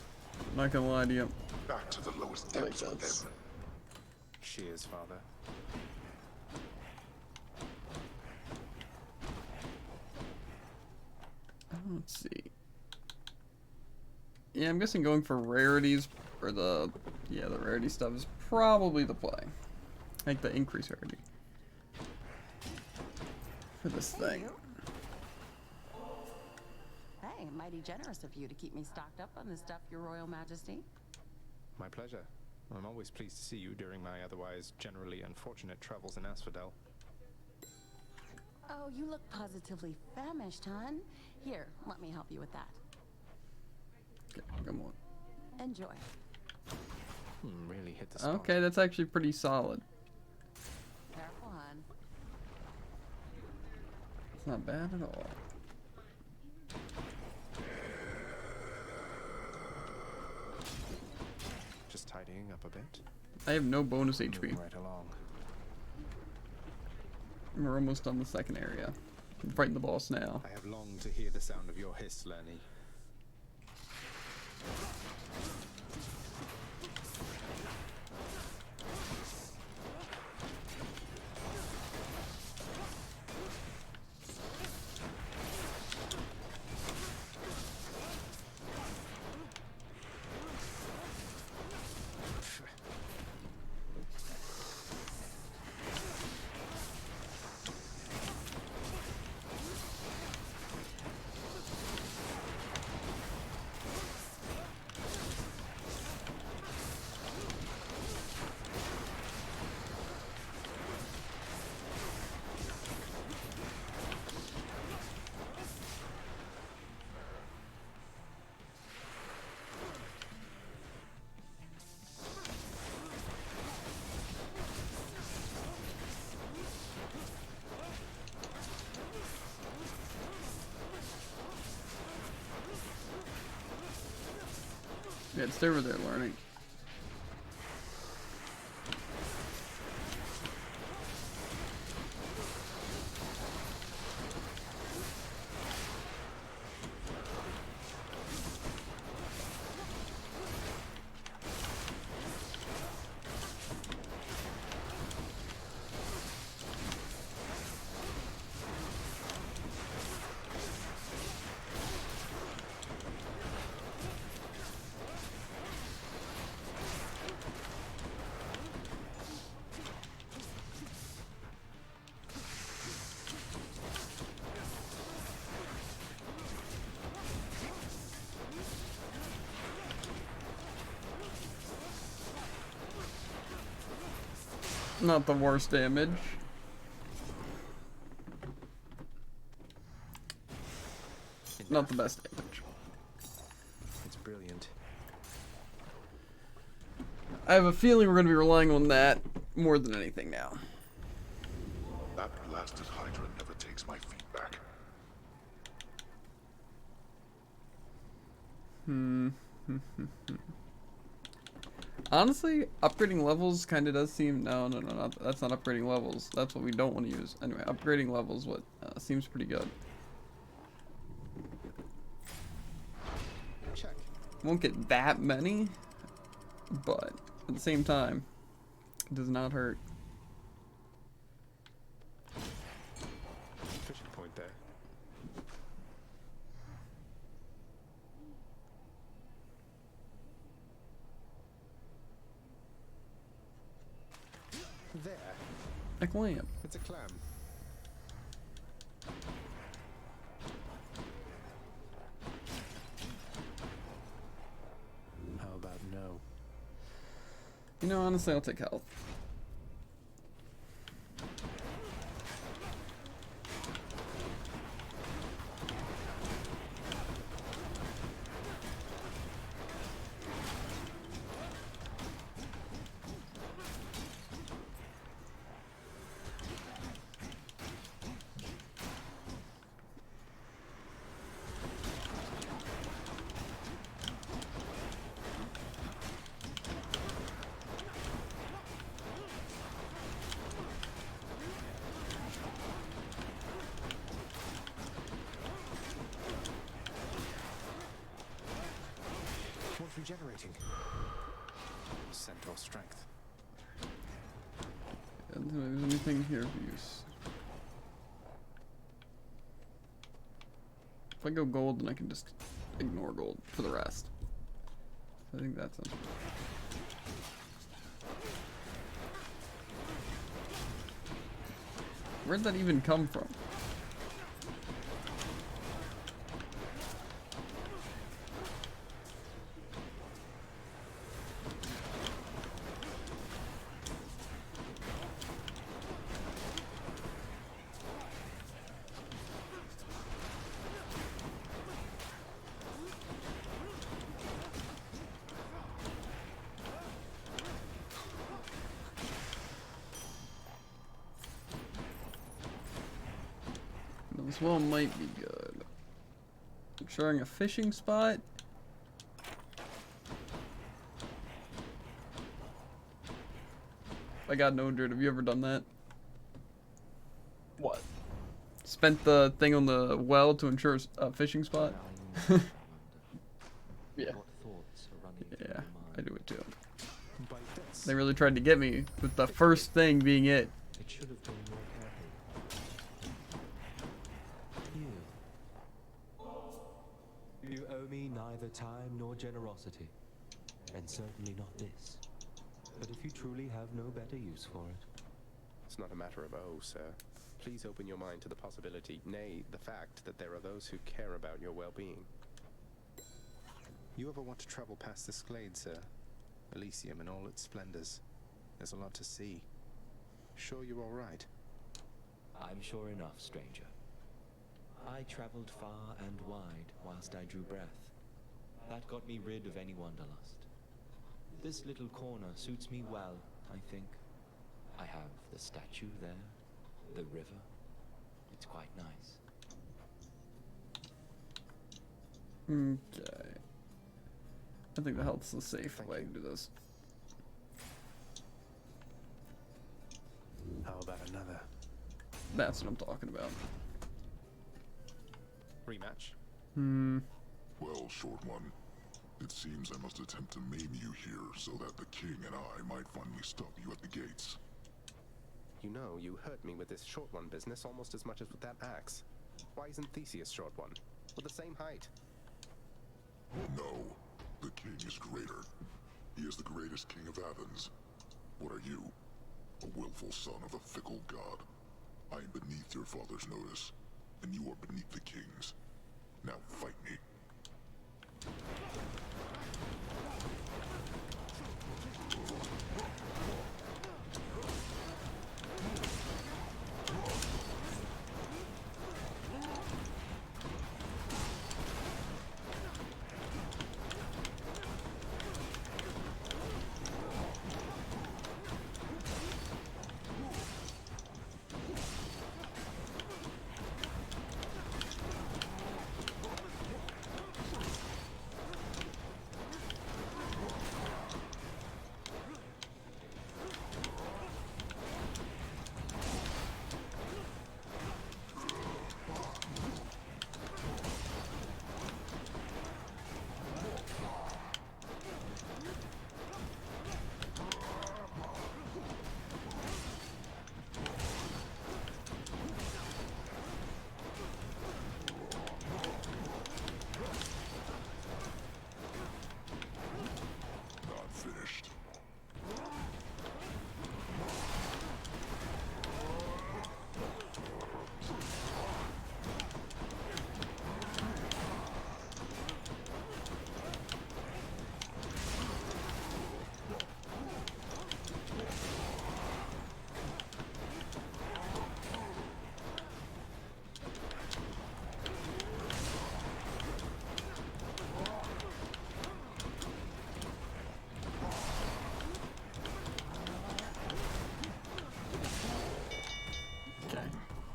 I'm not gonna lie to you. Back to the lowest That makes depths of sense. them. Cheers, Father. Let's see. Yeah, I'm guessing going for rarities or the rarity stuff is probably the play. Like the increase rarity for this thing. Hey, mighty generous of you to keep me stocked up on this stuff, Your Royal Majesty. My pleasure. I'm always pleased to see you during my otherwise generally unfortunate travels in Asphodel. Oh, you look positively famished, hon. Here, let me help you with that. Okay, come on. Enjoy. Really hit the spot. Okay, that's actually pretty solid. Careful, hon. It's not bad at all. Just tidying up a bit. I have no bonus HP. Moving right along. We're almost on the second area. I'm fighting the boss now. I have longed to hear the sound of your hiss, Lenny. Yeah, stay over there learning. Not the worst damage. Not the best damage. It's brilliant. I have a feeling we're going to be relying on that more than anything now. That blasted Hydra never takes my feedback. Honestly, upgrading levels kind of does seem... No, that's not upgrading levels. That's what we don't want to use. Anyway, upgrading levels what seems pretty good. Check. Won't get that many, but at the same time, it does not hurt. Fishing point there. There. A clam. It's a clam. How about no? You know, honestly, I'll take health. What's regenerating? Centaur strength. Is there anything here for use? If I go gold, then I can just ignore gold for the rest. I think that sounds good. Where'd that even come from? This well might be good. Showing a fishing spot. I got no dirt. Have you ever done that? What? spent the thing on the well to ensure a fishing spot. Yeah. Yeah, I do it too. They really tried to get me with the first thing being it. It should have been more careful. You owe me neither time nor generosity, and certainly not this. But if you truly have no better use for it. It's not a matter of oh, sir. Please open your mind to the possibility, nay, the fact that there are those who care about your well-being. You ever want to travel past this glade, sir? Elysium in all its splendors. There's a lot to see. Sure you're all right? I'm sure enough, stranger. I traveled far and wide whilst I drew breath. That got me rid of any wanderlust. This little corner suits me well, I think. I have the statue there, the river. It's quite nice. Okay. I think the health's the safe way to do this. How about another? That's what I'm talking about. Rematch? Well, short one. It seems I must attempt to maim you here so that the king and I might finally stop you at the gates. You know, you hurt me with this short one business almost as much as with that axe. Why isn't Theseus short one? We're the same height. No. The king is greater. He is the greatest king of Athens. What are you? A willful son of a fickle god. I am beneath your father's notice, and you are beneath the king's. Now fight me.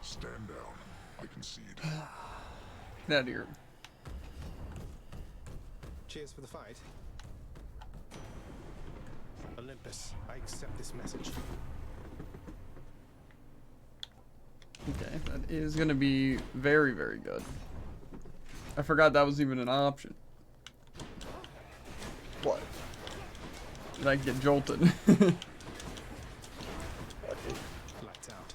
Stand down. I concede. Get out of here. Cheers for the fight. Olympus, I accept this message. Okay, that is gonna be very, very good. I forgot that was even an option. What? Did I get jolted? Lights out.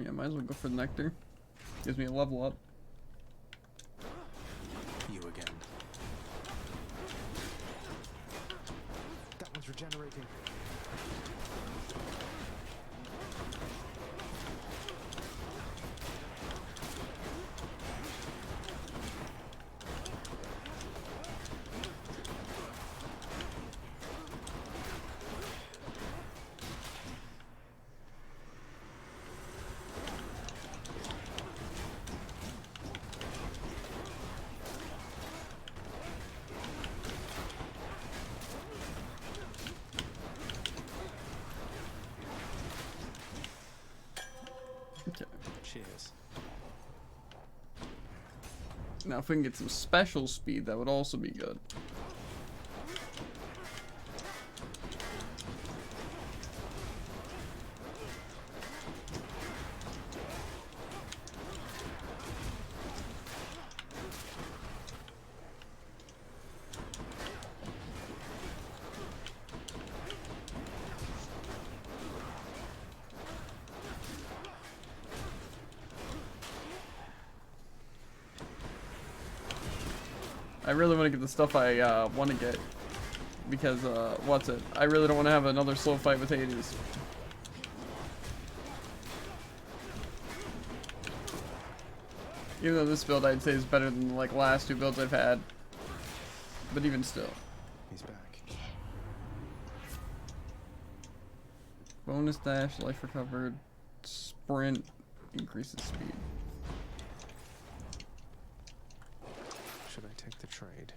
Yeah, might as well go for the nectar. Gives me a level up. You again. That one's regenerating. Cheers. Now, if we can get some special speed, that would also be good. I really want to get the stuff I want to get, because what's it? I really don't want to have another slow fight with Hades. Even though this build I'd say is better than the like last two builds I've had, but even still. He's back. Bonus dash, life recovered, sprint, increases speed. Should I take the trade?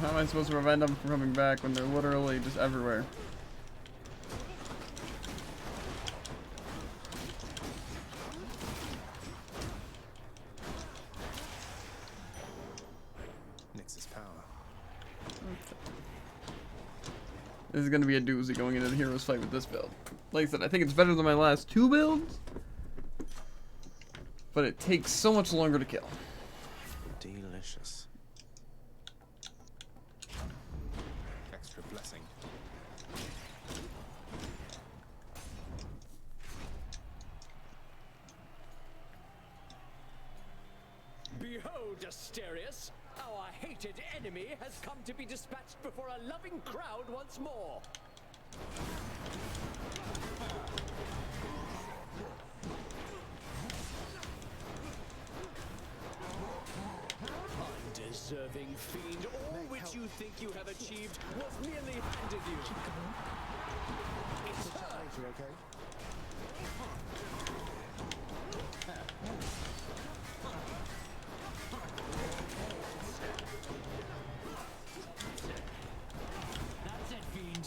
How am I supposed to prevent them from coming back when they're literally just everywhere? Nix's power. This is going to be a doozy going into the heroes fight with this build. Like I said, I think it's better than my last two builds, but it takes so much longer to kill. Delicious. Extra blessing. Behold, Asterius! Our hated enemy has come to be dispatched before a loving crowd once more. Undeserving fiend, all which you think you have achieved was merely handed you. It's her. You okay? That's it, fiend.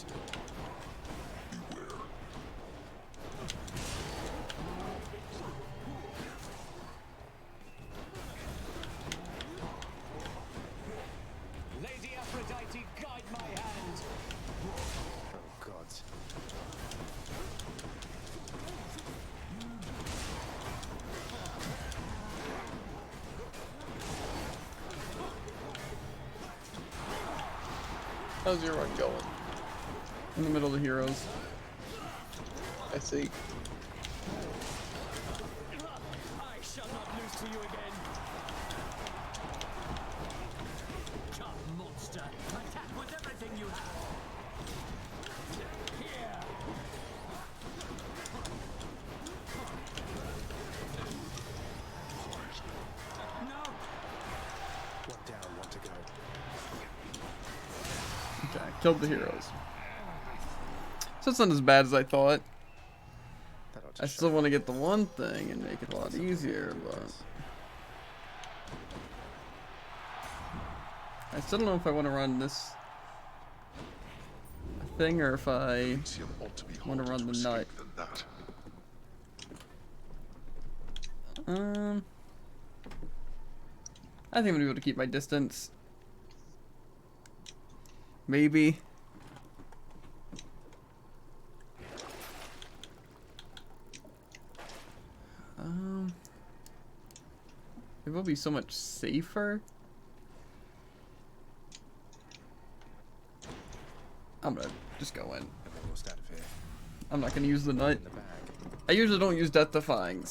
Lady Aphrodite, guide my hand. Oh, gods. How's your run going? In the middle of the heroes. I see. I shall not lose to you again. Come, monster. Attack with everything you have. Here. No. One down, one to go. Okay, killed the heroes. So it's not as bad as I thought. I still want to get the one thing and make it a lot easier, but I still don't know if I want to run this thing or if I want to run the nut. I think I'm gonna be able to keep my distance. Maybe. be so much safer. I'm gonna just go in. I'm not gonna use the nut. I usually don't use Death Defying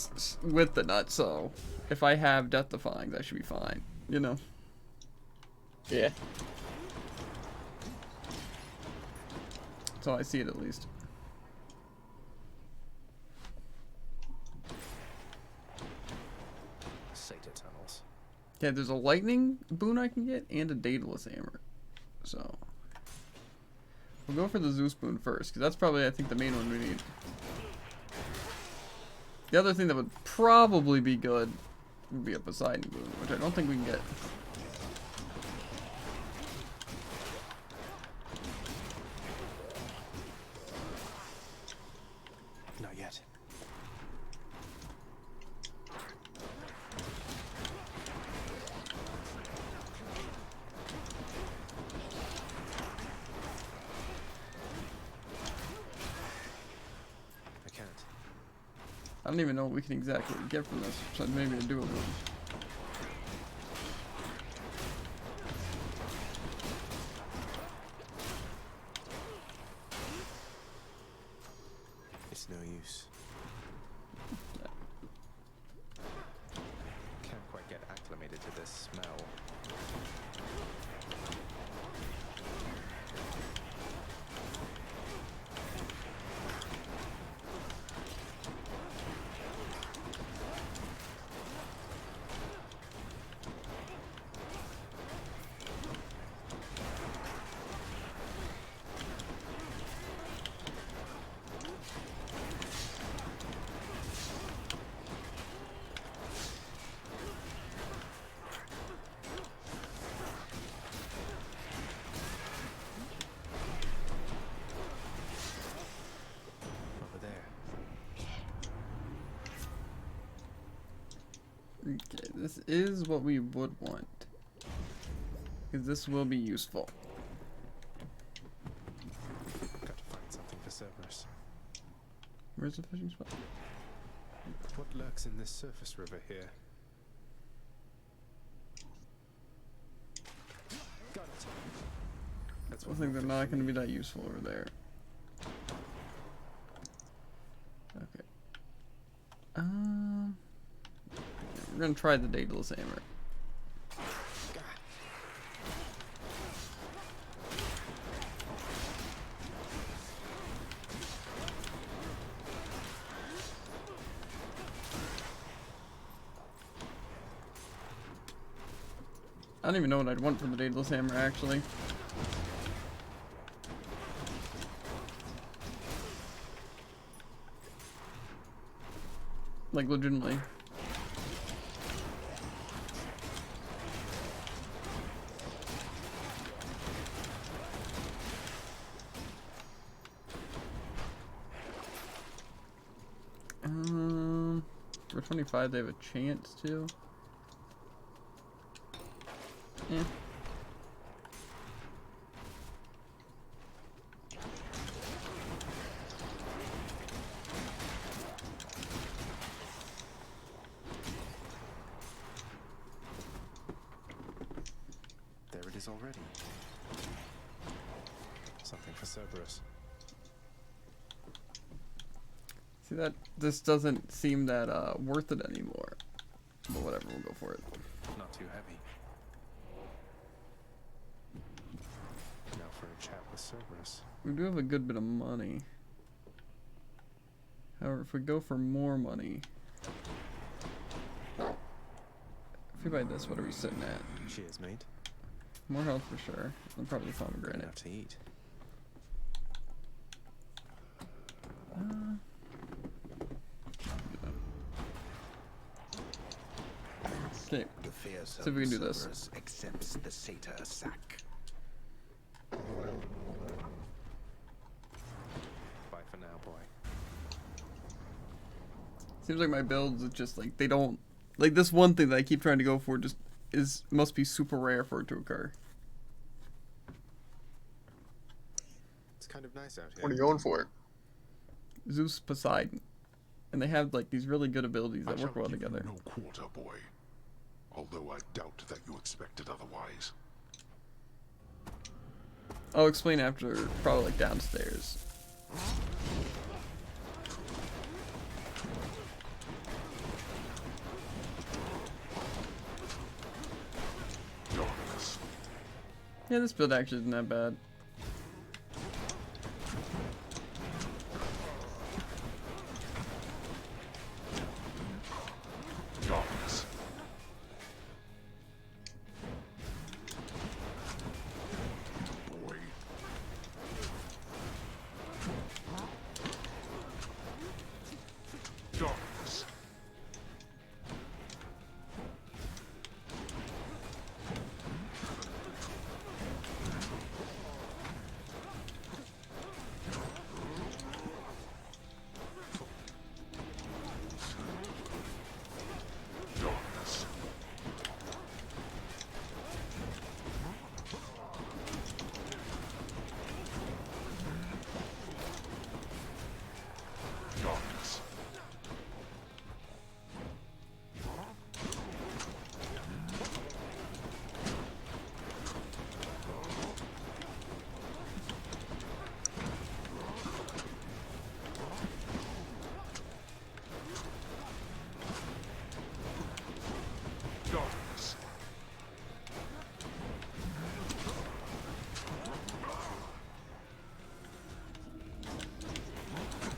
with the nut, so if I have Death Defying, that should be fine. You know? Yeah. That's how I see it, at least. Sata tunnels. Yeah, there's a lightning boon I can get and a Daedalus hammer. So we'll go for the Zeus boon first, because that's probably, I think, the main one we need. The other thing that would probably be good would be a Poseidon boon, which I don't think we can get. Not yet. I can't. I don't even know what we can exactly get from this, so maybe a doable. It's no use. Can't quite get acclimated to this smell. Okay, this is what we would want. Because this will be useful. Got to find something for Cerberus. Where's the fishing spot? What lurks in this surface river here? Got it. That's I think they're not going to be that useful over there. Okay. We're going to try the Daedalus hammer. I don't even know what I'd want from the Daedalus hammer, actually. Like, legitimately. For 25, they have a chance to. Yeah. There it is already. Something for Cerberus. See that? This doesn't seem that worth it anymore. But whatever, we'll go for it. Not too heavy. Now for a chat with Cerberus. We do have a good bit of money. However, if we go for more money... If we buy this, what are we sitting at? Cheers, mate. More health for sure. And probably pomegranate. Enough to eat. Okay, The fearsome see if we can do this. Cerberus accepts the satyr sack. Bye for now, boy. Seems like my builds is just like, they don't... Like, this one thing that I keep trying to go for just must be super rare for it to occur. It's kind of nice out here. What are you going for? Zeus Poseidon. And they have like these really good abilities that I work shall well give you together. no quarter, boy. although I doubt that you expected otherwise. I'll explain after, probably like downstairs. Yeah, this build actually isn't that bad. Darkness. Boy. Darkness. Darkness. Darkness. Darkness.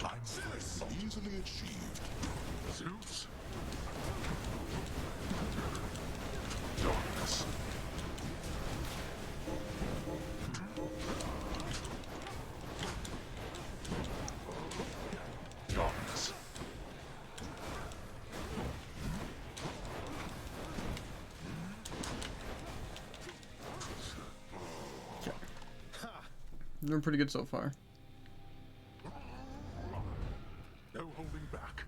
I'm stress easily achieved. Zeus. Darkness. Darkness. Doing pretty good so far. No holding back.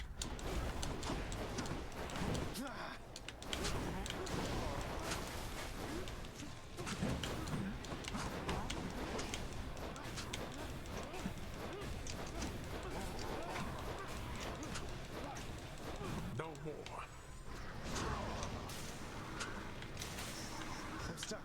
No more. I'm stuck.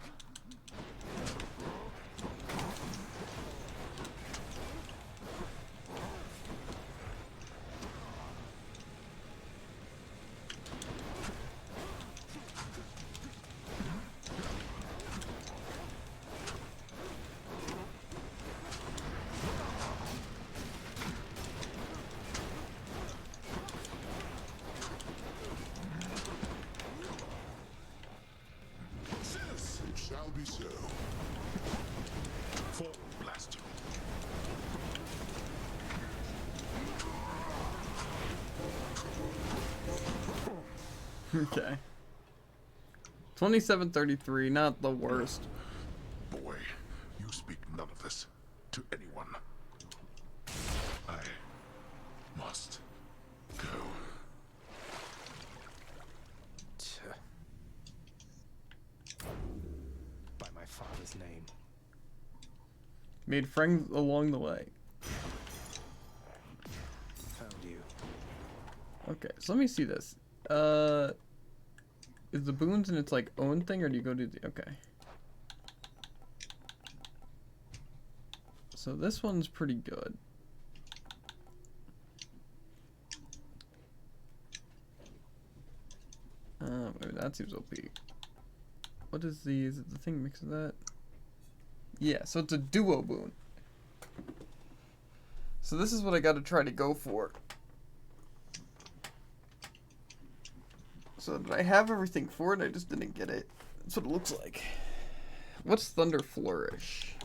It shall be so. Full blast. Okay. 2733, not the worst. Boy, you speak none of this to anyone. I must go. By my father's name. Made friends along the way. Found you. Okay, so let me see this. Is the boons in its like own thing, or do you go to the okay? So this one's pretty good. Maybe that seems OP. What is the, is it the thing mixing that? Yeah, so it's a duo boon. So this is what I gotta try to go for. So did I have everything for it? I just didn't get it. That's what it looks like. What's Thunder Flourish?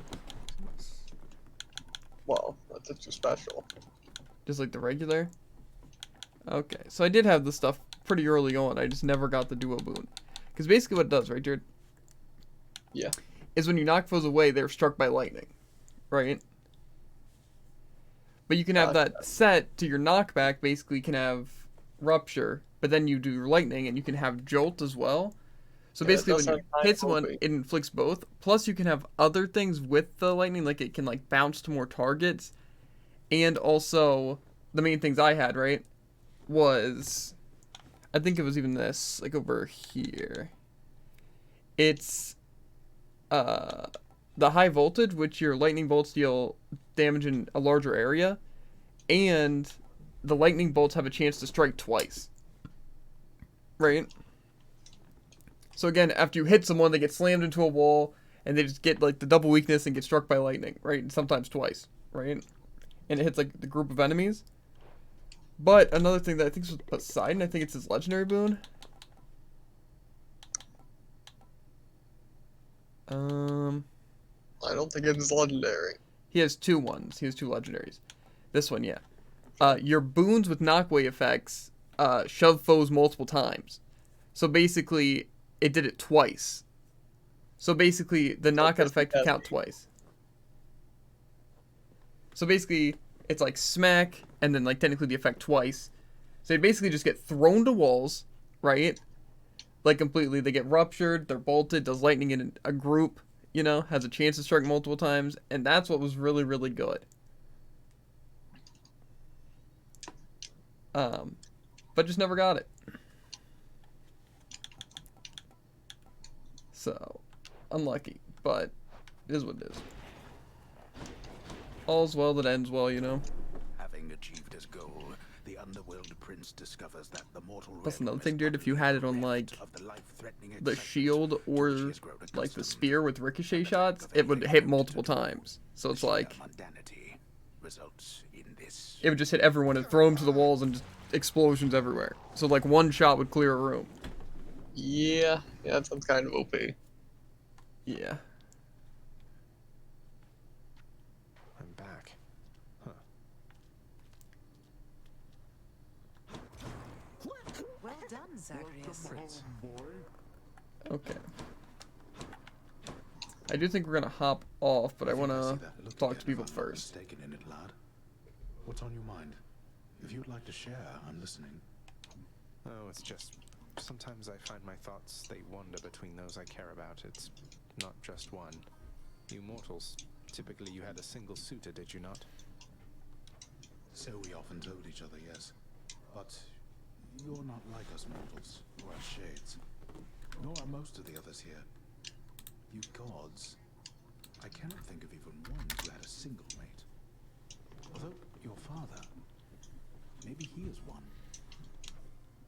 Well, that's extra special. Just like the regular? Okay, so I did have the stuff pretty early on. I just never got the duo boon. Because basically what it does, right, Jared? Yeah. Is when you knock foes away, they're struck by lightning. Right? But you can have that set to your knockback. Basically, you can have Rupture, but then you do your lightning, and you can have Jolt as well. So basically, when you hit someone, it inflicts both. Plus, you can have other things with the lightning, like it can like bounce to more targets. And also, the main things I had, right, was I think it was even this, like over here. It's the high voltage, which your lightning bolts deal damage in a larger area, and the lightning bolts have a chance to strike twice. Right? So again, after you hit someone, they get slammed into a wall, and they just get like the double weakness and get struck by lightning, right? And sometimes twice, right? And it hits like the group of enemies. But another thing that I think is Poseidon, I think it's his legendary boon. I don't think it's legendary. He has two ones. He has two legendaries. This one, yeah. Your boons with knockaway effects shove foes multiple times. So basically, it did it twice. So basically, the knockout effect can count twice. So basically, it's like smack, and then like technically the effect twice. So they basically just get thrown to walls, right? Like completely, they get ruptured, they're bolted, does lightning in a group, you know, has a chance to strike multiple times, and that's what was really, really good. But just never got it. So, unlucky, but it is what it is. All's well that ends well, you know. Having achieved his goal, the Underworld Prince discovers that the mortal That's another thing, dude. If you had it on like the shield or like the spear with ricochet shots, it would hit multiple times. So it's like it would just hit everyone and throw them to the walls and just explosions everywhere. So like one shot would clear a room. Yeah, that sounds kind of OP. Yeah. I'm back. Huh. Well done, Zagreus. Okay. I do think we're gonna hop off, but I wanna talk to people first. In it, lad. What's on your mind? If you'd like to share, I'm listening. Oh, it's just sometimes I find my thoughts, they wander between those I care about. It's not just one. You mortals, typically you had a single suitor, did you not? So we often told each other, yes. But you're not like us mortals, or our shades. Nor are most of the others here. You gods. I cannot think of even one who had a single mate. Although your father, maybe he is one.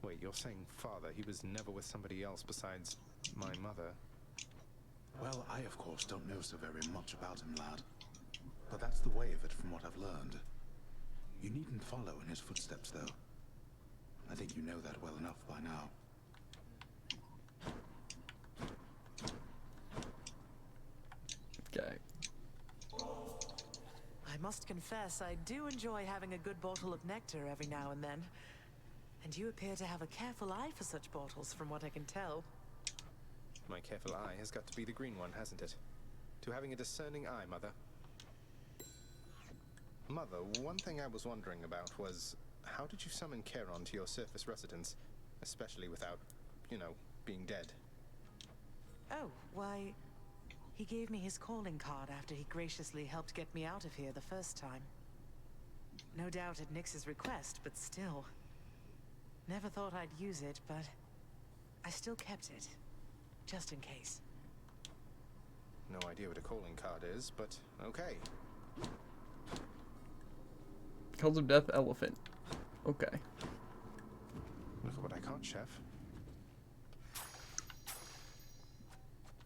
Wait, you're saying father? He was never with somebody else besides my mother? Well, I of course don't know so very much about him, lad. But that's the way of it from what I've learned. You needn't follow in his footsteps, though. I think you know that well enough by now. Okay. I must confess, I do enjoy having a good bottle of nectar every now and then. And you appear to have a careful eye for such bottles, from what I can tell. My careful eye has got to be the green one, hasn't it? To having a discerning eye, Mother. Mother, one thing I was wondering about was, how did you summon Charon to your surface residence? Especially without, you know, being dead. Oh, why, he gave me his calling card after he graciously helped get me out of here the first time. No doubt at Nyx's request, but still. Never thought I'd use it, but I still kept it. Just in case. No idea what a calling card is, but okay. Cult of Death Elephant. Okay. Look what I caught, Chef.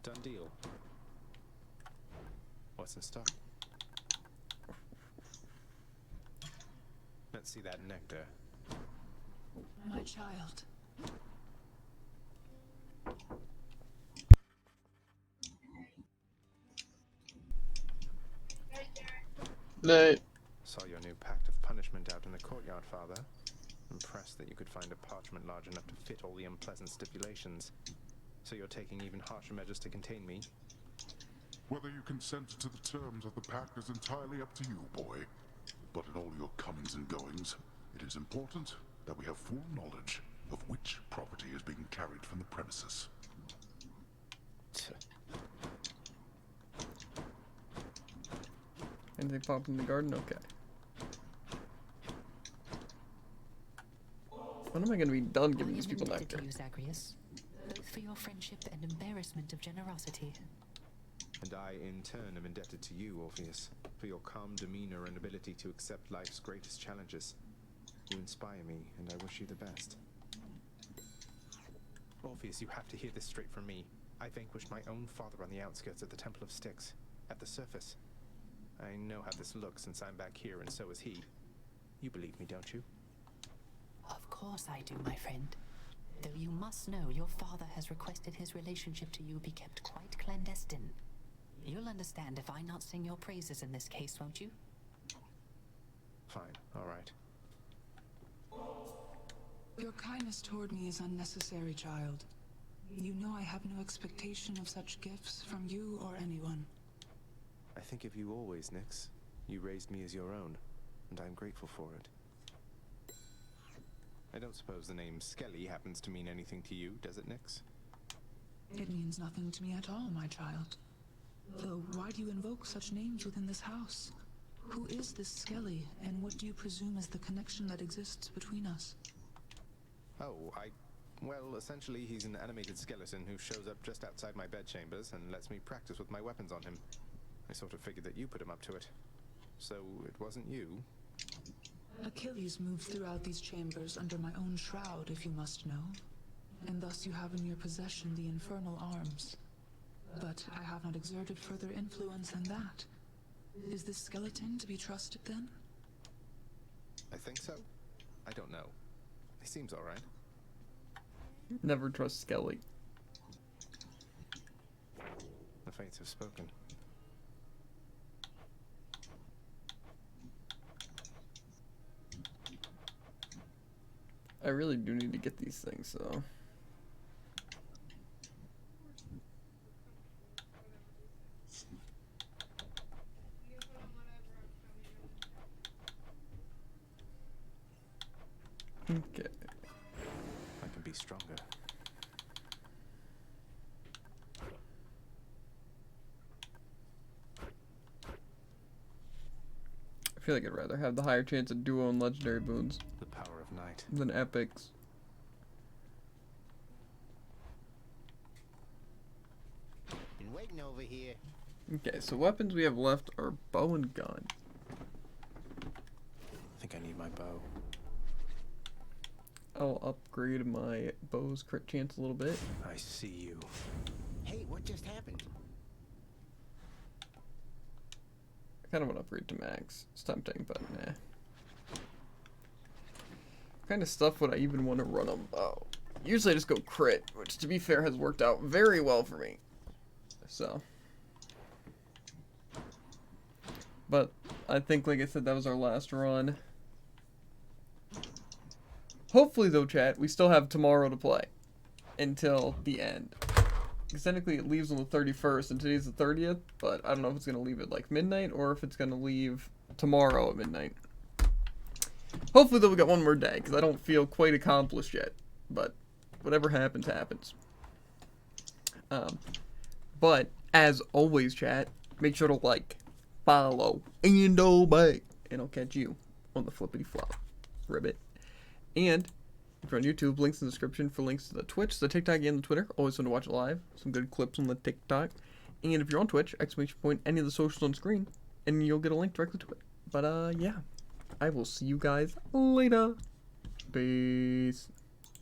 Done deal. What's in stock? Let's see that nectar. My child. Nate. Saw your new pact of punishment out in the courtyard, Father. Impressed that you could find a parchment large enough to fit all the unpleasant stipulations. So you're taking even harsher measures to contain me? Whether you consent to the terms of the pact is entirely up to you, boy. But in all your comings and goings, it is important that we have full knowledge of which property is being carried from the premises. Anything popped in the garden? Okay. When am I gonna be done giving I these am people indebted nectar? to you, Zagreus, both for your friendship and embarrassment of generosity. And I, in turn, am indebted to you, Orpheus, for your calm demeanor and ability to accept life's greatest challenges. You inspire me, and I wish you the best. Orpheus, you have to hear this straight from me. I vanquished my own father on the outskirts of the Temple of Styx, at the surface. I know how this looks since I'm back here, and so is he. You believe me, don't you? Of course I do, my friend. Though you must know your father has requested his relationship to you be kept quite clandestine. You'll understand if I not sing your praises in this case, won't you? Fine, alright. Your kindness toward me is unnecessary, child. You know I have no expectation of such gifts from you or anyone. I think of you always, Nyx. You raised me as your own, and I'm grateful for it. I don't suppose the name Skelly happens to mean anything to you, does it, Nyx? It means nothing to me at all, my child. Though, why do you invoke such names within this house? Who is this Skelly, and what do you presume is the connection that exists between us? Oh, well, essentially he's an animated skeleton who shows up just outside my bedchambers and lets me practice with my weapons on him. I sort of figured that you put him up to it. So, it wasn't you? Achilles moved throughout these chambers under my own shroud, if you must know. And thus you have in your possession the infernal arms. But I have not exerted further influence than that. Is this skeleton to be trusted, then? I think so. I don't know. He seems alright. Never trust Skelly. The fates have spoken. I really do need to get these things, so... Okay. I can be stronger. I feel like I'd rather have the higher chance of duo and legendary boons. The power of night. Than epics. Been waiting over here. Okay, so weapons we have left are bow and gun. I think I need my bow. I'll upgrade my bow's crit chance a little bit. I see you. Hey, what just happened? I kind of want to upgrade to max. It's tempting, but nah. What kind of stuff would I even want to run on bow? Usually I just go crit, which to be fair has worked out very well for me. So. But I think, like I said, that was our last run. Hopefully, though, chat, we still have tomorrow to play until the end. Because technically it leaves on the 31st, and today's the 30th, but I don't know if it's going to leave at like midnight or if it's going to leave tomorrow at midnight. Hopefully, though, we got one more day, because I don't feel quite accomplished yet. But whatever happens, happens. But, as always, chat, make sure to like, follow, and obey. And I'll catch you on the flippity flop. Ribbit. And if you're on YouTube, links in the description for links to the Twitch, the TikTok, and the Twitter. Always fun to watch it live. Some good clips on the TikTok. And if you're on Twitch, exclamation point any of the socials on screen, and you'll get a link directly to it. But yeah, I will see you guys later. Peace.